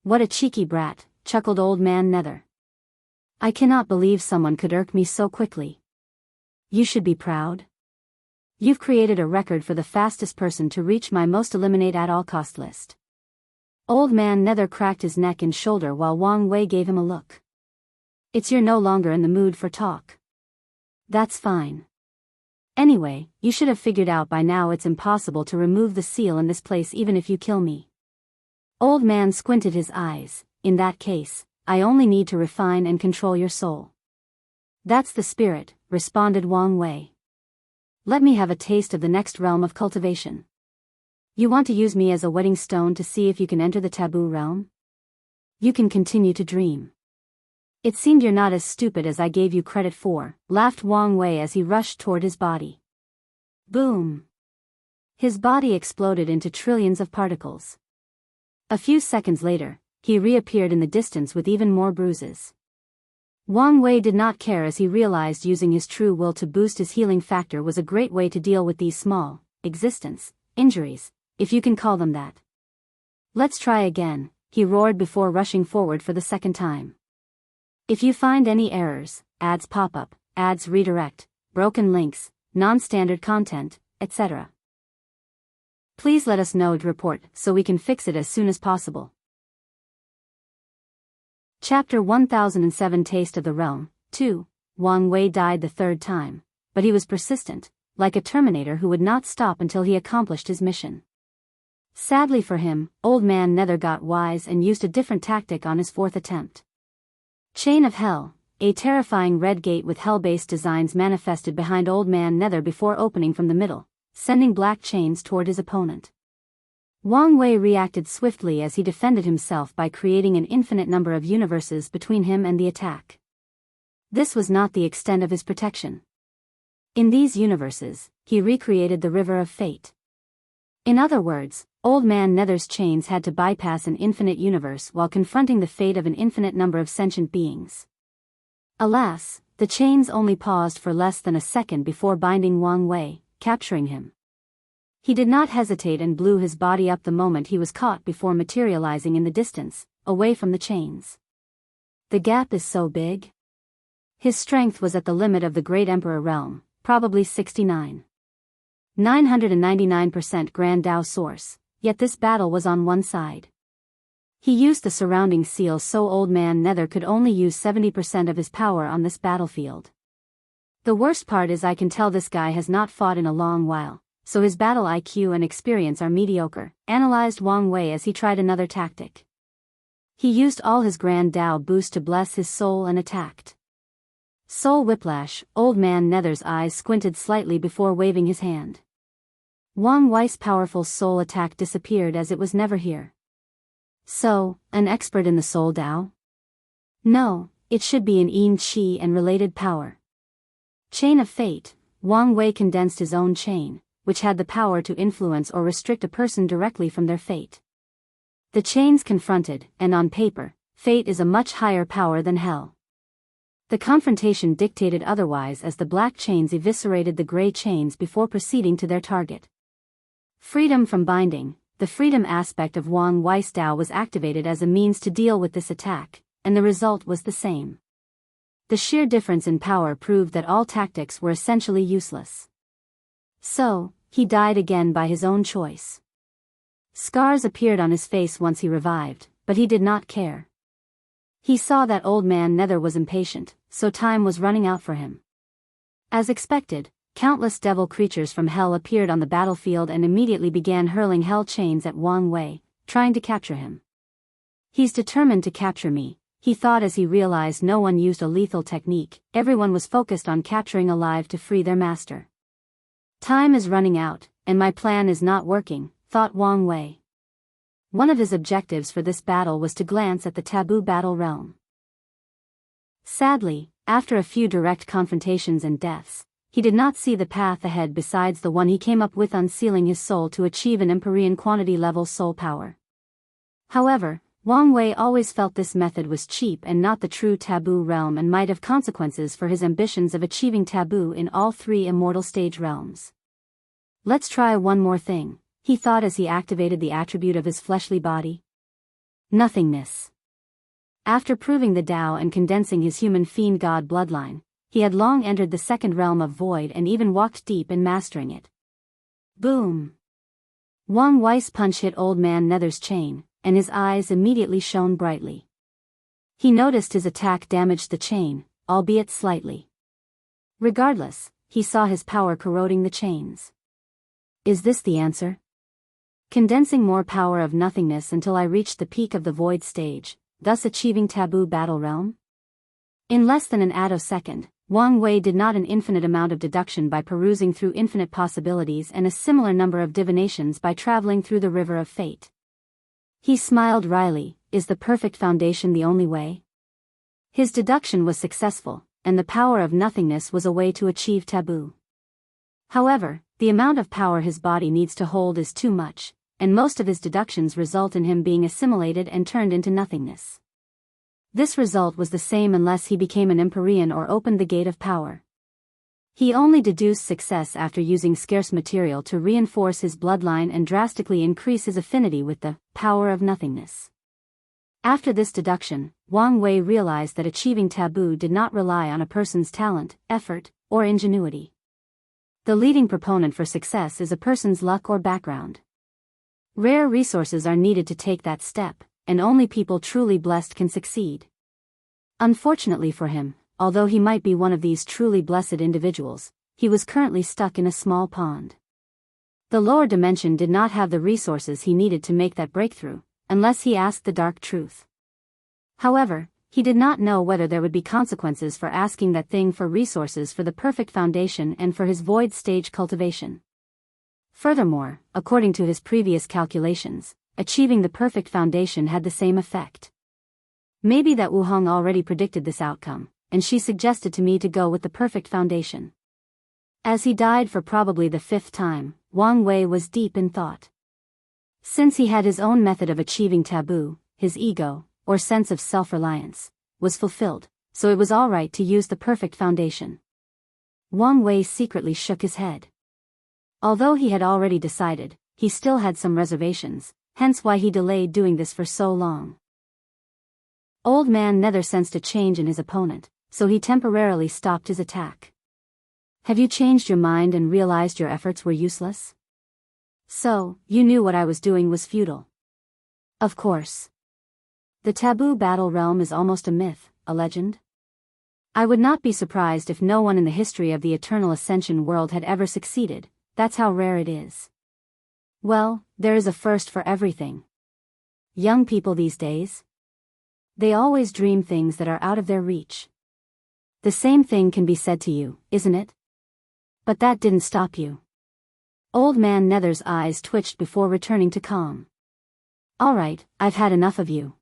What a cheeky brat, chuckled Old Man Nether. I cannot believe someone could irk me so quickly. You should be proud. You've created a record for the fastest person to reach my most eliminate at all cost list. Old Man Nether cracked his neck and shoulder while Wang Wei gave him a look. You're no longer in the mood for talk. That's fine. Anyway, you should have figured out by now it's impossible to remove the seal in this place even if you kill me. Old Man squinted his eyes. In that case, I only need to refine and control your soul. That's the spirit, responded Wang Wei. Let me have a taste of the next realm of cultivation. You want to use me as a wedding stone to see if you can enter the taboo realm? You can continue to dream. It seemed you're not as stupid as I gave you credit for, laughed Wang Wei as he rushed toward his body. Boom! His body exploded into trillions of particles. A few seconds later, he reappeared in the distance with even more bruises. Wang Wei did not care as he realized using his true will to boost his healing factor was a great way to deal with these small, injuries, if you can call them that. Let's try again, he roared before rushing forward for the second time. If you find any errors, ads pop up, ads redirect, broken links, non-standard content, etc. Please let us know to report so we can fix it as soon as possible. Chapter 1007 Taste of the Realm, 2. Wang Wei died the third time, but he was persistent, like a Terminator who would not stop until he accomplished his mission. Sadly for him, Old Man Nether got wise and used a different tactic on his fourth attempt. Chain of Hell, a terrifying red gate with hell-based designs manifested behind Old Man Nether before opening from the middle, sending black chains toward his opponent. Wang Wei reacted swiftly as he defended himself by creating an infinite number of universes between him and the attack. This was not the extent of his protection. In these universes, he recreated the River of Fate. In other words, Old Man Nether's chains had to bypass an infinite universe while confronting the fate of an infinite number of sentient beings. Alas, the chains only paused for less than a second before binding Wang Wei, capturing him. He did not hesitate and blew his body up the moment he was caught before materializing in the distance, away from the chains. The gap is so big. His strength was at the limit of the Great Emperor realm, probably 999% Grand Dao source, yet this battle was on one side. He used the surrounding seal so Old Man Nether could only use 70% of his power on this battlefield. The worst part is I can tell this guy has not fought in a long while, so his battle IQ and experience are mediocre, analyzed Wang Wei as he tried another tactic. He used all his Grand Dao boost to bless his soul and attacked. Soul whiplash, Old Man Nether's eyes squinted slightly before waving his hand. Wang Wei's powerful soul attack disappeared as it was never here. So, an expert in the soul Dao? No, it should be in Yin Qi and related power. Chain of Fate, Wang Wei condensed his own chain, which had the power to influence or restrict a person directly from their fate. The chains confronted, and on paper, fate is a much higher power than hell. The confrontation dictated otherwise as the black chains eviscerated the gray chains before proceeding to their target. Freedom from binding, the freedom aspect of Wang Wei's Dao was activated as a means to deal with this attack, and the result was the same. The sheer difference in power proved that all tactics were essentially useless. So, he died again by his own choice. Scars appeared on his face once he revived, but he did not care. He saw that Old Man Nether was impatient, so time was running out for him. As expected, countless devil creatures from hell appeared on the battlefield and immediately began hurling hell chains at Wang Wei, trying to capture him. He's determined to capture me, he thought as he realized no one used a lethal technique, everyone was focused on capturing alive to free their master. Time is running out, and my plan is not working, thought Wang Wei. One of his objectives for this battle was to glance at the taboo battle realm. Sadly, after a few direct confrontations and deaths, he did not see the path ahead besides the one he came up with, unsealing his soul to achieve an Empyrean quantity level soul power. However, Wang Wei always felt this method was cheap and not the true taboo realm and might have consequences for his ambitions of achieving taboo in all three immortal stage realms. Let's try one more thing, he thought as he activated the attribute of his fleshly body. Nothingness. After proving the Tao and condensing his human fiend god bloodline, he had long entered the second realm of void and even walked deep in mastering it. Boom! Wang Wei's punch hit Old Man Nether's chain, and his eyes immediately shone brightly. He noticed his attack damaged the chain, albeit slightly. Regardless, he saw his power corroding the chains. Is this the answer? Condensing more power of nothingness until I reached the peak of the void stage, thus achieving taboo battle realm? In less than an attosecond, Wang Wei did not an infinite amount of deduction by perusing through infinite possibilities and a similar number of divinations by traveling through the river of fate. He smiled wryly, is the perfect foundation the only way? His deduction was successful, and the power of nothingness was a way to achieve taboo. However, the amount of power his body needs to hold is too much, and most of his deductions result in him being assimilated and turned into nothingness. This result was the same unless he became an Empyrean or opened the gate of power. He only deduced success after using scarce material to reinforce his bloodline and drastically increase his affinity with the power of nothingness. After this deduction, Wang Wei realized that achieving taboo did not rely on a person's talent, effort, or ingenuity. The leading proponent for success is a person's luck or background. Rare resources are needed to take that step, and only people truly blessed can succeed. Unfortunately for him, although he might be one of these truly blessed individuals, he was currently stuck in a small pond. The lower dimension did not have the resources he needed to make that breakthrough, unless he asked the dark truth. However, he did not know whether there would be consequences for asking that thing for resources for the perfect foundation and for his void stage cultivation. Furthermore, according to his previous calculations, achieving the perfect foundation had the same effect. Maybe that Wu Hong already predicted this outcome, and she suggested to me to go with the perfect foundation. As he died for probably the 5th time, Wang Wei was deep in thought. Since he had his own method of achieving taboo, his ego, or sense of self-reliance, was fulfilled, so it was all right to use the perfect foundation. Wang Wei secretly shook his head. Although he had already decided, he still had some reservations, hence why he delayed doing this for so long. Old Man Nether sensed a change in his opponent, so he temporarily stopped his attack. Have you changed your mind and realized your efforts were useless? So, you knew what I was doing was futile. Of course. The taboo battle realm is almost a myth, a legend. I would not be surprised if no one in the history of the Eternal Ascension world had ever succeeded, that's how rare it is. Well, there is a first for everything. Young people these days, they always dream things that are out of their reach. The same thing can be said to you, isn't it? But that didn't stop you. Old Man Nether's eyes twitched before returning to calm. All right, I've had enough of you.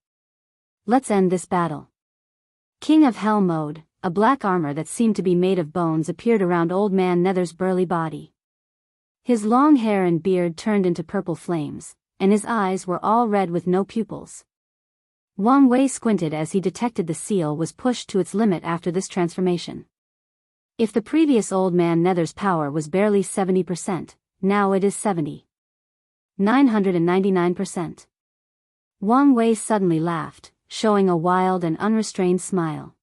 Let's end this battle. King of Hell mode, a black armor that seemed to be made of bones appeared around Old Man Nether's burly body. His long hair and beard turned into purple flames, and his eyes were all red with no pupils. Wang Wei squinted as he detected the seal was pushed to its limit after this transformation. If the previous Old Man Nether's power was barely 70%, now it is 999%. Wang Wei suddenly laughed, showing a wild and unrestrained smile.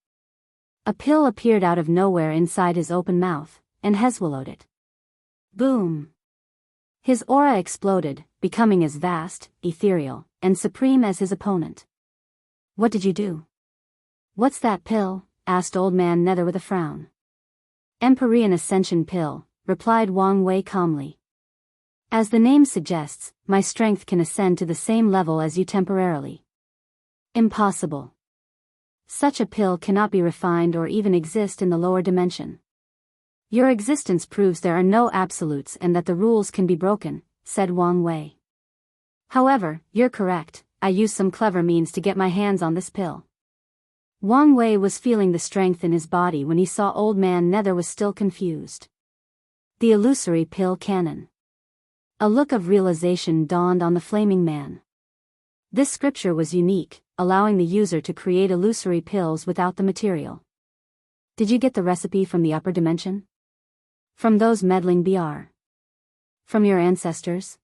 A pill appeared out of nowhere inside his open mouth, and he swallowed it. Boom! His aura exploded, becoming as vast, ethereal, and supreme as his opponent. What did you do? What's that pill? Asked Old Man Nether with a frown. Empyrean Ascension Pill, replied Wang Wei calmly. As the name suggests, my strength can ascend to the same level as you temporarily. Impossible. Such a pill cannot be refined or even exist in the lower dimension. Your existence proves there are no absolutes and that the rules can be broken, said Wang Wei. However, you're correct, I used some clever means to get my hands on this pill. Wang Wei was feeling the strength in his body when he saw Old Man Nether was still confused. The illusory pill cannon. A look of realization dawned on the flaming man. This scripture was unique, allowing the user to create illusory pills without the material. Did you get the recipe from the upper dimension? From those meddling BR? From your ancestors?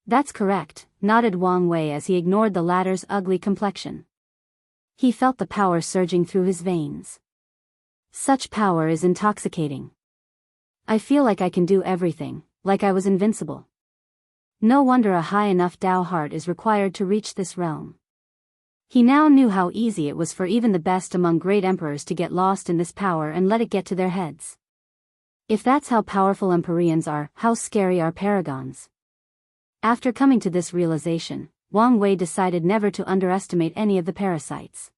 That's correct, nodded Wang Wei as he ignored the latter's ugly complexion. He felt the power surging through his veins. Such power is intoxicating. I feel like I can do everything, like I was invincible. No wonder a high enough Tao heart is required to reach this realm. He now knew how easy it was for even the best among great emperors to get lost in this power and let it get to their heads. If that's how powerful Empyreans are, how scary are paragons? After coming to this realization, Wang Wei decided never to underestimate any of the parasites.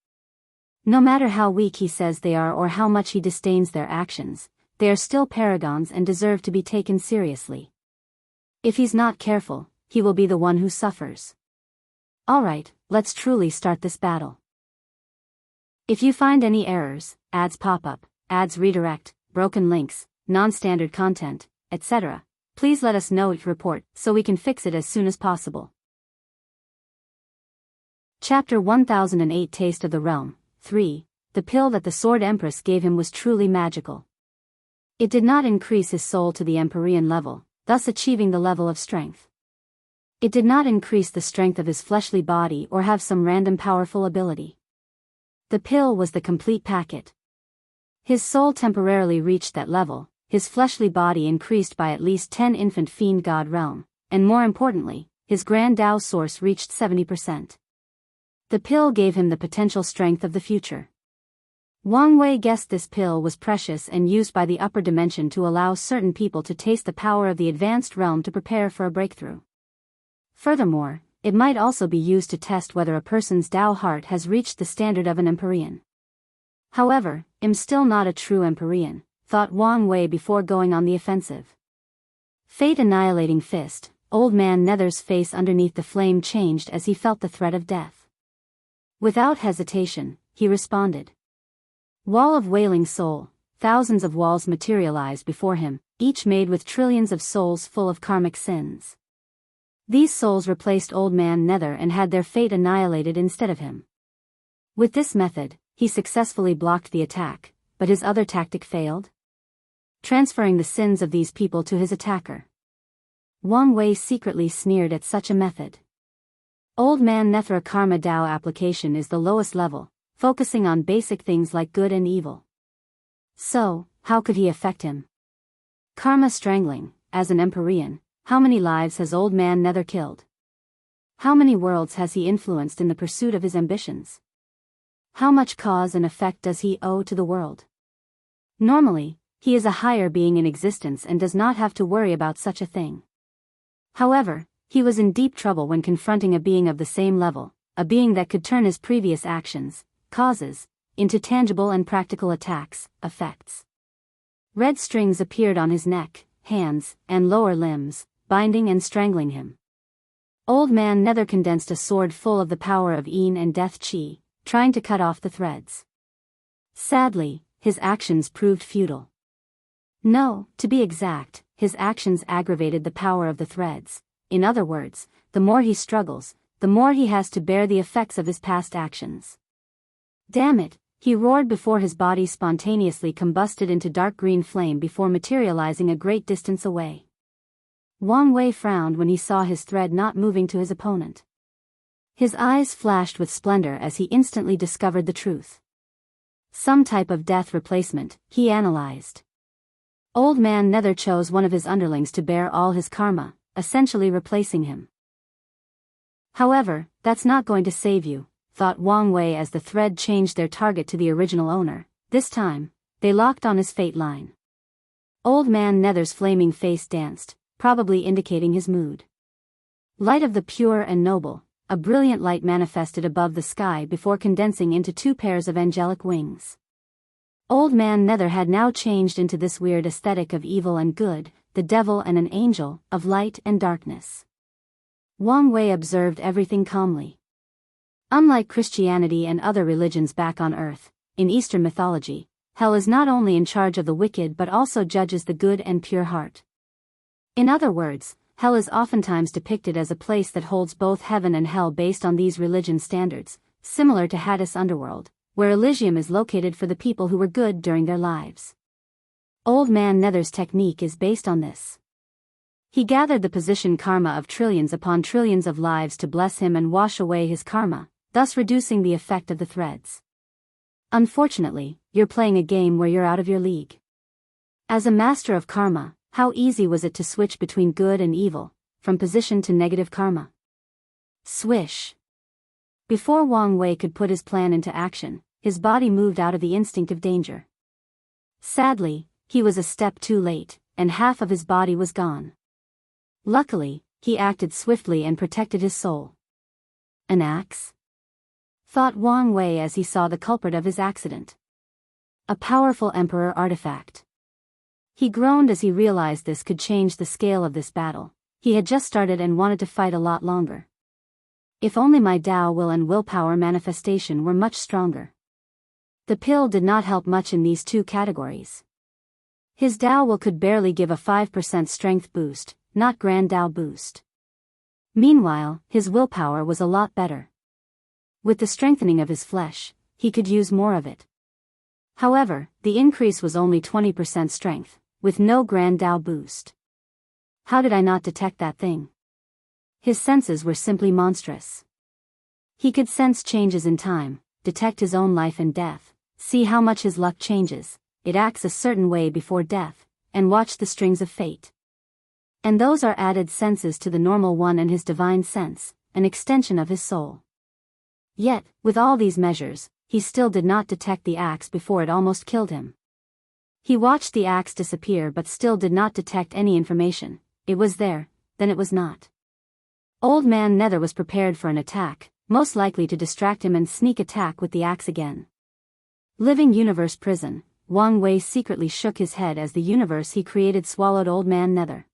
No matter how weak he says they are or how much he disdains their actions, they are still paragons and deserve to be taken seriously. If he's not careful, he will be the one who suffers. Alright, let's truly start this battle. If you find any errors, ads pop up, ads redirect, broken links, non-standard content, etc., please let us know each report so we can fix it as soon as possible. Chapter 1008 Taste of the Realm 3. The pill that the Sword Empress gave him was truly magical. It did not increase his soul to the Empyrean level, thus achieving the level of strength. It did not increase the strength of his fleshly body or have some random powerful ability. The pill was the complete packet. His soul temporarily reached that level, his fleshly body increased by at least 10 infant fiend god realm, and more importantly, his grand Tao source reached 70%. The pill gave him the potential strength of the future. Wang Wei guessed this pill was precious and used by the upper dimension to allow certain people to taste the power of the advanced realm to prepare for a breakthrough. Furthermore, it might also be used to test whether a person's Tao heart has reached the standard of an Empyrean. However, I'm still not a true Empyrean, thought Wang Wei before going on the offensive. Fate Annihilating Fist. Old Man Nether's face underneath the flame changed as he felt the threat of death. Without hesitation, he responded. Wall of Wailing Soul. Thousands of walls materialized before him, each made with trillions of souls full of karmic sins. These souls replaced Old Man Nether and had their fate annihilated instead of him. With this method, he successfully blocked the attack, but his other tactic failed, transferring the sins of these people to his attacker. Wang Wei secretly sneered at such a method. Old Man Nether Karma Tao application is the lowest level, focusing on basic things like good and evil. So, how could he affect him? Karma Strangling. As an Empyrean, how many lives has Old Man Nether killed? How many worlds has he influenced in the pursuit of his ambitions? How much cause and effect does he owe to the world? Normally, he is a higher being in existence and does not have to worry about such a thing. However, he was in deep trouble when confronting a being of the same level, a being that could turn his previous actions, causes, into tangible and practical attacks, effects. Red strings appeared on his neck, hands, and lower limbs, binding and strangling him. Old Man Nether condensed a sword full of the power of Yin and Death Chi, trying to cut off the threads. Sadly, his actions proved futile. No, to be exact, his actions aggravated the power of the threads. In other words, the more he struggles, the more he has to bear the effects of his past actions. Damn it, he roared before his body spontaneously combusted into dark green flame before materializing a great distance away. Wang Wei frowned when he saw his thread not moving to his opponent. His eyes flashed with splendor as he instantly discovered the truth. Some type of death replacement, he analyzed. Old Man Nether chose one of his underlings to bear all his karma, essentially replacing him. However, that's not going to save you, thought Wang Wei as the thread changed their target to the original owner. This time, they locked on his fate line. Old Man Nether's flaming face danced, probably indicating his mood. Light of the pure and noble, a brilliant light manifested above the sky before condensing into two pairs of angelic wings. Old Man Nether had now changed into this weird aesthetic of evil and good, the devil and an angel, of light and darkness. Wang Wei observed everything calmly. Unlike Christianity and other religions back on Earth, in Eastern mythology, hell is not only in charge of the wicked but also judges the good and pure heart. In other words, hell is oftentimes depicted as a place that holds both heaven and hell based on these religion standards, similar to Hades' underworld, where Elysium is located for the people who were good during their lives. Old Man Nether's technique is based on this. He gathered the position karma of trillions upon trillions of lives to bless him and wash away his karma, thus reducing the effect of the threads. Unfortunately, you're playing a game where you're out of your league. As a master of karma, how easy was it to switch between good and evil, from position to negative karma? Swish. Before Wang Wei could put his plan into action, his body moved out of the instinctive danger. Sadly, he was a step too late, and half of his body was gone. Luckily, he acted swiftly and protected his soul. An axe? Thought Wang Wei as he saw the culprit of his accident. A powerful emperor artifact. He groaned as he realized this could change the scale of this battle. He had just started and wanted to fight a lot longer. If only my Tao will and willpower manifestation were much stronger. The pill did not help much in these two categories. His Tao will could barely give a 5% strength boost, not Grand Tao boost. Meanwhile, his willpower was a lot better. With the strengthening of his flesh, he could use more of it. However, the increase was only 20% strength, with no Grand Tao boost. How did I not detect that thing? His senses were simply monstrous. He could sense changes in time, detect his own life and death, see how much his luck changes, it acts a certain way before death, and watch the strings of fate. And those are added senses to the normal one and his divine sense, an extension of his soul. Yet, with all these measures, he still did not detect the axe before it almost killed him. He watched the axe disappear but still did not detect any information. It was there, then it was not. Old Man Nether was prepared for an attack, most likely to distract him and sneak attack with the axe again. Living universe prison, Wang Wei secretly shook his head as the universe he created swallowed Old Man Nether.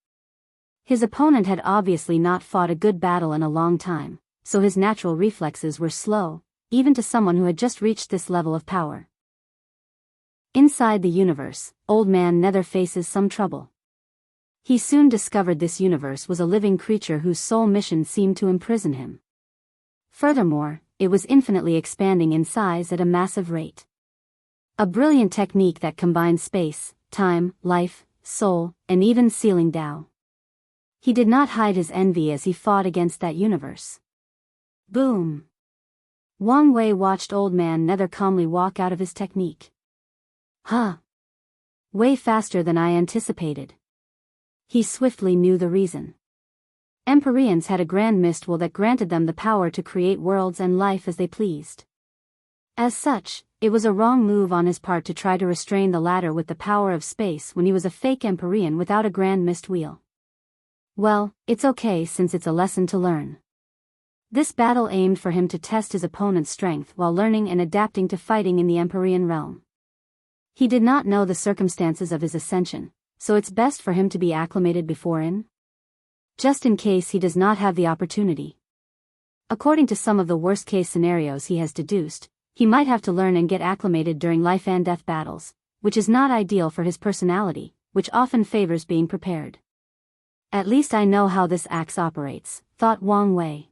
His opponent had obviously not fought a good battle in a long time, so his natural reflexes were slow, even to someone who had just reached this level of power. Inside the universe, Old Man Nether faces some trouble. He soon discovered this universe was a living creature whose sole mission seemed to imprison him. Furthermore, it was infinitely expanding in size at a massive rate. A brilliant technique that combined space, time, life, soul, and even sealing Tao. He did not hide his envy as he fought against that universe. Boom! Wang Wei watched Old Man Nether calmly walk out of his technique. Huh! Way faster than I anticipated. He swiftly knew the reason. Empyreans had a grand mist will that granted them the power to create worlds and life as they pleased. As such, It was a wrong move on his part to try to restrain the latter with the power of space when he was a fake Empyrean without a grand mist wheel. Well, it's okay since it's a lesson to learn. This battle aimed for him to test his opponent's strength while learning and adapting to fighting in the Empyrean realm. He did not know the circumstances of his ascension, so it's best for him to be acclimated beforehand, just in case he does not have the opportunity. According to some of the worst-case scenarios he has deduced, he might have to learn and get acclimated during life and death battles, which is not ideal for his personality, which often favors being prepared. At least I know how this axe operates, thought Wang Wei.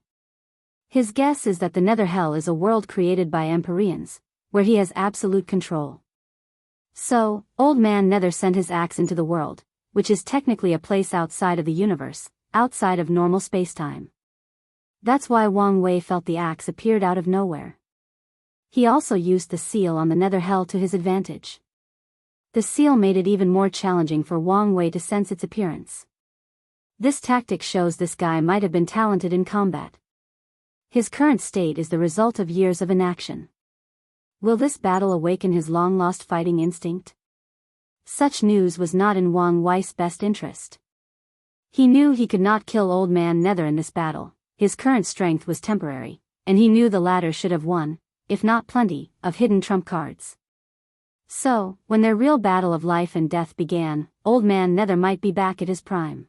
His guess is that the Nether Hell is a world created by Empyreans, where he has absolute control. So, Old Man Nether sent his axe into the world, which is technically a place outside of the universe, outside of normal spacetime. That's why Wang Wei felt the axe appeared out of nowhere. He also used the seal on the Nether Hell to his advantage. The seal made it even more challenging for Wang Wei to sense its appearance. This tactic shows this guy might have been talented in combat. His current state is the result of years of inaction. Will this battle awaken his long-lost fighting instinct? Such news was not in Wang Wei's best interest. He knew he could not kill Old Man Nether in this battle, his current strength was temporary, and he knew the latter should have won, if not plenty, of hidden trump cards. So, when their real battle of life and death began, Old Man Nether might be back at his prime.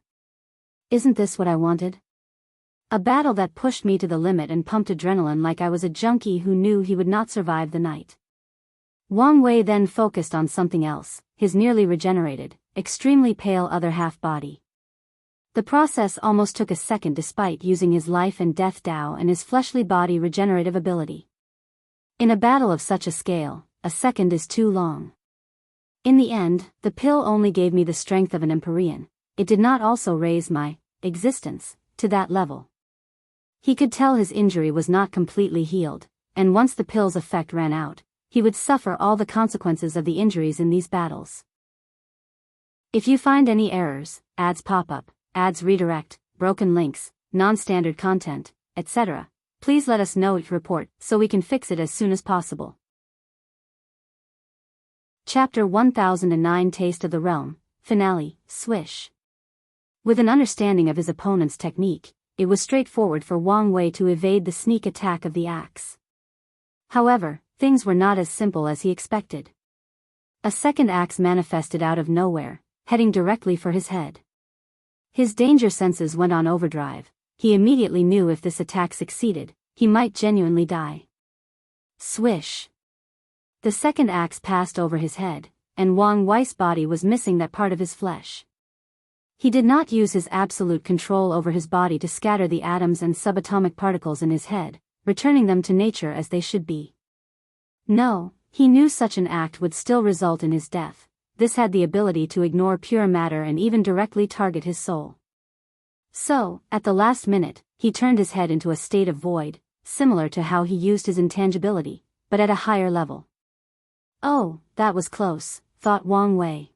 Isn't this what I wanted? A battle that pushed me to the limit and pumped adrenaline like I was a junkie who knew he would not survive the night. Wang Wei then focused on something else, his nearly regenerated, extremely pale other half-body. The process almost took a second despite using his life and death Dao and his fleshly body regenerative ability. In a battle of such a scale, a second is too long. In the end, the pill only gave me the strength of an Empyrean, it did not also raise my existence to that level. He could tell his injury was not completely healed, and once the pill's effect ran out, he would suffer all the consequences of the injuries in these battles. If you find any errors, ads pop up, ads redirect, broken links, non-standard content, etc., please let us know each report so we can fix it as soon as possible. Chapter 1009 Taste of the Realm, Finale, Swish. With an understanding of his opponent's technique, it was straightforward for Wang Wei to evade the sneak attack of the axe. However, things were not as simple as he expected. A second axe manifested out of nowhere, heading directly for his head. His danger senses went on overdrive. He immediately knew if this attack succeeded, he might genuinely die. Swish. The second axe passed over his head, and Wang Wei's body was missing that part of his flesh. He did not use his absolute control over his body to scatter the atoms and subatomic particles in his head, returning them to nature as they should be. No, he knew such an act would still result in his death. This had the ability to ignore pure matter and even directly target his soul. So, at the last minute, he turned his head into a state of void, similar to how he used his intangibility, but at a higher level. Oh, that was close, thought Wang Wei.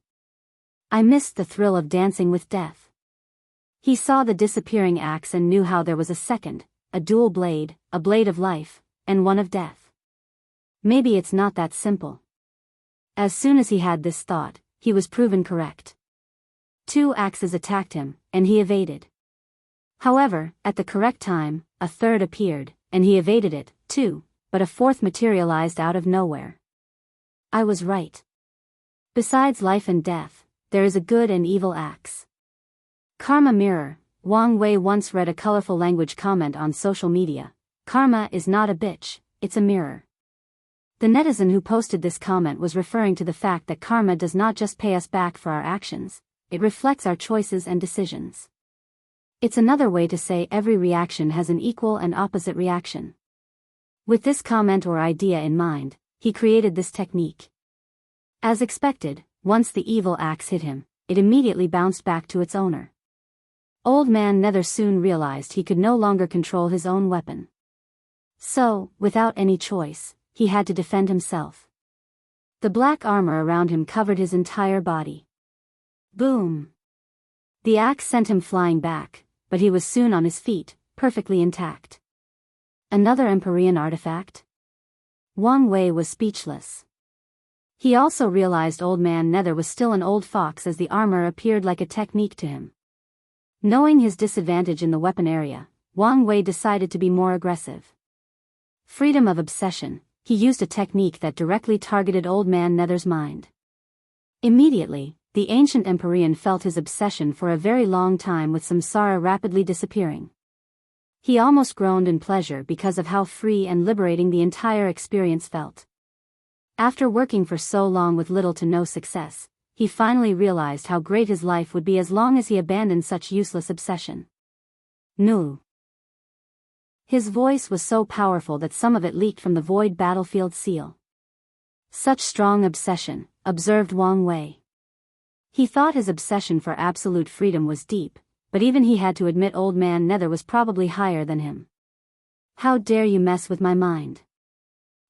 I missed the thrill of dancing with death. He saw the disappearing axe and knew how there was a second, a dual blade, a blade of life, and one of death. Maybe it's not that simple. As soon as he had this thought, he was proven correct. Two axes attacked him, and he evaded. However, at the correct time, a third appeared, and he evaded it, too, but a fourth materialized out of nowhere. I was right. Besides life and death, there is a good and evil axe. Karma mirror. Wang Wei once read a colorful language comment on social media. Karma is not a bitch, it's a mirror. The netizen who posted this comment was referring to the fact that karma does not just pay us back for our actions, it reflects our choices and decisions. It's another way to say every reaction has an equal and opposite reaction. With this comment or idea in mind, he created this technique. As expected, once the evil axe hit him, it immediately bounced back to its owner. Old Man Nether soon realized he could no longer control his own weapon. So, without any choice, he had to defend himself. The black armor around him covered his entire body. Boom! The axe sent him flying back, but he was soon on his feet, perfectly intact. Another Empyrean artifact? Wang Wei was speechless. He also realized Old Man Nether was still an old fox as the armor appeared like a technique to him. Knowing his disadvantage in the weapon area, Wang Wei decided to be more aggressive. Freedom of obsession, he used a technique that directly targeted Old Man Nether's mind. Immediately, the ancient Empyrean felt his obsession for a very long time with samsara rapidly disappearing. He almost groaned in pleasure because of how free and liberating the entire experience felt. After working for so long with little to no success, he finally realized how great his life would be as long as he abandoned such useless obsession. Nu. His voice was so powerful that some of it leaked from the void battlefield seal. Such strong obsession, observed Wang Wei. He thought his obsession for absolute freedom was deep, but even he had to admit Old Man Nether was probably higher than him. How dare you mess with my mind?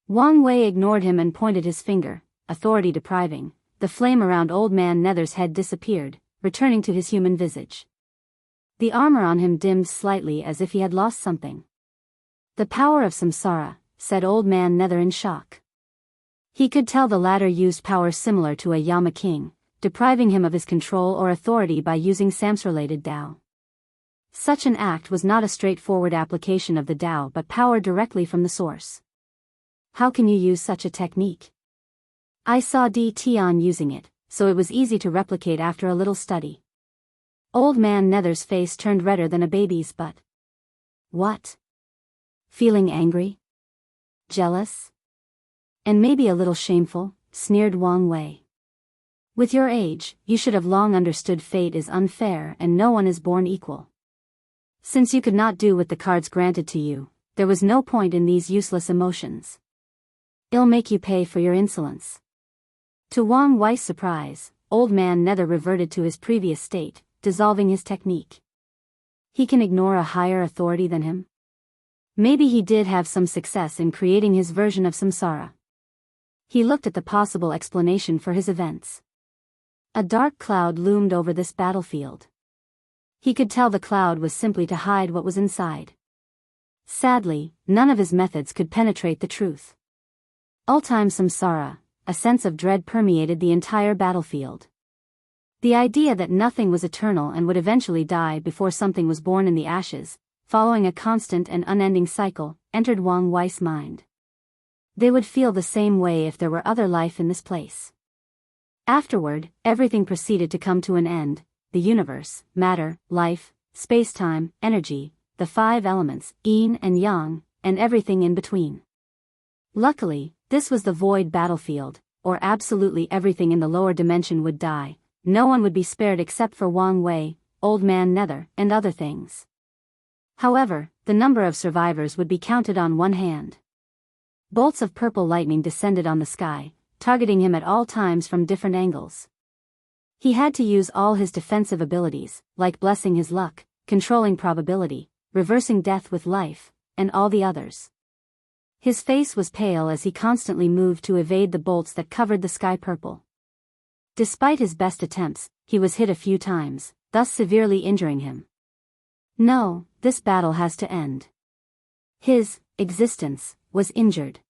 Wang Wei ignored him and pointed his finger, authority depriving. The flame around Old Man Nether's head disappeared, returning to his human visage. The armor on him dimmed slightly as if he had lost something. The power of samsara, said Old Man Nether in shock. He could tell the latter used power similar to a Yama king, depriving him of his control or authority by using samsara-related Tao. Such an act was not a straightforward application of the Tao but power directly from the source. How can you use such a technique? I saw D. Tian using it, so it was easy to replicate after a little study. Old Man Nether's face turned redder than a baby's but. What? Feeling angry? Jealous? And maybe a little shameful, sneered Wang Wei. With your age, you should have long understood fate is unfair and no one is born equal. Since you could not do with the cards granted to you, there was no point in these useless emotions. It'll make you pay for your insolence. To Wang Wei's surprise, Old Man Nether reverted to his previous state, dissolving his technique. He can ignore a higher authority than him? Maybe he did have some success in creating his version of samsara. He looked at the possible explanation for his events. A dark cloud loomed over this battlefield. He could tell the cloud was simply to hide what was inside. Sadly, none of his methods could penetrate the truth. Ultime samsara, a sense of dread permeated the entire battlefield. The idea that nothing was eternal and would eventually die before something was born in the ashes, following a constant and unending cycle, entered Wang Wei's mind. They would feel the same way if there were other life in this place. Afterward, everything proceeded to come to an end: the universe, matter, life, space-time, energy, the 5 elements, yin and yang, and everything in between. Luckily, this was the void battlefield, or absolutely everything in the lower dimension would die. No one would be spared except for Wang Wei, Old Man Nether, and other things. However, the number of survivors would be counted on one hand. Bolts of purple lightning descended on the sky, targeting him at all times from different angles. He had to use all his defensive abilities, like blessing his luck, controlling probability, reversing death with life, and all the others. His face was pale as he constantly moved to evade the bolts that covered the sky purple. Despite his best attempts, he was hit a few times, thus severely injuring him. No, this battle has to end. His existence was injured.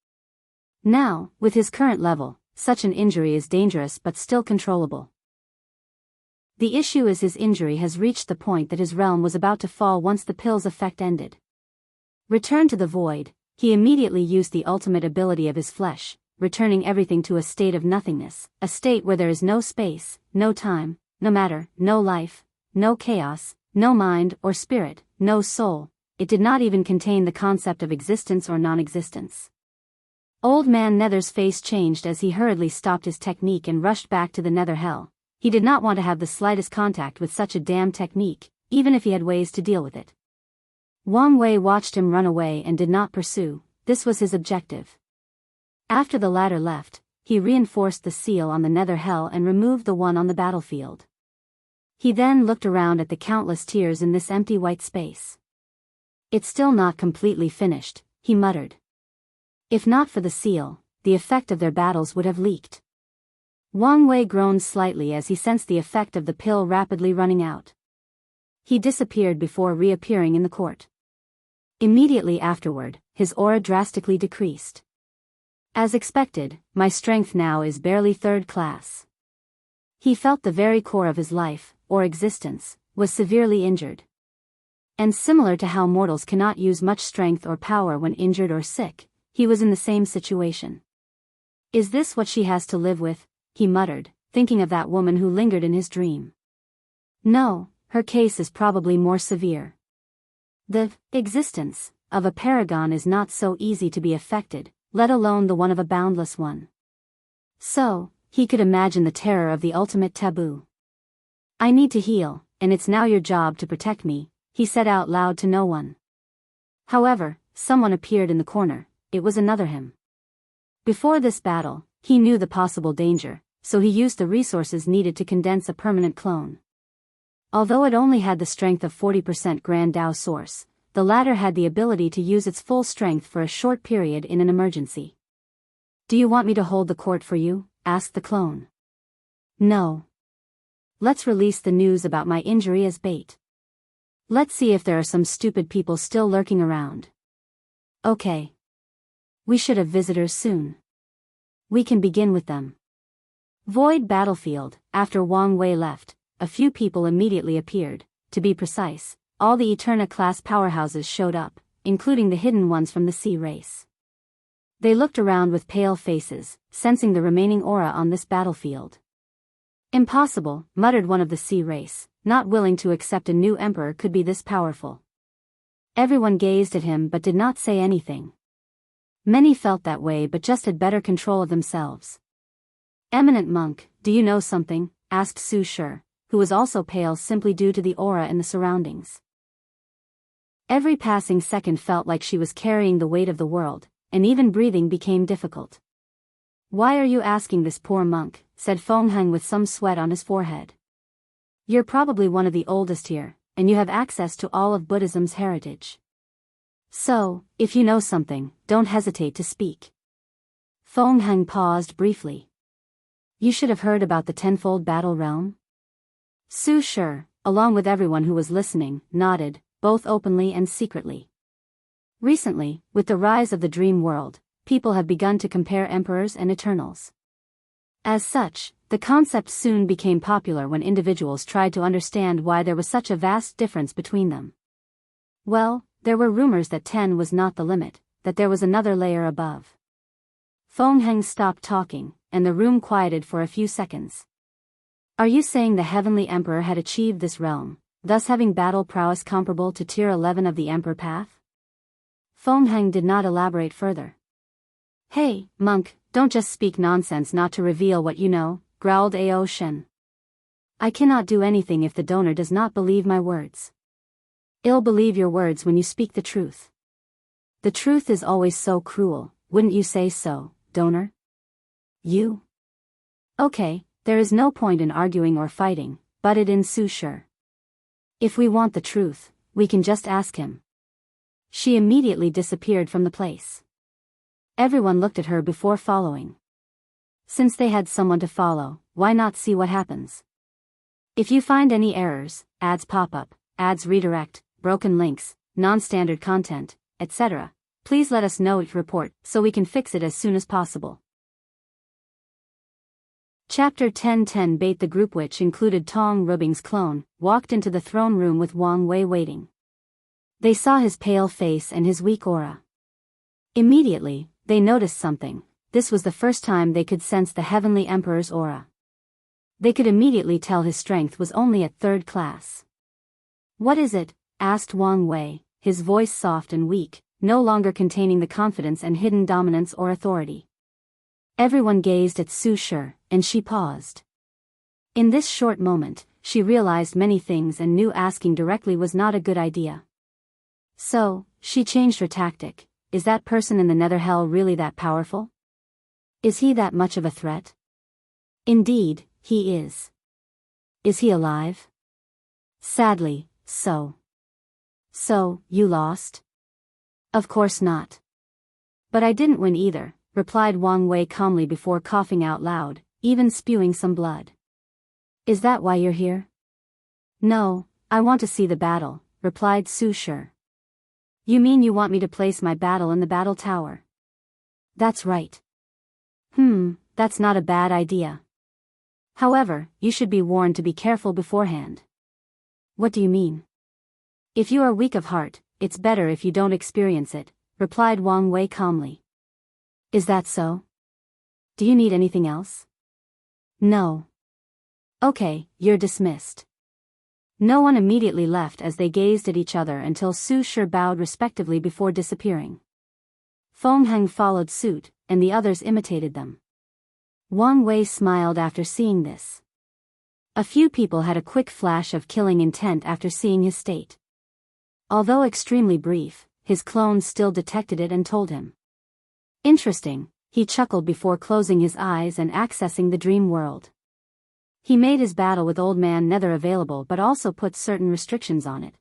Now, with his current level, such an injury is dangerous but still controllable. The issue is his injury has reached the point that his realm was about to fall once the pill's effect ended. Returned to the void, he immediately used the ultimate ability of his flesh, returning everything to a state of nothingness, a state where there is no space, no time, no matter, no life, no chaos, no mind or spirit, no soul. It did not even contain the concept of existence or non-existence. Old Man Nether's face changed as he hurriedly stopped his technique and rushed back to the nether hell. He did not want to have the slightest contact with such a damn technique, even if he had ways to deal with it. Wang Wei watched him run away and did not pursue. This was his objective. After the latter left, he reinforced the seal on the nether hell and removed the one on the battlefield. He then looked around at the countless tears in this empty white space. It's still not completely finished, he muttered. If not for the seal, the effect of their battles would have leaked. Wang Wei groaned slightly as he sensed the effect of the pill rapidly running out. He disappeared before reappearing in the court. Immediately afterward, his aura drastically decreased. As expected, my strength now is barely third class. He felt the very core of his life, or existence, was severely injured. And similar to how mortals cannot use much strength or power when injured or sick, he was in the same situation. Is this what she has to live with? He muttered, thinking of that woman who lingered in his dream. No, her case is probably more severe. The existence of a paragon is not so easy to be affected, let alone the one of a boundless one. So, he could imagine the terror of the ultimate taboo. I need to heal, and it's now your job to protect me, he said out loud to no one. However, someone appeared in the corner. It was another him. Before this battle, he knew the possible danger, so he used the resources needed to condense a permanent clone. Although it only had the strength of 40% Grand Dao Source, the latter had the ability to use its full strength for a short period in an emergency. Do you want me to hold the court for you? Asked the clone. No. Let's release the news about my injury as bait. Let's see if there are some stupid people still lurking around. Okay. We should have visitors soon. We can begin with them. Void Battlefield. After Wang Wei left, a few people immediately appeared. To be precise, all the Eterna-class powerhouses showed up, including the hidden ones from the Sea race. They looked around with pale faces, sensing the remaining aura on this battlefield. Impossible, muttered one of the Sea race, not willing to accept a new emperor could be this powerful. Everyone gazed at him but did not say anything. Many felt that way but just had better control of themselves. Eminent monk, do you know something? Asked Su Shi, who was also pale simply due to the aura in the surroundings. Every passing second felt like she was carrying the weight of the world, and even breathing became difficult. Why are you asking this poor monk? Said Feng Heng with some sweat on his forehead. You're probably one of the oldest here, and you have access to all of Buddhism's heritage. So, if you know something, don't hesitate to speak. Feng Heng paused briefly. You should have heard about the tenfold battle realm? Su Shi, along with everyone who was listening, nodded, both openly and secretly. Recently, with the rise of the dream world, people have begun to compare emperors and eternals. As such, the concept soon became popular when individuals tried to understand why there was such a vast difference between them. Well, there were rumors that 10 was not the limit, that there was another layer above. Feng Heng stopped talking, and the room quieted for a few seconds. Are you saying the Heavenly Emperor had achieved this realm, thus having battle prowess comparable to Tier 11 of the Emperor Path? Feng Heng did not elaborate further. Hey, monk, don't just speak nonsense not to reveal what you know, growled Ao Shen. I cannot do anything if the donor does not believe my words. I'll believe your words when you speak the truth. The truth is always so cruel, wouldn't you say so, donor? You? Okay, there is no point in arguing or fighting, butted in Su Shi. If we want the truth, we can just ask him. She immediately disappeared from the place. Everyone looked at her before following. Since they had someone to follow, why not see what happens? If you find any errors, ads pop up, ads redirect, broken links, non-standard content, etc., please let us know each report so we can fix it as soon as possible. Chapter 10:10 Bait. The group, which included Tong Rubing's clone, walked into the throne room with Wang Wei waiting. They saw his pale face and his weak aura. Immediately, they noticed something. This was the first time they could sense the Heavenly Emperor's aura. They could immediately tell his strength was only at third class. What is it? Asked Wang Wei, his voice soft and weak, no longer containing the confidence and hidden dominance or authority. Everyone gazed at Su Shi, and she paused. In this short moment, she realized many things and knew asking directly was not a good idea. So, she changed her tactic. Is that person in the nether hell really that powerful? Is he that much of a threat? Indeed, he is. Is he alive? Sadly, so. So, you lost? Of course not. But I didn't win either, replied Wang Wei calmly before coughing out loud, even spewing some blood. Is that why you're here? No, I want to see the battle, replied Su Shi. You mean you want me to place my battle in the battle tower? That's right. That's not a bad idea. However, you should be warned to be careful beforehand. What do you mean? If you are weak of heart, it's better if you don't experience it, replied Wang Wei calmly. Is that so? Do you need anything else? No. Okay, you're dismissed. No one immediately left as they gazed at each other until Su Shi bowed respectively before disappearing. Feng Heng followed suit, and the others imitated them. Wang Wei smiled after seeing this. A few people had a quick flash of killing intent after seeing his state. Although extremely brief, his clones still detected it and told him. Interesting, he chuckled before closing his eyes and accessing the dream world. He made his battle with Old Man Nether available but also put certain restrictions on it.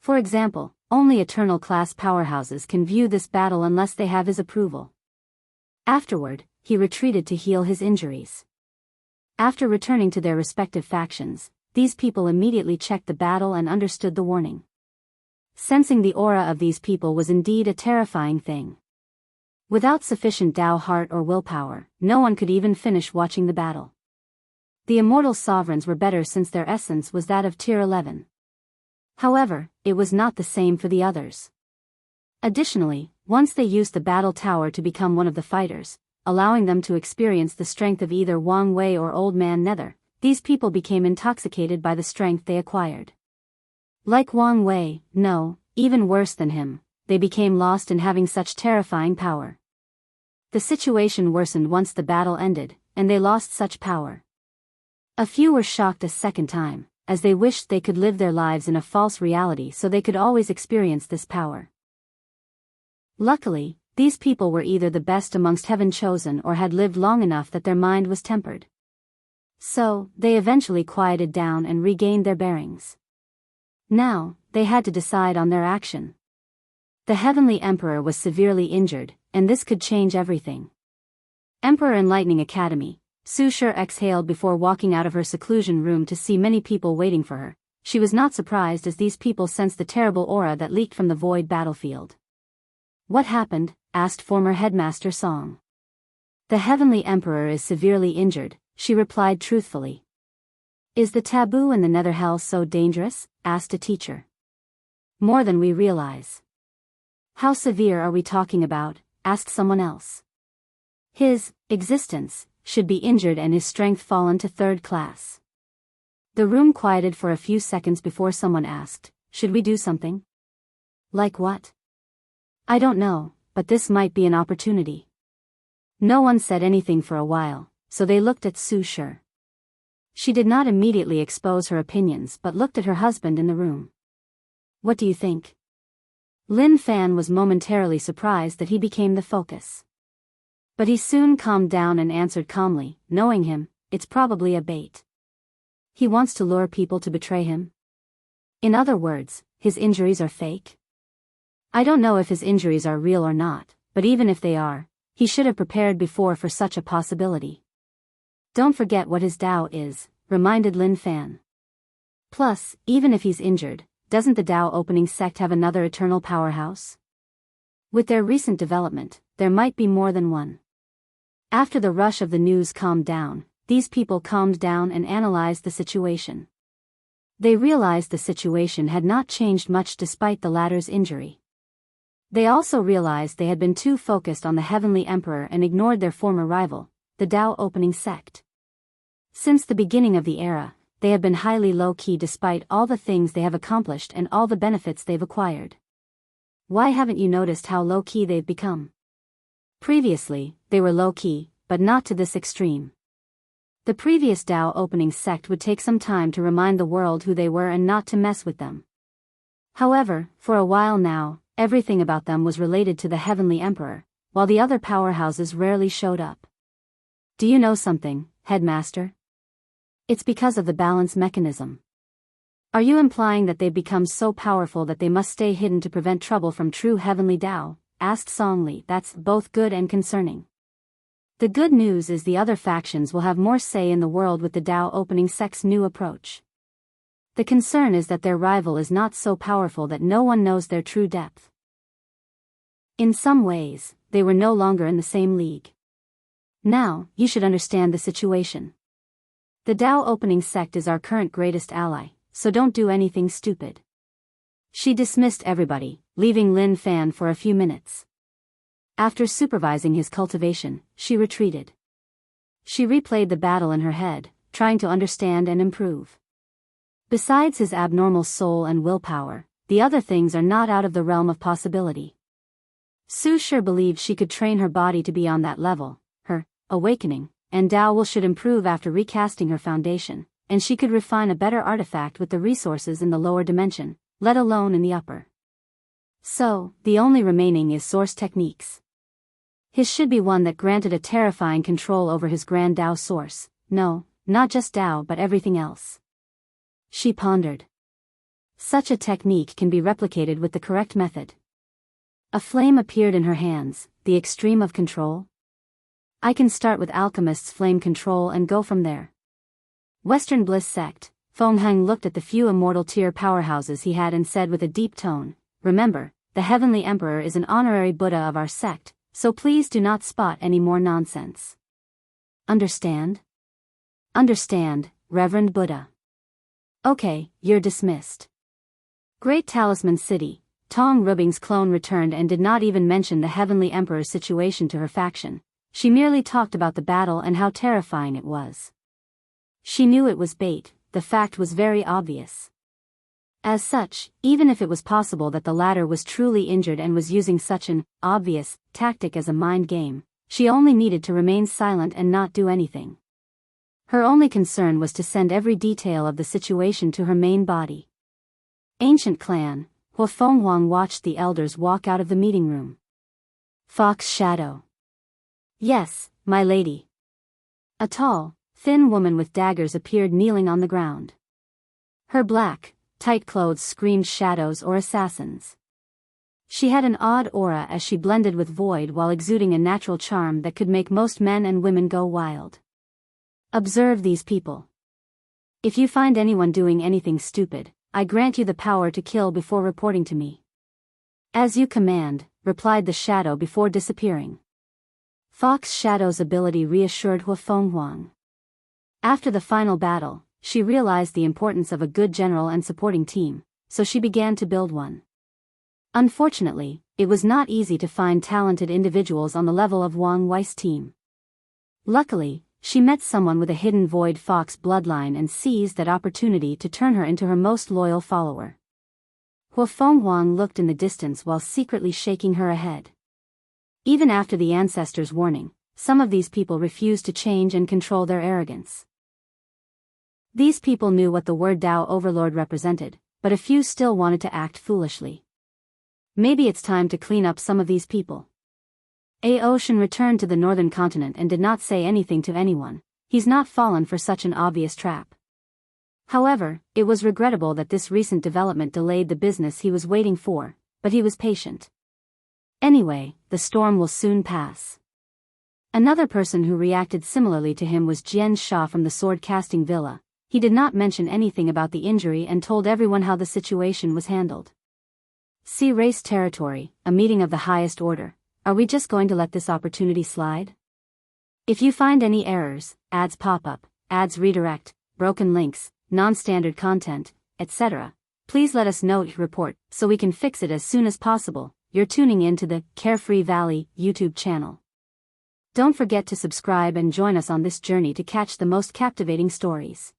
For example, only Eternal class powerhouses can view this battle unless they have his approval. Afterward, he retreated to heal his injuries. After returning to their respective factions, these people immediately checked the battle and understood the warning. Sensing the aura of these people was indeed a terrifying thing. Without sufficient Tao heart or willpower, no one could even finish watching the battle. The immortal sovereigns were better since their essence was that of tier 11. However, it was not the same for the others. Additionally, once they used the battle tower to become one of the fighters, allowing them to experience the strength of either Wang Wei or Old Man Nether, these people became intoxicated by the strength they acquired. Like Wang Wei, no, even worse than him, they became lost in having such terrifying power. The situation worsened once the battle ended, and they lost such power. A few were shocked a second time, as they wished they could live their lives in a false reality so they could always experience this power. Luckily, these people were either the best amongst heaven chosen or had lived long enough that their mind was tempered. So, they eventually quieted down and regained their bearings. Now, they had to decide on their action. The Heavenly Emperor was severely injured, and this could change everything. Emperor Enlightening Academy. Su Shi exhaled before walking out of her seclusion room to see many people waiting for her. She was not surprised as these people sensed the terrible aura that leaked from the void battlefield. What happened? Asked former headmaster Song. The Heavenly Emperor is severely injured, she replied truthfully. Is the taboo in the Nether Hell so dangerous? Asked a teacher. More than we realize. How severe are we talking about? Asked someone else. His existence should be injured and his strength fallen to 3rd class. The room quieted for a few seconds before someone asked, should we do something? Like what? I don't know, but this might be an opportunity. No one said anything for a while, so they looked at Su Shi. She did not immediately expose her opinions but looked at her husband in the room. What do you think? Lin Fan was momentarily surprised that he became the focus. But he soon calmed down and answered calmly, knowing him, it's probably a bait. He wants to lure people to betray him. In other words, his injuries are fake. I don't know if his injuries are real or not, but even if they are, he should have prepared before for such a possibility. Don't forget what his Tao is, reminded Lin Fan. Plus, even if he's injured, doesn't the Tao opening sect have another eternal powerhouse? With their recent development, there might be more than one. After the rush of the news calmed down, these people calmed down and analyzed the situation. They realized the situation had not changed much despite the latter's injury. They also realized they had been too focused on the Heavenly Emperor and ignored their former rival, the Tao opening sect. Since the beginning of the era, they have been highly low-key despite all the things they have accomplished and all the benefits they've acquired. Why haven't you noticed how low-key they've become? Previously, they were low-key, but not to this extreme. The previous Tao opening sect would take some time to remind the world who they were and not to mess with them. However, for a while now, everything about them was related to the Heavenly Emperor, while the other powerhouses rarely showed up. Do you know something, Headmaster? It's because of the balance mechanism. Are you implying that they've become so powerful that they must stay hidden to prevent trouble from true Heavenly Tao? Asked Song Li. That's both good and concerning. The good news is the other factions will have more say in the world with the Tao opening sect's new approach. The concern is that their rival is not so powerful that no one knows their true depth. In some ways, they were no longer in the same league. Now, you should understand the situation. The Dao opening sect is our current greatest ally, so don't do anything stupid. She dismissed everybody, leaving Lin Fan for a few minutes. After supervising his cultivation, she retreated. She replayed the battle in her head, trying to understand and improve. Besides his abnormal soul and willpower, the other things are not out of the realm of possibility. Su Shi believed she could train her body to be on that level, her awakening, and Dao will should improve after recasting her foundation, and she could refine a better artifact with the resources in the lower dimension, let alone in the upper. So, the only remaining is source techniques. His should be one that granted a terrifying control over his grand Dao source, no, not just Dao but everything else. She pondered. Such a technique can be replicated with the correct method. A flame appeared in her hands, the extreme of control. I can start with Alchemist's flame control and go from there. Western Bliss Sect. Feng Heng looked at the few immortal tier powerhouses he had and said with a deep tone, remember, the Heavenly Emperor is an honorary Buddha of our sect, so please do not spot any more nonsense. Understand? Understand, Reverend Buddha. Okay, you're dismissed. Great Talisman City. Tong Rubing's clone returned and did not even mention the Heavenly Emperor's situation to her faction. She merely talked about the battle and how terrifying it was. She knew it was bait, the fact was very obvious. As such, even if it was possible that the latter was truly injured and was using such an obvious tactic as a mind game, she only needed to remain silent and not do anything. Her only concern was to send every detail of the situation to her main body. Ancient Clan. Hua Fenghuang watched the elders walk out of the meeting room. Fox Shadow. Yes, my lady. A tall, thin woman with daggers appeared kneeling on the ground. Her black, tight clothes screamed shadows or assassins. She had an odd aura as she blended with void while exuding a natural charm that could make most men and women go wild. Observe these people. If you find anyone doing anything stupid, I grant you the power to kill before reporting to me. As you command, replied the shadow before disappearing. Fox Shadow's ability reassured Hua Fenghuang. After the final battle, she realized the importance of a good general and supporting team, so she began to build one. Unfortunately, it was not easy to find talented individuals on the level of Wang Wei's team. Luckily, she met someone with a hidden void fox bloodline and seized that opportunity to turn her into her most loyal follower. Hua Fenghuang looked in the distance while secretly shaking her head. Even after the ancestors' warning, some of these people refused to change and control their arrogance. These people knew what the word Dao Overlord represented, but a few still wanted to act foolishly. Maybe it's time to clean up some of these people. Ocean returned to the northern continent and did not say anything to anyone. He's not fallen for such an obvious trap. However, it was regrettable that this recent development delayed the business he was waiting for, but he was patient. Anyway, the storm will soon pass. Another person who reacted similarly to him was Xianxia from the sword-casting villa. He did not mention anything about the injury and told everyone how the situation was handled. See Race Territory, a meeting of the highest order. Are we just going to let this opportunity slide? If you find any errors, ads pop up, ads redirect, broken links, non-standard content, etc., please let us know your report so we can fix it as soon as possible. You're tuning in to the Carefree Valley YouTube channel. Don't forget to subscribe and join us on this journey to catch the most captivating stories.